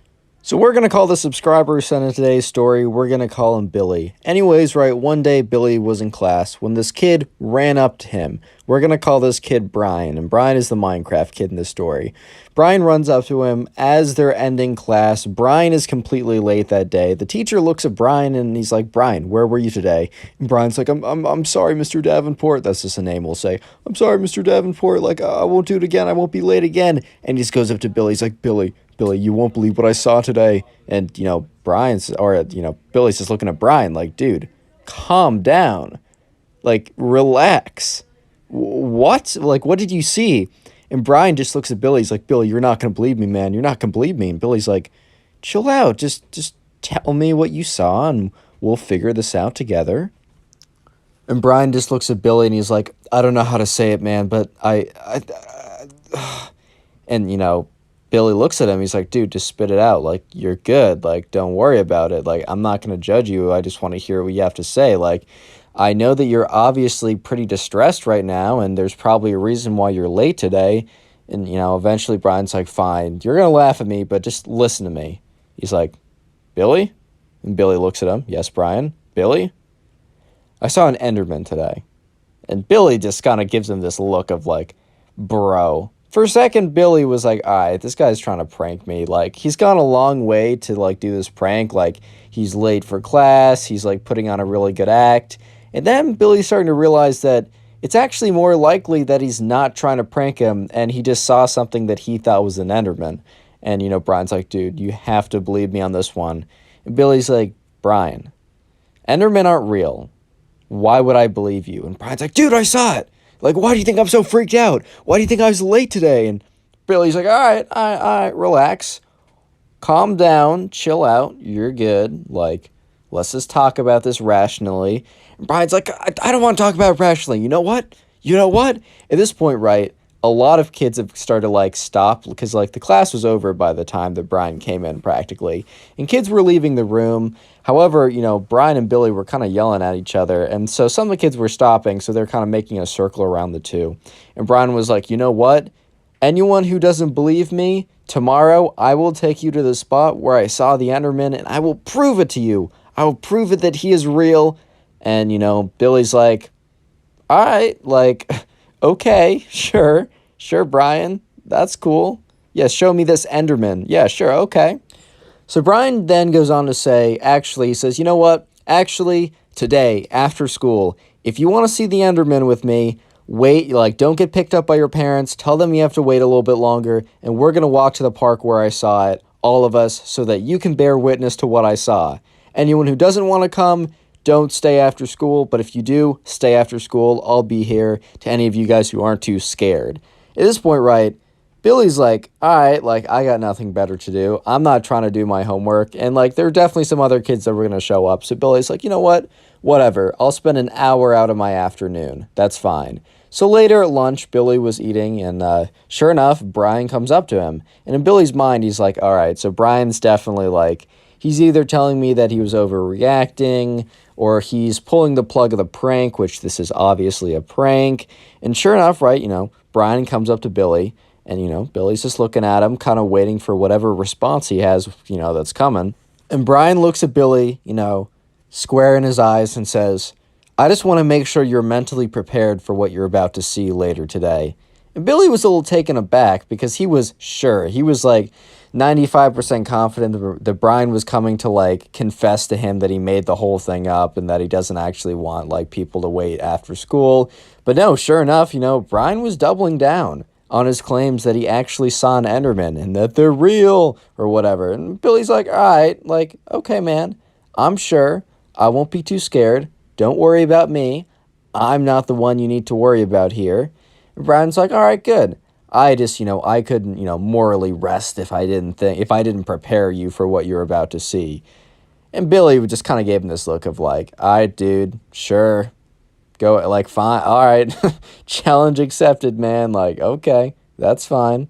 So we're going to call the subscriber who sent in today's story, we're going to call him Billy. Anyways, right, one day Billy was in class when this kid ran up to him. We're going to call this kid Brian, and Brian is the Minecraft kid in this story. Brian runs up to him as they're ending class. Brian is completely late that day. The teacher looks at Brian and he's like, "Brian, where were you today?" And Brian's like, I'm sorry, Mr. Davenport." That's just a name we'll say. "I'm sorry, Mr. Davenport. Like, I won't do it again. I won't be late again." And he just goes up to Billy. He's like, Billy, you won't believe what I saw today." And, Billy's just looking at Brian like, "Dude, calm down. Like, relax. What? Like, what did you see?" And Brian just looks at Billy. He's like, "Billy, you're not going to believe me, man. You're not going to believe me." And Billy's like, "Chill out. Just tell me what you saw and we'll figure this out together." And Brian just looks at Billy and he's like, "I don't know how to say it, man, but and, Billy looks at him. He's like, "Dude, just spit it out. Like, you're good. Like, don't worry about it. Like, I'm not going to judge you. I just want to hear what you have to say. Like, I know that you're obviously pretty distressed right now, and there's probably a reason why you're late today." And, eventually Brian's like, "Fine, you're going to laugh at me, but just listen to me." He's like, "Billy?" And Billy looks at him. "Yes, Brian." "Billy, I saw an Enderman today." And Billy just kind of gives him this look of like, bro. For a second, Billy was like, all right, this guy's trying to prank me. Like, he's gone a long way to, like, do this prank. Like, he's late for class. He's, like, putting on a really good act. And then Billy's starting to realize that it's actually more likely that he's not trying to prank him and he just saw something that he thought was an Enderman. And, Brian's like, "Dude, you have to believe me on this one." And Billy's like, "Brian, Endermen aren't real. Why would I believe you?" And Brian's like, "Dude, I saw it. Like, why do you think I'm so freaked out? Why do you think I was late today?" And Billy's like, all right, relax. Calm down, chill out, you're good. Like, let's just talk about this rationally. And Brian's like, I don't want to talk about it rationally. You know what? At this point, right, a lot of kids have started to, like, stop because, like, the class was over by the time that Brian came in practically. And kids were leaving the room. However, Brian and Billy were kind of yelling at each other. And so some of the kids were stopping, so they're kind of making a circle around the two. And Brian was like, "You know what? Anyone who doesn't believe me, tomorrow I will take you to the spot where I saw the Enderman and I will prove it to you. I will prove it that he is real." And, Billy's like, all right, like, okay, sure, Brian, that's cool. Yeah, show me this Enderman. Yeah, sure, okay. So Brian then goes on to say, he says, "You know what? Actually, today, after school, if you want to see the Enderman with me, wait, like, don't get picked up by your parents. Tell them you have to wait a little bit longer, and we're going to walk to the park where I saw it, all of us, so that you can bear witness to what I saw. Anyone who doesn't want to come, don't stay after school, but if you do, stay after school. I'll be here to any of you guys who aren't too scared." At this point, right, Billy's like, all right, like, I got nothing better to do. I'm not trying to do my homework. And, like, there are definitely some other kids that were going to show up. So Billy's like, you know what? Whatever. I'll spend an hour out of my afternoon. That's fine. So later at lunch, Billy was eating, and sure enough, Brian comes up to him. And in Billy's mind, he's like, all right, so Brian's definitely like, he's either telling me that he was overreacting, or he's pulling the plug of the prank, which this is obviously a prank. And sure enough, right, Brian comes up to Billy, and, Billy's just looking at him, kind of waiting for whatever response he has, that's coming. And Brian looks at Billy, square in his eyes and says, "I just want to make sure you're mentally prepared for what you're about to see later today." And Billy was a little taken aback because he was sure. He was like 95% confident that Brian was coming to, like, confess to him that he made the whole thing up and that he doesn't actually want, like, people to wait after school. But no, sure enough, Brian was doubling down on his claims that he actually saw an Enderman and that they're real or whatever. And Billy's like, all right, like, okay, man, I'm sure. I won't be too scared. Don't worry about me. I'm not the one you need to worry about here. And Brian's like, all right, good. I just, I couldn't, morally rest if I didn't prepare you for what you're about to see. And Billy just kind of gave him this look of like, all right, dude, sure. Go, like, fine. All right. Challenge accepted, man. Like, okay, that's fine.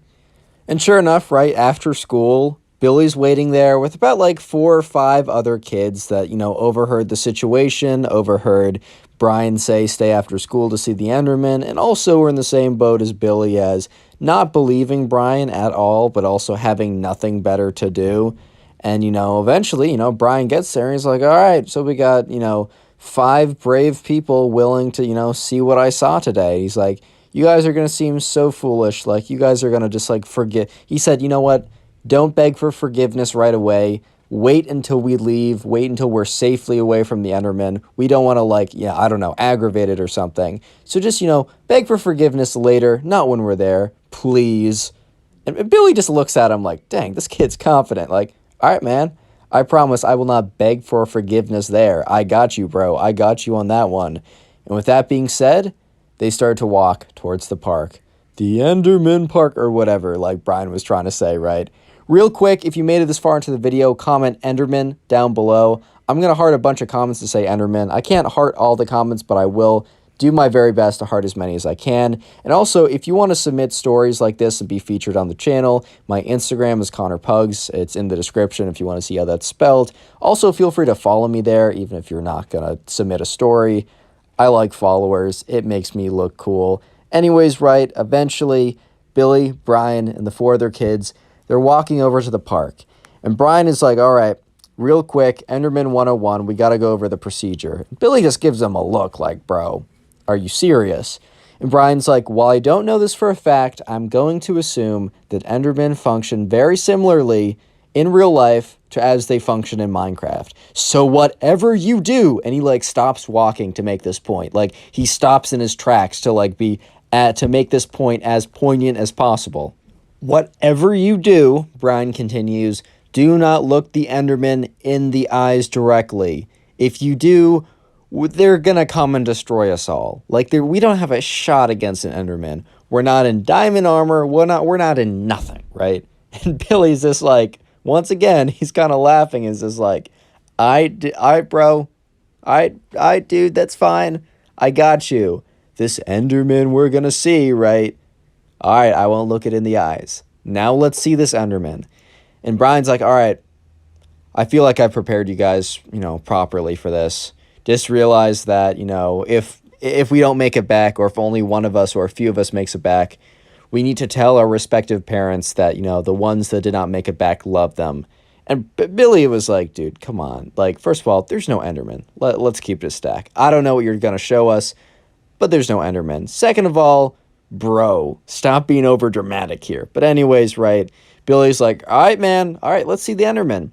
And sure enough, right after school, Billy's waiting there with about like 4 or 5 other kids that, overheard the situation, overheard Brian say stay after school to see the Enderman, and also were in the same boat as Billy as not believing Brian at all, but also having nothing better to do. And, eventually, Brian gets there and he's like, all right, so we got, 5 brave people willing to, see what I saw today. He's like, you guys are going to seem so foolish. Like, you guys are going to just, like, forget. He said, you know what? Don't beg for forgiveness right away. Wait until we leave. Wait until we're safely away from the Enderman. We don't want to, like, aggravate it or something. So just, beg for forgiveness later, not when we're there. Please. And Billy just looks at him like, dang, this kid's confident. Like, all right, man. I promise I will not beg for forgiveness there. I got you, bro. I got you on that one. And with that being said, they started to walk towards the park. The Enderman Park or whatever, like Brian was trying to say, right? Real quick, if you made it this far into the video, comment Enderman down below. I'm going to heart a bunch of comments to say Enderman. I can't heart all the comments, but I will do my very best to heart as many as I can. And also, if you want to submit stories like this and be featured on the channel, my Instagram is connorpugs. It's in the description if you want to see how that's spelled. Also, feel free to follow me there, even if you're not going to submit a story. I like followers. It makes me look cool. Anyways, right, eventually, Billy, Brian, and the 4 other kids, they're walking over to the park. And Brian is like, all right, real quick, Enderman 101, we got to go over the procedure. Billy just gives him a look like, bro, are you serious? And Brian's like, while I don't know this for a fact, I'm going to assume that Endermen function very similarly in real life to as they function in Minecraft. So whatever you do, and he like stops walking to make this point. Like he stops in his tracks to like to make this point as poignant as possible. Whatever you do, Brian continues, do not look the Enderman in the eyes directly. If you do, they're gonna come and destroy us all. Like we don't have a shot against an Enderman. We're not in diamond armor. We're not in nothing, right? And Billy's just like, once again, he's kind of laughing. He's just like, bro, dude, that's fine. I got you. This Enderman we're gonna see, right? All right, I won't look it in the eyes. Now let's see this Enderman. And Brian's like, all right, I feel like I've prepared you guys, properly for this. Just realize that, if we don't make it back, or if only one of us or a few of us makes it back, we need to tell our respective parents that, the ones that did not make it back love them. And Billy was like, dude, come on. Like, first of all, there's no Enderman. Let's keep it a stack. I don't know what you're going to show us, but there's no Enderman. Second of all, bro, stop being over dramatic here. But anyways, right, Billy's like, all right, man. All right, let's see the Enderman.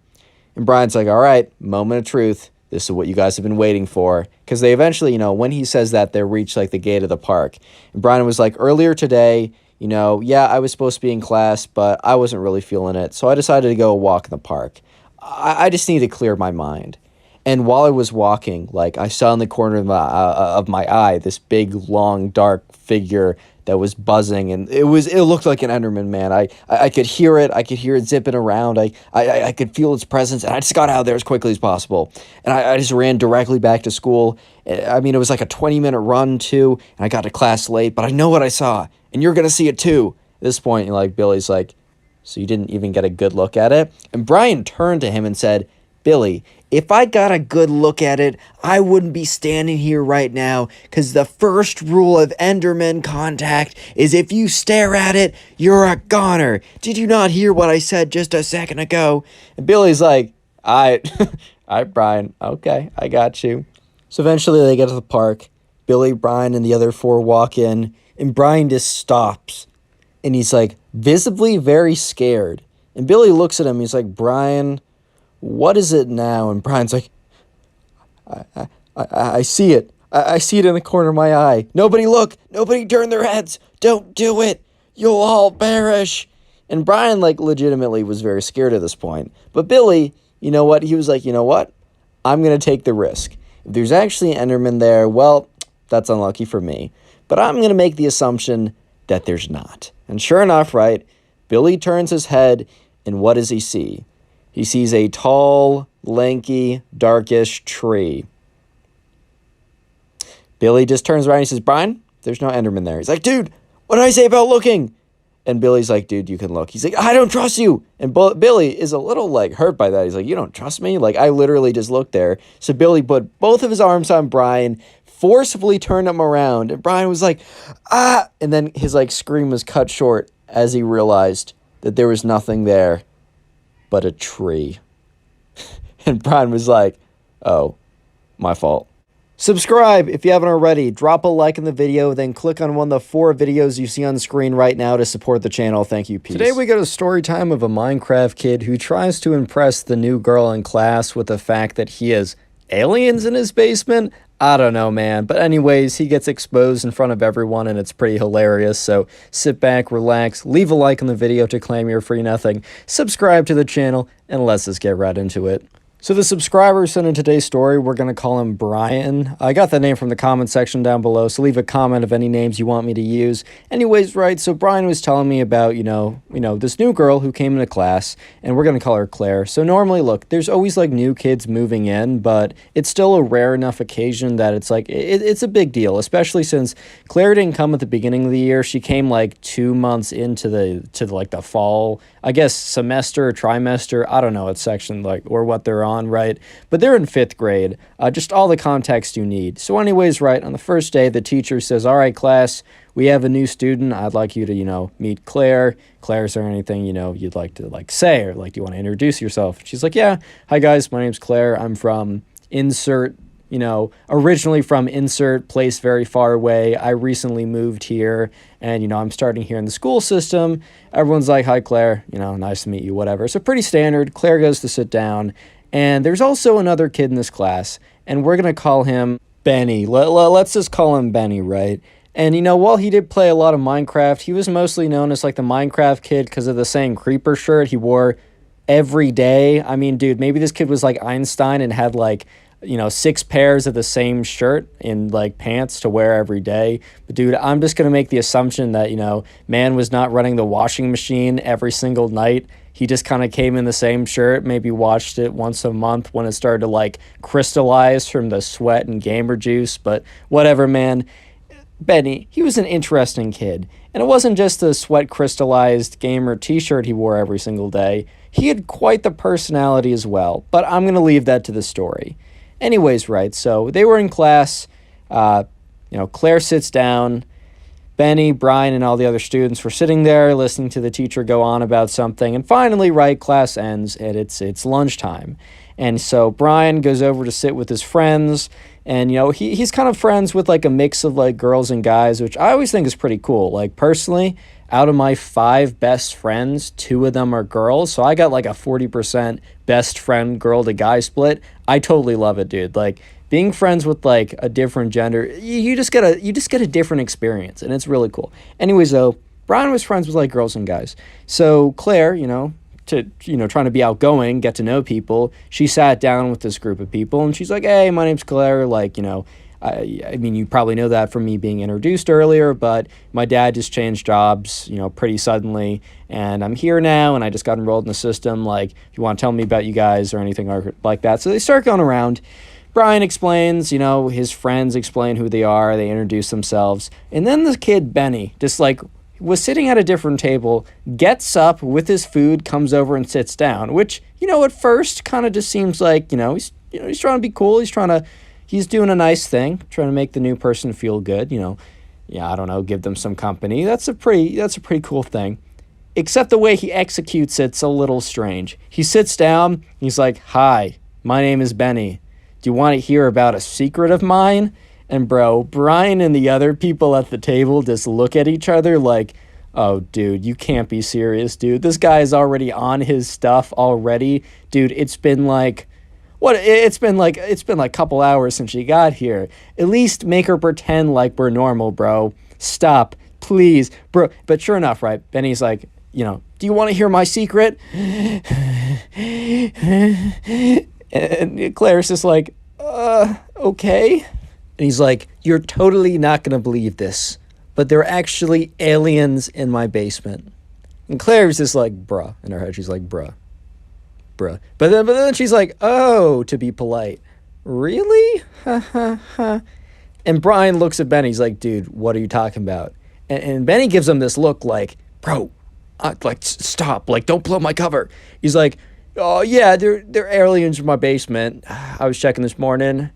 And Brian's like, all right, moment of truth. This is what you guys have been waiting for. Because they eventually, when he says that, they reach like the gate of the park. And Brian was like, earlier today, yeah, I was supposed to be in class, but I wasn't really feeling it. So I decided to go walk in the park. I just need to clear my mind. And while I was walking, like I saw in the corner of my eye, this big, long, dark figure that was buzzing, and it looked like an Enderman, man. I could hear it. I could hear it zipping around. I could feel its presence, and I just got out of there as quickly as possible. And I just ran directly back to school. I mean, it was like a 20-minute run, too, and I got to class late, but I know what I saw, and you're going to see it, too. At this point, like Billy's like, so you didn't even get a good look at it? And Brian turned to him and said, Billy, if I got a good look at it, I wouldn't be standing here right now, because the first rule of Enderman contact is if you stare at it, you're a goner. Did you not hear what I said just a second ago? And Billy's like, all right, Brian, okay, I got you. So eventually they get to the park. Billy, Brian, and the other 4 walk in, and Brian just stops. And he's like visibly very scared. And Billy looks at him, he's like, Brian, what is it now? And Brian's like, I see it. I see it in the corner of my eye. Nobody look. Nobody turn their heads. Don't do it. You'll all perish. And Brian, like, legitimately was very scared at this point. But Billy, you know what? He was like, you know what? I'm going to take the risk. If there's actually an Enderman there, well, that's unlucky for me. But I'm going to make the assumption that there's not. And sure enough, right, Billy turns his head, and what does he see? He sees a tall, lanky, darkish tree. Billy just turns around and he says, Brian, there's no Enderman there. He's like, dude, what did I say about looking? And Billy's like, dude, you can look. He's like, I don't trust you. And Billy is a little like hurt by that. He's like, you don't trust me? Like, I literally just looked there. So Billy put both of his arms on Brian, forcibly turned him around. And Brian was like, ah. And then his like scream was cut short as he realized that there was nothing there but a tree. And Brian was like, oh, my fault. Subscribe if you haven't already. Drop a like in the video, then click on one of the 4 videos you see on screen right now to support the channel. Thank you. Peace. Today we got a story time of a Minecraft kid who tries to impress the new girl in class with the fact that he has aliens in his basement. I don't know, man. But anyways, he gets exposed in front of everyone and it's pretty hilarious. So sit back, relax, leave a like on the video to claim your free nothing, subscribe to the channel, and let's just get right into it. So the subscriber sent in today's story. We're going to call him Brian. I got the name from the comment section down below, so leave a comment of any names you want me to use. Anyways, right, so Brian was telling me about, you know, this new girl who came into class, and we're going to call her Claire. So normally, look, there's always, like, new kids moving in, but it's still a rare enough occasion that it's, like, it's a big deal, especially since Claire didn't come at the beginning of the year. She came, like, 2 months into the fall, I guess, semester or trimester. I don't know what section, like, or what they're on. Right, but they're in 5th grade. Just all the context you need. So anyways, right, on the first day, the teacher says, all right, class, we have a new student. I'd like you to, meet Claire. Claire, is there anything, you'd like to, say, or, do you want to introduce yourself? She's like, yeah, hi, guys, my name's Claire. I'm from insert, originally from insert place very far away. I recently moved here, and, I'm starting here in the school system. Everyone's like, hi, Claire, nice to meet you, whatever. So pretty standard. Claire goes to sit down. And there's also another kid in this class, and we're going to call him Benny. Let's just call him Benny, right? And, while he did play a lot of Minecraft, he was mostly known as, the Minecraft kid because of the same creeper shirt he wore every day. I mean, dude, maybe this kid was like Einstein and had, 6 pairs of the same shirt in, pants to wear every day. But, dude, I'm just going to make the assumption that, man was not running the washing machine every single night. He just kind of came in the same shirt, maybe washed it once a month when it started to, crystallize from the sweat and gamer juice. But whatever, man. Benny, he was an interesting kid. And it wasn't just the sweat crystallized gamer t-shirt he wore every single day. He had quite the personality as well. But I'm going to leave that to the story. Anyways, right, so they were in class. Claire sits down. Benny, Brian, and all the other students were sitting there listening to the teacher go on about something. And finally, right, class ends, and it's lunchtime. And so Brian goes over to sit with his friends. And, he's kind of friends with, a mix of, girls and guys, which I always think is pretty cool. Personally, out of my 5 best friends, 2 of them are girls. So I got, a 40% best friend girl to guy split. I totally love it, dude. Being friends with a different gender, you just get a different experience, and it's really cool. Anyways, though, Brian was friends with girls and guys. So Claire, trying to be outgoing, get to know people, she sat down with this group of people, and she's like, hey, my name's Claire. I mean, you probably know that from me being introduced earlier, but my dad just changed jobs, pretty suddenly, and I'm here now, and I just got enrolled in the system. If you want to tell me about you guys or anything like that. So they start going around. Brian explains, his friends explain who they are, they introduce themselves, and then the kid, Benny, just was sitting at a different table, gets up with his food, comes over and sits down, which, at first kind of just seems like, he's trying to be cool, he's doing a nice thing, trying to make the new person feel good, I don't know, give them some company. That's a pretty cool thing. Except the way he executes it's a little strange. He sits down, he's like, hi, my name is Benny. Do you want to hear about a secret of mine? And bro, Brian and the other people at the table just look at each other like, oh, dude, you can't be serious, dude. This guy is already on his stuff already. Dude, it's been it's been a couple hours since she got here. At least make her pretend like we're normal, bro. Stop, please, bro. But sure enough, right, Benny's like, do you want to hear my secret? And Claire's just like, okay. And he's like, you're totally not going to believe this, but there are actually aliens in my basement. And Claire's just like, bruh. In her head, she's like, bruh. bruh. But then she's like, oh, to be polite. Really? And Brian looks at Benny. He's like, dude, what are you talking about? And Benny gives him this look like, bro, stop. Like, don't blow my cover. He's like, oh, yeah, they're aliens in my basement. I was checking this morning,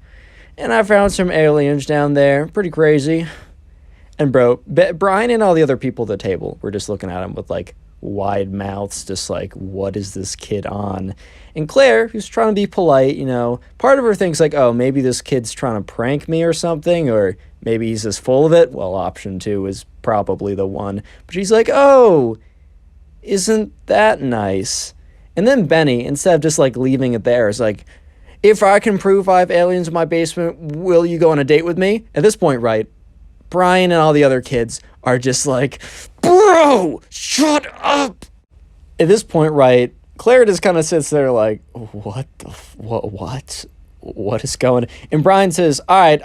and I found some aliens down there. Pretty crazy. And, bro, Brian and all the other people at the table were just looking at him with, like, wide mouths, just like, what is this kid on? And Claire, who's trying to be polite, you know, part of her thinks like, oh, maybe this kid's trying to prank me or something, or maybe he's just full of it. Well, option 2 is probably the one. But she's like, oh, isn't that nice? And then Benny, instead of just like leaving it there, is like, if I can prove I have aliens in my basement, will you go on a date with me? At this point, right, Brian and all the other kids are just like, bro, shut up. At this point, right, Claire just kind of sits there like, what is going on? And Brian says, all right,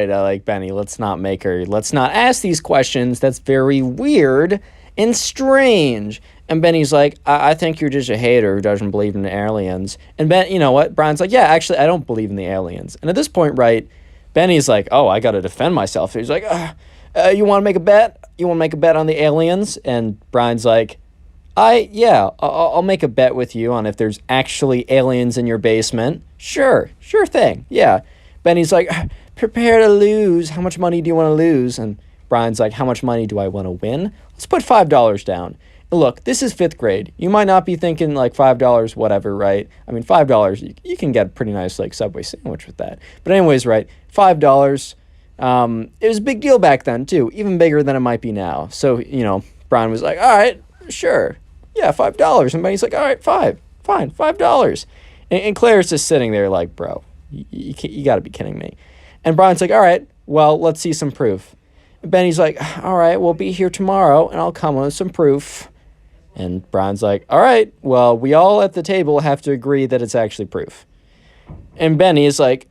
like, Benny, let's not ask these questions. That's very weird and strange. And Benny's like, I think you're just a hater who doesn't believe in the aliens. And Ben, you know what? Brian's like, yeah, actually, I don't believe in the aliens. And at this point, right, Benny's like, oh, I got to defend myself. He's like, you want to make a bet? You want to make a bet on the aliens? And Brian's like, I'll make a bet with you on if there's actually aliens in your basement. Sure thing. Yeah. Benny's like, prepare to lose. How much money do you want to lose? And Brian's like, how much money do I want to win? Let's put $5 down. And look, this is 5th grade. You might not be thinking like $5, whatever, right? I mean, $5, you can get a pretty nice like Subway sandwich with that. But anyways, right, $5. It was a big deal back then too, even bigger than it might be now. So, you know, Brian was like, all right, sure. Yeah, $5. And Benny's like, all right, fine, $5. And Claire's just sitting there like, bro, you got to be kidding me. And Brian's like, all right, well, let's see some proof. And Benny's like, all right, we'll be here tomorrow, and I'll come with some proof. And Brian's like, all right, well, we all at the table have to agree that it's actually proof. And Benny is like,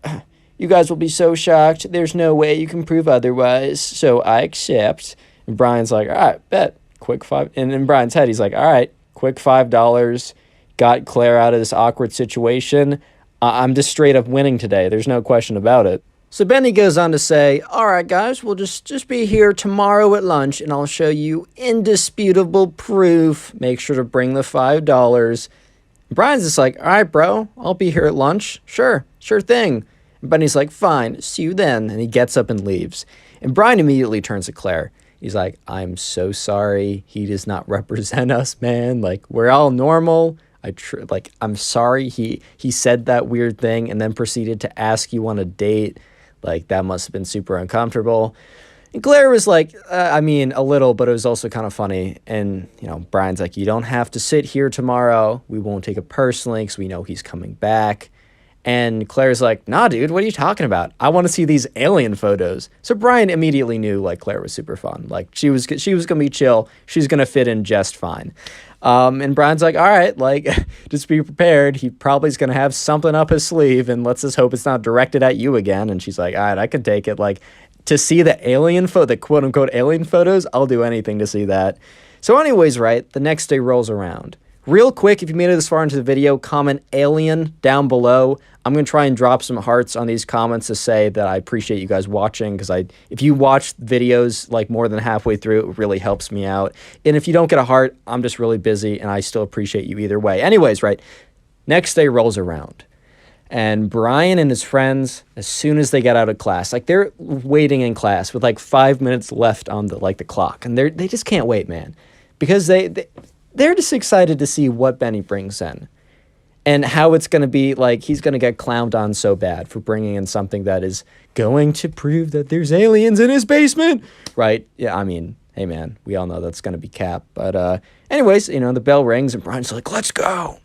you guys will be so shocked. There's no way you can prove otherwise, so I accept. And Brian's like, all right, bet. Quick $5. And in Brian's head, he's like, all right, quick $5. Got Claire out of this awkward situation. I'm just straight up winning today. There's no question about it. So Benny goes on to say, all right, guys, we'll just be here tomorrow at lunch, and I'll show you indisputable proof. Make sure to bring the $5. Brian's just like, all right, bro, I'll be here at lunch. Sure thing. And Benny's like, fine, see you then. And he gets up and leaves. And Brian immediately turns to Claire. He's like, I'm so sorry. He does not represent us, man. Like, we're all normal. I'm sorry he said that weird thing and then proceeded to ask you on a date. Like, that must have been super uncomfortable. And Claire was like, I mean, a little, but it was also kind of funny. And, you know, Brian's like, you don't have to sit here tomorrow. We won't take it personally because we know he's coming back. And Claire's like, nah, dude, what are you talking about? I want to see these alien photos. So Brian immediately knew, like, Claire was super fun. Like, she was going to be chill. She's going to fit in just fine. And Brian's like, all right, like, just be prepared. He probably is going to have something up his sleeve, and let's just hope it's not directed at you again. And she's like, all right, I can take it. Like, to see the the quote-unquote alien photos, I'll do anything to see that. So anyways, right, the next day rolls around. Real quick, if you made it this far into the video, comment alien down below. I'm going to try and drop some hearts on these comments to say that I appreciate you guys watching, because if you watch videos like more than halfway through, it really helps me out. And if you don't get a heart, I'm just really busy, and I still appreciate you either way. Anyways, right, next day rolls around. And Brian and his friends, as soon as they get out of class, like, they're waiting in class with like 5 minutes left on the clock, and they just can't wait, man, because they're just excited to see what Benny brings in and how it's going to be. Like, he's going to get clowned on so bad for bringing in something that is going to prove that there's aliens in his basement, right? Yeah, I mean, hey, man, we all know that's going to be cap. But anyways, you know, the bell rings, and Brian's like, let's go,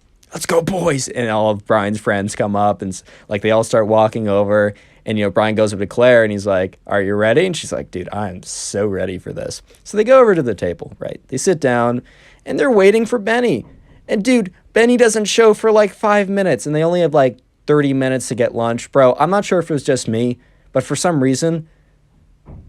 boys. And all of Brian's friends come up, and like, they all start walking over. And, you know, Brian goes up to Claire, and he's like, are you ready? And she's like, dude, I'm so ready for this. So they go over to the table, right? They sit down, and they're waiting for Benny. And, dude, Benny doesn't show for like 5 minutes, and they only have like 30 minutes to get lunch. Bro, I'm not sure if it was just me, but for some reason,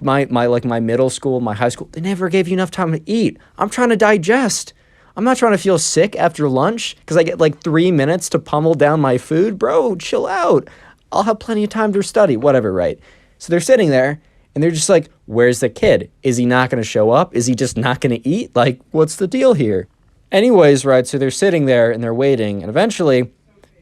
my middle school, my high school, they never gave you enough time to eat. I'm trying to digest. I'm not trying to feel sick after lunch because I get like 3 minutes to pummel down my food. Bro, chill out. I'll have plenty of time to study, whatever, right? So they're sitting there and they're just like, where's the kid? Is he not going to show up? Is he just not going to eat? Like, what's the deal here? Anyways, right, so they're sitting there and they're waiting, and eventually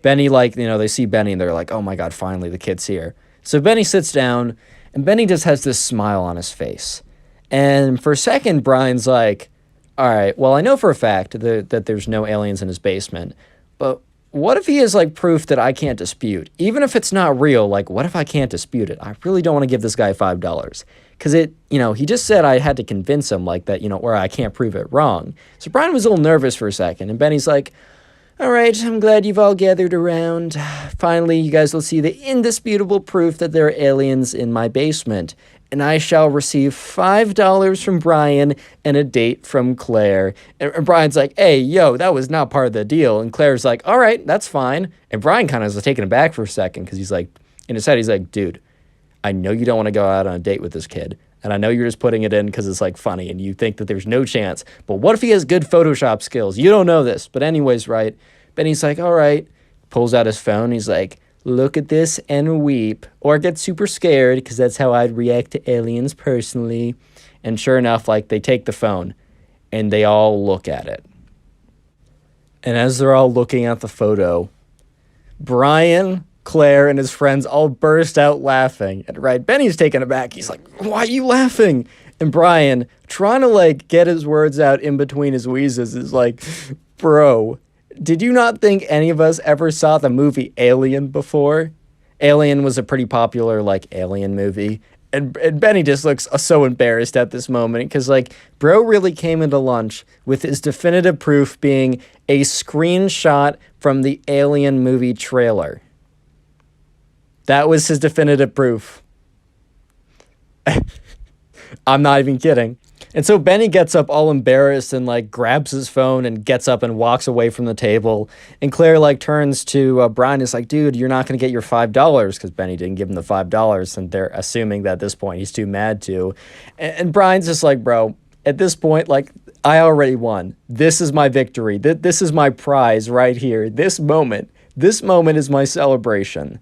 Benny, like, they see Benny and they're like, oh my God, finally the kid's here. So Benny sits down and Benny just has this smile on his face. And for a second, Brian's like, all right, well, I know for a fact that there's no aliens in his basement, but what if he is like proof that I can't dispute? Even if it's not real, like, what if I can't dispute it? I really don't want to give this guy $5 because he just said I had to convince him like that, or I can't prove it wrong. So Brian was a little nervous for a second, and Benny's like, all right, I'm glad you've all gathered around. Finally, you guys will see the indisputable proof that there are aliens in my basement. And I shall receive $5 from Brian and a date from Claire. And Brian's like, hey, yo, that was not part of the deal. And Claire's like, all right, that's fine. And Brian kind of was taken aback for a second because he's like, in his head, he's like, dude, I know you don't want to go out on a date with this kid. And I know you're just putting it in because it's like funny and you think that there's no chance. But what if he has good Photoshop skills? You don't know this. But anyways, right? Benny's like, all right. Pulls out his phone. He's like, look at this and weep. Or get super scared because that's how I'd react to aliens personally. And sure enough, like, they take the phone and they all look at it. And as they're all looking at the photo, Brian, Claire, and his friends all burst out laughing. And right, Benny's taken aback. He's like, why are you laughing? And Brian, trying to like get his words out in between his wheezes, is like, bro, did you not think any of us ever saw the movie Alien before? Alien was a pretty popular like alien movie. And Benny just looks so embarrassed at this moment because, like, bro really came into lunch with his definitive proof being a screenshot from the Alien movie trailer. That was his definitive proof. I'm not even kidding. And so Benny gets up all embarrassed and, like, grabs his phone and gets up and walks away from the table. And Claire, like, turns to Brian and is like, dude, you're not going to get your $5 because Benny didn't give him the $5. And they're assuming that at this point he's too mad to. And Brian's just like, bro, at this point, like, I already won. This is my victory. This is my prize right here. This moment is my celebration.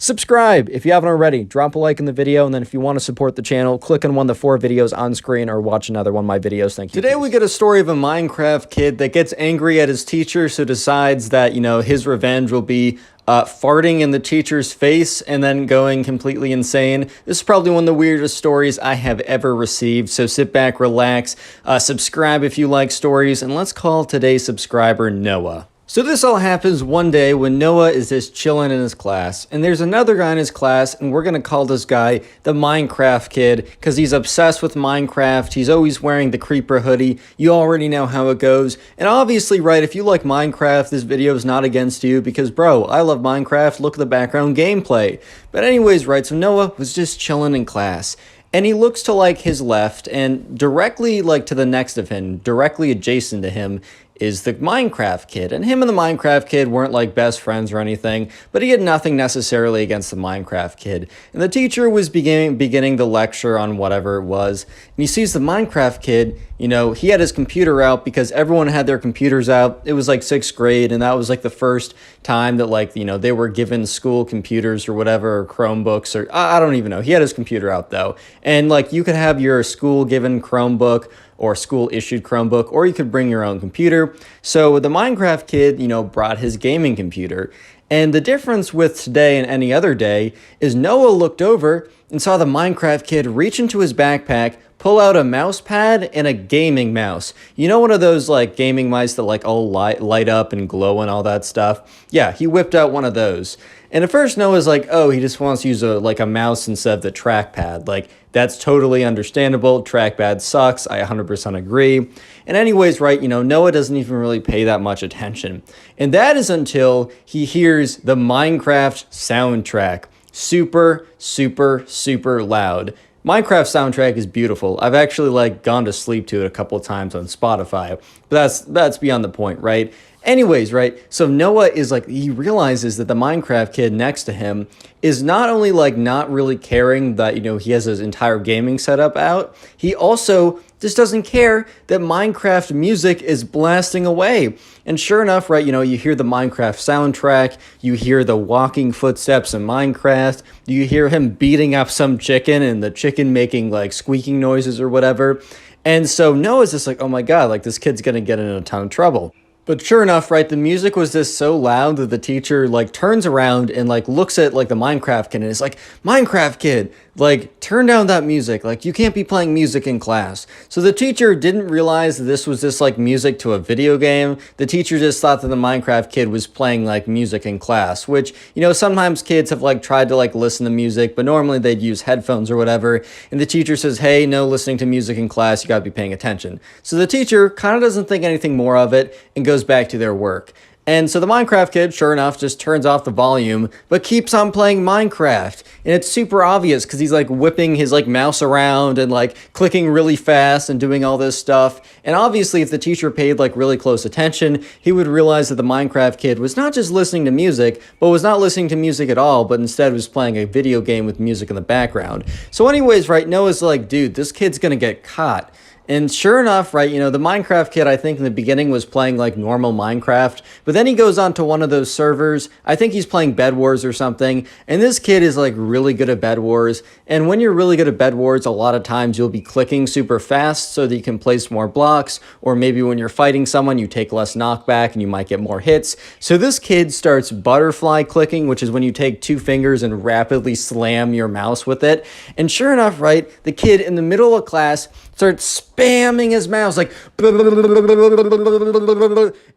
Subscribe if you haven't already. Drop a like in the video, and then if you want to support the channel, click on one of the 4 videos on screen or watch another one of my videos. Thank you. Today we get a story of a Minecraft kid that gets angry at his teacher, so decides that, his revenge will be farting in the teacher's face and then going completely insane. This is probably one of the weirdest stories I have ever received, so sit back, relax, subscribe if you like stories, and let's call today's subscriber Noah. So this all happens one day when Noah is just chilling in his class, and there's another guy in his class, and we're gonna call this guy the Minecraft kid because he's obsessed with Minecraft. He's always wearing the creeper hoodie. You already know how it goes. And obviously, right, if you like Minecraft, this video is not against you because, bro, I love Minecraft. Look at the background gameplay. But anyways, right, so Noah was just chilling in class. And he looks to, like, his left, and directly, like, to the next of him, directly adjacent to him, is the Minecraft kid. And him and the Minecraft kid weren't, like, best friends or anything, but he had nothing necessarily against the Minecraft kid. And the teacher was beginning the lecture on whatever it was, and he sees the Minecraft kid, he had his computer out because everyone had their computers out. It was, like, 6th grade, and that was, like, the first time that, like, they were given school computers or whatever, or Chromebooks, or I don't even know. He had his computer out, though. And, like, you could have your school-given Chromebook or school-issued Chromebook, or you could bring your own computer. So the Minecraft kid, brought his gaming computer. And the difference with today and any other day is Noah looked over and saw the Minecraft kid reach into his backpack, pull out a mouse pad and a gaming mouse. One of those, like, gaming mice that, like, all light up and glow and all that stuff? Yeah, he whipped out one of those. And at first Noah's like, oh, he just wants to use a mouse instead of the trackpad. Like, that's totally understandable. Trackpad sucks. I 100% agree. And anyways, right, Noah doesn't even really pay that much attention. And that is until he hears the Minecraft soundtrack. Super, super, super loud. Minecraft soundtrack is beautiful. I've actually, like, gone to sleep to it a couple of times on Spotify. But that's beyond the point, right? Anyways, right? So Noah is like, he realizes that the Minecraft kid next to him is not only like not really caring that, he has his entire gaming setup out, he also just doesn't care that Minecraft music is blasting away. And sure enough, right, you hear the Minecraft soundtrack, you hear the walking footsteps in Minecraft, you hear him beating up some chicken and the chicken making like squeaking noises or whatever. And so Noah's just like, oh my God, like this kid's gonna get in a ton of trouble. But sure enough, right, the music was just so loud that the teacher like turns around and like looks at like the Minecraft kid and is like, Minecraft kid, like turn down that music. Like you can't be playing music in class. So the teacher didn't realize that this was just like music to a video game. The teacher just thought that the Minecraft kid was playing like music in class, which, sometimes kids have like tried to like listen to music, but normally they'd use headphones or whatever. And the teacher says, hey, no listening to music in class, you gotta be paying attention. So the teacher kind of doesn't think anything more of it and goes back to their work. And so the Minecraft kid, sure enough, just turns off the volume, but keeps on playing Minecraft. And it's super obvious because he's like whipping his like mouse around and like clicking really fast and doing all this stuff. And obviously if the teacher paid like really close attention, he would realize that the Minecraft kid was not just listening to music, but was not listening to music at all, but instead was playing a video game with music in the background. So anyways, right, Noah's like, dude, this kid's gonna get caught. And sure enough, right, the Minecraft kid, I think in the beginning was playing like normal Minecraft, but then he goes on to one of those servers. I think he's playing Bed Wars or something. And this kid is like really good at Bed Wars. And when you're really good at Bed Wars, a lot of times you'll be clicking super fast so that you can place more blocks. Or maybe when you're fighting someone, you take less knockback and you might get more hits. So this kid starts butterfly clicking, which is when you take two fingers and rapidly slam your mouse with it. And sure enough, right, the kid in the middle of class starts spamming his mouse like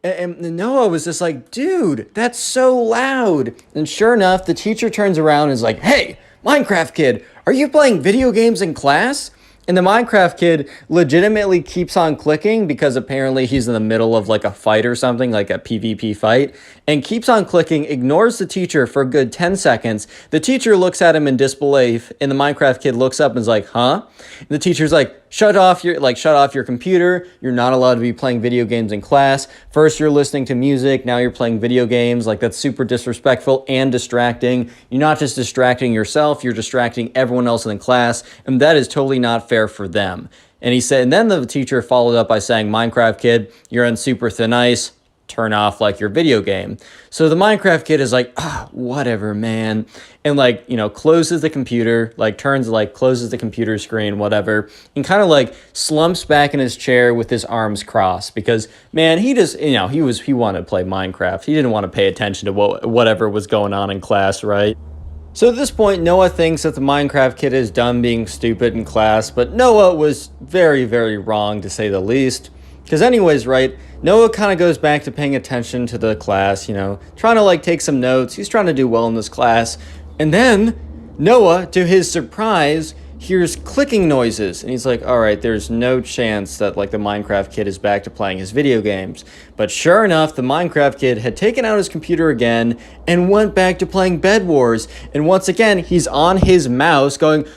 and Noah was just like, dude, that's so loud. And sure enough, the teacher turns around and is like, hey, Minecraft kid, are you playing video games in class? And the Minecraft kid legitimately keeps on clicking because apparently he's in the middle of like a fight or something, like a PvP fight, and keeps on clicking, ignores the teacher for a good 10 seconds. The teacher looks at him in disbelief, and the Minecraft kid looks up and is like, huh? And the teacher's like, shut off your computer. You're not allowed to be playing video games in class. First you're listening to music, now you're playing video games. Like, that's super disrespectful and distracting. You're not just distracting yourself, you're distracting everyone else in the class, and that is totally not fair for them. And he said, and then the teacher followed up by saying, Minecraft kid, you're on super thin ice. Turn off like your video game. So the Minecraft kid is like, whatever, man. And like, closes the computer, closes the computer screen, whatever, and kind of like slumps back in his chair with his arms crossed because, man, he just, he wanted to play Minecraft. He didn't want to pay attention to whatever was going on in class, right? So at this point, Noah thinks that the Minecraft kid is done being stupid in class, but Noah was very, very wrong to say the least. Because anyways, right, Noah kind of goes back to paying attention to the class, trying to like take some notes. He's trying to do well in this class. And then Noah, to his surprise, hears clicking noises. And he's like, all right, there's no chance that like the Minecraft kid is back to playing his video games. But sure enough, the Minecraft kid had taken out his computer again and went back to playing Bed Wars. And once again, he's on his mouse going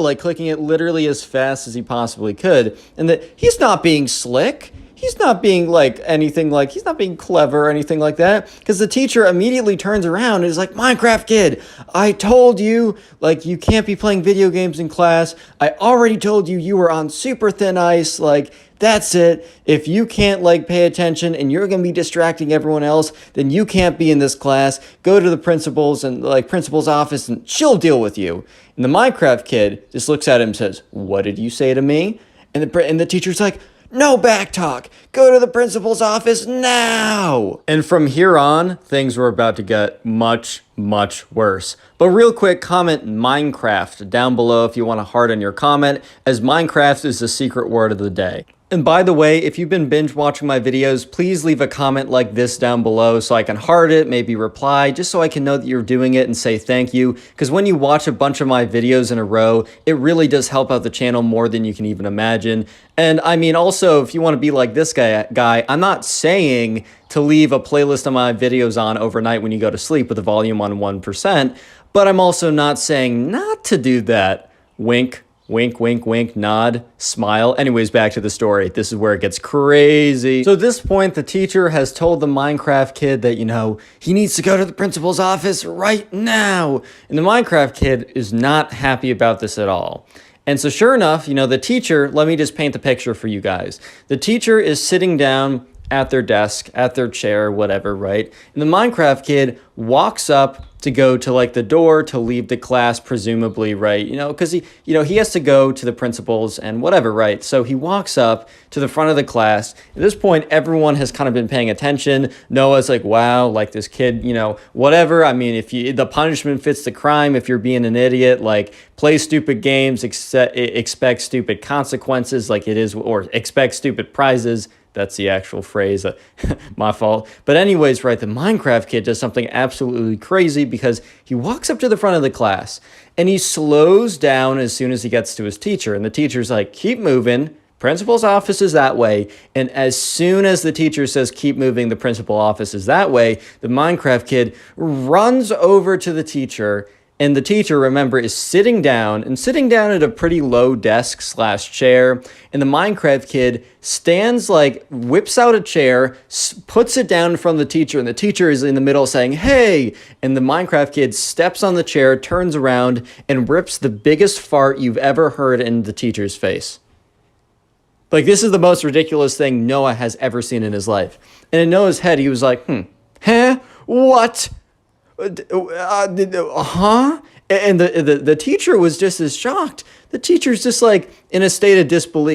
like clicking it literally as fast as he possibly could. And that he's not being slick. He's not being he's not being clever or anything like that. Because the teacher immediately turns around and is like, Minecraft kid, I told you, like, you can't be playing video games in class. I already told you you were on super thin ice. Like, that's it. If you can't like pay attention and you're going to be distracting everyone else, then you can't be in this class. Go to the principal's office and she'll deal with you. And the Minecraft kid just looks at him and says, what did you say to me? And the teacher's like, no back talk. Go to the principal's office now. And from here on, things were about to get much, much worse. But real quick, comment Minecraft down below if you want to harden your comment, as Minecraft is the secret word of the day. And by the way, if you've been binge watching my videos, please leave a comment like this down below so I can heart it, maybe reply, just so I can know that you're doing it and say thank you. Because when you watch a bunch of my videos in a row, it really does help out the channel more than you can even imagine. And I mean, also, if you want to be like this guy, I'm not saying to leave a playlist of my videos on overnight when you go to sleep with the volume on 1%, but I'm also not saying not to do that. Wink, Wink, wink, wink, nod, smile. Anyways, back to the story. This is where it gets crazy. So at this point, the teacher has told the Minecraft kid that, he needs to go to the principal's office right now. And the Minecraft kid is not happy about this at all. And so sure enough, the teacher, let me just paint the picture for you guys. The teacher is sitting down at their desk, at their chair, whatever, right? And the Minecraft kid walks up to go to like the door to leave the class, presumably, right? Because he has to go to the principal's and whatever, right? So he walks up to the front of the class. At this point, everyone has kind of been paying attention. Noah's like, wow, like this kid, whatever. I mean, the punishment fits the crime. If you're being an idiot, like play stupid games, expect stupid consequences, like it is, or expect stupid prizes. That's the actual phrase. My fault. But anyways, right, the Minecraft kid does something absolutely crazy because he walks up to the front of the class and he slows down as soon as he gets to his teacher. And the teacher's like, keep moving. Principal's office is that way. And as soon as the teacher says, keep moving, the principal office is that way, the Minecraft kid runs over to the teacher. And the teacher, remember, is sitting down at a pretty low desk/chair. And the Minecraft kid stands whips out a chair, puts it down in front of the teacher. And the teacher is in the middle saying, hey. And the Minecraft kid steps on the chair, turns around, and rips the biggest fart you've ever heard in the teacher's face. This is the most ridiculous thing Noah has ever seen in his life. And in Noah's head, he was like, huh? What? Huh? And the teacher was just as shocked. The teacher's just in a state of disbelief.